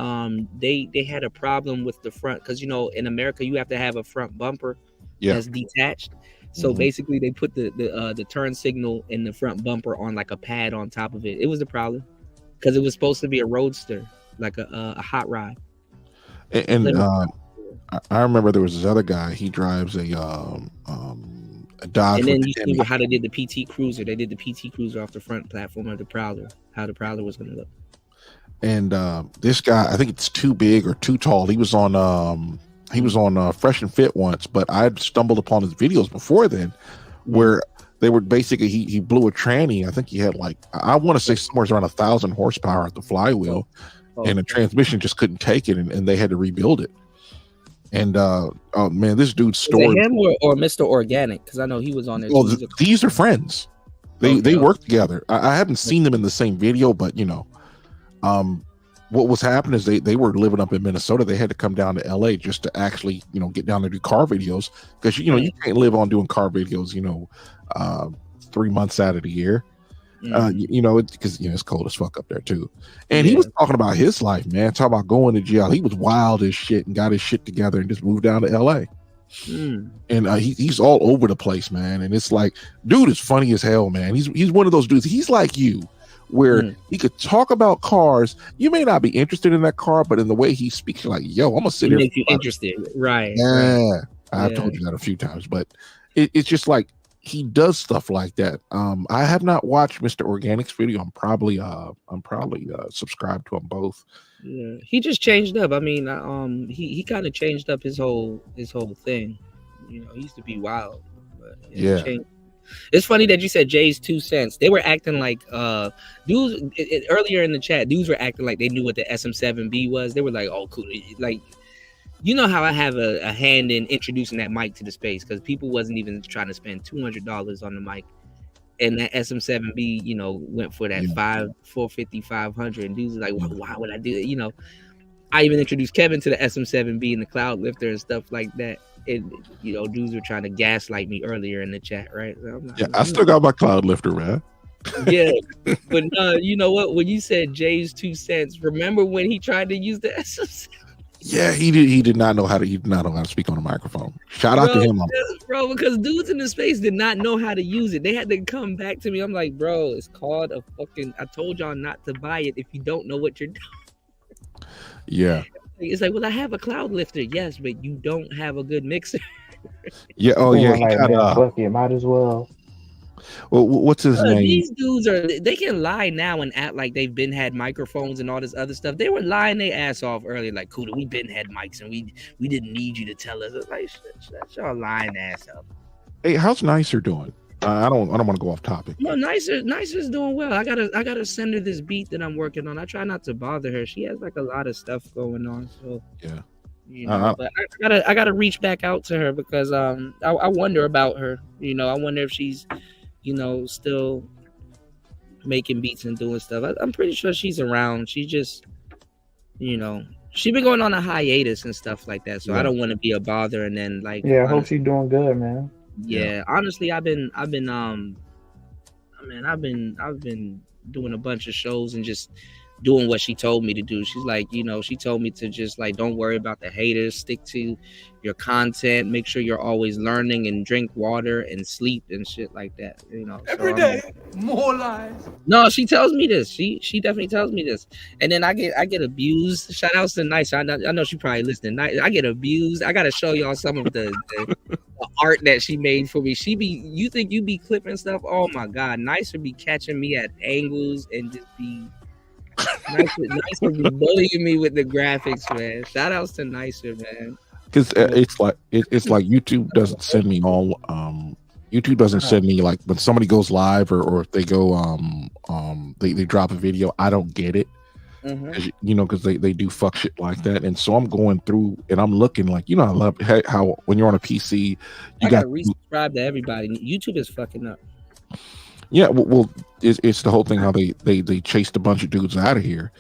they had a problem with the front, because you know in America you have to have a front bumper that's detached. So basically they put the turn signal in the front bumper on like a pad on top of it. It was the Prowler, because it was supposed to be a roadster, like a hot rod. And I remember there was this other guy. He drives a Dodge. And then with you Timmy. see how they did the PT Cruiser. They did the PT Cruiser off the front platform of the Prowler. How the Prowler was going to look. And this guy, I think it's Too Big or Too Tall. He was on Fresh and Fit once, but I had stumbled upon his videos before then, where they were basically he blew a tranny. I think he had like, I want to say somewhere around 1,000 horsepower at the flywheel, and the transmission just couldn't take it, and they had to rebuild it. And oh man, this dude's story. Is it him or Mr. Organic? Because I know he was on there. Well, these are friends. They work together. I haven't seen them in the same video, but you know, what was happening is they were living up in Minnesota. They had to come down to LA just to actually, you know, get down there to do car videos, because you know you can't live on doing car videos, you know, 3 months out of the year. You know, because you know it's cold as fuck up there too. And he was talking about his life, man. Talking about going to jail. He was wild as shit and got his shit together and just moved down to LA. And he's all over the place, man. And it's like, dude is funny as hell, man. He's one of those dudes. He's like you, where he could talk about cars. You may not be interested in that car, but in the way he speaks, you're like, yo, I'm gonna sit here. Make you interested, right? Yeah, I've told you that a few times, but it's just like he does stuff like that. I have not watched Mr. Organic's video. I'm probably subscribed to them both. Yeah, he just changed up. I mean, he kind of changed up his whole thing. You know, he used to be wild, but yeah. It's funny that you said Jay's 2 cents. They were acting like dudes earlier in the chat. Dudes were acting like they knew what the SM7B was. They were like, "Oh, cool!" Like, you know how I have a hand in introducing that mic to the space, because people wasn't even trying to spend $200 on the mic, and that SM7B, you know, went for that 450, 500, and dudes are like, why would I do it? You know, I even introduced Kevin to the SM7B and the Cloud Lifter and stuff like that. And you know, dudes were trying to gaslight me earlier in the chat, right? So I'm like, I still got my Cloud Lifter, man. Yeah, but you know what? When you said Jay's 2 cents, remember when he tried to use the SM7? Yeah, he did not know how to speak on a microphone. Shout out to him, bro, because dudes in the space did not know how to use it. They had to come back to me. I'm like, bro, it's called a fucking. I told y'all not to buy it if you don't know what you're doing. Yeah. It's like, well, I have a Cloud Lifter, yes, but you don't have a good mixer. Yeah. Oh yeah. Fuck it, might as well. Well, what's his name? These dudes they can lie now and act like they've been had microphones and all this other stuff. They were lying their ass off earlier, like, Kuda, we been had mics and we didn't need you to tell us. Like, shut your lying ass up. Hey, how's Nicer doing? I don't want to go off topic. No, Nicer's doing well. I gotta send her this beat that I'm working on. I try not to bother her. She has like a lot of stuff going on. So yeah. You know, but I gotta reach back out to her, because I wonder about her. You know, I wonder if she's, you know, still making beats and doing stuff. I'm pretty sure she's around. She just, you know, she's been going on a hiatus and stuff like that. So I don't want to be a bother. And then like, I hope she's doing good, man. Yeah, honestly, I've been doing a bunch of shows and just doing what she told me to do. She's like, you know, she told me to just like, don't worry about the haters, stick to your content, make sure you're always learning, and drink water and sleep and shit like that, you know. Every day, more lies. No, she tells me this. She definitely tells me this. And then I get abused. Shout outs to Nice. I know she probably listening. I get abused. I gotta show y'all some of the art that she made for me. You think you be clipping stuff? Oh my god, Nice would be catching me at angles and just be Nicer be bullying me with the graphics, man. Shout outs to Nicer, man. Because it's like YouTube doesn't send me all. YouTube doesn't send me like when somebody goes live or if they go they drop a video. I don't get it. You know, because they do fuck shit like that, and so I'm going through and I'm looking like, you know, I love how when you're on a PC, you got to resubscribe to everybody. YouTube is fucking up. Yeah, well, it's the whole thing how they chased a bunch of dudes out of here,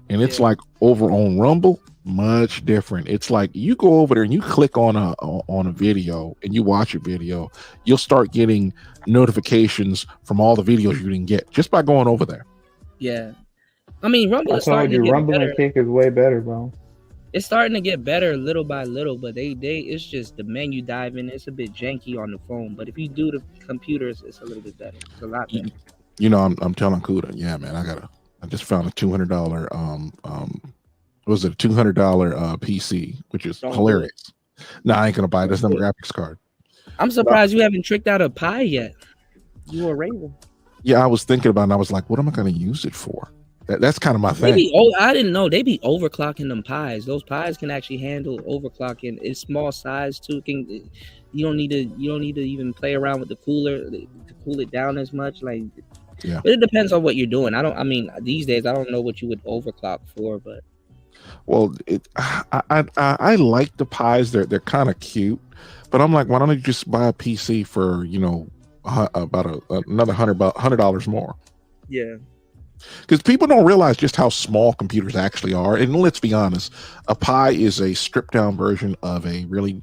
and it's like over on Rumble, much different. It's like you go over there and you click on a video and you watch a video, you'll start getting notifications from all the videos you didn't get just by going over there. Yeah, I mean, Rumble is starting to get Rumble better. And Kick is way better, bro. It's starting to get better little by little, but it's just the menu diving. It's a bit janky on the phone, but if you do the computers, it's a little bit better. It's a lot better. You know, I'm telling Kuda, yeah, man, I just found a $200 was it a $200 PC, which is hilarious. No, I ain't gonna buy this number graphics card. I'm surprised you haven't tricked out a Pi yet. You a Raven. Yeah, I was thinking about it, and I was like, what am I gonna use it for? That's kind of my thing. I didn't know they be overclocking them Pis. Those Pis can actually handle overclocking. It's small size too. You don't need to even play around with the cooler to cool it down as much. Like, yeah. But it depends on what you're doing. I mean, these days I don't know what you would overclock for, but well, I like the Pis. They're kind of cute, but I'm like, why don't I just buy a PC for about another $100 more? Yeah. Because people don't realize just how small computers actually are. And let's be honest, a Pi is a stripped down version of a really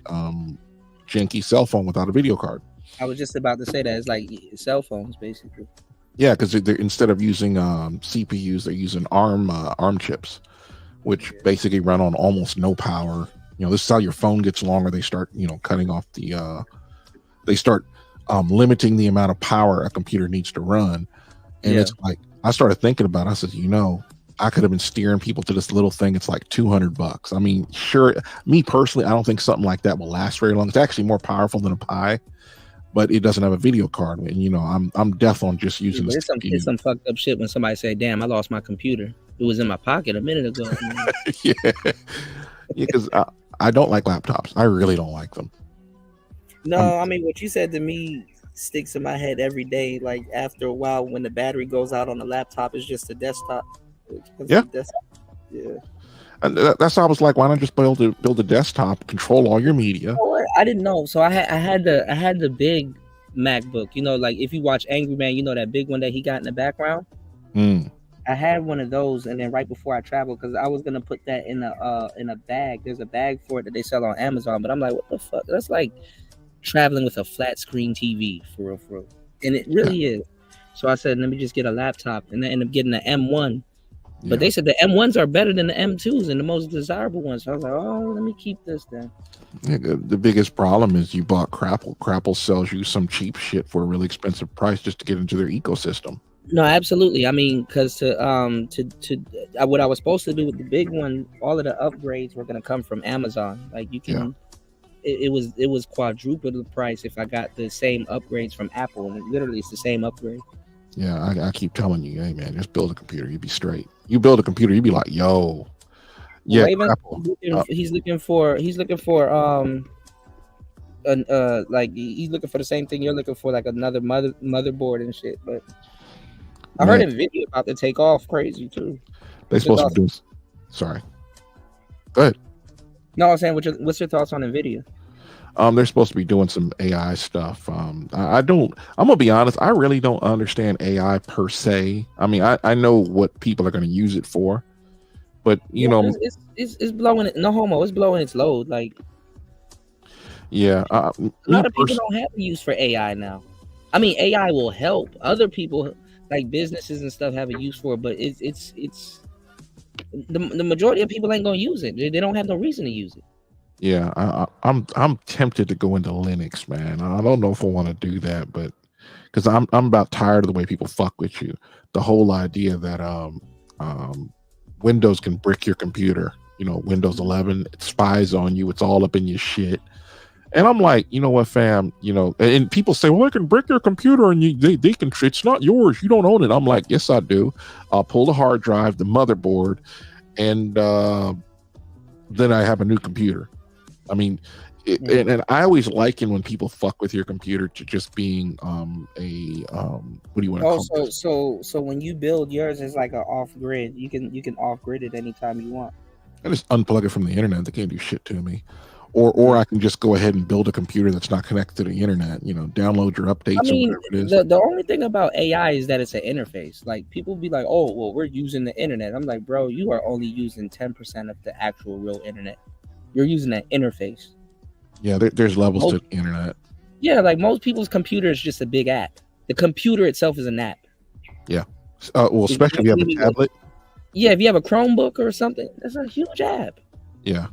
janky cell phone without a video card. I was just about to say that. It's like cell phones, basically. Yeah, because they're instead of using CPUs, they're using ARM chips, which basically run on almost no power. This is how your phone gets longer. They start, cutting off they start limiting the amount of power a computer needs to run. And it's like, I started thinking about it. I said, I could have been steering people to this little thing. It's like $200. I mean, sure, me personally, I don't think something like that will last very long. It's actually more powerful than a Pi, but it doesn't have a video card. And I'm deaf on just using this. It's some fucked up shit when somebody say, "Damn, I lost my computer. It was in my pocket a minute ago." Yeah, because I don't like laptops. I really don't like them. No, I mean, what you said to me sticks in my head every day. Like, after a while, when the battery goes out on the laptop, it's just a desktop. Yeah. Yeah. And that's why I was like, why not just build a desktop, control all your media? I didn't know. So I had the big MacBook. Like if you watch Angry Man, that big one that he got in the background. I had one of those, and then right before I traveled, because I was gonna put that in a bag. There's a bag for it that they sell on Amazon, but I'm like, what the fuck? That's like traveling with a flat screen TV for real. And it really is. So I said, let me just get a laptop, and I ended up getting the M1. But they said the M1s are better than the M2s and the most desirable ones. So I was like, oh, let me keep this then. Yeah, the biggest problem is you bought Crapple. Crapple sells you some cheap shit for a really expensive price just to get into their ecosystem. No, absolutely. I mean, because what I was supposed to do with the big one, all of the upgrades were going to come from Amazon. Like you can, it was quadruple the price if I got the same upgrades from Apple. And literally, it's the same upgrade. Yeah, I keep telling you, hey man, just build a computer. You'd be straight. You build a computer, you'd be like, yo, yeah. Raven, he's looking for he's looking for the same thing you're looking for, like another motherboard and shit. But I heard Nvidia about to take off crazy too. They supposed to do. Sorry. Go ahead. No, I'm saying, what's your thoughts on Nvidia? They're supposed to be doing some AI stuff. I'm gonna be honest, I really don't understand AI per se. I mean, I know what people are gonna use it for, but it's blowing it. No homo, it's blowing its load. Like, a lot of people don't have a use for AI now. I mean, AI will help other people, like businesses and stuff, have a use for it, but it's the majority of people ain't gonna use it. They don't have no reason to use it. Yeah, I'm tempted to go into Linux, man. I don't know if I want to do that, but because I'm about tired of the way people fuck with you. The whole idea that Windows can brick your computer. Windows 11, it spies on you. It's all up in your shit. And I'm like, you know what, fam? And people say, well, I can brick your computer and they can. It's not yours. You don't own it. I'm like, yes, I do. I'll pull the hard drive, the motherboard, and then I have a new computer. I mean, and I always liken when people fuck with your computer to just being what do you want to call it? So when you build yours, it's like an off grid. You can off grid it anytime you want. I just unplug it from the internet. They can't do shit to me. Or I can just go ahead and build a computer that's not connected to the internet. Download your updates. I mean, or whatever it is. The only thing about AI is that it's an interface. Like, people be like, oh, well, we're using the internet. I'm like, bro, you are only using 10% of the actual real internet. You're using that interface. Yeah, there's levels to the internet. Yeah, like most people's computer is just a big app. The computer itself is an app. Yeah. Well, especially if you have a tablet. Yeah, if you have a Chromebook or something, that's a huge app. Yeah.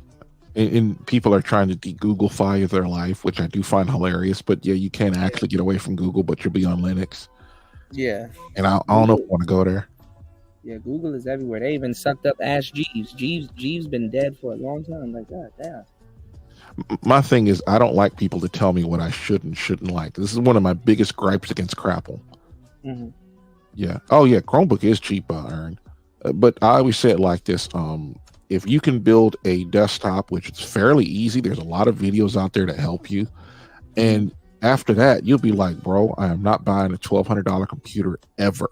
And people are trying to de-Googlefy their life, which I do find hilarious. But yeah, you can't actually get away from Google, but you'll be on Linux. Yeah. And I don't know if I want to go there. Yeah, Google is everywhere. They even sucked up Ask Jeeves. Jeeves been dead for a long time. Like, god damn. My thing is, I don't like people to tell me what I should and shouldn't like. This is one of my biggest gripes against Crapple. Mm-hmm. Yeah. Oh yeah, Chromebook is cheap, Aaron. But I always say it like this: if you can build a desktop, which is fairly easy, there's a lot of videos out there to help you, and after that, you'll be like, bro, I am not buying a $1,200 computer ever.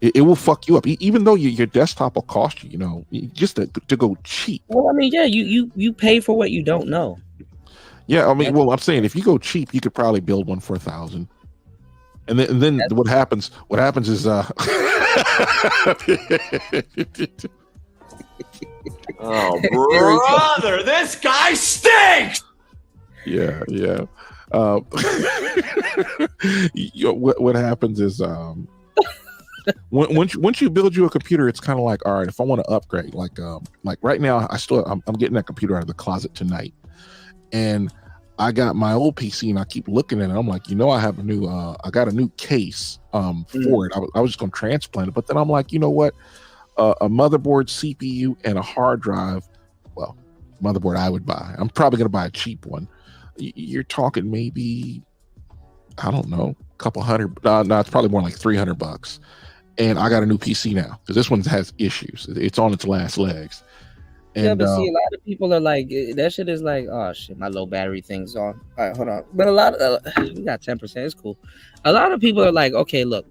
It will fuck you up, even though your desktop will cost you, just to go cheap. Well, I mean, yeah, you pay for what you don't know. Yeah, I mean, well, I'm saying if you go cheap, you could probably build one for $1,000. And then what happens? What happens is, oh, brother, this guy stinks. Yeah. What happens is, once you build you a computer, it's kind of like, all right, if I want to upgrade, like right now, I'm getting that computer out of the closet tonight, and I got my old PC and I keep looking at it. I'm like, I have I got a new case for it. I was just going to transplant it, but then I'm like, you know what? A motherboard, CPU, and a hard drive. Well, motherboard I would buy. I'm probably going to buy a cheap one. You're talking maybe, I don't know, a couple hundred. No, it's probably more like $300. And I got a new PC now because this one has issues. It's on its last legs. And, yeah, but see, a lot of people are like, that shit is like, oh shit, my low battery thing's on. All right, hold on. But a lot of, we got 10%. It's cool. A lot of people are like, okay, look,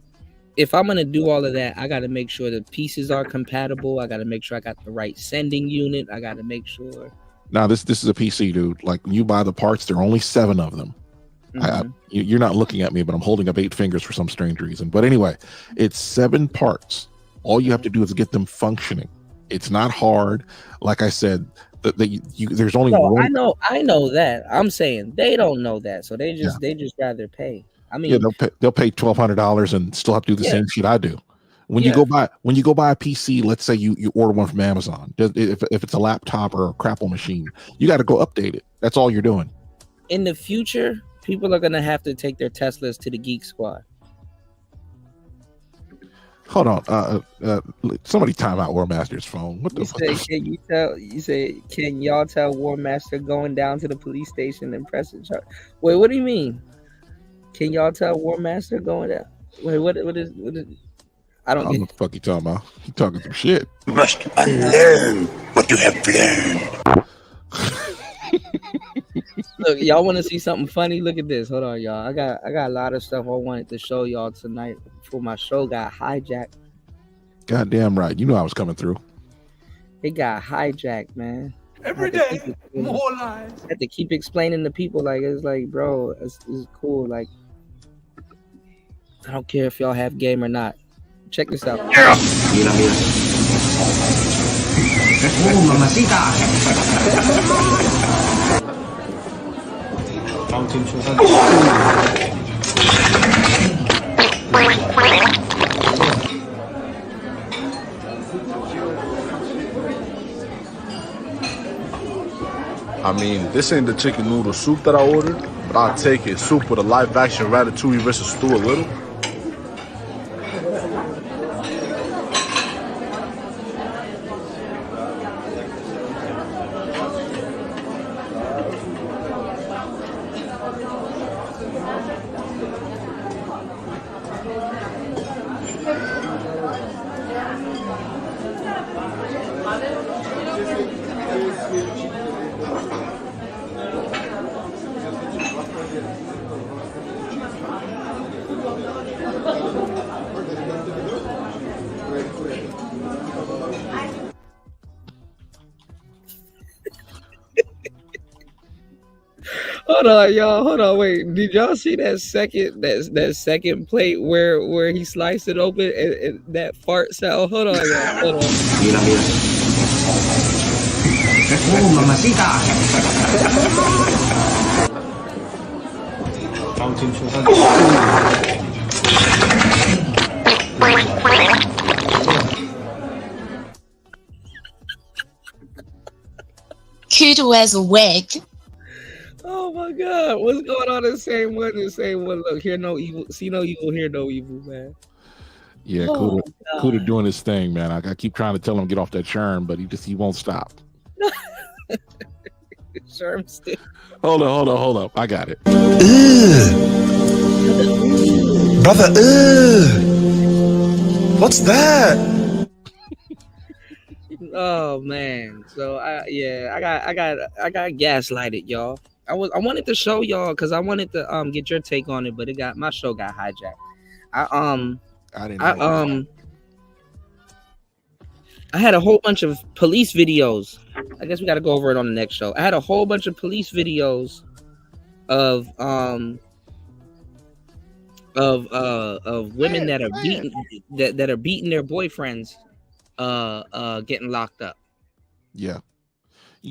if I'm gonna do all of that, I got to make sure the pieces are compatible. I got to make sure I got the right sending unit. I got to make sure. Now this is a PC, dude. Like when you buy the parts, there are only 7 of them. Mm-hmm. You're not looking at me, but I'm holding up 8 fingers for some strange reason. But anyway, it's 7 parts. All you have to do is get them functioning. It's not hard. Like I said, there's only one. I know that. I'm saying they don't know that, so they just rather pay. I mean, yeah, they'll pay $1,200 and still have to do the same shit I do. When you go buy a PC, let's say you order one from Amazon. If it's a laptop or a Crapple machine, you got to go update it. That's all you're doing. In the future, people are gonna have to take their Teslas to the Geek Squad. Hold on, somebody time out War Master's phone. What the fuck? You say, can y'all tell War Master going down to the police station and pressing charge? Wait, what do you mean? Can y'all tell War Master going down? Wait, what is? I don't know what the fuck you talking about. You talking some shit. You must unlearn what you have learned. Look, y'all want to see something funny? Look at this. Hold on, y'all. I got a lot of stuff I wanted to show y'all tonight before my show got hijacked. Goddamn right. You know I was coming through. It got hijacked, man. Every day, more lies. I had to keep explaining to people, like, it's like, bro, it's cool. Like, I don't care if y'all have game or not. Check this out. Yeah. Oh, mamacita. I mean, this ain't the chicken noodle soup that I ordered, but I'll take it. Soup with a live action ratatouille versus Stuart Little. Hold on, y'all. Hold on, wait. Did y'all see that second plate where he sliced it open and that fart sound? Hold on, y'all. Hold on. Oh, mamacita. Cute wears a wig. Oh my God, what's going on? The same one. Look, hear no evil, see no evil, hear no evil, man. Yeah, Cuda doing his thing, man. I keep trying to tell him to get off that churn, but he won't stop. Sherm stick. Hold on. I got it. Brother, what's that? Oh man. So I got gaslighted, y'all. I wanted to show y'all because I wanted to get your take on it, but my show got hijacked. I had a whole bunch of police videos. I guess we got to go over it on the next show. I had a whole bunch of police videos of women that are beating that are beating their boyfriends, getting locked up. Yeah.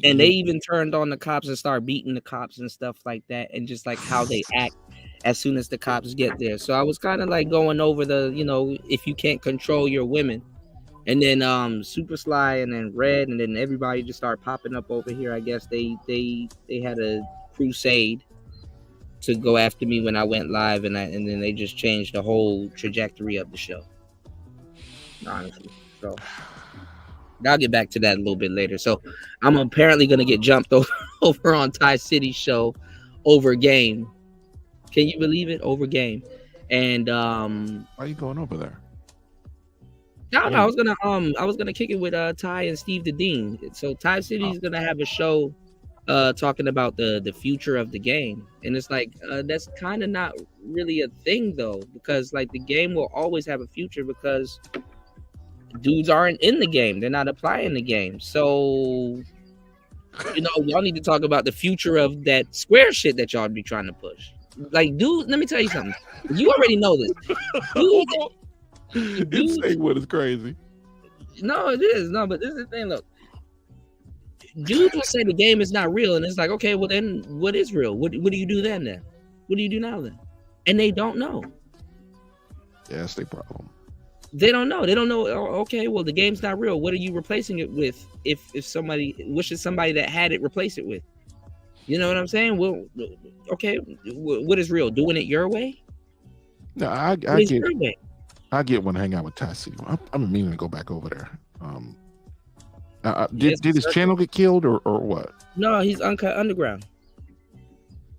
And they even turned on the cops and started beating the cops and stuff like that, and just like how they act as soon as the cops get there. So I was kind of like going over the, if you can't control your women. And then Super Sly and then Red and then everybody just started popping up over here. I guess they had a crusade to go after me when I went live, and then they just changed the whole trajectory of the show. Honestly. So I'll get back to that a little bit later. So I'm apparently gonna get jumped over on Ty City's show over game. Can you believe it? Over game. And why are you going over there? No, I was gonna kick it with Ty and Steve the Dean. So Ty City's gonna have a show talking about the future of the game, and it's like that's kind of not really a thing though, because like the game will always have a future because dudes aren't in the game, they're not applying the game. So y'all need to talk about the future of that square shit that y'all be trying to push. Like, dude, let me tell you something. You already know this. It's saying what is crazy. No, it is. No, but this is the thing. Look, dudes will say the game is not real, and it's like, okay, well then, what is real? What do you do then? What do you do now then? And they don't know. Yeah, that's their problem. They don't know. They don't know. Okay, well the game's not real. What are you replacing it with? If somebody, what should somebody that had it replace it with? You know what I'm saying? Well, okay, what is real? Doing it your way? No, I get when I hang out with Ty City. I'm meaning to go back over there. Did his channel get killed or what? No, he's Uncut Underground.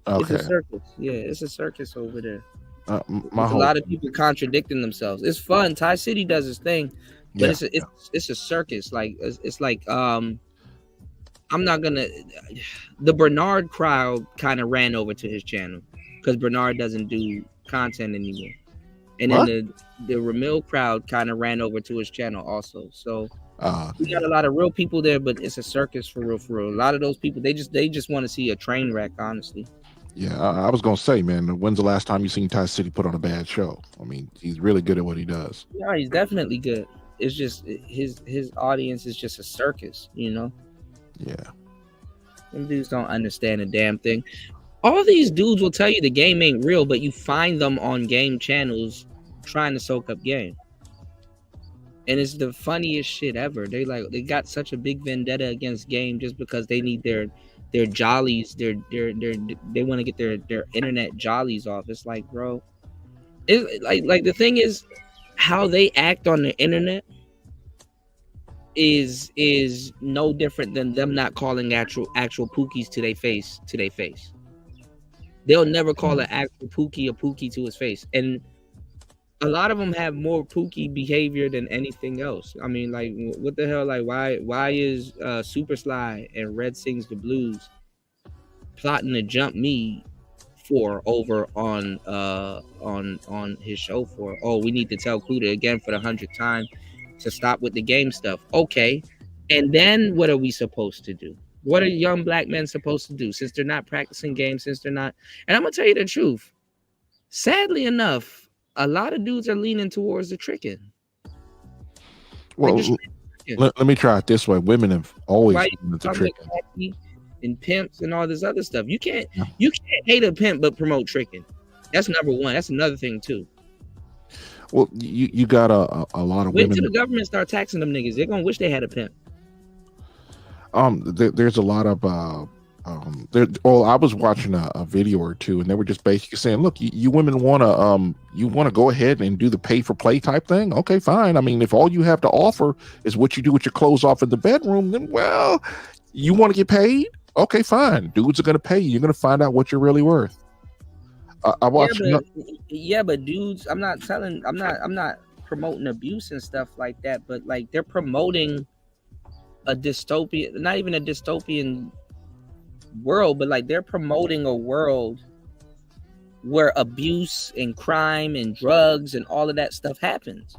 Okay. It's a circus. Yeah, it's a circus over there. A lot of people contradicting themselves. It's fun. Ty City does his thing, but it's a circus. Like it's like I'm not gonna. The Bernard crowd kind of ran over to his channel because Bernard doesn't do content anymore, and then the Ramil crowd kind of ran over to his channel also. So we got a lot of real people there, but it's a circus for real. For real, a lot of those people they just want to see a train wreck. Honestly. Yeah, I was gonna say, man, when's the last time you seen Ty City put on a bad show? I mean, he's really good at what he does. Yeah, he's definitely good. It's just his audience is just a circus, Yeah. Them dudes don't understand a damn thing. All these dudes will tell you the game ain't real, but you find them on game channels trying to soak up game. And it's the funniest shit ever. They got such a big vendetta against game just because they need their jollies, they want to get their internet jollies off. It's like, bro, it's like the thing is how they act on the internet is no different than them not calling actual pookies to their face. They'll never call an actual pookie a pookie to his face, and a lot of them have more pookie behavior than anything else. I mean, like, what the hell? Like, why is Super Sly and Red Sings the Blues plotting to jump me for over on his show for? Oh, we need to tell Kuda again for the 100th time to stop with the game stuff. Okay, and then what are we supposed to do? What are young black men supposed to do since they're not practicing games? Since they're not, and I'm gonna tell you the truth. Sadly enough, a lot of dudes are leaning towards the tricking. Well, let me try it this way. Women have always leaned to tricking. And pimps and all this other stuff. You can't hate a pimp but promote tricking. That's number one. That's another thing too. Well, you got a lot of women. Wait till the government start taxing them niggas. They're gonna wish they had a pimp. There's a lot of I was watching a video or two, and they were just basically saying, look, you women want to go ahead and do the pay for play type thing. Okay, fine. I mean, if all you have to offer is what you do with your clothes off in the bedroom, then, well, you want to get paid? Okay, fine. Dudes are gonna pay you. You're gonna find out what you're really worth. I watch. But dudes, I'm not promoting abuse and stuff like that, but like they're promoting a dystopian, not even a dystopian world, but like they're promoting a world where abuse and crime and drugs and all of that stuff happens.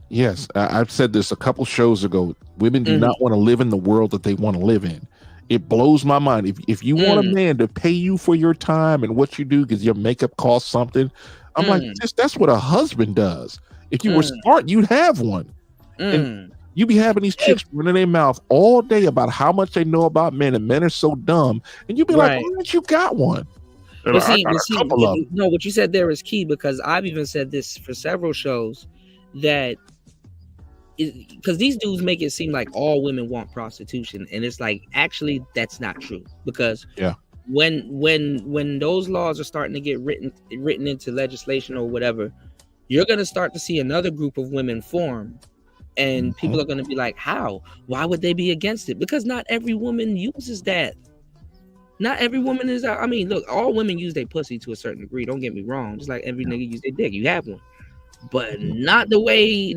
Yes, I've said this a couple shows ago. Women do not want to live in the world that they want to live in. It blows my mind. If you want a man to pay you for your time and what you do because your makeup costs something, I'm like, that's what a husband does. If you were smart, you'd have one. And you be having these chicks running their mouth all day about how much they know about men, and men are so dumb. And you be like, why don't you got one? Well, no, what you said there is key, because I've even said this for several shows, that because these dudes make it seem like all women want prostitution, and it's like, actually that's not true, because when those laws are starting to get written into legislation or whatever, you're going to start to see another group of women form, and people are going to be like, why would they be against it? Because not every woman uses that. Not every woman is, I mean, look, all women use their pussy to a certain degree, don't get me wrong, just like every nigga use their dick. You have one, but not in the way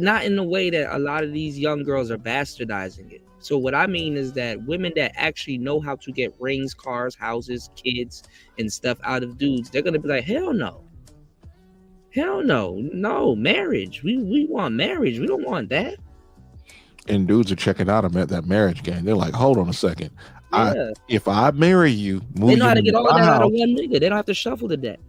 that a lot of these young girls are bastardizing it. So what I mean is that women that actually know how to get rings, cars, houses, kids, and stuff out of dudes, they're gonna be like, hell no, marriage. We want marriage. We don't want that. And dudes are checking out at that marriage game. They're like, hold on a second. If I marry you, they know how to get all of that out of one nigga. They don't have to shuffle the deck.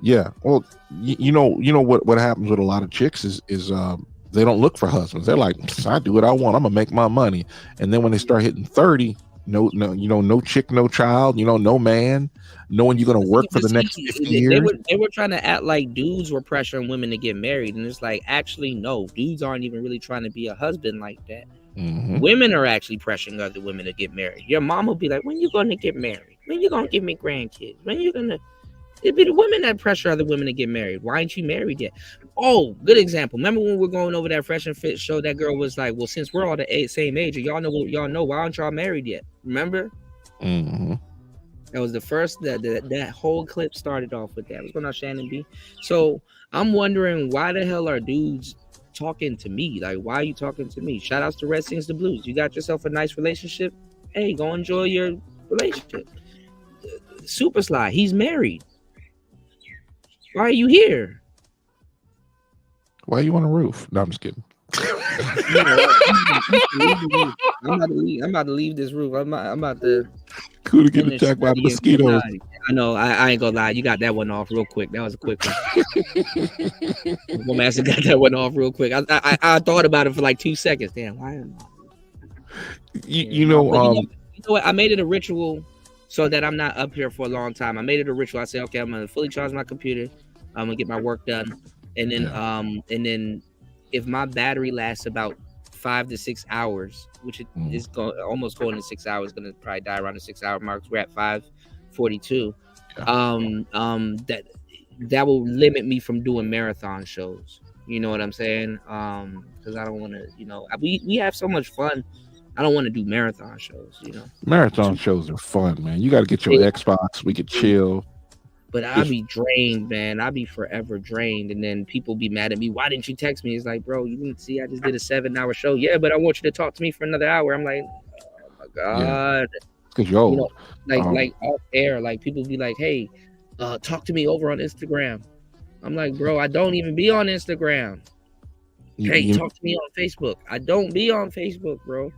Yeah, well, you know what happens with a lot of chicks is they don't look for husbands. They're like, I do what I want. I'm gonna make my money. And then when they start hitting 30, no chick, no child, no man, knowing you're gonna work for the next 50 years. They were trying to act like dudes were pressuring women to get married, and it's like, actually, no, dudes aren't even really trying to be a husband like that. Women are actually pressuring other women to get married. Your mom will be like, when you gonna get married? When you gonna give me grandkids? When you gonna? It'd be the women that pressure other women to get married. Why ain't you married yet? Oh, good example. Remember when we were going over that Fresh and Fit show? That girl was like, well, since we're all the same age, and y'all know, why aren't y'all married yet? Remember? That was the first, that whole clip started off with that. What's going on, Shannon B? So I'm wondering, why the hell are dudes talking to me? Like, why are you talking to me? Shout outs to Red Sings the Blues. You got yourself a nice relationship? Hey, go enjoy your relationship. Super Sly, he's married. Why are you here? Why are you on the roof? No, I'm just kidding. I'm about to leave this roof. I'm about to. Cool to get attacked by mosquitoes. I know. I ain't gonna lie. You got that one off real quick. That was a quick one. One master got that one off real quick. I thought about it for like 2 seconds. Damn. Why am I? You know what? I made it a ritual so that I'm not up here for a long time. I made it a ritual. I said, okay, I'm gonna fully charge my computer. I'm gonna get my work done, and then if my battery lasts about 5 to 6 hours, which it is almost going to 6 hours, gonna probably die around the 6 hour mark. We're at 5:42. That will limit me from doing marathon shows. You know what I'm saying? Because I don't want to. We have so much fun. I don't want to do marathon shows. Marathon shows are fun, man. You got to get your Xbox. We could chill. But I'll be drained, man. I'll be forever drained. And then people be mad at me. Why didn't you text me? It's like, bro, you didn't see I just did a 7-hour show. Yeah, but I want you to talk to me for another hour. I'm like, oh my God. Because you're old. Like off air. Like people be like, hey, talk to me over on Instagram. I'm like, bro, I don't even be on Instagram. Talk to me on Facebook. I don't be on Facebook, bro.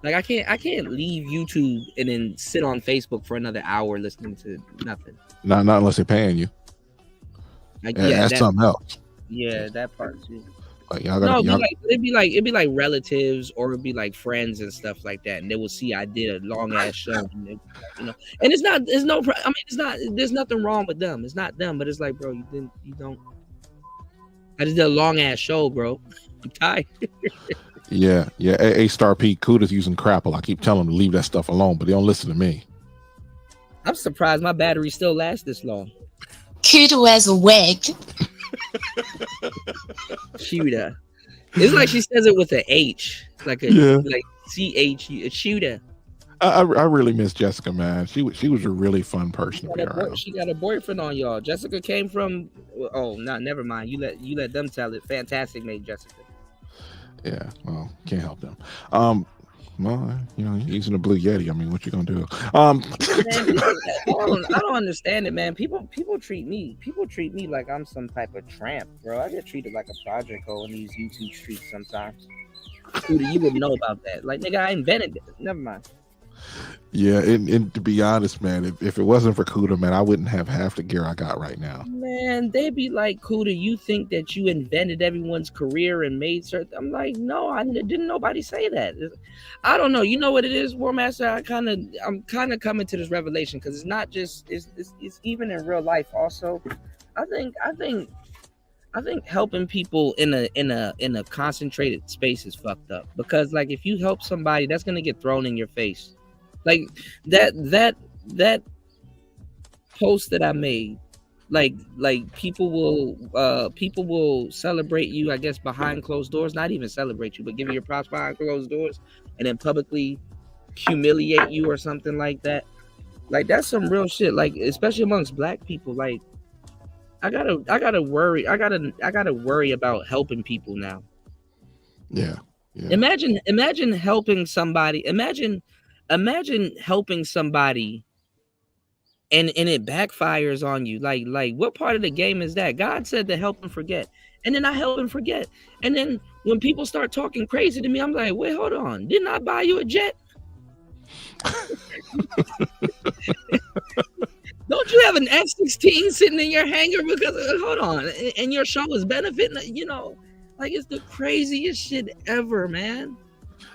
Like I can't leave YouTube and then sit on Facebook for another hour listening to nothing. Not unless they're paying you. That's something else. Yeah, that part too. Like, it'd be like relatives, or it'd be like friends and stuff like that, and they will see I did a long ass show, and there's nothing wrong with them. It's not them, but it's like, bro, you don't. I just did a long ass show, bro. I'm tired. Yeah. A-Star P, Kuda's using Crapple. I keep telling them to leave that stuff alone, but they don't listen to me. I'm surprised my battery still lasts this long. Kuda wears a wig. Shooter. It's like she says it with an H. Like CH. Shooter. I really miss Jessica, man. She was a really fun person to be around. She got a boyfriend on y'all. Jessica came from. Oh, no, never mind. You let them tell it. Fantastic made Jessica. Yeah, well, can't help them. Well, you know, he's in a Blue Yeti. I mean, what you gonna do? Man, I don't understand it, man. People treat me like I'm some type of tramp, bro. I get treated like a project hoe in these YouTube streets sometimes. Dude, you wouldn't know about that. Like, nigga, I invented it. Never mind. Yeah, and to be honest, man, if it wasn't for Kuda, man, I wouldn't have half the gear I got right now. Man, they be like, Kuda, you think that you invented everyone's career and made certain. I'm like, no, I didn't nobody say that. I don't know. You know what it is, War Master? I'm kind of coming to this revelation because it's not just it's even in real life also. I think helping people in a concentrated space is fucked up because like if you help somebody, that's gonna get thrown in your face. Like that post that I made, like people will celebrate you, I guess, behind closed doors. Not even celebrate you, but give you your props behind closed doors, and then publicly humiliate you or something like that. Like that's some real shit. Like especially amongst black people. Like I gotta worry about helping people now. Yeah. Imagine helping somebody. Imagine helping somebody and it backfires on you. Like what part of the game is that? God said to help and forget. And then I help and forget. And then when people start talking crazy to me, I'm like, wait, hold on. Didn't I buy you a jet? Don't you have an F-16 sitting in your hangar? Because hold on. And your show is benefiting, you know, like it's the craziest shit ever, man.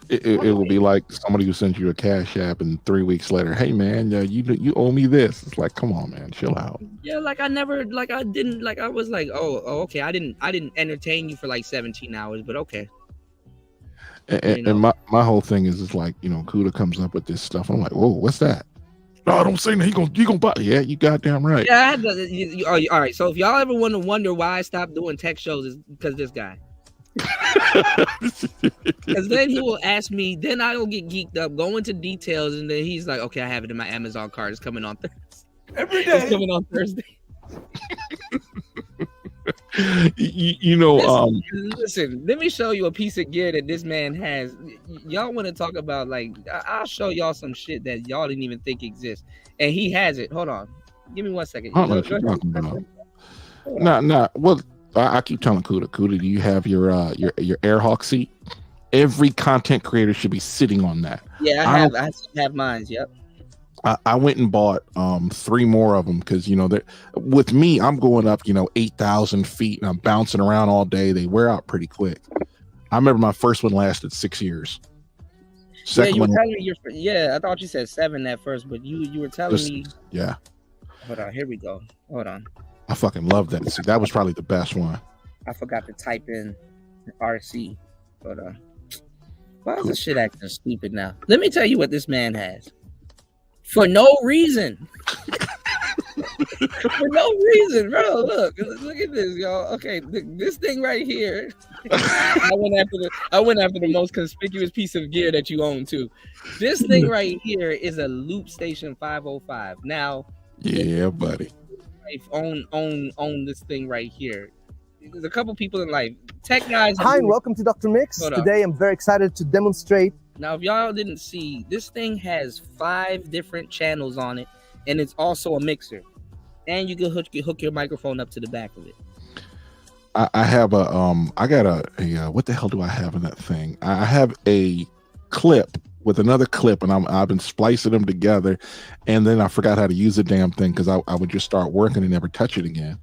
It will be like somebody who sends you a cash app and 3 weeks later, hey man, you owe me this. It's like, come on, man, chill out. Yeah, like I was like, oh okay, I didn't entertain you for like 17 hours, but okay. And my whole thing is like, you know, Kuda comes up with this stuff. I'm like, whoa, what's that? No, don't say that. You gonna buy? Yeah, you goddamn right. Yeah, I had to, all right. So if y'all ever want to wonder why I stopped doing tech shows, is because this guy. Because then he will ask me, then I'll get geeked up, go into details, and then he's like, okay, I have it in my Amazon card. It's coming on Thursday. Every day. It's coming on Thursday. you know, listen, let me show you a piece of gear that this man has. Y'all want to talk about, like, I'll show y'all some shit that y'all didn't even think exists. And he has it. Hold on. Give me 1 second. I don't know what you're talking about. Nah. Well, I keep telling Kuda, do you have your Airhawk seat? Every content creator should be sitting on that. Yeah, I have mine. Yep. I went and bought 3 more of them because, you know, with me, I'm going up, you know, 8,000 feet and I'm bouncing around all day. They wear out pretty quick. I remember my first one lasted 6 years. Second one, I thought you said 7 at first, but you were telling me. Yeah. Hold on, here we go. Hold on. I fucking love that. See, that was probably the best one. I forgot to type in RC. Hold on. Why is this shit acting stupid now? Let me tell you what this man has. For no reason. For no reason, bro. Look at this, y'all. Okay, this thing right here. I went after the most conspicuous piece of gear that you own too. This thing right here is a Loop Station 505. Now, yeah, buddy. Own this thing right here. There's a couple people in life. Tech guys. Hi, and welcome to Dr. Mix. Today I'm very excited to demonstrate. Now, if y'all didn't see, this thing has 5 different channels on it, and it's also a mixer. And you can hook your microphone up to the back of it. I have I got a what the hell do I have in that thing? I have a clip with another clip, and I've been splicing them together, and then I forgot how to use the damn thing because I would just start working and never touch it again.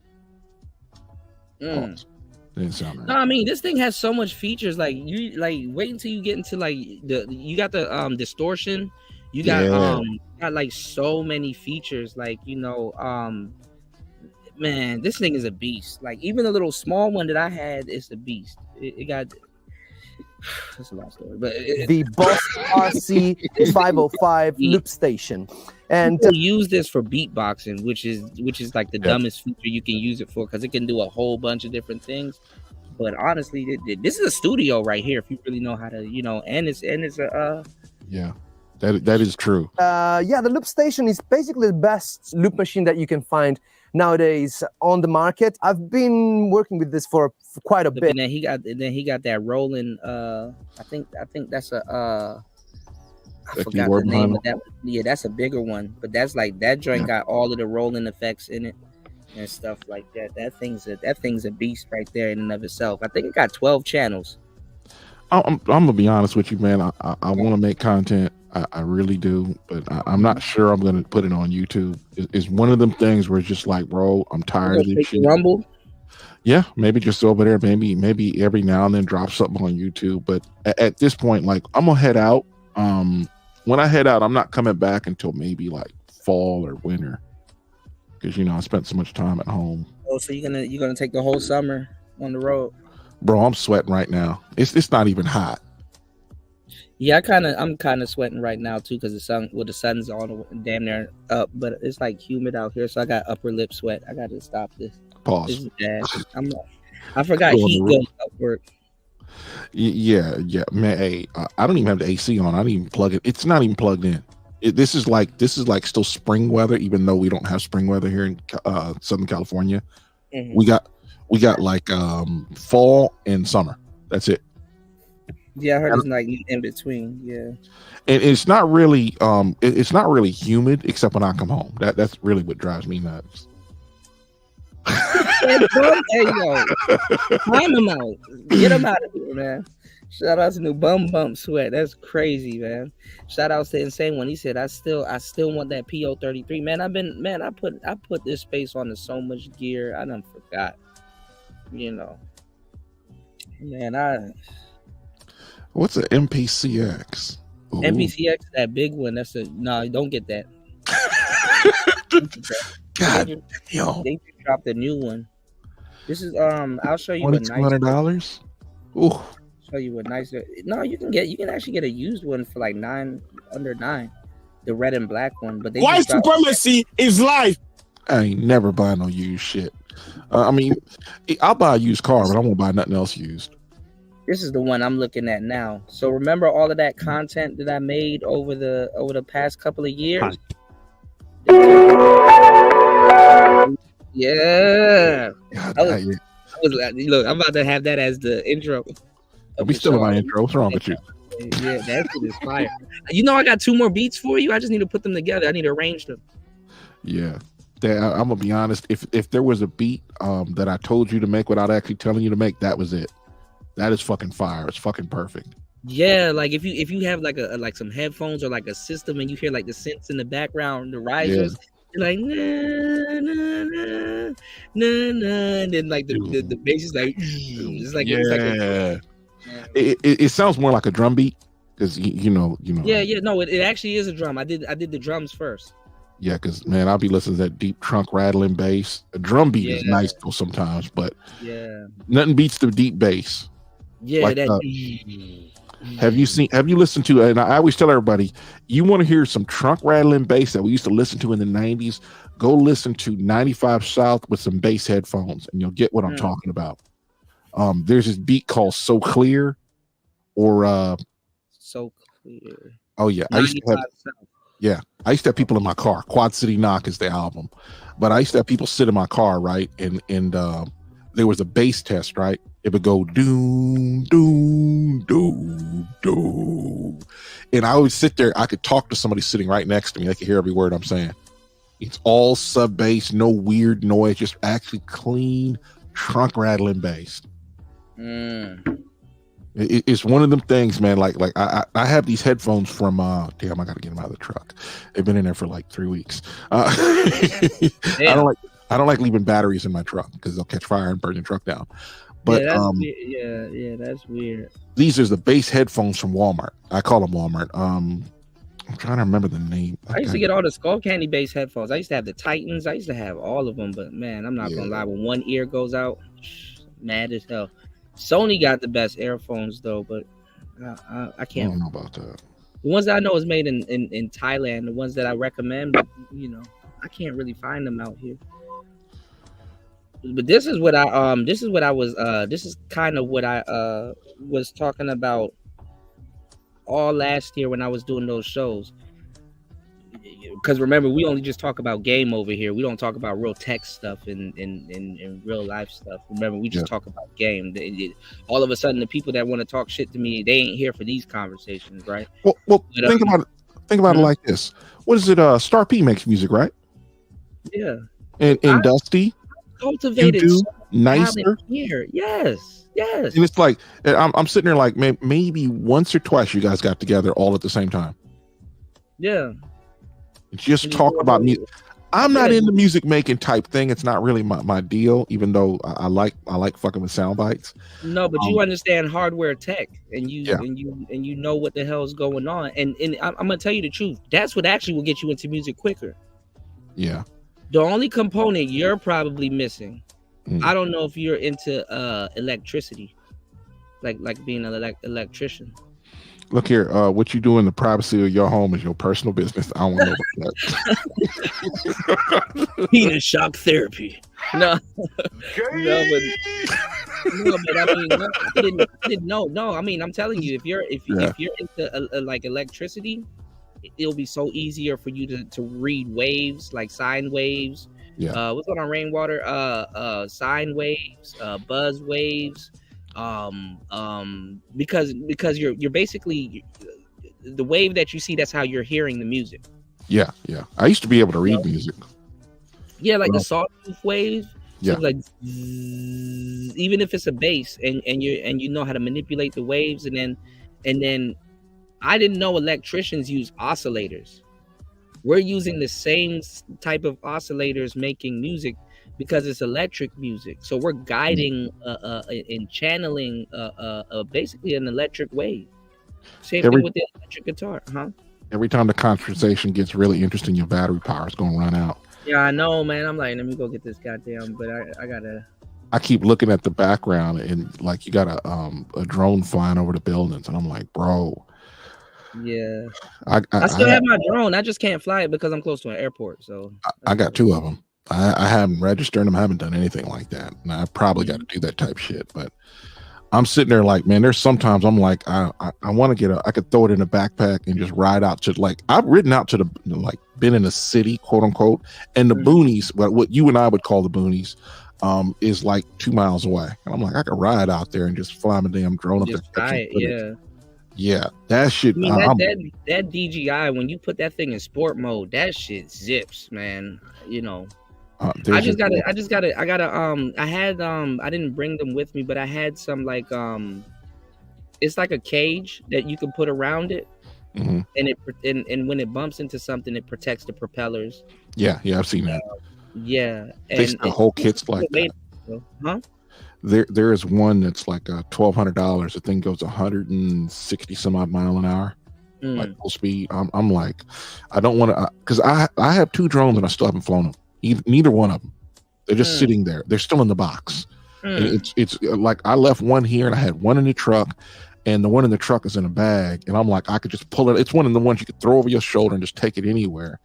Didn't sound right. No, I mean, this thing has so much features. Like you wait until you get into you got the distortion. You got got like so many features. Like, you know, man, this thing is a beast. Like even the little small one that I had is the beast. It got that's a long story, but the Boss RC 505 Loop Station. And people use this for beatboxing, which is like the dumbest feature you can use it for because it can do a whole bunch of different things. But honestly, this is a studio right here if you really know how to, you know, and it's a That is true. Yeah, the loop station is basically the best loop machine that you can find nowadays on the market. I've been working with this for quite a bit. And then he got that rolling. I think that's a. I forgot the name of that. Yeah, that's a bigger one, but that's like that joint got all of the rolling effects in it and stuff like that. That thing's a beast right there in and of itself. I think it got 12 channels. I'm gonna be honest with you, man. I want to make content. I really do, but I'm not sure I'm gonna put it on YouTube. It's one of them things where it's just like, bro, I'm tired of this shit. Rumble. Yeah, maybe just over there. Maybe every now and then drop something on YouTube. But at this point, like, I'm gonna head out. When I head out, I'm not coming back until maybe like fall or winter, because I spent so much time at home. Oh, so you're gonna take the whole summer on the road? Bro, I'm sweating right now. It's not even hot. Yeah, I'm kind of sweating right now too, because the sun's on damn near up, but it's like humid out here, so I got upper lip sweat. I got to stop this. Pause. This is bad. I forgot heat goes upward. Yeah, man. Hey, I don't even have the AC on. I didn't even plug it. It's not even plugged in. This is like still spring weather, even though we don't have spring weather here in Southern California. Mm-hmm. We got like fall and summer. That's it. Yeah, I heard it's like in between. Yeah, and it's not really it's not really humid except when I come home. That's really what drives me nuts. Hey, yo, find him out. Get him out of here, man. Shout out to New Bump Sweat. That's crazy, man. Shout out to Insane One. He said, I still want that PO33. Man, I put this space on to so much gear. I done forgot. Man, what's an MPCX? Ooh. MPCX, that big one. No, don't get that. God, yo. They dropped a new one. This is I'll show you $2,200. Ooh. Show you what nicer. No, you can actually get a used one for like under $9. The red and black one, but white supremacy is life. I ain't never buying no used shit. I mean, I'll buy a used car, but I won't buy nothing else used. This is the one I'm looking at now. So remember all of that content that I made over the past couple of years? Yeah. Look, I'm about to have that as the intro. I'll be still in my intro. What's wrong with you? Yeah, that shit is fire. I got 2 more beats for you. I just need to put them together. I need to arrange them. Yeah. I'm gonna be honest. If there was a beat that I told you to make without actually telling you to make, that was it. That is fucking fire. It's fucking perfect. Yeah, like if you have like some headphones or like a system and you hear like the synths in the background, the risers, you're like nah nah nah nah nah, and then like the bass is like it's like it sounds more like a drum beat because you know. Yeah, no, it actually is a drum. I did the drums first. Yeah, because man, I'll be listening to that deep trunk rattling bass. A drum beat is nice though sometimes, but nothing beats the deep bass. Yeah, like, have you listened to, and I always tell everybody, you want to hear some trunk rattling bass that we used to listen to in the 90s, go listen to 95 South with some bass headphones and you'll get what I'm talking about. There's this beat called So Clear or So Clear. Oh yeah, I used to have people in my car. Quad City Knock is the album, but I used to have people sit in my car, right? And there was a bass test, right? It would go doom, doom, doom, doom. And I would sit there. I could talk to somebody sitting right next to me. I could hear every word I'm saying. It's all sub bass, no weird noise, just actually clean trunk rattling bass. It's one of them things, man. Like I have these headphones from damn, I gotta get them out of the truck. They've been in there for like 3 weeks. I don't like leaving batteries in my truck because they'll catch fire and burn your truck down. But that's weird. These are the bass headphones from Walmart. I call them Walmart. I'm trying to remember the name. I used to get all the Skull Candy bass headphones. I used to have the Titans. I used to have all of them. But man, I'm not gonna lie. When one ear goes out, mad as hell. Sony got the best earphones though, but I can't. I don't know about that. The ones that I know is made in Thailand. The ones that I recommend, but I can't really find them out here. But this is what I was talking about all last year when I was doing those shows. Because remember, we only just talk about game over here. We don't talk about real tech stuff and real life stuff. Remember, we just talk about game. All of a sudden, the people that want to talk shit to me, they ain't here for these conversations, right? Well, but, think about it. Think about it like this. What is it? Star P makes music, right? Yeah. And Dusty, cultivated you do so nicer here. Yes. And it's like I'm sitting there like maybe once or twice you guys got together all at the same time. Yeah. Just talk about music. I'm not in the music making type thing. It's not really my deal, even though I like fucking with sound bites. No, but you understand hardware tech, and you know what the hell's going on. And I'm gonna tell you the truth. That's what actually will get you into music quicker. Yeah. The only component you're probably missing, I don't know if you're into electricity, like being an electrician. Look here, what you do in the privacy of your home is your personal business. I don't know about that. Penis shock therapy. No, but I mean, I didn't know. No, I mean, I'm telling you, if you're into like electricity, it'll be so easier for you to read waves, like sine waves. Yeah. What's going on? Rainwater. Sine waves. Buzz waves. Because you're basically the wave that you see. That's how you're hearing the music. Yeah. I used to be able to read music. Yeah, like the sawtooth wave. Yeah. So like even if it's a bass and you know how to manipulate the waves, and then I didn't know electricians use oscillators. We're using the same type of oscillators making music because it's electric music. So we're guiding and channeling basically an electric wave. Same thing with the electric guitar, huh? Every time the conversation gets really interesting, your battery power is gonna run out. Yeah, I know, man. I'm like, let me go get this goddamn, but I gotta. I keep looking at the background and like you got a drone flying over the buildings, and I'm like, bro. Yeah, I still have my drone. I just can't fly it because I'm close to an airport. So I got two of them. I haven't registered them. I haven't done anything like that. And I probably got to do that type shit. But I'm sitting there like, man, there's sometimes I'm like, I want to I could throw it in a backpack and just ride out to like, I've ridden out to been in a city, quote unquote, and the boonies, what you and I would call the boonies, is like 2 miles away. And I'm like, I could ride out there and just fly my damn drone up there. Yeah, that shit. I mean, that DJI, when you put that thing in sport mode, that shit zips, man. You know, I didn't bring them with me, but I had some like it's like a cage that you can put around it, and and when it bumps into something, it protects the propellers. Yeah, I've seen that. Yeah, and the whole kit's like that. Huh? There is one that's like $1,200. The thing goes 160 some odd mile an hour, like full speed. I'm like, I don't want to, because I have two drones and I still haven't flown them. Neither one of them. They're just sitting there. They're still in the box. And it's like I left one here and I had one in the truck, and the one in the truck is in a bag. And I'm like, I could just pull it. It's one of the ones you could throw over your shoulder and just take it anywhere.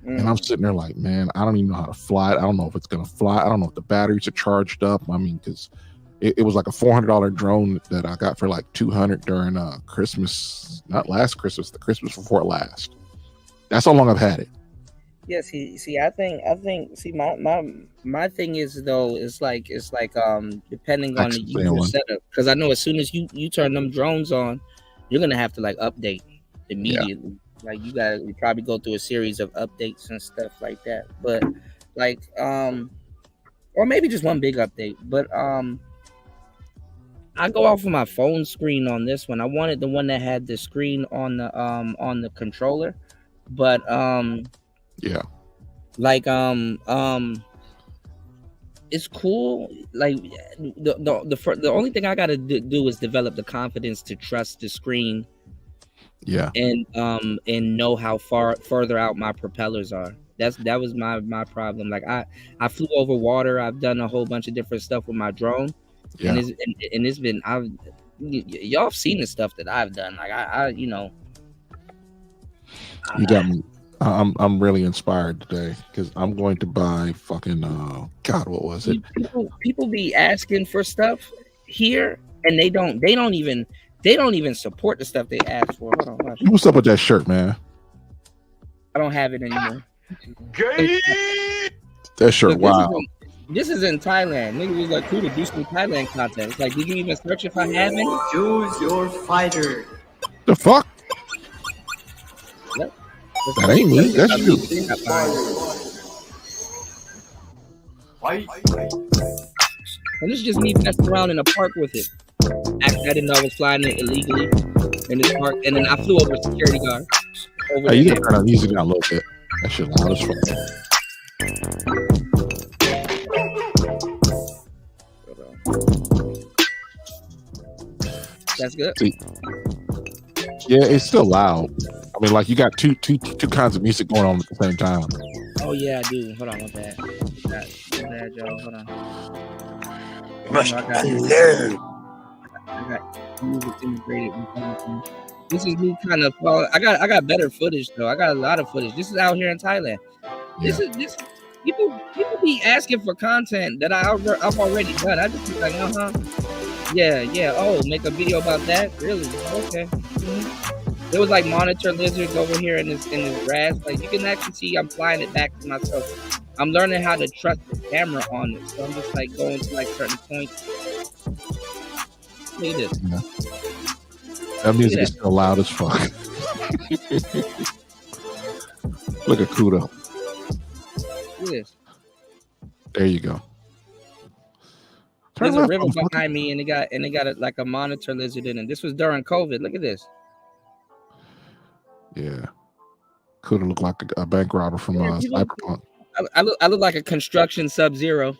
And I'm sitting there like, man, I don't even know how to fly it. I don't know if it's going to fly. I don't know if the batteries are charged up. I mean, because it was like a $400 drone that I got for like $200 during Christmas, not last Christmas, the Christmas before last. That's how long I've had it. Yeah, see, I think, see, my thing is though, it's like depending on the user setup, because I know as soon as you turn them drones on, you're gonna have to like update immediately. Yeah. Like you probably go through a series of updates and stuff like that. But like, or maybe just one big update. But I go off of my phone screen on this one. I wanted the one that had the screen on the controller, but yeah, like it's cool. Like the only thing I gotta do is develop the confidence to trust the screen. Yeah, and know how further out my propellers are. That was my problem. Like I flew over water. I've done a whole bunch of different stuff with my drone. Yeah. And it's been y'all have seen the stuff that I've done. Like I you got me. I'm really inspired today because I'm going to buy fucking God, what was it? People be asking for stuff here, and they don't even They don't even support the stuff they asked for. Hold on, watch. What's up with that shirt, man? I don't have it anymore. That shirt, Look, wow. This is in Thailand. Nigga was like, cool to do some Thailand content. It's like, did you even search if I have any? Choose your fighter. The fuck? Yep. That ain't me. That's you. And this is just me messing around in a park with it. Actually, I didn't know I was flying it illegally in this park. And then I flew over a security guard. Hey, you gotta turn on music down a little bit. That shit loud as fuck. That's good. See, yeah, it's still loud. I mean, like you got two kinds of music going on at the same time. Oh yeah, I do. Hold on, my bad. My bad, y'all. Hold on. Must I got music integrated with everything. This is me kind of. Well, I got better footage though. I got a lot of footage. This is out here in Thailand. This people be asking for content that I've already done. I just be like, yeah. Oh, make a video about that? Really? Okay. There was like monitor lizards over here in this grass. Like you can actually see I'm flying it back to myself. I'm learning how to trust the camera on it. So I'm just like going to like certain points. Look at this. Yeah. That music is still loud as fuck. Look at Kudo. Look at this. There you go. There's a river behind me, and it got like a monitor lizard in it. This was during COVID. Look at this. Yeah, Kudo look like a bank robber from Cyberpunk. I look like a construction Sub-Zero.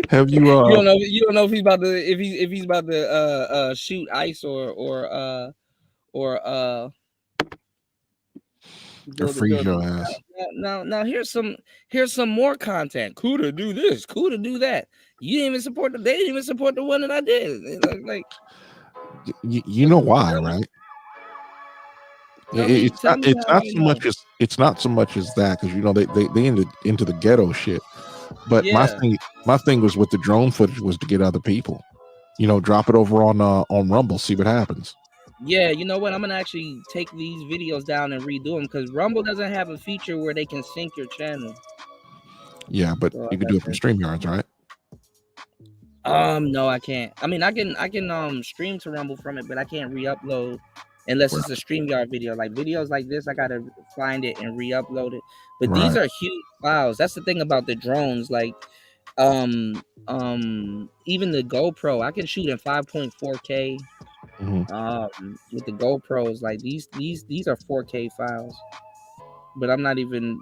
Have you? You don't know if he's about to if he's about to shoot ice or freeze your ass. Now here's some more content. Kuda do this, Kuda do that. You didn't even support them. They didn't even support the one that I did. Like you know why, right? It's not so much as that, because you know they into the ghetto shit. But my thing was with the drone footage was to get other people, drop it over on Rumble, see what happens. Yeah, you know what? I'm gonna actually take these videos down and redo them, because Rumble doesn't have a feature where they can sync your channel. Yeah, but you can do it from Streamyards, right? No, I can't. I mean, I can stream to Rumble from it, but I can't re-upload unless it's a StreamYard video. Like videos like this, I gotta find it and re-upload it. But these are huge files. That's the thing about the drones. Like, even the GoPro, I can shoot in 5.4K. With the GoPros, like these are 4K files. But I'm not even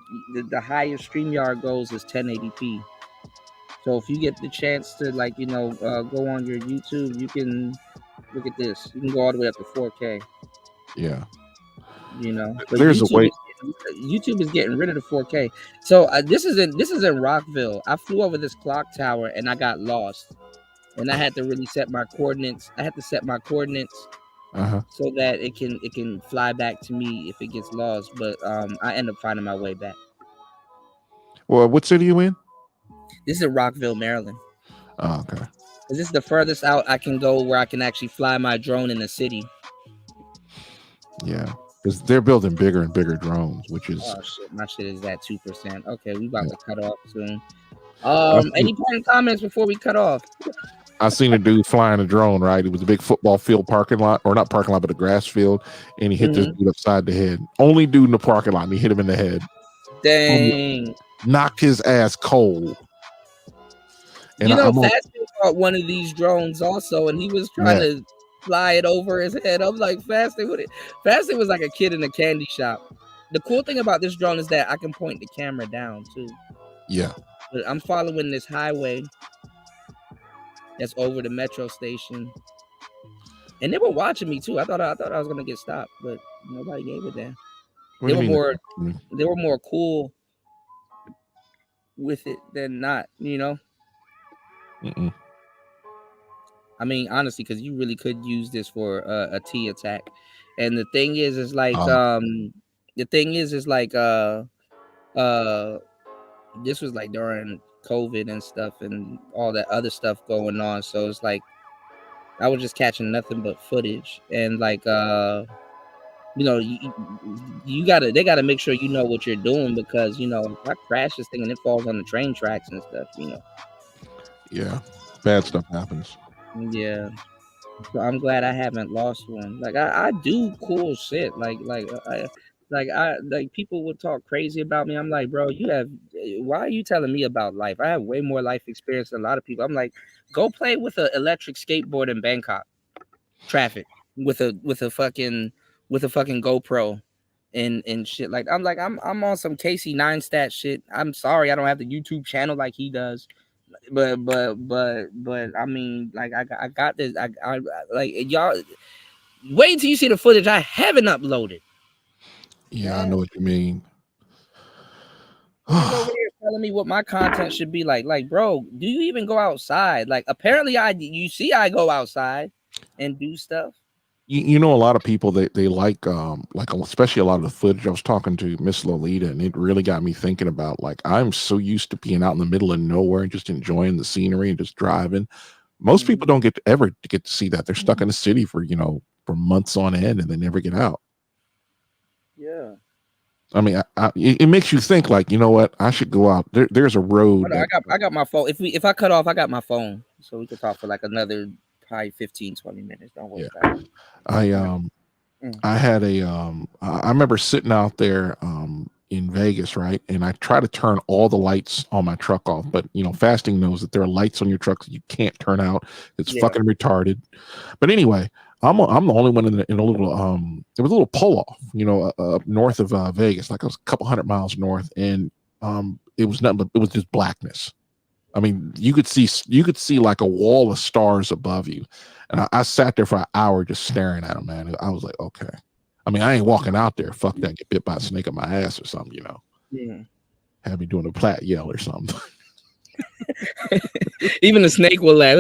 the highest StreamYard goes is 1080p. So if you get the chance to go on your YouTube, you can look at this. You can go all the way up to 4K. Yeah. But there's a way. YouTube is getting rid of the 4K. So this is in Rockville. I flew over this clock tower and I got lost, and I had to really set my coordinates. I had to set my coordinates so that it can fly back to me if it gets lost. But I end up finding my way back. Well, what city are you in? This is in Rockville, Maryland. Oh, okay. This is the furthest out I can go where I can actually fly my drone in the city. Yeah, because they're building bigger and bigger drones, which is my shit is at 2%. Okay, we about to cut off soon. Any parting comments before we cut off? I seen a dude flying a drone. Right, it was a big football field parking lot, or not parking lot, but a grass field, and he hit this dude upside the head. Only dude in the parking lot, and he hit him in the head. Dang! Knocked his ass cold. And Fasty bought one of these drones also, and he was trying to fly it over his head. I'm like, Fasty was like a kid in a candy shop. The cool thing about this drone is that I can point the camera down too. Yeah. But I'm following this highway that's over the metro station, and they were watching me too. I thought I was gonna get stopped, but nobody gave it there. They were more cool with it than not, I mean, honestly, because you really could use this for a T attack. And the thing is this was like during COVID and stuff and all that other stuff going on. So it's like I was just catching nothing but footage, and like they gotta make sure you know what you're doing, because if I crash this thing and it falls on the train tracks and stuff, Yeah, bad stuff happens. Yeah. So I'm glad I haven't lost one. Like I do cool shit. Like people would talk crazy about me. I'm like, bro, why are you telling me about life? I have way more life experience than a lot of people. I'm like, go play with an electric skateboard in Bangkok traffic with a fucking GoPro and shit. Like I'm on some Casey Neistat shit. I'm sorry I don't have the YouTube channel like he does. But I mean, like I got this. I like y'all. Wait till you see the footage I haven't uploaded. Yeah, I know what you mean. He's over here telling me what my content should be like. Like, bro, do you even go outside? Like, apparently you see I go outside and do stuff. You know, a lot of people they like especially a lot of the footage. I was talking to Miss Lolita, and it really got me thinking about, like, I'm so used to being out in the middle of nowhere and just enjoying the scenery and just driving. Most people don't get to see that. They're stuck in the city for months on end, and they never get out. Yeah. I mean, it makes you think, like, you know what? I should go out. There's a road. I got my phone. If I cut off, I got my phone, so we could talk for like another probably 15-20 minutes. Don't worry about it. I had I remember sitting out there in Vegas, right? And I try to turn all the lights on my truck off, but fasting knows that there are lights on your truck that you can't turn out. It's fucking retarded. But anyway, I'm the only one in a little there was a little pull off, up north of Vegas, like it was a couple hundred miles north, and it was nothing but it was just blackness. I mean, you could see like a wall of stars above you. And I sat there for an hour just staring at them, man. I was like, okay. I mean, I ain't walking out there. Fuck that. Get bit by a snake on my ass or something, Yeah. Have me doing a plat yell or something. Even the snake will laugh.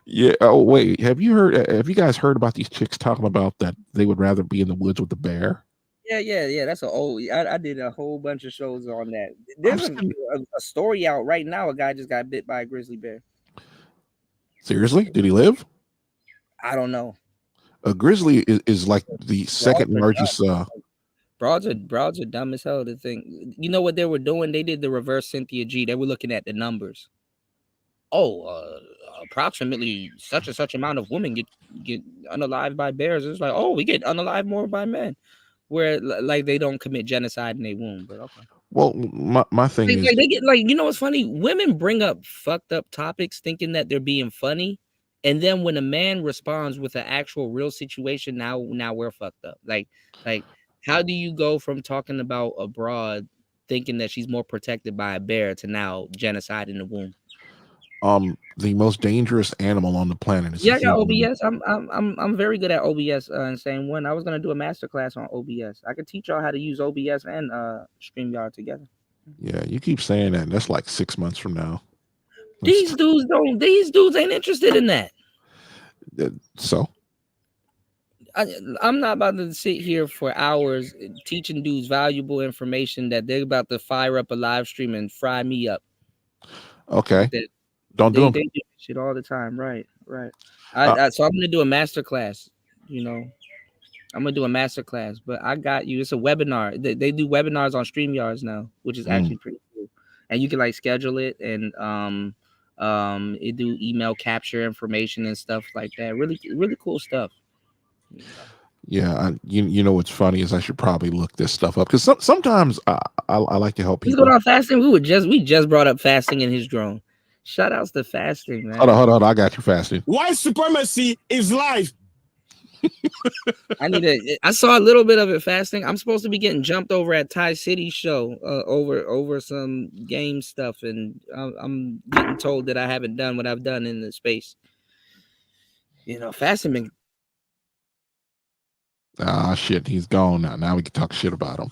Yeah. Oh, wait. Have you guys heard about these chicks talking about that they would rather be in the woods with the bear? Yeah. That's I did a whole bunch of shows on that. There's a story out right now. A guy just got bit by a grizzly bear. Seriously? Did he live? I don't know. A grizzly is like the second largest. Broads are dumb as hell to think. You know what they were doing? They did the reverse Cynthia G. They were looking at the numbers. Approximately such and such amount of women get unalived by bears. It's like, we get unalived more by men. Where like they don't commit genocide in their womb, but okay. Well, my thing is, they get what's funny? Women bring up fucked up topics thinking that they're being funny, and then when a man responds with an actual real situation, now we're fucked up. Like how do you go from talking about a broad thinking that she's more protected by a bear to now genocide in the womb? The most dangerous animal on the planet is I got OBS. I'm very good at OBS and saying when I was gonna do a master class on OBS. I could teach y'all how to use OBS and StreamYard together. Yeah, you keep saying that. That's like 6 months from now. These dudes ain't interested in that. So I'm not about to sit here for hours teaching dudes valuable information that they're about to fire up a live stream and fry me up. Okay. They do shit all the time, right? So I'm gonna do a master class. I'm gonna do a master class, but I got you. It's a webinar. They do webinars on StreamYards now, which is actually pretty cool. And you can like schedule it and it do email capture information and stuff like that. Really, really cool stuff. Yeah, you know what's funny is I should probably look this stuff up because sometimes I like to help people. He's going on fasting. We just brought up fasting in his drone. Shout outs to fasting, man. Hold on. I got you fasting. White supremacy is life. I saw a little bit of it fasting. I'm supposed to be getting jumped over at Thai City show over some game stuff, and I'm getting told that I haven't done what I've done in the space. Fasting been. Shit, he's gone now. Now we can talk shit about him.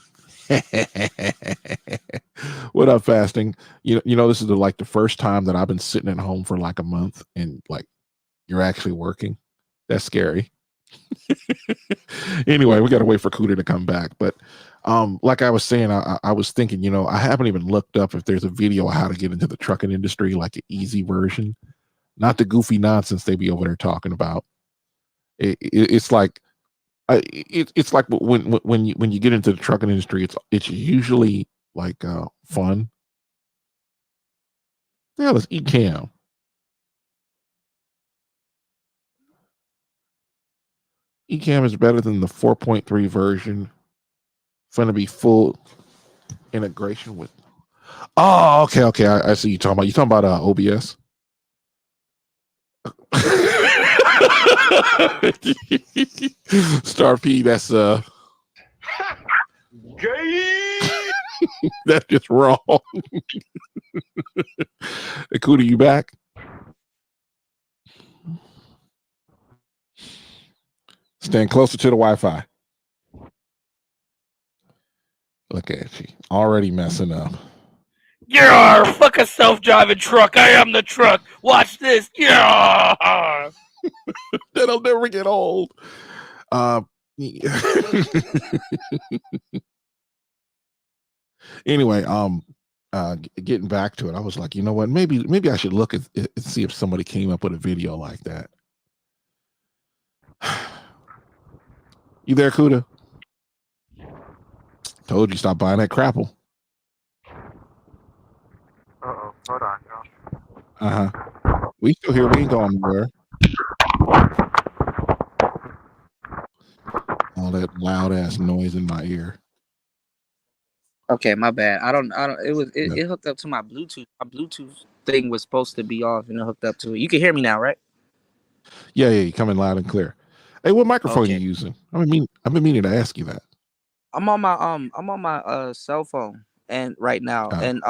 What up, fasting? You know, this is the first time that I've been sitting at home for like a month, and like you're actually working. That's scary. Anyway, we gotta wait for Cooter to come back. But Like I was saying, I was thinking, you know, I haven't even looked up if there's a video of how to get into the trucking industry, like an easy version, not the goofy nonsense they be over there talking about. It's like it's like when you get into the trucking industry, it's usually like fun. Yeah, let's Ecamm. Ecamm is better than the 4.3 version. It's going to be full integration with. Oh, okay. I see you talking about. You talking about OBS? Star P, that's that's just wrong. Akuda, you back? Stand closer to the Wi-Fi. Look at you, already messing up. Yeah, fuck a self-driving truck. I am the truck. Watch this. Yeah. That'll never get old. Anyway, getting back to it, I was like, you know what? Maybe I should look at see if somebody came up with a video like that. You there, Kuda? Told you stop buying that crapple. Uh-oh, hold on, Uh-huh. We still here. We ain't going nowhere. All that loud ass noise in my ear. Okay, my bad. I don't. It hooked up to my Bluetooth. My Bluetooth thing was supposed to be off, and it hooked up to it. You can hear me now, right? Yeah, you coming loud and clear. Hey, what microphone you using? I've been meaning to ask you that. I'm on my cell phone and right now, and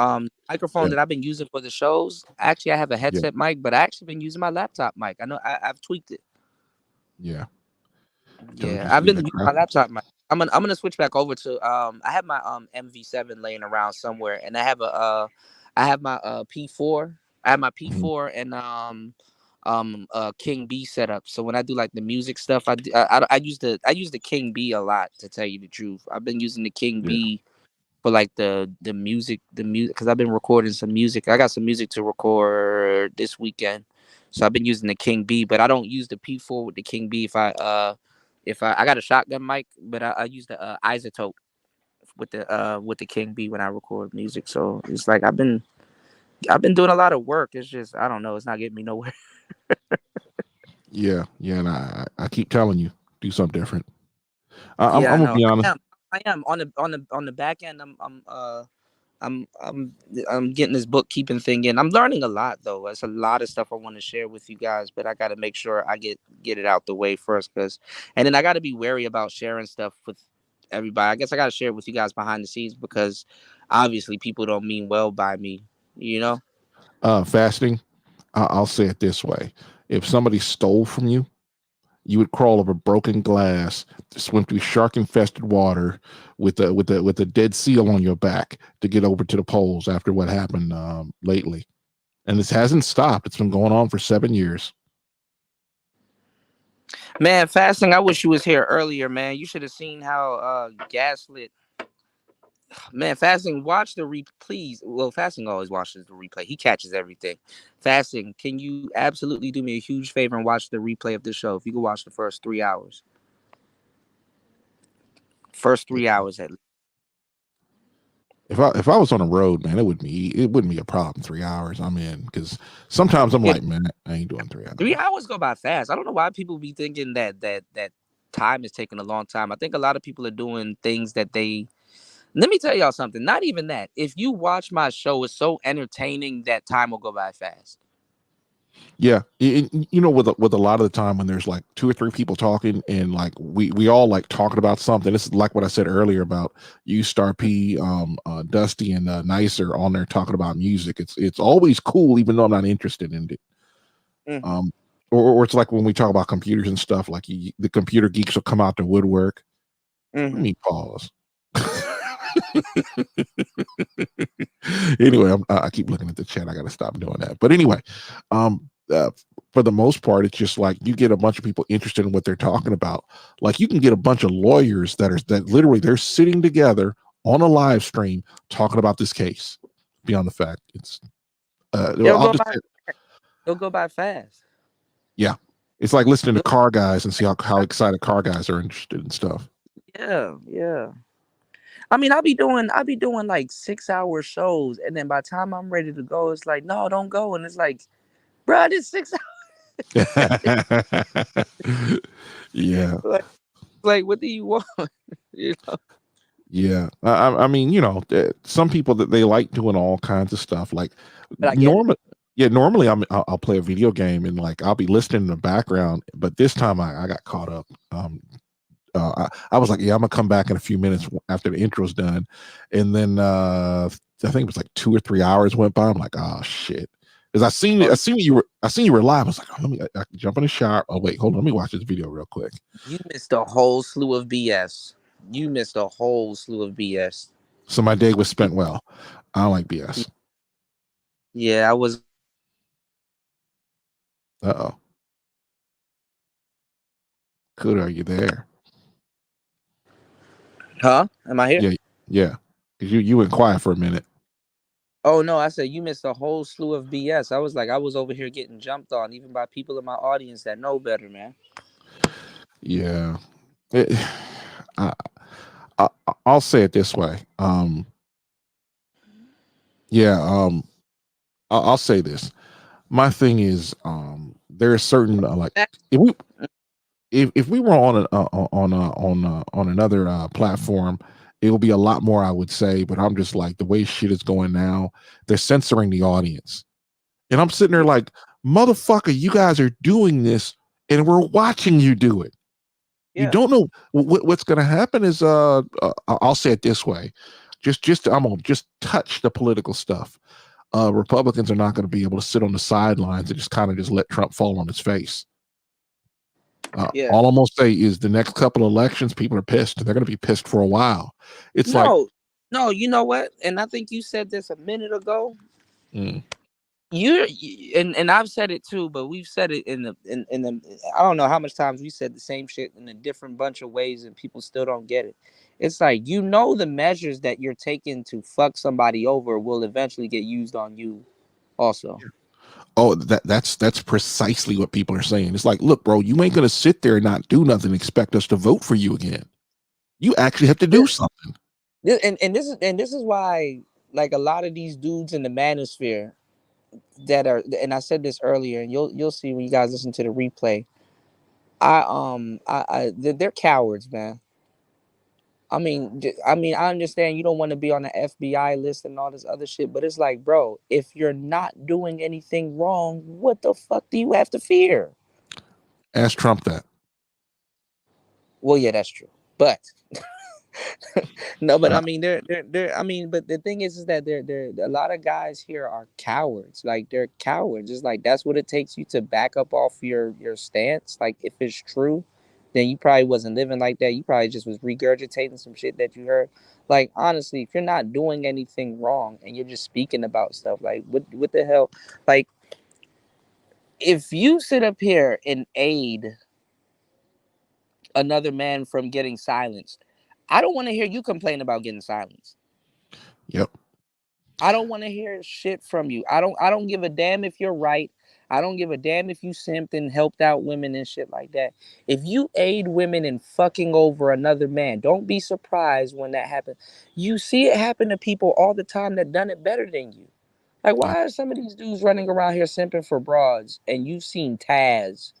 microphone that I've been using for the shows. Actually, I have a headset mic, but I actually been using my laptop mic. I know I've tweaked it. Yeah. Yeah, I've been using my laptop mic. I'm gonna switch back over to I have my MV7 laying around somewhere, and I have my P4. I have my P4 and King B setup. So when I do like the music stuff, I use the King B a lot, to tell you the truth. I've been using the King B for like the music because I've been recording some music. I got some music to record this weekend, so I've been using the King B, but I don't use the P4 with the King B. If I got a shotgun mic, but I use the isotope with the King B when I record music. So it's like I've been doing a lot of work. It's just, I don't know, it's not getting me nowhere. Yeah, and I keep telling you, do something different. I'm Yeah, gonna be honest. I am on the back end. I'm getting this bookkeeping thing in. I'm learning a lot though. There's a lot of stuff I want to share with you guys, but I got to make sure I get it out the way first, and then I got to be wary about sharing stuff with everybody. I guess I got to share it with you guys behind the scenes, because obviously people don't mean well by me, you know. Fasting. I'll say it this way: if somebody stole from you, you would crawl over broken glass, swim through shark-infested water with a dead seal on your back to get over to the poles after what happened lately. And this hasn't stopped. It's been going on for 7 years. Man, Fasting, I wish you was here earlier, man. You should have seen how gaslit. Man, Fasting, watch the replay, please. Well, Fasting always watches the replay. He catches everything. Fasting, can you absolutely do me a huge favor and watch the replay of this show? If you could watch the first 3 hours. First 3 hours at least. If I was on the road, man, it wouldn't be a problem. 3 hours, I'm in, because sometimes I'm like, man, I ain't doing 3 hours. 3 hours go by fast. I don't know why people be thinking that time is taking a long time. I think a lot of people are doing things that they. Let me tell y'all something. Not even that. If you watch my show, it's so entertaining that time will go by fast. Yeah, you know, with a lot of the time when there's like 2 or 3 people talking, and like we all like talking about something. This is like what I said earlier about you, Star P, Dusty, and Nicer on there talking about music. It's always cool, even though I'm not interested in it. Mm-hmm. Or it's like when we talk about computers and stuff, like the computer geeks will come out the woodwork. Mm-hmm. Let me pause. Anyway, I keep looking at the chat. I got to stop doing that. But anyway, for the most part, it's just like you get a bunch of people interested in what they're talking about. Like you can get a bunch of lawyers that literally they're sitting together on a live stream talking about this case. Beyond the fact, it's It'll I'll go just by. It'll go by fast. yeah, it's like listening to car guys and see how excited car guys are interested in stuff. Yeah, yeah. I mean, I'll be doing like 6-hour shows, and then by the time I'm ready to go, it's like, no, don't go, and it's like, bro, this 6 hours. Yeah, like, what do you want? You know? yeah. I mean, some people that they like doing all kinds of stuff. Like But I get it. normally I'll play a video game and like I'll be listening in the background, but this time I got caught up. I was like, yeah, I'm gonna come back in a few minutes after the intro's done, and then I think it was like 2 or 3 hours went by. I'm like, oh shit, because I seen you were live. I was like, oh, I can jump in the shower. Oh wait, hold on, let me watch this video real quick. You missed a whole slew of BS. You missed a whole slew of BS. So my day was spent well. I don't like BS. Yeah, I was. Uh-oh. Kuda, are you there? Huh? Am I here? Yeah. You went quiet for a minute. Oh no, I said you missed a whole slew of BS. I was like, I was over here getting jumped on, even by people in my audience that know better, man. Yeah. I'll say it this way. I'll say this. My thing is, there are certain like if we were on another platform, it will be a lot more, I would say. But I'm just like the way shit is going now, they're censoring the audience, and I'm sitting there like, motherfucker, you guys are doing this, and we're watching you do it. You don't know what's going to happen. Is I'll say it this way, I'm gonna just touch the political stuff. Republicans are not going to be able to sit on the sidelines and just kind of just let Trump fall on his face. All I'm gonna say is the next couple of elections, people are pissed. They're going to be pissed for a while. It's no, you know what? And I think you said this a minute ago. Mm. And I've said it too, but we've said it in the I don't know how much times we said the same shit in a different bunch of ways, and people still don't get it. It's like, the measures that you're taking to fuck somebody over will eventually get used on you, also. Oh, that's precisely what people are saying. It's like, look, bro, you ain't gonna sit there and not do nothing and expect us to vote for you again. You actually have to do something. And this is why, like, a lot of these dudes in the manosphere that are, and I said this earlier, and you'll see when you guys listen to the replay. They're cowards, man. I mean, I understand you don't want to be on the FBI list and all this other shit, but it's like, bro, if you're not doing anything wrong, what the fuck do you have to fear? Ask Trump that. Well, yeah, that's true, but no, but I mean, they're. I mean, but the thing is that they're a lot of guys here are cowards. Like, they're cowards. It's like that's what it takes you to back up off your stance. Like, if it's true, then you probably wasn't living like that. You probably just was regurgitating some shit that you heard. Like, honestly, if you're not doing anything wrong and you're just speaking about stuff, like, what the hell? Like, if you sit up here and aid another man from getting silenced, I don't want to hear you complain about getting silenced. Yep. I don't want to hear shit from you. I don't give a damn if you're right. I don't give a damn if you simped and helped out women and shit like that. If you aid women in fucking over another man, don't be surprised when that happens. You see it happen to people all the time that done it better than you. Like, why are some of these dudes running around here simping for broads, and you've seen Taz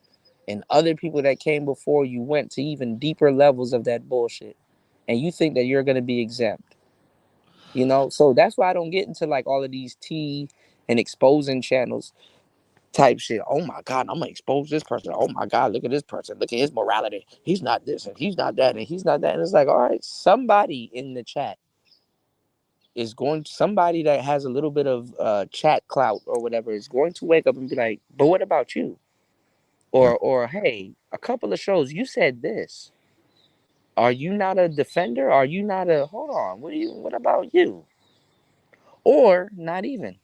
and other people that came before you went to even deeper levels of that bullshit, and you think that you're going to be exempt? So that's why I don't get into like all of these tea and exposing channels type shit. Oh my God, I'm gonna expose this person. Oh my God, look at this person. Look at his morality. He's not this and he's not that and he's not that. And it's like, all right, somebody in the chat is somebody that has a little bit of chat clout or whatever is going to wake up and be like, but what about you? Or hey, a couple of shows you said this. Are you not a defender? Are you not a hold on? What about you? Or not even.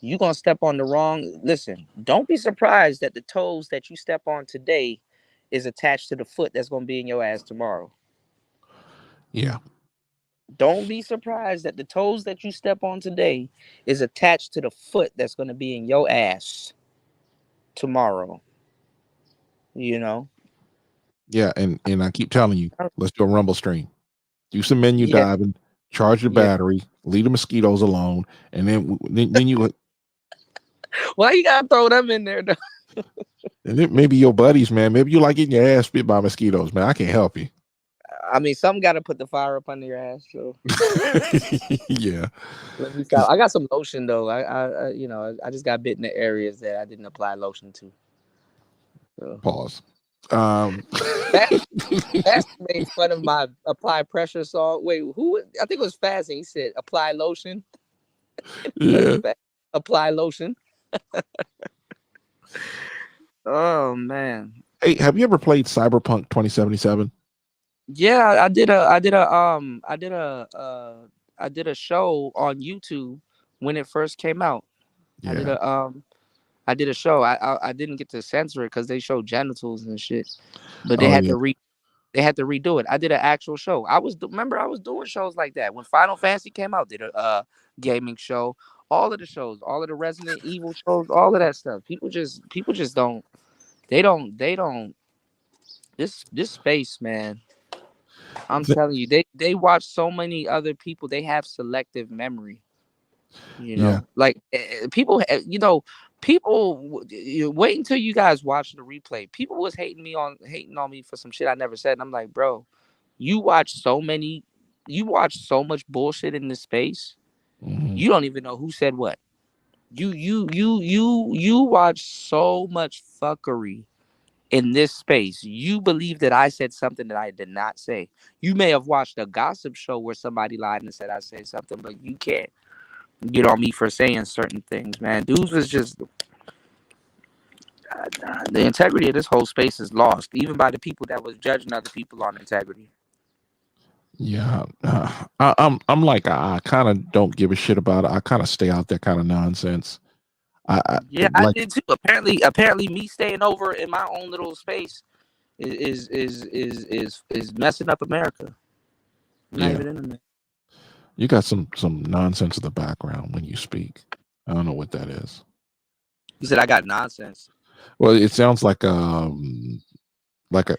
you're gonna step on the wrong. Listen, don't be surprised that the toes that you step on today is attached to the foot that's gonna be in your ass tomorrow. Yeah. Don't be surprised that the toes that you step on today is attached to the foot that's gonna be in your ass tomorrow. You know? Yeah, and I keep telling you, let's do a rumble stream. Do some menu Yeah. diving, charge the Yeah. battery, leave the mosquitoes alone, and then you Why you gotta throw them in there though? and then maybe your buddies, man. Maybe you like getting your ass bit by mosquitoes, man. I can't help you. I mean, some gotta put the fire up under your ass. So Yeah. let me stop. I got some lotion though. I you know, I just got bit in the areas that I didn't apply lotion to. So. Pause. Fast made fun of my apply pressure salt. Wait, who? I think it was Fast, and he said apply lotion. Yeah. Apply lotion. Oh man. Hey, have you ever played Cyberpunk 2077? Yeah, I did a show on YouTube when it first came out. Yeah. I did a show. I didn't get to censor it because they showed genitals and shit, but they Oh, had yeah. to redo it. I did an actual show. I was doing shows like that when Final Fantasy came out. Did a gaming show. All of the shows, all of the Resident Evil shows, all of that stuff. People just don't. They don't. This space, man. I'm telling you, they watch so many other people. They have selective memory. You know, Yeah. like people. You know, people. Wait until you guys watch the replay. People was hating on me for some shit I never said. And I'm like, bro, you watch so much bullshit in this space. Mhm. You don't even know who said what. You watch so much fuckery in this space. You believe that I said something that I did not say. You may have watched a gossip show where somebody lied and said I said something, but you can't get on me for saying certain things, man. Dudes was just the integrity of this whole space is lost, even by the people that was judging other people on integrity. Yeah. I'm like I kind of don't give a shit about it. I kind of stay out that kind of nonsense. I I did too. Apparently, me staying over in my own little space is messing up America. I'm not Yeah. even in there. You got some nonsense in the background when you speak. I don't know what that is. You said I got nonsense. Well, it sounds like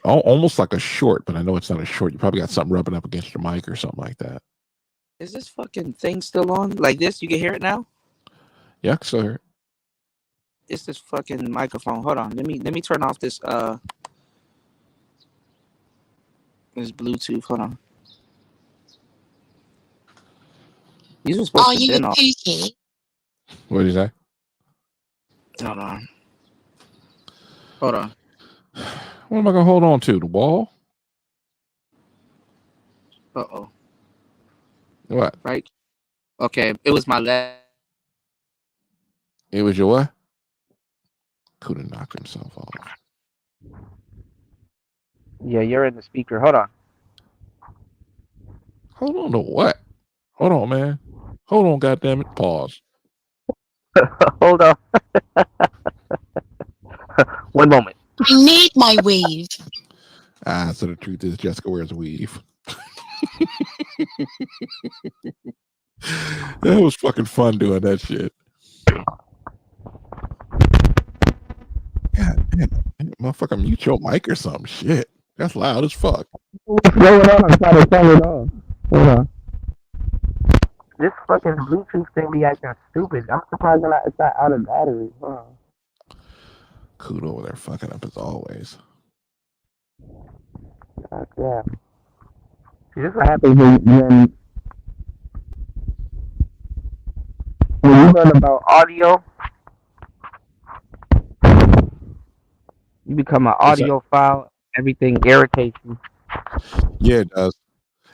almost like a short, but I know it's not a short. You probably got something rubbing up against your mic or something like that. Is this fucking thing still on? Like this? You can hear it now? Yeah, I can still hear it. It's this fucking microphone. Hold on. Let me turn off this Bluetooth. Hold on. These were supposed Are to you been a off. pookie? What did you say? Hold on. Hold on. What am I gonna hold on to? The wall? Uh-oh. What? Right? Okay. It was my left. It was your what? Could have knocked himself off. Yeah, you're in the speaker. Hold on. Hold on to what? Hold on, man. Hold on, goddammit. Pause. Hold on. One moment. I need my weave. So the truth is Jessica wears a weave. That was fucking fun doing that shit. God damn it. Motherfucker, mute your mic or something. Shit. That's loud as fuck. What's going on? I'm trying to turn it off. Hold on. This fucking Bluetooth thing be acting stupid. I'm surprised it's not out of battery. Coot over there fucking up as always. God damn. See, this is what happens when you learn about audio. You become an audiophile. Everything irritates you. Yeah, it does.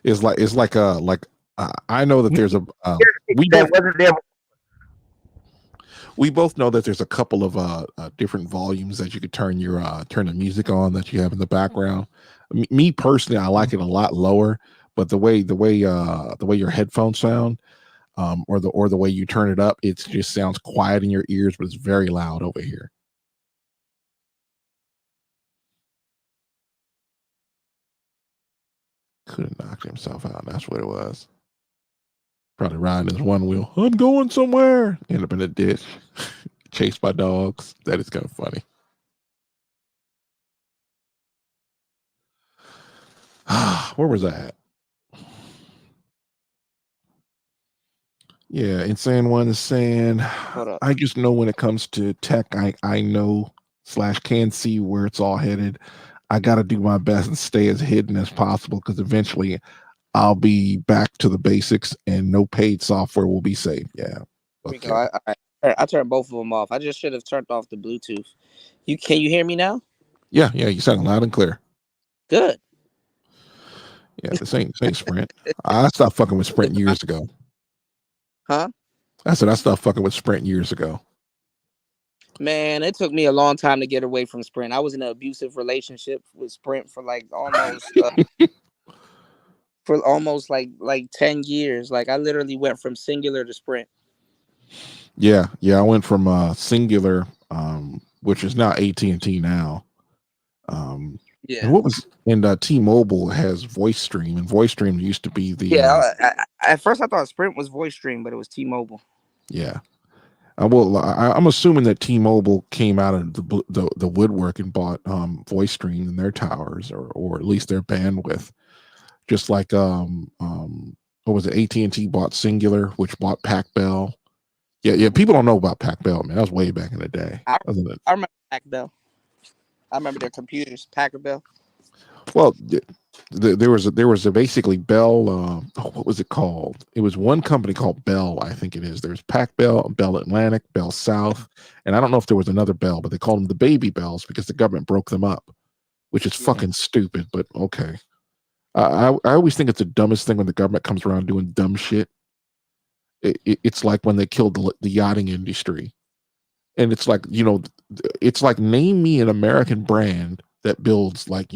It's like I know that there's a we both know that there's a couple of different volumes that you could turn the music on that you have in the background. Me personally, I like it a lot lower, but the way your headphones sound, or the way you turn it up, it just sounds quiet in your ears, but it's very loud over here. Could have knocked himself out. That's what it was. Probably riding his one wheel. I'm going somewhere. End up in a ditch, chased by dogs. That is kind of funny. Where was I at? Yeah, Insane One is saying, I just know when it comes to tech, I know / can see where it's all headed. I got to do my best and stay as hidden as possible because eventually I'll be back to the basics and no paid software will be saved. Yeah. Okay. I turned both of them off. I just should have turned off the Bluetooth. Can you hear me now? Yeah, you sound loud and clear. Good. Yeah, this ain't Sprint. I stopped fucking with Sprint years ago. Huh? I said I stopped fucking with Sprint years ago. Man, it took me a long time to get away from Sprint. I was in an abusive relationship with Sprint for like almost like 10 years. Like I literally went from Singular to Sprint. Yeah, I went from Singular, which is now AT&T now. Yeah. And what was T-Mobile has VoiceStream, and VoiceStream used to be the at first I thought Sprint was VoiceStream, but it was T-Mobile. Yeah. I'm assuming that T-Mobile came out of the woodwork and bought VoiceStream in their towers, or at least their bandwidth. Just like what was it? AT&T bought Singular, which bought Pac Bell. Yeah. People don't know about Pac Bell, man. That was way back in the day. I remember Pac Bell. I remember their computers, Packer Bell. Well, there was a basically Bell. What was it called? It was one company called Bell, I think it is. There's Pac Bell, Bell Atlantic, Bell South, and I don't know if there was another Bell, but they called them the baby bells because the government broke them up, which is fucking stupid. But okay, I always think it's the dumbest thing when the government comes around doing dumb shit. It's like when they killed the yachting industry, and it's like, it's like, name me an American brand that builds like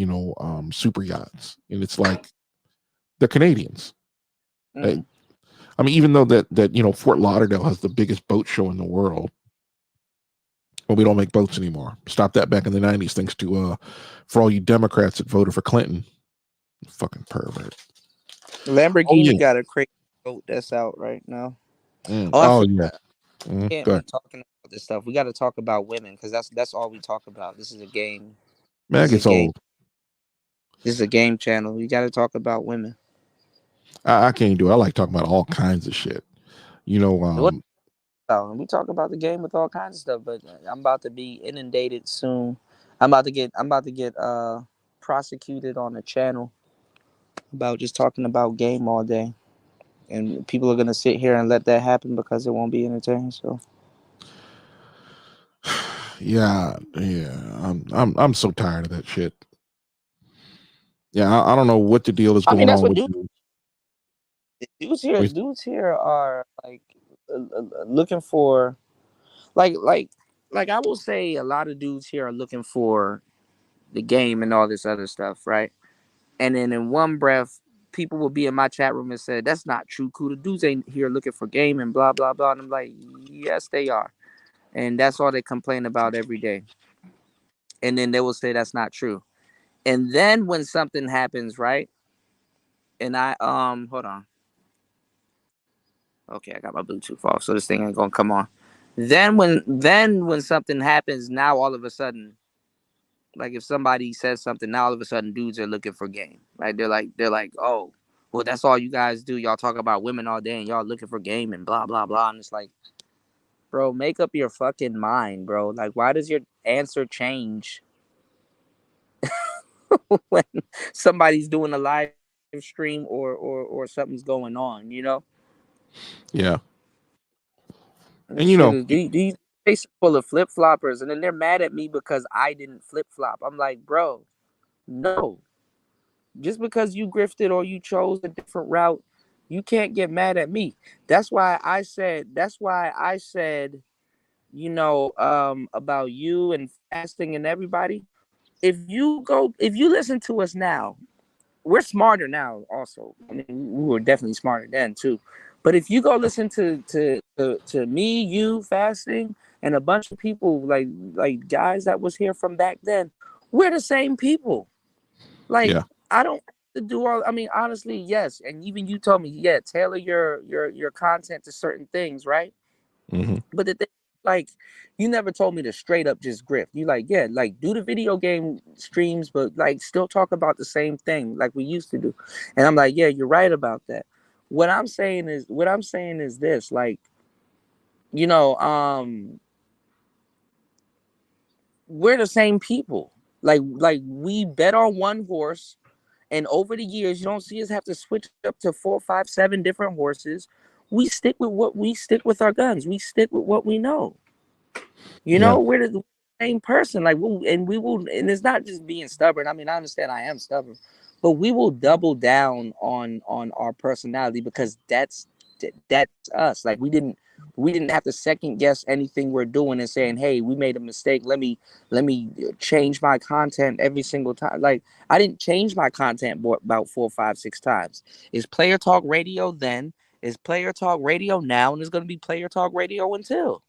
super yachts, and it's like they're Canadians. I mean, even though that Fort Lauderdale has the biggest boat show in the world, well, we don't make boats anymore. Stopped that back in the 90s, thanks to for all you Democrats that voted for Clinton. Fucking pervert. Lamborghini got a crazy boat that's out right now. Yeah. Can't be talking about this stuff. We got to talk about women because that's all we talk about. This is a game. Man, it gets old. This is a game channel. We got to talk about women. I can't do it. I like talking about all kinds of shit. We talk about the game with all kinds of stuff, but I'm about to be inundated soon. I'm about to get prosecuted on a channel about just talking about game all day, and people are gonna sit here and let that happen because it won't be entertaining. So yeah, I'm so tired of that shit. Yeah, I don't know what the deal is going on with dudes here are like looking for like I will say a lot of dudes here are looking for the game and all this other stuff, right? And then in one breath, people will be in my chat room and say, that's not true, cool. The dudes ain't here looking for game and blah, blah, blah. And I'm like, yes, they are. And that's all they complain about every day. And then they will say that's not true. And then when something happens, right? And I hold on. Okay, I got my Bluetooth off, so this thing ain't gonna come on. Then when something happens, now all of a sudden, like if somebody says something, now all of a sudden dudes are looking for game. Right? They're like, oh, well, that's all you guys do. Y'all talk about women all day and y'all looking for game and blah, blah, blah. And it's like, bro, make up your fucking mind, bro. Like, why does your answer change when somebody's doing a live stream or something's going on, Yeah. And these faces full of flip floppers, and then they're mad at me because I didn't flip flop. I'm like, bro, no. Just because you grifted or you chose a different route, you can't get mad at me. That's why I said, about you and fasting and everybody. If you listen to us now, we're smarter now also. I mean, we were definitely smarter then too. But if you go listen to me, you, Fasting, and a bunch of people like guys that was here from back then, we're the same people. Like Yeah. I don't have to do all. I mean, honestly, yes. And even you told me, yeah, tailor your content to certain things, right? Mm-hmm. But the thing, like, you never told me to straight up just grift. You like, yeah, like do the video game streams, but like still talk about the same thing like we used to do. And I'm like, yeah, you're right about that. What I'm saying is this, like, you know, we're the same people. Like we bet on one horse, and over the years, you don't see us have to switch up to 4, 5, 7 different horses. We stick with our guns. We stick with what we know. You know, we're the same person. Like we will, and it's not just being stubborn. I mean, I understand I am stubborn, but we will double down on our personality because that's us. Like we didn't have to second guess anything we're doing and saying, hey, we made a mistake. Let me change my content every single time. Like I didn't change my content about 4, 5, 6 times. Is Player Talk Radio then? Is Player Talk Radio now? And it's going to be Player Talk Radio until.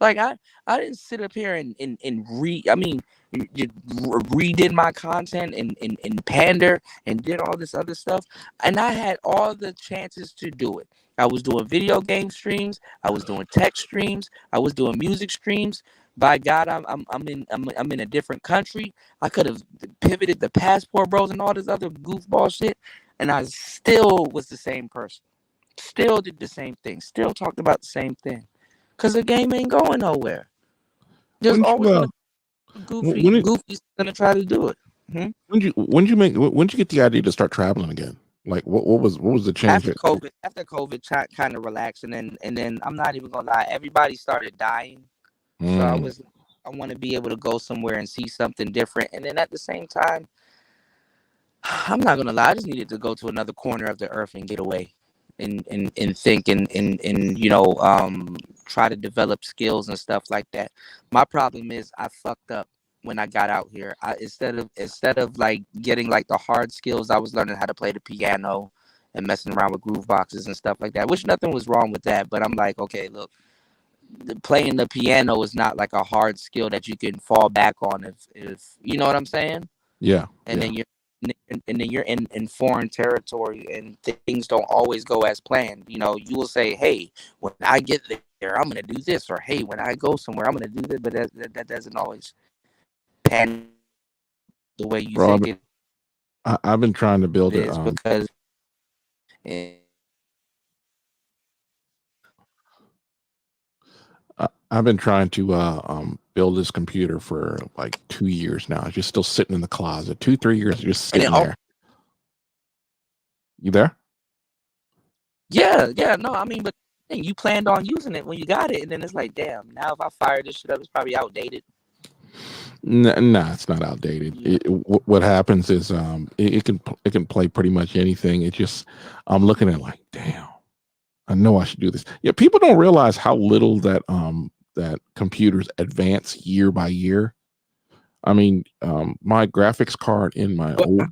Like I didn't sit up here and redid my content and pander and did all this other stuff, and I had all the chances to do it. I was doing video game streams, I was doing tech streams, I was doing music streams. By God, I'm in a different country. I could have pivoted the Passport Bros and all this other goofball shit, and I still was the same person. Still did the same thing. Still talked about the same thing. Because the game ain't going nowhere. There's always Goofy's gonna try to do it. When did you get the idea to start traveling again? Like what was the change? After COVID kind of relaxed, and then I'm not even gonna lie, everybody started dying. So I want to be able to go somewhere and see something different. And then at the same time, I'm not gonna lie, I just needed to go to another corner of the earth and get away. And think and you know, try to develop skills and stuff like that. My problem is I fucked up when I got out here. Instead of like getting like the hard skills, I was learning how to play the piano and messing around with groove boxes and stuff like that, which nothing was wrong with that. But I'm like, okay, look, playing the piano is not like a hard skill that you can fall back on if you know what I'm saying. Yeah. And then you're in foreign territory and things don't always go as planned. You know, you will say, hey, when I get there, I'm going to do this, or hey, when I go somewhere, I'm going to do this, but that doesn't always pan the way you think it. I've been trying to build it because I've been trying to build this computer for like 2 years now. It's just still sitting in the closet. 2-3 years just sitting there. You there? Yeah. No, I mean, but you planned on using it when you got it, and then it's like, damn. Now if I fire this shit up, it's probably outdated. Nah, it's not outdated. What happens is it can play pretty much anything. It just I'm looking at it like, damn, I know I should do this. Yeah, people don't realize how little that computers advance year by year. I mean, my graphics card in my old.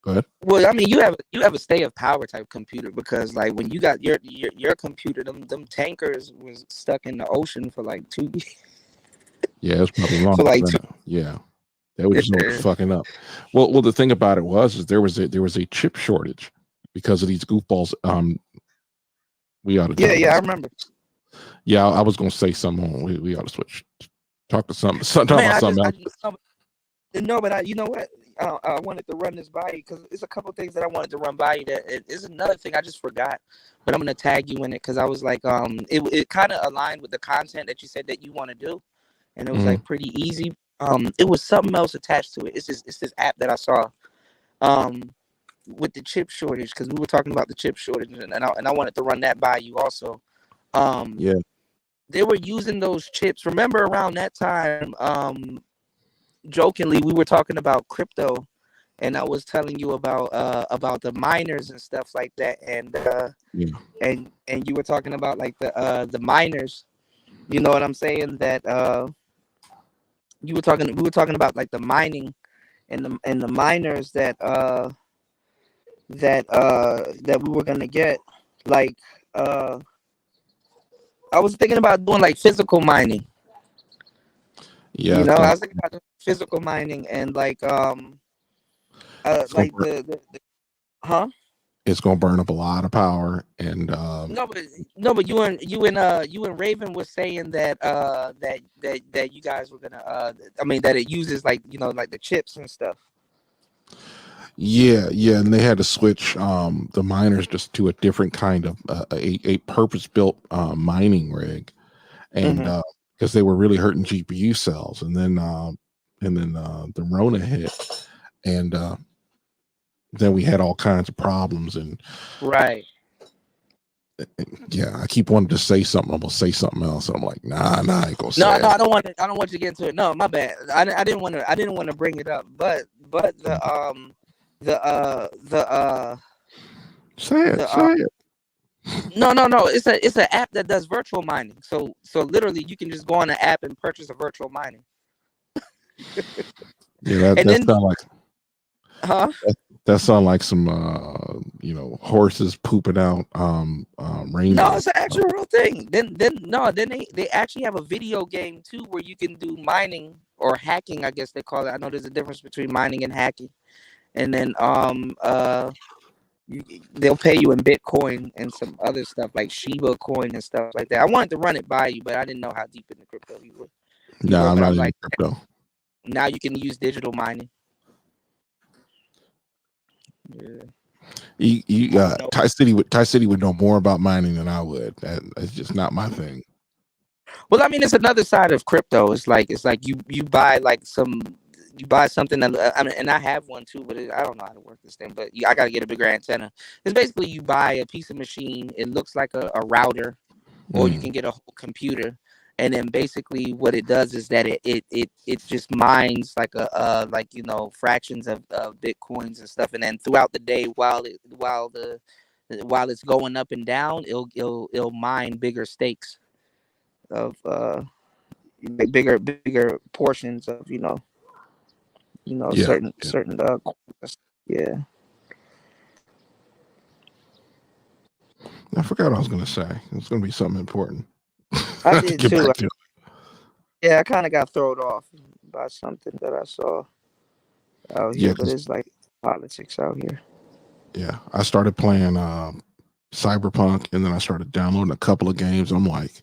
Go ahead. Well, I mean, you have a state of power type computer, because like when you got your computer, them tankers was stuck in the ocean for like 2 years. Yeah, it's probably long. Yeah, they were just fucking up. Well, the thing about it is there was a chip shortage because of these goofballs. We ought to. Yeah, I remember. Yeah, I was gonna say something. We ought to switch. Talk about something else. No, but you know what? I wanted to run this by you because there's a couple things that I wanted to run by you. That it is another thing I just forgot, but I'm gonna tag you in it because I was like, it kind of aligned with the content that you said that you want to do, and it was like pretty easy. It was something else attached to it. It's this app that I saw, with the chip shortage, because we were talking about the chip shortage, and I wanted to run that by you also. Yeah, they were using those chips. Remember around that time, jokingly, we were talking about crypto, and I was telling you about the miners and stuff like that, and you were talking about like the miners. You know what I'm saying? That we were talking about like the mining and the miners that we were gonna get. Like I was thinking about doing like physical mining. Yeah, You know, I was thinking about doing physical mining and like like the huh? it's gonna burn up a lot of power, and No, but you and Raven was saying that that you guys were gonna I mean that it uses like like the chips and stuff. yeah, and they had to switch the miners just to a different kind of a purpose built mining rig, and because they were really hurting GPU cells, and then the Rona hit, and then we had all kinds of problems, and right. Yeah, I keep wanting to say something. I'm gonna say something else. I'm like, nah, I ain't gonna say it. I don't want to. I don't want you to get into it. No, my bad. I didn't want to. I didn't want to bring it up. But say it. No. It's an app that does virtual mining. So literally, you can just go on the app and purchase a virtual mining. Yeah, that sounds like. Huh? That sounds like some horses pooping out rainbows. No, it's an actual real thing. Then they actually have a video game too where you can do mining or hacking, I guess they call it. I know there's a difference between mining and hacking. And then they'll pay you in Bitcoin and some other stuff like Shiba coin and stuff like that. I wanted to run it by you, but I didn't know how deep in the crypto you were. No, I'm not in crypto. Now you can use digital mining. Yeah. Ty City would know more about mining than I would. That's just not my thing. Well, I mean, it's another side of crypto. It's like you buy like you buy something that I mean, and I have one too, but I don't know how to work this thing. But I gotta get a bigger antenna. It's basically you buy a piece of machine. It looks like a router, or you can get a whole computer. And then basically what it does is that it just mines like fractions of Bitcoins and stuff. And then throughout the day, while it's going up and down, it'll mine bigger stakes of bigger portions of certain yeah. I forgot what I was gonna say. It's gonna be something important. I did too. Yeah, I kind of got thrown off by something that I saw out here, but it's like politics out here. Yeah, I started playing Cyberpunk, and then I started downloading a couple of games. I'm like,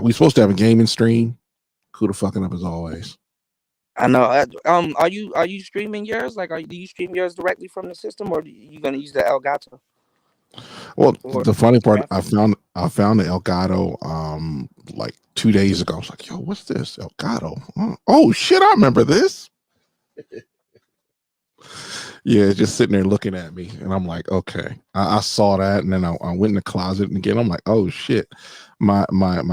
we supposed to have a gaming stream. Kuda fucking up as always. I know. Are you streaming yours? Like, do you stream yours directly from the system, or are you gonna use the Elgato? Well, the funny part, I found the Elgato like 2 days ago. I was like, yo, what's this? Elgato? Oh shit, I remember this. Yeah, just sitting there looking at me, and I'm like, okay. I saw that, and then I went in the closet, and again, I'm like, oh shit, my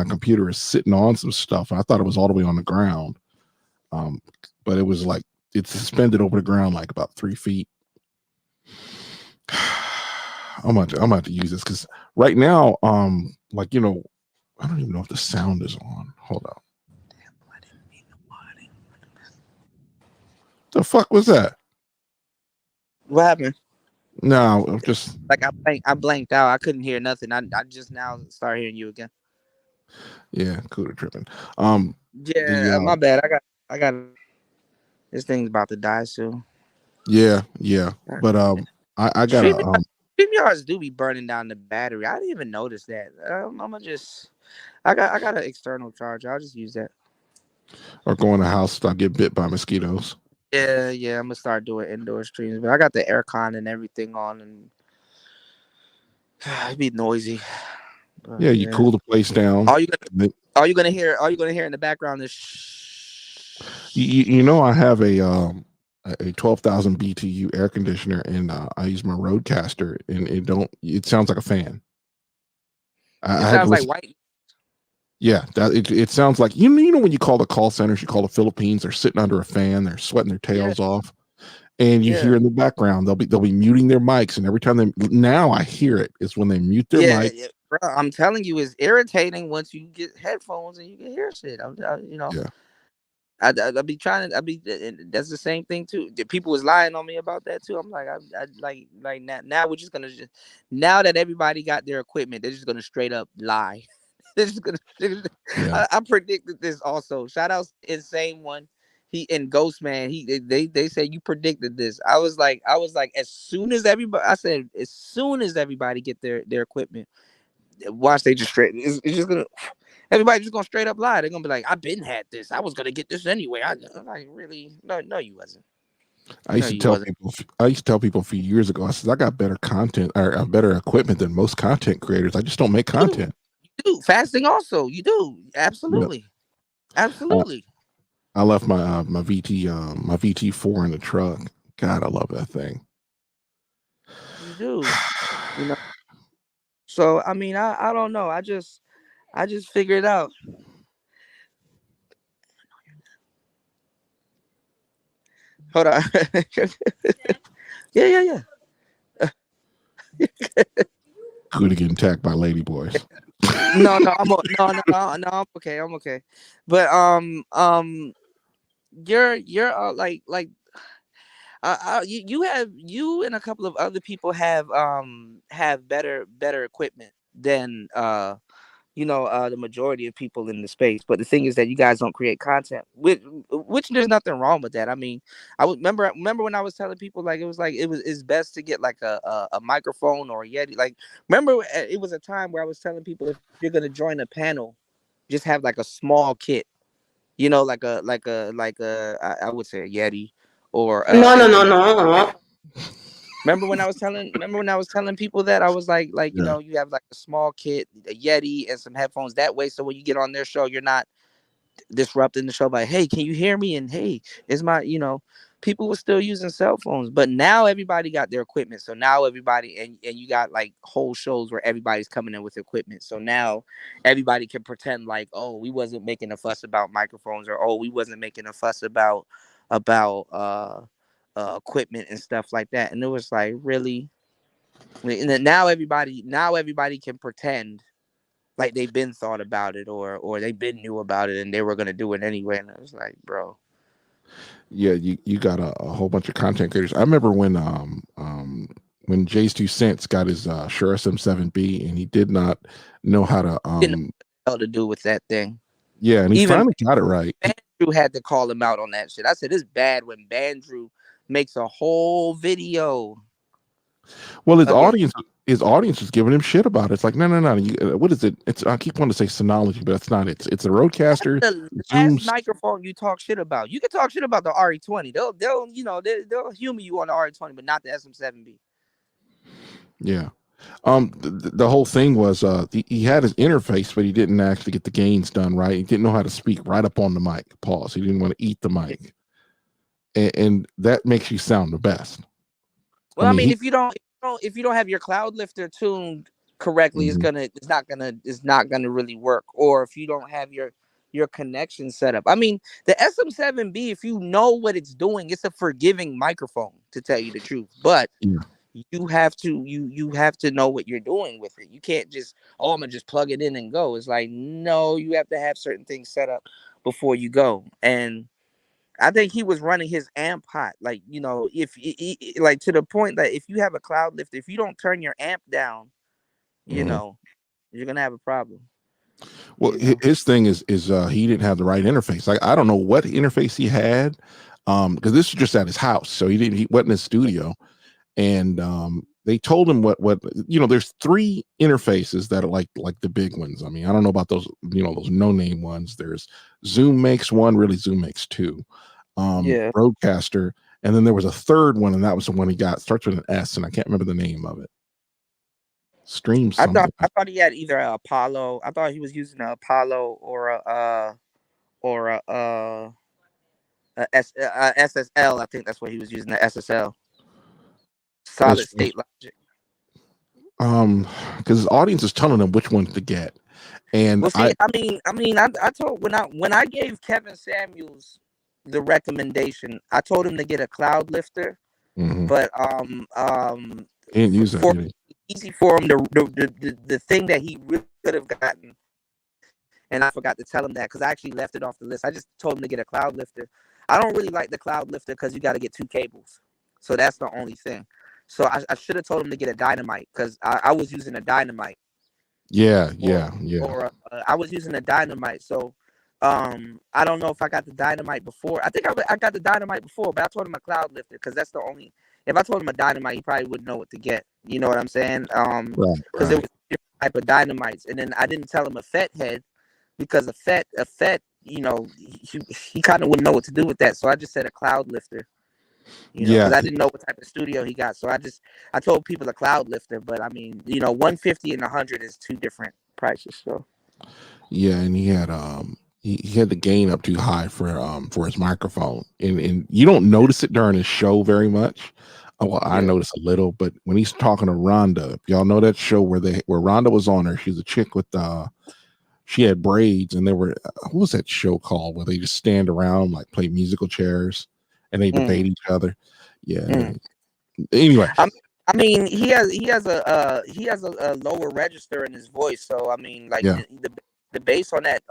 computer is sitting on some stuff. I thought it was all the way on the ground, but it was like it's suspended over the ground like about 3 feet. I'm about to use this because right now, I don't even know if the sound is on. Hold up. The fuck was that? What happened? No, I'm just like I blanked out. I couldn't hear nothing. I just now start hearing you again. Yeah, Kuda tripping. My bad. I got this thing's about to die soon. Yeah. But I got Streamyards do be burning down the battery. I didn't even notice that. I got an external charger. I'll just use that. Or go in the house, I'll get bit by mosquitoes. Yeah. I'm gonna start doing indoor streams, but I got the aircon and everything on, and it'd be noisy. But, yeah, you cool the place down. All you gonna hear in the background is you know, I have a 12,000 BTU air conditioner, and I use my Rodecaster, and it sounds like a fan. It sounds like white. Yeah, it sounds like you know when you call the call centers, you call the Philippines, they're sitting under a fan, they're sweating their tails off, and you hear in the background they'll be muting their mics, and every time now I hear it is when they mute their mic. Yeah, bro, I'm telling you, it's irritating once you get headphones and you can hear shit. Yeah. I be trying to. I be. That's the same thing too. People was lying on me about that too. I'm like, I like now we're just gonna now that everybody got their equipment, they're just gonna straight up lie. They're just gonna. I predicted this also. Shout out Insane One. He and Ghost Man. They said you predicted this. I was like, as soon as everybody. I said as soon as everybody get their equipment, watch they just straight. It's just gonna. Everybody just gonna straight up lie. They're gonna be like, "I've been had this. I was gonna get this anyway." I'm like, really? No, you wasn't. I used to tell people. I used to tell people a few years ago. I said I got better content or better equipment than most content creators. I just don't make content. You do fasting also. You do absolutely, absolutely. I left my my VT4 in the truck. God, I love that thing. You do. You know. So I mean, I don't know. I just figured out. Hold on. yeah. Could have getting attacked by ladyboys. No, I'm okay. I'm okay. But you're like you and a couple of other people have better equipment than the majority of people in the space. But the thing is that you guys don't create content, which there's nothing wrong with that. I mean, I would remember when I was telling people it's best to get like a microphone or a Yeti. Like, remember it was a time where I was telling people if you're gonna join a panel, just have like a small kit, like I would say a Yeti or No. Remember when I was telling people that I was like you have like a small kit, a Yeti, and some headphones. That way, so when you get on their show, you're not disrupting the show by, hey, can you hear me? And hey, is my people were still using cell phones, but now everybody got their equipment. So now everybody and you got like whole shows where everybody's coming in with equipment. So now everybody can pretend like, oh, we wasn't making a fuss about microphones, or oh, we wasn't making a fuss about equipment and stuff like that. And it was like, really? And then now everybody can pretend like they've been thought about it or they've been knew about it and they were gonna do it anyway. And I was like, bro. Yeah, you got a whole bunch of content creators. I remember when Jay's 2 Cents got his Shure SM7B and he did not know how to didn't know what to do with that thing. Yeah, and he finally got it right. Bandrew had to call him out on that shit. I said it's bad when Bandrew makes a whole video. Well, his audience was giving him shit about it. It's like, no. What is it? I keep wanting to say Synology, but it's not. It's a Rodecaster. The last microphone you talk shit about. You can talk shit about the RE20. They'll humor you on the RE20, but not the SM7B. Yeah. The whole thing was he had his interface, but he didn't actually get the gains done right. He didn't know how to speak right up on the mic. Pause. He didn't want to eat the mic, and that makes you sound the best. Well, I mean, if you don't have your cloud lifter tuned correctly, it's not gonna really work. Or if you don't have your connection set up. I mean, the SM7B, if you know what it's doing, it's a forgiving microphone, to tell you the truth. But you have to know what you're doing with it. You can't just, I'm gonna just plug it in and go. It's like, no, you have to have certain things set up before you go. And I think he was running his amp hot, like, if like to the point that if you have a cloud lift, if you don't turn your amp down, you're gonna have a problem. Well, his thing is he didn't have the right interface. Like, I don't know what interface he had, because this was just at his house, so he wasn't in his studio, and they told him what there's 3 interfaces that are like the big ones. I mean, I don't know about those those no-name ones. There's Zoom makes one, really Zoom makes 2. Rodecaster, and then there was a third one, and that was the one he got. Starts with an S, and I can't remember the name of it. Stream something. I thought he had either an Apollo. I thought he was using an Apollo or a SSL. I think that's what he was using, the SSL. Solid state logic. Because his audience is telling him which one to get, and well, see, I told when I gave Kevin Samuels the recommendation, I told him to get a cloud lifter, but he didn't use that. Easy for him. The thing that he really could have gotten and I forgot to tell him that because I actually left it off the list. I just told him to get a cloud lifter. I don't really like the cloud lifter because you got to get 2 cables, so that's the only thing. So I should have told him to get a dynamite because I was using a dynamite. Yeah. Or I was using a dynamite. So I don't know if I got the dynamite before. I think I got the dynamite before, but I told him a cloud lifter because that's the only. If I told him a dynamite, he probably wouldn't know what to get. You know what I'm saying? Because it was different type of dynamites, and then I didn't tell him a FET head because a FET, you know, he kind of wouldn't know what to do with that. So I just said a cloud lifter. You know, because I didn't know what type of studio he got. So I told people a cloud lifter, but I mean, you know, 150 and 100 is 2 different prices. So yeah, and he had he had the gain up too high for his microphone, and you don't notice it during his show very much. Well, I noticed a little, but when he's talking to Rhonda, if y'all know that show where Rhonda was on her, she's a chick with she had braids, and they were what was that show called where they just stand around like play musical chairs and they debate each other. Yeah. Anyway, I mean, he has a lower register in his voice, so I mean, like the bass on that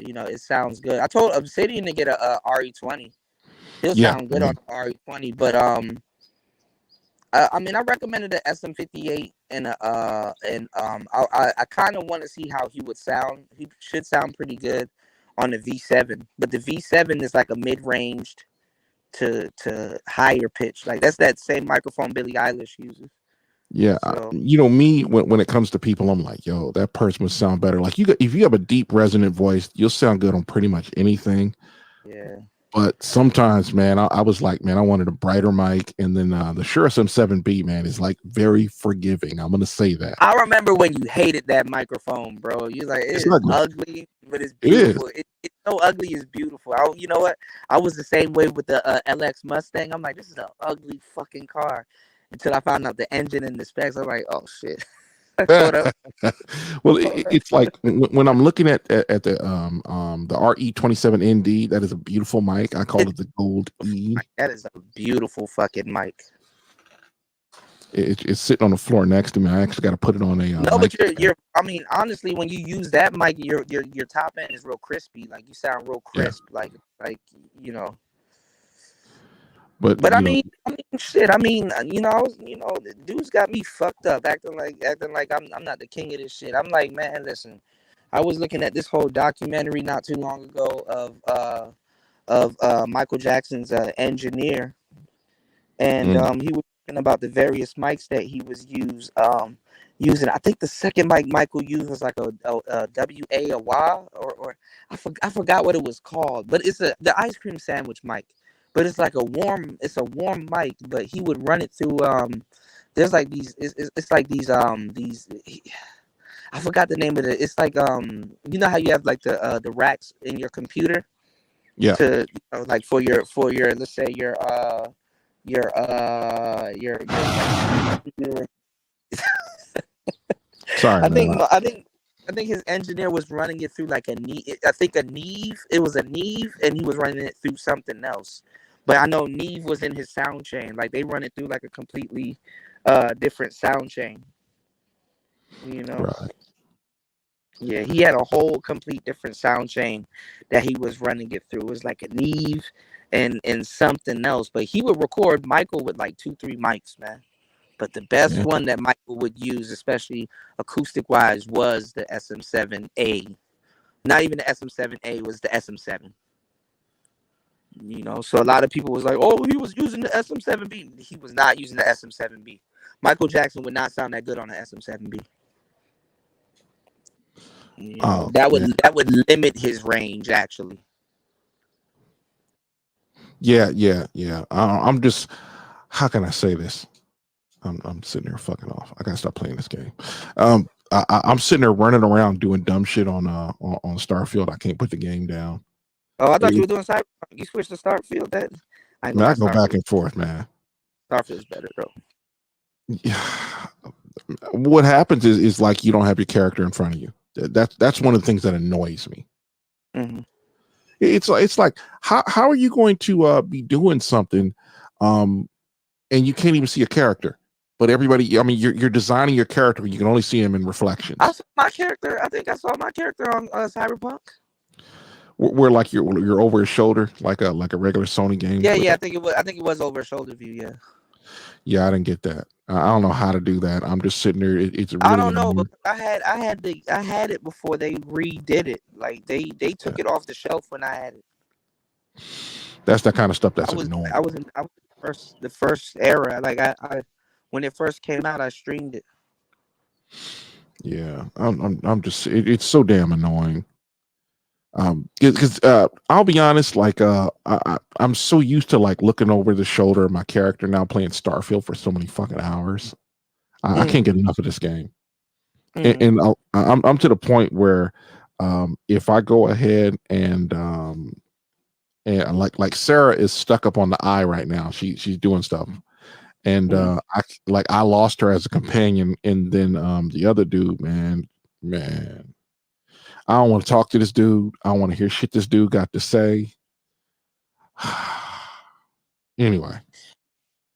you know, it sounds good. I told Obsidian to get a RE20. He'll sound good on the RE20, but I mean, I recommended the SM58 and I kind of want to see how he would sound. He should sound pretty good on the V7, but the V7 is like a mid-ranged to higher pitch. Like that's that same microphone Billie Eilish uses. Yeah, So, you know me when it comes to people, I'm like, yo, that person would sound better. Like if you have a deep resonant voice, you'll sound good on pretty much anything. Yeah. But sometimes, man, I was like, man, I wanted a brighter mic, and then the Shure SM7B, man, is like very forgiving. I'm gonna say that. I remember when you hated that microphone, bro. You're like, it's ugly, but it's beautiful. It's so ugly, it's beautiful. You know what? I was the same way with the LX Mustang. I'm like, this is an ugly fucking car. Until I found out the engine and the specs, I'm like, oh shit. Well, it's like when I'm looking at the RE27ND, that is a beautiful mic. I call it the Gold E. That is a beautiful fucking mic. It's sitting on the floor next to me. I actually got to put it on a. No, but you're. I mean, honestly, when you use that mic, your top end is real crispy. Like you sound real crisp. Like you know. But I mean, shit. I mean, the dudes got me fucked up, acting like I'm not the king of this shit. I'm like, man, listen. I was looking at this whole documentary not too long ago of Michael Jackson's engineer, and he was talking about the various mics that he was using. I think the second mic Michael used was like a WA a wah or I forgot what it was called, but it's the ice cream sandwich mic. But it's like a warm mic, but he would run it through there's like these it's like these I forgot the name of it. It's like you know how you have like the racks in your computer? Yeah. To like for your let's say your Sorry. I think his engineer was running it through like a Neve. I think a Neve. It was a Neve, and he was running it through something else. But I know Neve was in his sound chain. Like they run it through like a completely different sound chain. You know. Right. Yeah, he had a whole complete different sound chain that he was running it through. It was like a Neve and something else. But he would record Michael with like 2-3 mics, man. But the best one that Michael would use, especially acoustic wise, was the SM7A. Not even the SM7A, was the SM7. You know, so a lot of people was like, "Oh, he was using the SM7B." He was not using the SM7B. Michael Jackson would not sound that good on the SM7B. You know, that would limit his range, actually. Yeah. I'm just. How can I say this? I'm sitting there fucking off. I gotta stop playing this game. I'm sitting there running around doing dumb shit on Starfield. I can't put the game down. Oh, I thought you were doing Cyberpunk. You switched to Starfield. I go back and forth, man. Starfield's better, bro. Yeah. What happens is like you don't have your character in front of you. That's one of the things that annoys me. Mm-hmm. It's like how are you going to be doing something, and you can't even see a character? but everybody, I mean, you're designing your character. You can only see him in reflections. I saw my character. I think I saw my character on Cyberpunk. Where like you're over his shoulder, like a regular Sony game. Yeah, yeah. I think it was over shoulder view. Yeah. Yeah, I didn't get that. I don't know how to do that. I'm just sitting there. It's really. I don't know, but I had it before they redid it. Like they took it off the shelf when I had it. That's that kind of stuff that's annoying. I was the first era. Like I when it first came out, I streamed it. Yeah, I'm just. It's so damn annoying. Because I'll be honest, like I'm so used to like looking over the shoulder of my character now playing Starfield for so many fucking hours. I can't get enough of this game, and I'm to the point where if I go ahead and like Sarah is stuck up on the eye right now. She's doing stuff, and I lost her as a companion, and then the other dude, man. I don't want to talk to this dude. I don't want to hear shit this dude got to say. Anyway.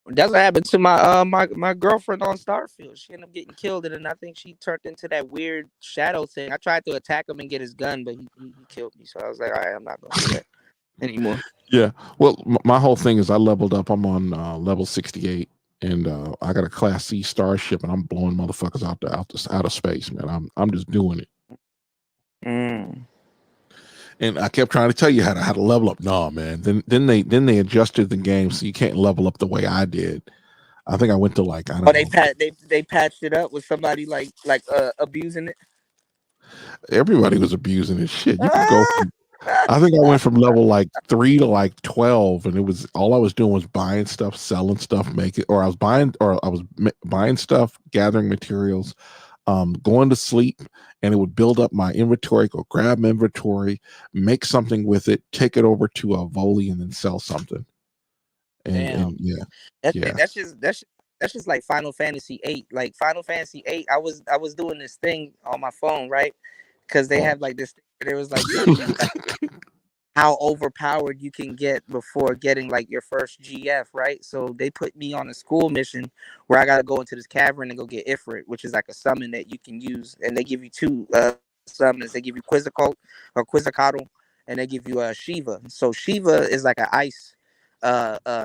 That's what happened to my my girlfriend on Starfield. She ended up getting killed, and I think she turned into that weird shadow thing. I tried to attack him and get his gun, but he killed me. So I was like, all right, I'm not going to do that anymore. Yeah. Well, my whole thing is I leveled up. I'm on level 68, and I got a Class C starship, and I'm blowing motherfuckers out of space, man. I'm just doing it. And I kept trying to tell you how to level up. No, man. Then they adjusted the game so you can't level up the way I did. I think I went to like I don't know. They patched it up with somebody like abusing it. Everybody was abusing it. Shit, you could go. I think I went from level like 3 to like 12, and it was all I was doing was buying stuff, selling stuff, I was buying stuff, gathering materials, going to sleep, and it would build up my inventory, go grab my inventory, make something with it, take it over to a Volley, and then sell something. And yeah. That's just like Final Fantasy 8. Like Final Fantasy 8, I was doing this thing on my phone, right? Because they have like this. There was like how overpowered you can get before getting like your first GF, right? So they put me on a school mission where I got to go into this cavern and go get Ifrit, which is like a summon that you can use, and they give you two summons. They give you Quizzicato, and they give you Shiva. So Shiva is like an ice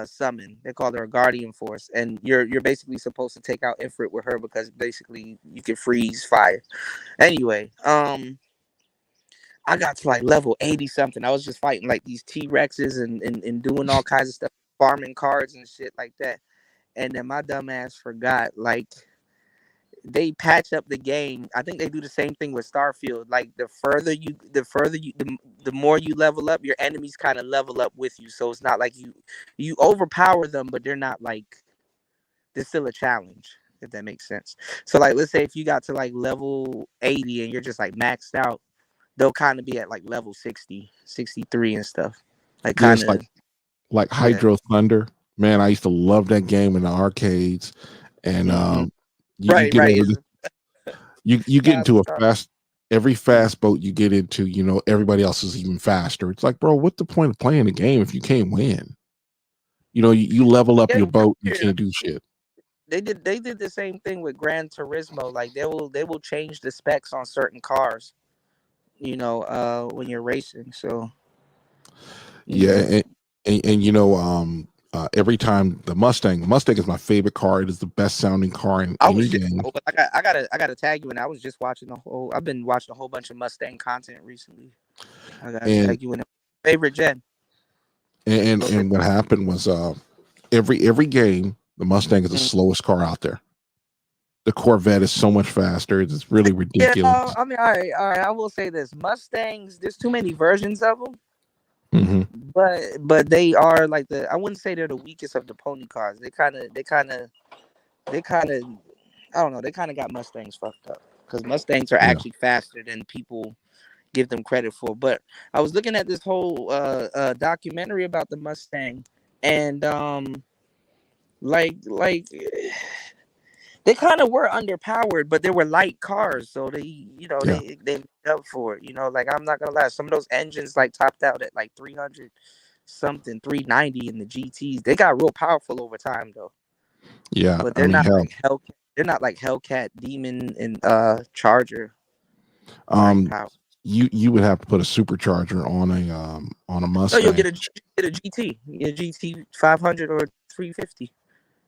summon. They call her a guardian force, and you're basically supposed to take out Ifrit with her because basically you can freeze fire. Anyway, I got to like level 80 something. I was just fighting like these T-Rexes and doing all kinds of stuff, farming cards and shit like that. And then my dumb ass forgot, like, they patch up the game. I think they do the same thing with Starfield. Like the more you level up, your enemies kind of level up with you. So it's not like you overpower them, but they're not like, they're still a challenge, if that makes sense. So like, let's say if you got to like level 80 and you're just like maxed out, they'll kind of be at like level 60, 63 and stuff. Like kind of like Hydro Thunder. Man, I used to love that game in the arcades. And you get into every fast boat you get into, you know, everybody else is even faster. It's like, bro, what's the point of playing the game if you can't win? You know, you level up your boat, you can't do shit. They did the same thing with Gran Turismo. Like they will change the specs on certain cars, you know, when you're racing. So yeah, and you know, every time the Mustang is my favorite car. It is the best sounding car in any game. I gotta tag you, and I was just watching I've been watching a whole bunch of Mustang content recently. I gotta tag you in favorite gen. And what happened was every game the Mustang is the slowest car out there. The Corvette is so much faster. It's really ridiculous. Yeah, I mean, all right. I will say this: Mustangs. There's too many versions of them. But they are like I wouldn't say they're the weakest of the pony cars. They kind of I don't know. They kind of got Mustangs fucked up because Mustangs are actually faster than people give them credit for. But I was looking at this whole documentary about the Mustang, and like they kind of were underpowered, but they were light cars, so they made up for it. You know, like I'm not gonna lie, some of those engines like topped out at like 300 something, 390 in the GTs. They got real powerful over time though. Yeah, but I they're mean, not hell, like Hellcat. They're not like Hellcat, Demon, and Charger type um, power. you would have to put a supercharger on a No, you'll Mustang. get a GT, a GT 500 or 350.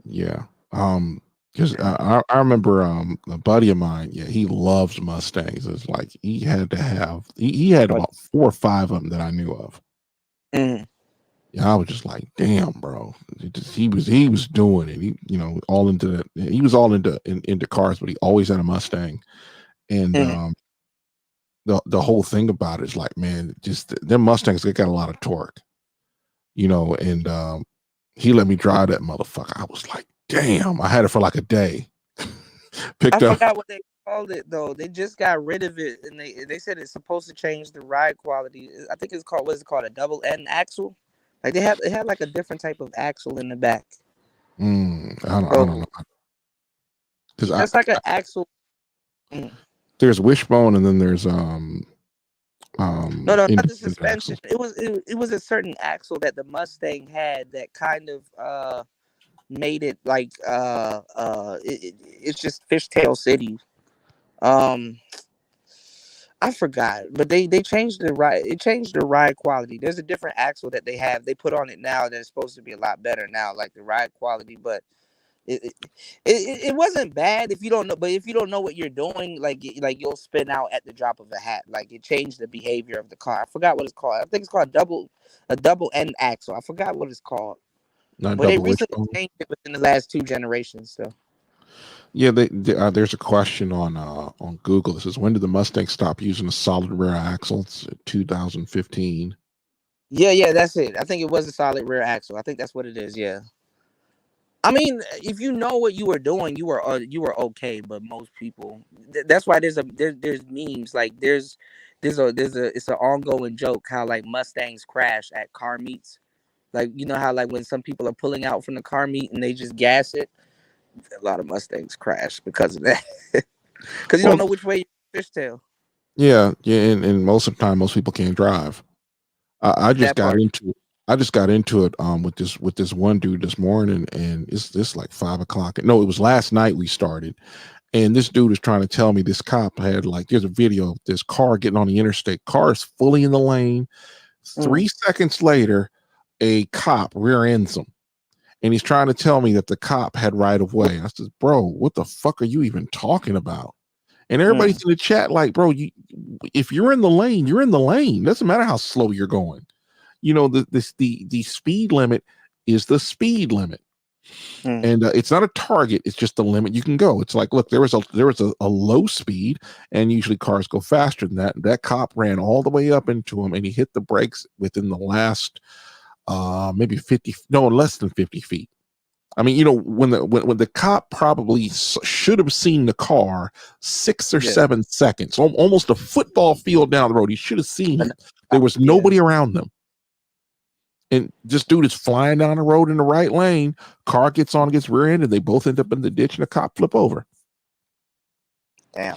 Yeah. Because I remember a buddy of mine, yeah, he loves Mustangs. It's like he had to have he had about 4 or 5 of them that I knew of. Mm. Yeah, I was just like, damn, bro. He was doing it. All into that. He was all into cars, but he always had a Mustang. And the whole thing about it is like, man, just them Mustangs, they got a lot of torque, and he let me drive that motherfucker. I was like, damn, I had it for like a day. I Picked up. forgot what they called it though. They just got rid of it, and they said it's supposed to change the ride quality. I think it's called, what is it called, a double N axle? Like they had like a different type of axle in the back. I don't know. Because That's like an axle. there's wishbone, and then there's No, not the independent suspension. axle. It was a certain axle that the Mustang had that kind of made it like it's just Fishtail City. I forgot, but they changed the ride. It changed the ride quality. There's a different axle that they have. They put on it now that's supposed to be a lot better now, like the ride quality. But it wasn't bad if you don't know. But if you don't know what you're doing, like you'll spin out at the drop of a hat. Like it changed the behavior of the car. I forgot what it's called. I think it's called a double end axle. I forgot what it's called. Not But they double recently wishbone. changed it within the last 2 generations. So Yeah, there's a question on Google that says, when did the Mustang stop using a solid rear axle? It's 2015. yeah, that's it. I think it was a solid rear axle. I think that's what it is. Yeah. I mean, if you know what you were doing, you were okay. But most people, that's why there's memes, like there's it's an ongoing joke how like Mustangs crash at car meets. Like you know how like when some people are pulling out from the car meet and they just gas it, a lot of Mustangs crash because of that. Because you don't know which way you fishtail. Yeah, and most of the time, most people can't drive. I just got into it. I just got into it with this one dude this morning, and it's this like 5 o'clock. No, it was last night we started, and this dude is trying to tell me this cop had like, there's a video of this car getting on the interstate. Car is fully in the lane. 3 seconds later, a cop rear ends him, and he's trying to tell me that the cop had right of way. I said, bro, what the fuck are you even talking about? And everybody's in the chat like, bro, if you're in the lane, you're in the lane. Doesn't matter how slow you're going. The speed limit is the speed limit, and it's not a target. It's just the limit you can go. It's like, look, there was a low speed, and usually cars go faster than that. That cop ran all the way up into him, and he hit the brakes within the last maybe less than 50 feet. I mean, when the cop probably should have seen the car 6 or 7 seconds, almost a football field down the road. He should have seen it. There was nobody around them. And this dude is flying down the road in the right lane. Car gets rear-ended. They both end up in the ditch, and the cop flip over. Damn.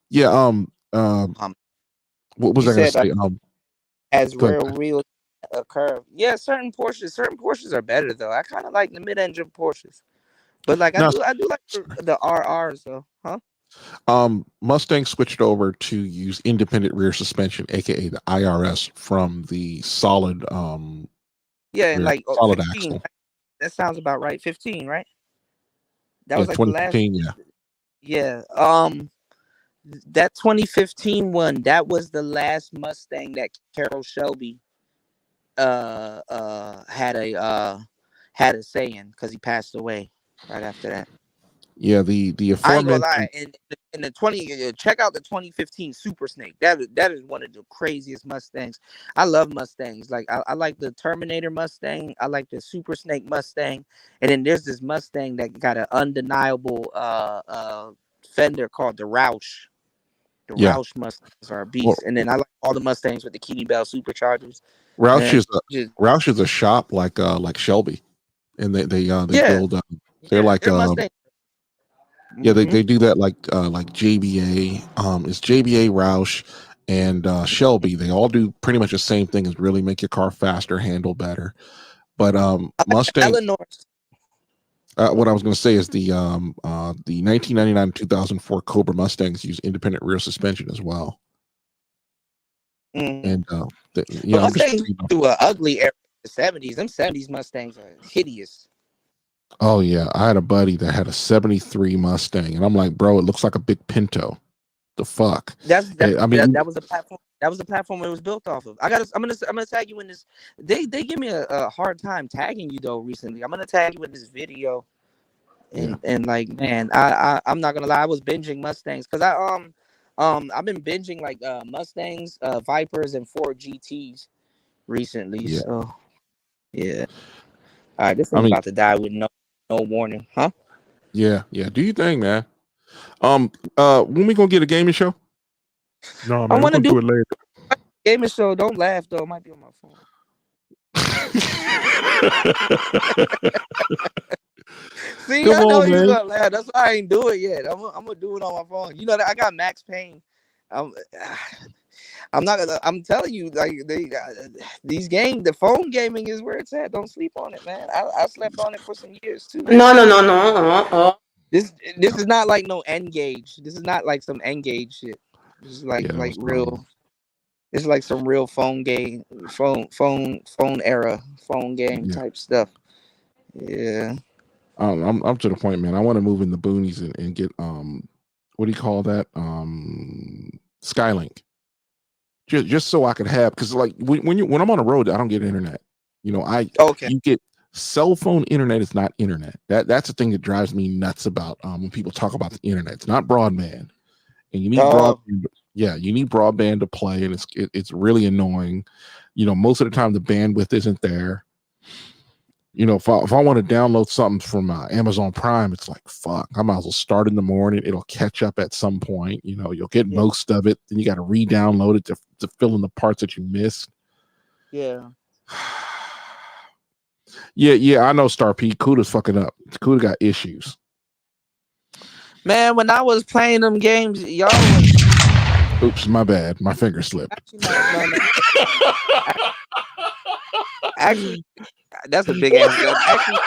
Yeah. What was I going to say? As real a curve. Yeah, certain Porsches are better though. I kind of like the mid-engine Porsches, but like I do like the RRs though, huh? Mustang switched over to use independent rear suspension, aka the IRS, from the solid and like solid 15, axle. Right? That sounds about right. 15, right? That was like the last. Yeah. That 2015 one, that was the last Mustang that Carroll Shelby had a say in, because he passed away right after that. Yeah, the I ain't gonna aforementioned. lie. In the 20, check out the 2015 Super Snake. That is one of the craziest Mustangs. I love Mustangs. Like I like the Terminator Mustang. I like the Super Snake Mustang. And then there's this Mustang that got an undeniable fender called the Roush. The Roush Mustangs are a beast. And then I like all the Mustangs with the Keely Bell superchargers. Roush is a shop like Shelby, and they build. They're like they do that like JBA. It's JBA, Roush, and Shelby. They all do pretty much the same thing, is really make your car faster, handle better. But Mustang. What I was going to say is the 1999 2004 Cobra Mustangs use independent rear suspension as well. And But Mustangs do an ugly era in the 70s. Them 70s Mustangs are hideous. Oh yeah, I had a buddy that had a 73 Mustang, and I'm like, bro, it looks like a big Pinto. The fuck? That was a platform. That was the platform it was built off of. I'm gonna tag you in this. They give me a hard time tagging you though recently. I'm gonna tag you in this video. And like, man, I'm not gonna lie, I was binging Mustangs because I've been binging like Mustangs, Vipers, and Ford GTs recently. Yeah. So yeah. All right, this thing's about to die with no warning, huh? Yeah. Do you think, man? When we gonna get a gaming show? No, I man, want to do it later. gaming show. Don't laugh though. It might be on my phone. See, Come I know on, you're man. gonna laugh. That's why I ain't do it yet. I'm gonna do it on my phone. You know that I got Max Payne. I'm not gonna. I'm telling you, like these games, the phone gaming is where it's at. Don't sleep on it, man. I slept on it for some years too. No. This is not like no Engage. This is not like some Engage shit. This is like real. It's like some real phone game, phone era, phone game type stuff. Yeah. I'm to the point, man. I want to move in the boonies and get what do you call that? Skylink. Just so I could have, because like when I'm on the road, I don't get internet. You know, you get cell phone internet is not internet. That's the thing that drives me nuts about when people talk about the internet. It's not broadband, and you need broadband. Yeah, you need broadband to play, and it's really annoying. You know, most of the time the bandwidth isn't there. You know, if I want to download something from Amazon Prime, it's like, fuck, I might as well start in the morning. It'll catch up at some point. You know, you'll get most of it. Then you got to re-download it to fill in the parts that you missed. Yeah. Yeah, I know, Star P. Kuda's fucking up. Kuda got issues. Man, when I was playing them games, y'all Oops, my bad. My finger slipped. Actually, that's a big ass gun. Actually,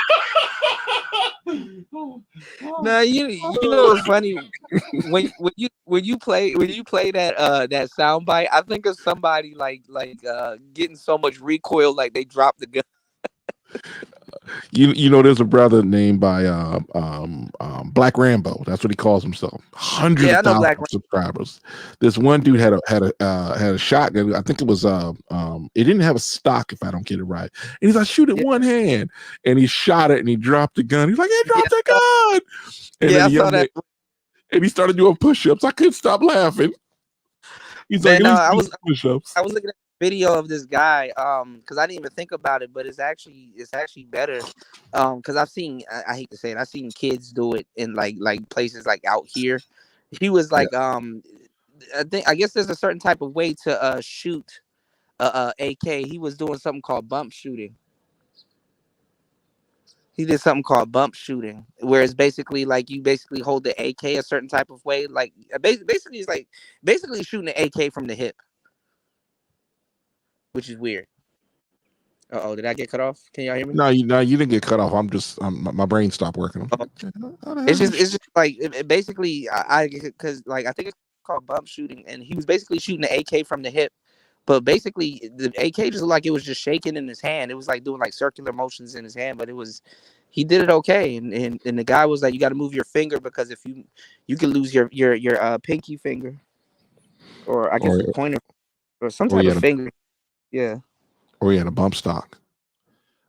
no, you know what's funny when you play that soundbite, I think of somebody like getting so much recoil like they dropped the gun. You know, there's a brother named by Black Rambo. That's what he calls himself. Hundreds of thousands of subscribers. This one dude had a shotgun. I think it was it didn't have a stock, if I don't get it right. And he's like, shoot it one hand, and he shot it and he dropped the gun. He's like, he dropped the gun. And I saw that. And he started doing push-ups. I couldn't stop laughing. He's like, I was looking at a video of this guy because I didn't even think about it, but it's actually better because I've seen, I hate to say it, I've seen kids do it in like places like out here. He was like I guess there's a certain type of way to shoot AK. He was doing something called bump shooting. He did something called bump shooting, where it's basically like you basically hold the AK a certain type of way, like basically it's like basically shooting the AK from the hip, which is weird. Oh, did I get cut off? Can y'all hear me? No, you didn't get cut off. My brain stopped working. It's just like basically because like I think it's called bump shooting, and he was basically shooting the AK from the hip. But basically, the AK just looked like it was just shaking in his hand. It was like doing like circular motions in his hand, but he did it okay. And the guy was like, you got to move your finger because if you can lose your pinky finger, or I guess the pointer, or some type of finger. Yeah. Or he had a bump stock.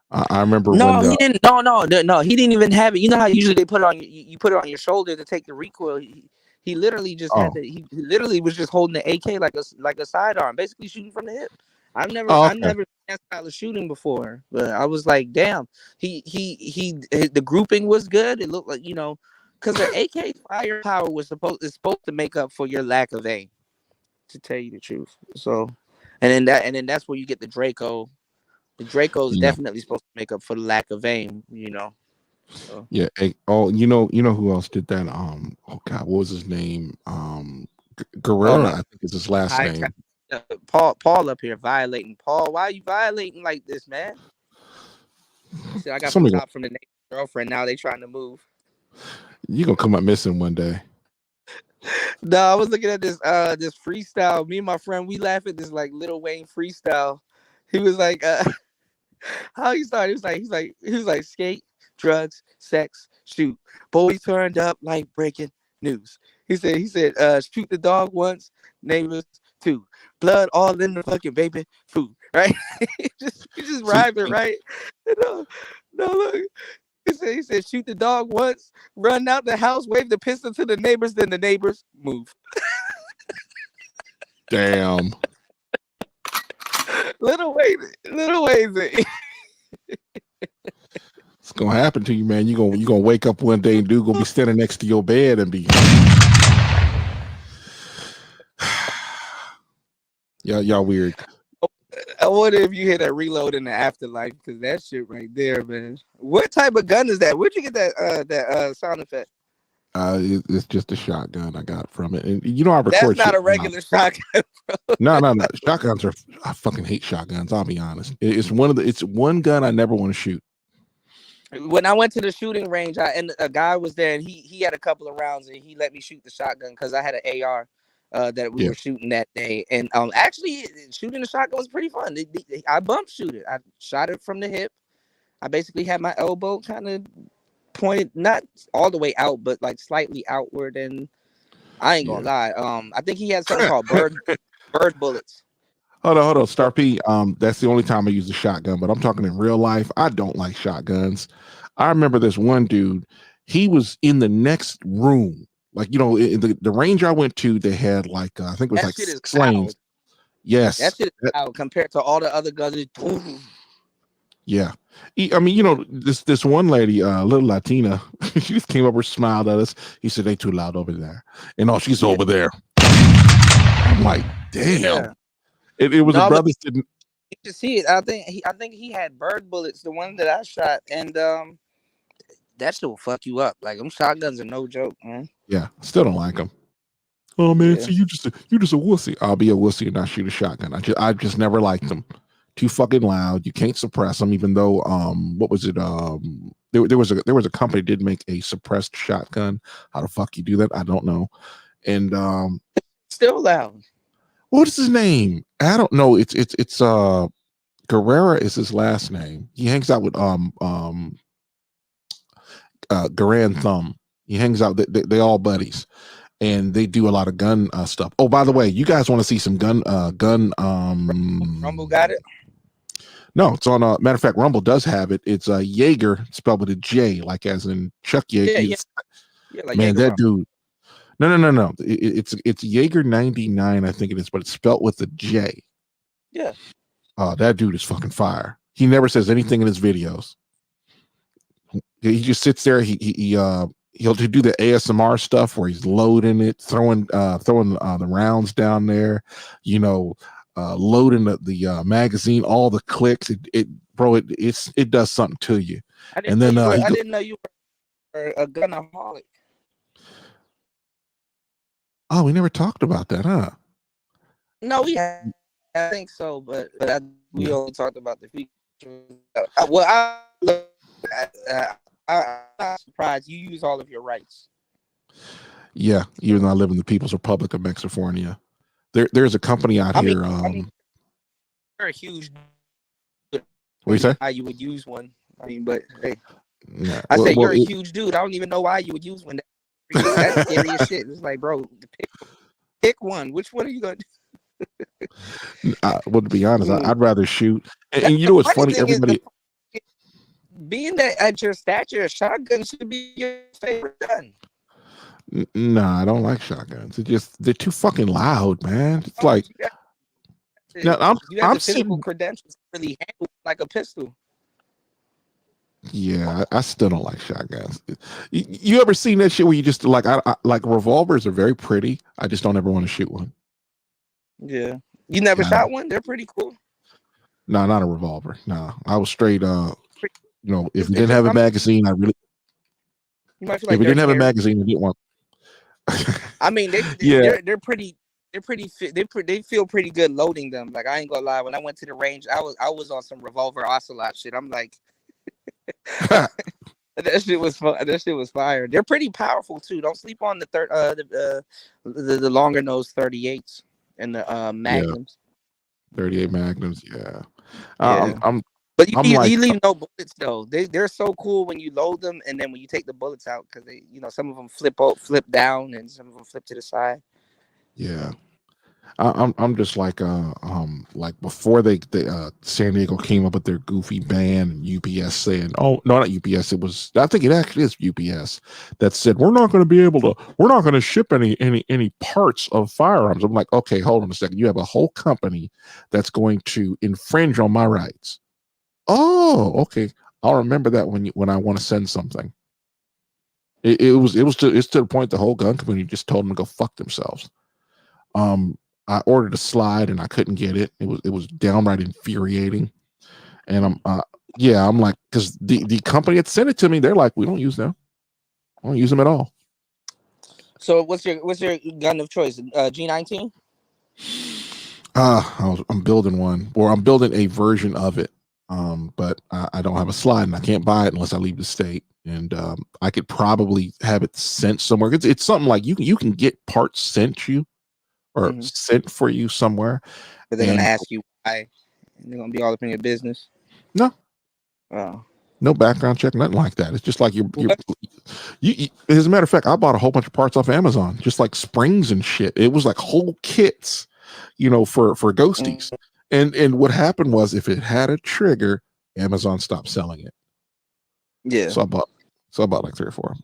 I remember he didn't. No, he didn't even have it. You know how usually they put it on you put it on your shoulder to take the recoil. He literally just had the. He literally was just holding the AK like a sidearm, basically shooting from the hip. I've never seen that style of shooting before, but I was like, damn. The grouping was good. It looked like, you know, because the AK firepower is supposed to make up for your lack of aim. To tell you the truth, so, and then that's where you get the Draco. The Draco is definitely supposed to make up for the lack of aim, you know. So. Yeah. You know who else did that? Oh God, what was his name? Guerrero, I think is his last name. Paul up here violating. Paul, why are you violating like this, man? He said, I got some top from the neighborhood. girlfriend. Now they trying to move. You gonna come up missing one day. No, I was looking at this freestyle. Me and my friend, we laugh at this like Lil Wayne freestyle. He was like, how he started? He was like skate, drugs, sex, shoot. Boy turned up like breaking news. He said, shoot the dog once, neighbors two. Blood all in the fucking baby food, right? he just rhymed it, right? No, look. He said, shoot the dog once, run out the house, wave the pistol to the neighbors, then the neighbors move. Damn. Little Wayne. It's gonna happen to you, man. You gonna wake up one day and dude gonna be standing next to your bed and be y'all weird. I wonder if you hit a reload in the afterlife, because that shit right there, man. What type of gun is that? Where'd you get that sound effect? It's just a shotgun I got from it, and you know I record. That's not a regular shotgun, bro. No. Shotguns are. I fucking hate shotguns. I'll be honest. It's one gun I never want to shoot. When I went to the shooting range, and a guy was there, and he had a couple of rounds, and he let me shoot the shotgun because I had an AR that we were shooting that day. And actually, shooting the shotgun was pretty fun. I bump shoot it. I shot it from the hip. I basically had my elbow kind of pointed, not all the way out, but like slightly outward. And I ain't gonna lie. I think he had something called bird bullets. Hold on, Star P. That's the only time I use a shotgun, but I'm talking in real life. I don't like shotguns. I remember this one dude. He was in the next room, like in the range I went to. They had like I think it was that like shit is 6 lanes. Yes, that shit is loud compared to all the other guns. Yeah, I mean, this one lady, little Latina, she just came over, smiled at us. He said, "They too loud over there," and she's over there. I'm like, damn. Yeah. It was a brother sitting. You can see it. I think he had bird bullets, the one that I shot, and that shit will fuck you up. Like them shotguns are no joke, man. Yeah, still don't like them. Oh man, see you just a wussy. I'll be a wussy and not shoot a shotgun. I just never liked them. Too fucking loud. You can't suppress them. Even though what was it? There was a company did make a suppressed shotgun. How the fuck you do that? I don't know. And still loud. What is his name? I don't know. It's Guerrera is his last name. He hangs out with Garan Thumb. He hangs out. They all buddies, and they do a lot of gun stuff. Oh, by the way, you guys want to see some gun? Rumble got it. No, it's on. Matter of fact, Rumble does have it. It's Jaeger, spelled with a J, like as in Chuck Yeager. Yeah, like man, Jaeger that dude. No. It's Jaeger 99, I think it is, but it's spelled with a J. Yeah. That dude is fucking fire. He never says anything in his videos. He just sits there. He'll do the ASMR stuff where he's loading it, throwing the rounds down there, loading the magazine, all the clicks. It does something to you. I didn't know you were a gunaholic. Oh, we never talked about that, huh? No, I think so, but we only talked about the features. I'm not surprised you use all of your rights. Yeah, even though I live in the People's Republic of Mexifornia, there's a company out here. You're a huge. What do you say? Why you would use one? I mean, but hey, yeah. I say you're a huge dude. I don't even know why you would use one. That's scary as shit. It's like, bro, pick one. Which one are you gonna do? Well, to be honest, I'd rather shoot. And you know what's funny? Everybody, being that at your stature, a shotgun should be your favorite gun. Nah, I don't like shotguns. They're too fucking loud, man. It's like, now I'm physical credentials to really handle like a pistol. Yeah, I still don't like shotguns. You ever seen that shit where you just like like revolvers are very pretty. I just don't ever want to shoot one. Yeah, you never shot one? They're pretty cool. No, not a revolver. No, I was straight. If it didn't have a magazine, I really. If it didn't have a magazine, I didn't want. I mean, they're pretty. They feel pretty good loading them. Like I ain't gonna lie. When I went to the range, I was on some revolver ocelot shit. I'm like. That shit was fun. That shit was fire. They're pretty powerful too. Don't sleep on the longer nose 38s and the magnums. 38 Magnums. Yeah. Yeah. I'm But you, I'm you, like you leave no bullets though. They're so cool when you load them, and then when you take the bullets out, because they, some of them flip down, and some of them flip to the side. yeah. I'm just like before they San Diego came up with their goofy ban and UPS saying, oh no, not UPS, it was, I think it actually is UPS that said we're not going to ship any parts of firearms. I'm like, okay, hold on a second, you have a whole company that's going to infringe on my rights. Oh, okay, I'll remember that when I want to send something. It's to the point the whole gun company just told them to go fuck themselves. I ordered a slide and I couldn't get it. It was downright infuriating. And I'm like, because the company that sent it to me, they're like, we don't use them. I don't use them at all. So what's your gun of choice? G19? I'm building one, or I'm building a version of it. But I don't have a slide and I can't buy it unless I leave the state. And I could probably have it sent somewhere. It's something like you can get parts sent you or sent for you somewhere. But they're gonna ask you why. They're gonna be all up in your business. No. Oh. No background check, nothing like that. It's just like you as a matter of fact, I bought a whole bunch of parts off Amazon, just like springs and shit. It was like whole kits, for ghosties. And what happened was, if it had a trigger, Amazon stopped selling it. Yeah. So I bought like 3 or 4.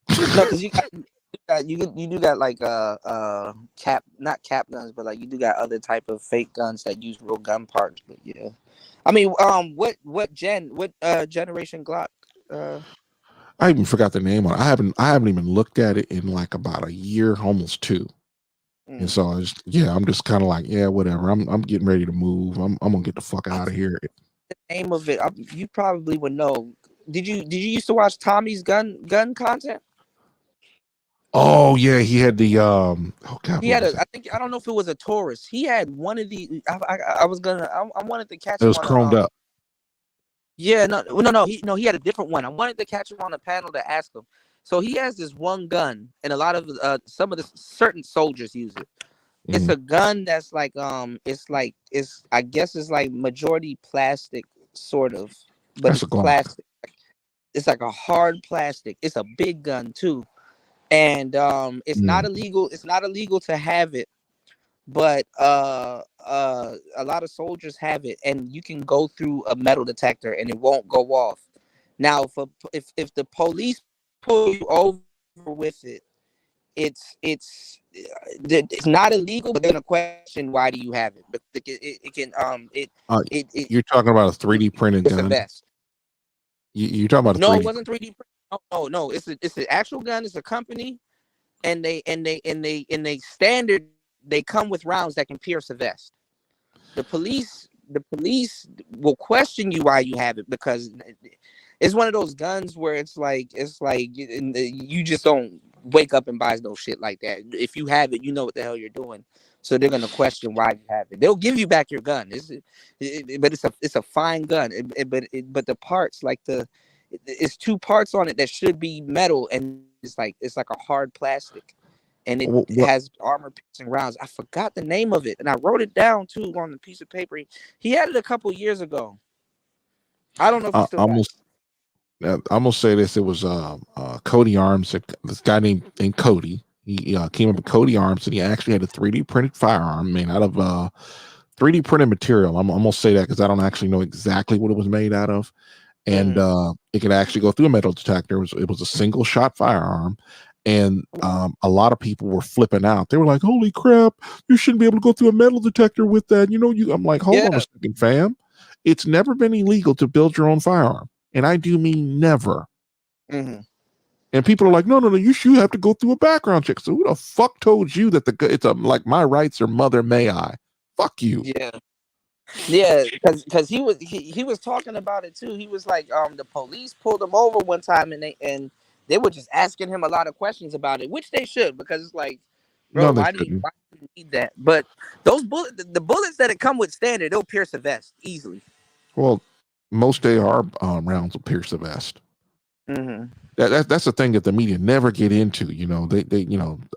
No, because you do got like not cap guns, but like you do got other type of fake guns that use real gun parts. But yeah, I mean, what generation Glock? I even forgot the name on it. I haven't even looked at it in like about a year, almost 2. And so I'm just kind of like, yeah, whatever. I'm getting ready to move. I'm gonna get the fuck out of here. The name of it, you probably would know. Did you used to watch Tommy's gun content? Oh yeah, he had the He had I don't know if it was a Taurus. He had one of the. I wanted to catch it him was on chromed up. Yeah, no. He had a different one. I wanted to catch him on a panel to ask him. So he has this one gun, and a lot of some of the certain soldiers use it. It's a gun that's like I guess it's like majority plastic, sort of, but it's plastic. It's like a hard plastic. It's a big gun too. And it's not illegal. It's not illegal to have it, but a lot of soldiers have it, and you can go through a metal detector and it won't go off. Now, if the police pull you over with it, it's not illegal, but they're gonna question why do you have it? But it can You're talking about a 3D printed gun. Vest. You're talking about a 3D. It wasn't 3D. No. It's an actual gun. It's a company, and they standard. They come with rounds that can pierce a vest. The police will question you why you have it, because it's one of those guns where it's like you just don't wake up and buy no shit like that. If you have it, you know what the hell you're doing. So they're gonna question why you have it. They'll give you back your gun. But it's a fine gun. But the parts, like it's 2 parts on it that should be metal, and it's like a hard plastic, and it has armor piercing rounds. I forgot the name of it, and I wrote it down too on a piece of paper. He had it a couple years ago. I don't know if he still got it. I'm gonna say this. It was Cody Arms. This guy named Cody. He came up with Cody Arms, and he actually had a 3D printed firearm made out of 3D printed material. I'm gonna say that because I don't actually know exactly what it was made out of, and it could actually go through a metal detector. It was a single shot firearm, and a lot of people were flipping out. They were like, "Holy crap! You shouldn't be able to go through a metal detector with that." I'm like, "Hold on a second, fam. It's never been illegal to build your own firearm." And I do mean never. And people are like, no, you have to go through a background check. So who the fuck told you that it's like my rights or mother may I? Fuck you. Yeah, because he was talking about it too. He was like, the police pulled him over one time, and they were just asking him a lot of questions about it, which they should, because it's like, bro, why do you need that? But those the bullets that it come with standard, they'll pierce a vest easily. Well, most AR rounds will pierce the vest. Mm-hmm. That's the thing that the media never get into. They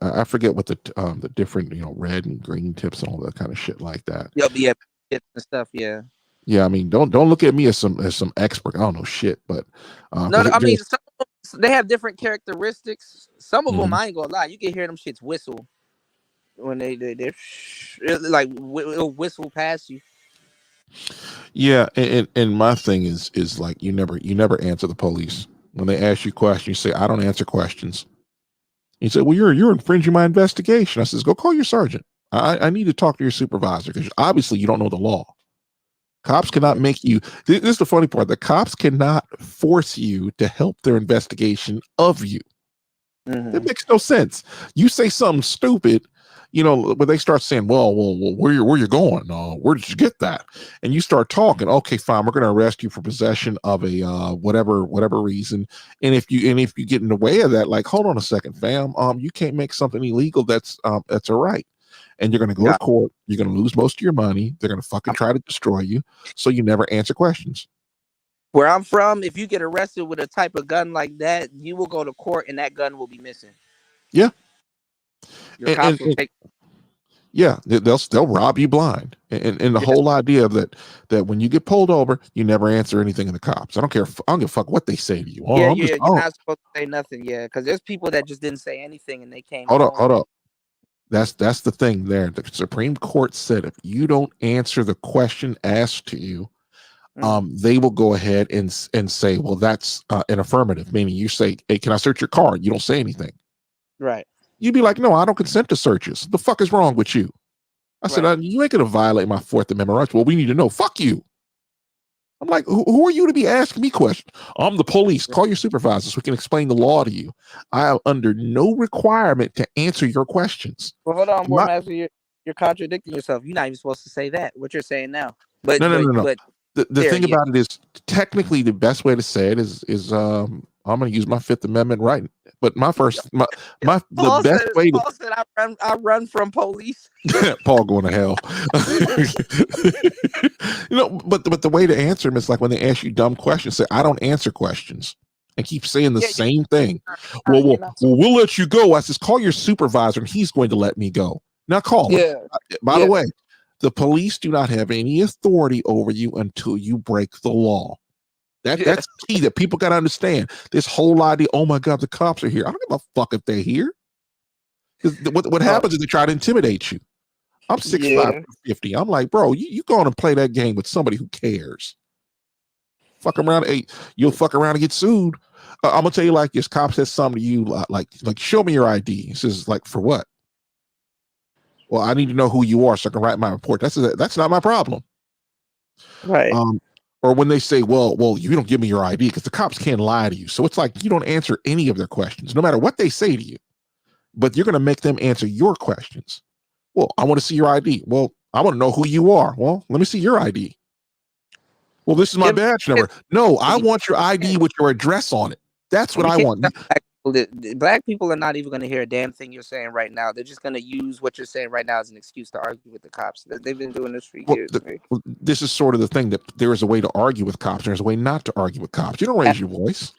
I forget what the different red and green tips and all that kind of shit like that. Yep, yeah, and stuff. Yeah. Yeah, I mean, don't look at me as some expert. I don't know shit, but No, I mean, some of them, they have different characteristics. Some of them, Mhm. I ain't gonna lie, you can hear them shits whistle when they're like it'll whistle past you. Yeah, and my thing is like you never answer the police when they ask you questions. You say I don't answer questions. You say, well, you're infringing my investigation. I says, go call your sergeant. I need to talk to your supervisor because obviously you don't know the law. Cops cannot make you. This is the funny part. The cops cannot force you to help their investigation of you. Mm-hmm. It makes no sense. You say something stupid, when they start saying, well, where you going? Where did you get that? And you start talking. Okay, fine. We're going to arrest you for possession of a whatever reason. And if you get in the way of that, like, hold on a second, fam. You can't make something illegal. That's all right. And you're going to go to court. You're going to lose most of your money. They're going to fucking try to destroy you. So you never answer questions. Where I'm from, if you get arrested with a type of gun like that, you will go to court and that gun will be missing. Yeah. Your cops will take. Yeah, they'll rob you blind, and the whole idea that when you get pulled over, you never answer anything to the cops. I don't care. I don't give a fuck what they say to you. You're not supposed to say nothing. Yeah, because there's people that just didn't say anything and they came. Hold up. That's the thing there. The Supreme Court said if you don't answer the question asked to you, they will go ahead and say, well, that's an affirmative, meaning you say, hey, can I search your car? You don't say anything. Right. You'd be like, no, I don't consent to searches. The fuck is wrong with you? I said, you ain't gonna violate my Fourth Amendment rights. Well, we need to know. Fuck you. I'm like, who are you to be asking me questions? I'm the police. Call your supervisor so we can explain the law to you. I am under no requirement to answer your questions. Well, hold on, Master, you're contradicting yourself. You're not even supposed to say that. What you're saying now. But no. But the thing about it is, technically, the best way to say it is I'm going to use my Fifth Amendment right. But the best way to. Paul said, I run from police. Paul going to hell. But the way to answer them is like when they ask you dumb questions, say, I don't answer questions. And keep saying the same thing. Well, we'll let you go. I says, call your supervisor and he's going to let me go. Now call him. By the way, the police do not have any authority over you until you break the law. That's key that people got to understand. This whole idea, oh my God, the cops are here. I don't give a fuck if they're here. Because what happens is they try to intimidate you. I'm 6'5", 50. I'm like, bro, you go on and play that game with somebody who cares. Fuck around, you'll fuck around and get sued. I'm gonna tell you like this: cop says something to you like show me your ID. He says like for what? Well, I need to know who you are so I can write my report. That's not my problem. Right. Or when they say, well, you don't give me your ID because the cops can't lie to you. So it's like you don't answer any of their questions, no matter what they say to you. But you're going to make them answer your questions. Well, I want to see your ID. Well, I want to know who you are. Well, let me see your ID. Well, this is my badge number. No, I want your ID with your address on it. That's what I want. Black people are not even going to hear a damn thing you're saying right now. They're just going to use what you're saying right now as an excuse to argue with the cops. They've been doing this for years. This is sort of the thing that there is a way to argue with cops. There's a way not to argue with cops. You don't raise your voice.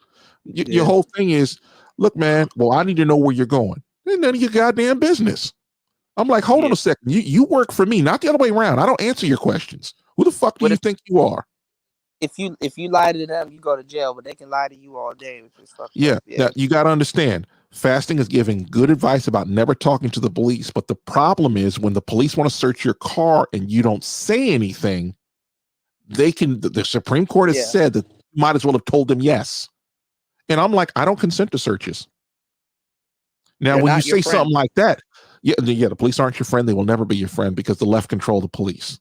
Your whole thing is, look, man, well, I need to know where you're going. Ain't none of your goddamn business. I'm like, hold on a second. You work for me, not the other way around. I don't answer your questions. Who the fuck do you think you are? If you lie to them, you go to jail, but they can lie to you all day. Which is Now, you got to understand, fasting is giving good advice about never talking to the police. But the problem is when the police want to search your car and you don't say anything, they can. The Supreme Court has said that you might as well have told them yes. And I'm like, I don't consent to searches. Now, when you say something like that, the police aren't your friend. They will never be your friend because the left control the police.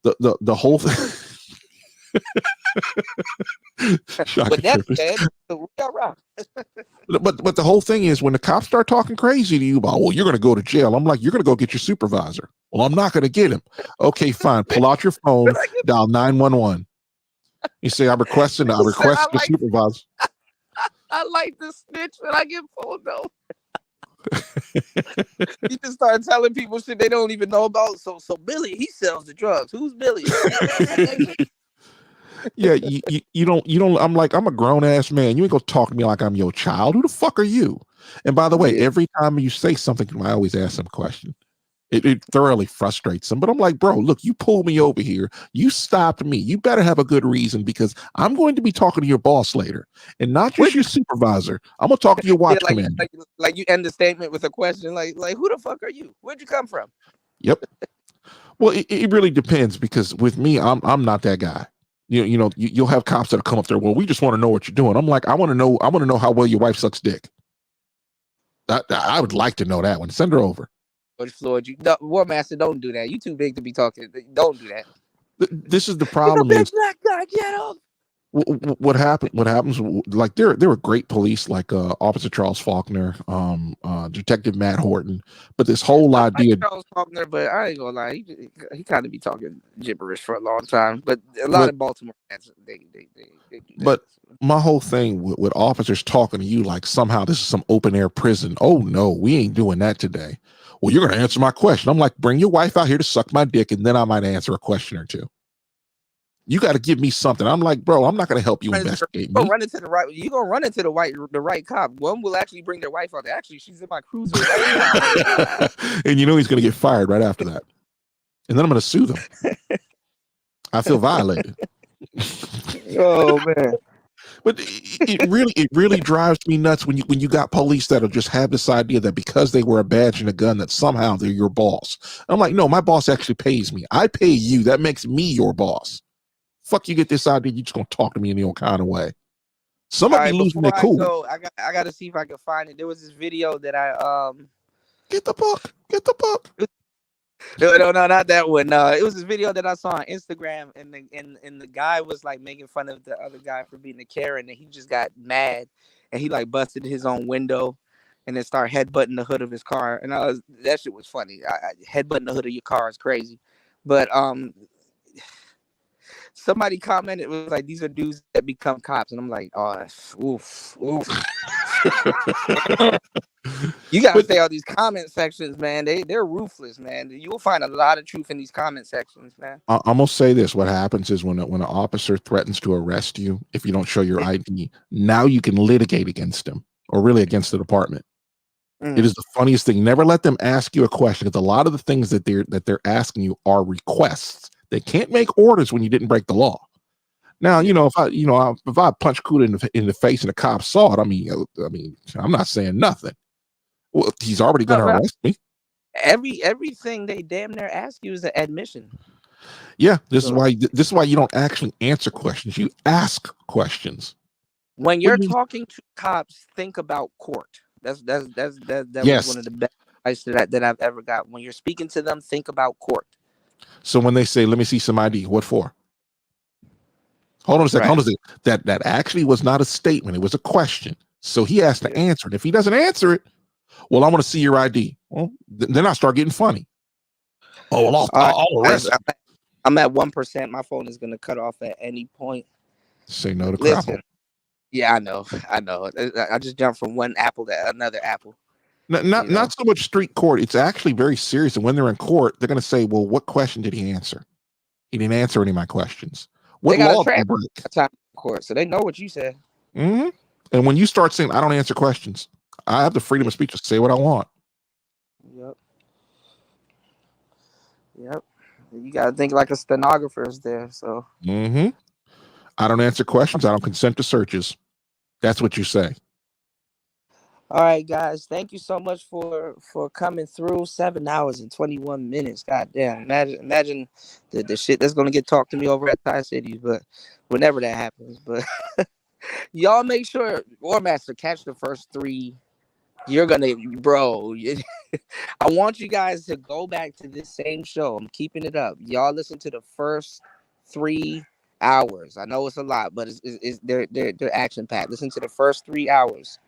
The whole thing. But that's bad. So but the whole thing is when the cops start talking crazy to you about, well, you're going to go to jail. I'm like, you're going to go get your supervisor. Well, I'm not going to get him. Okay, fine. Pull out your phone, dial 911. You say, I request the supervisor. I like to snitch when I get pulled over. He just started telling people shit they don't even know about. So Billy, he sells the drugs. Who's Billy? Yeah, you don't. I'm like, I'm a grown ass man. You ain't gonna talk to me like I'm your child. Who the fuck are you? And by the way, every time you say something, I always ask them a question. It thoroughly frustrates them. But I'm like, bro, look, you pulled me over here. You stopped me. You better have a good reason because I'm going to be talking to your boss later, and not just your supervisor. I'm gonna talk to your watch commander. Like you end the statement with a question, like who the fuck are you? Where'd you come from? Yep. Well, it really depends because with me, I'm not that guy. You'll have cops that'll come up there. Well, we just want to know what you're doing. I'm like, I want to know how well your wife sucks dick. I would like to know that one. Send her over. George Floyd, War Master, don't do that. You too big to be talking. Don't do that. This is the problem. Big black guy, get up. What happens like there were great police like Officer Charles Faulkner, Detective Matt Horton, but this whole idea Charles Faulkner, but I ain't gonna lie, he kind of be talking gibberish for a long time. But a lot of Baltimore fans, they do that. But my whole thing with officers talking to you like somehow this is some open air prison. Oh no, we ain't doing that today. Well, you're gonna answer my question. I'm like, bring your wife out here to suck my dick, and then I might answer a question or two. You got to give me something. I'm like, bro, I'm not going to help you investigate me. Run into the right. You gonna run into the right cop. One will actually bring their wife out there. Actually, she's in my cruiser right now. And you know he's going to get fired right after that. And then I'm going to sue them. I feel violated. Oh man. But it really drives me nuts when you got police that'll just have this idea that because they wear a badge and a gun that somehow they're your boss. I'm like, no, my boss actually pays me. I pay you. That makes me your boss. Fuck you get this idea, you just gonna talk to me in your kind of way. Somebody losing their cool. I gotta see if I can find it. There was this video that I Get the book. No, not that one. It was this video that I saw on Instagram, and the guy was like making fun of the other guy for being a Karen, and he just got mad, and he like busted his own window, and then started headbutting the hood of his car, and that shit was funny. Headbutting the hood of your car is crazy, but somebody commented, it was like, these are dudes that become cops. And I'm like, oh, oof. You got to stay on these comment sections, man. They're ruthless, man. You'll find a lot of truth in these comment sections, man. I'm going to say this. What happens is when an officer threatens to arrest you, if you don't show your ID, now you can litigate against him or really against the department. It is the funniest thing. Never let them ask you a question because a lot of the things that they're asking you are requests. They can't make orders when you didn't break the law. Now, if I punch Kuda in the face and the cop saw it, I mean, I'm not saying nothing. Well, he's already going to arrest me. Everything they damn near ask you is an admission. Yeah, this is why you don't actually answer questions. You ask questions. When you're talking to cops, think about court. That Yes. was one of the best advice that I've ever got. When you're speaking to them, think about court. So when they say, "Let me see some ID," what for? Hold on a second. That actually was not a statement. It was a question. So he has to answer it. If he doesn't answer it, well, I want to see your ID. Well, then I start getting funny. Oh, well, I'll arrest. I'm at 1%. My phone is going to cut off at any point. Say no to crap. Yeah, I know. I just jumped from one apple to another apple. Not so much street court. It's actually very serious. And when they're in court, they're going to say, well, what question did he answer? He didn't answer any of my questions. What law did he break? Time in court, so they know what you said. Mm-hmm. And when you start saying, I don't answer questions, I have the freedom of speech to say what I want. Yep. You got to think like a stenographer is there. So. Mm-hmm. I don't answer questions. I don't consent to searches. That's what you say. All right, guys. Thank you so much for coming through. 7 hours and 21 minutes. God damn. Imagine the shit that's gonna get talked to me over at Thai City, but whenever that happens. But y'all make sure War Master catch the first 3. You're gonna, bro. I want you guys to go back to this same show. I'm keeping it up. Y'all listen to the first 3 hours. I know it's a lot, but they're action packed. Listen to the first 3 hours.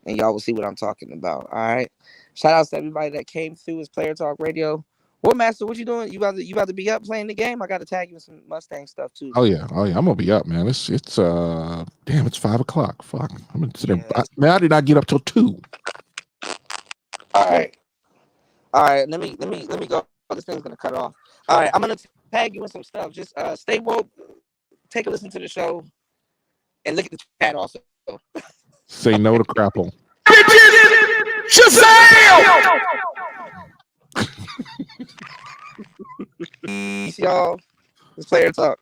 And y'all will see what I'm talking about. All right. Shout outs to everybody that came through his Player Talk Radio. War Master, what you doing? You about to be up playing the game? I got to tag you with some Mustang stuff too. Oh yeah. I'm gonna be up, man. It's damn. It's 5 o'clock. Fuck. I'm gonna sit there. Man, I did not get up till 2. All right. Let me go. This thing's gonna cut off. All right. I'm gonna tag you with some stuff. Just stay woke. take a listen to the show and look at the chat also. Say no to Crapple. Shazam! Peace, y'all. Let's player talk.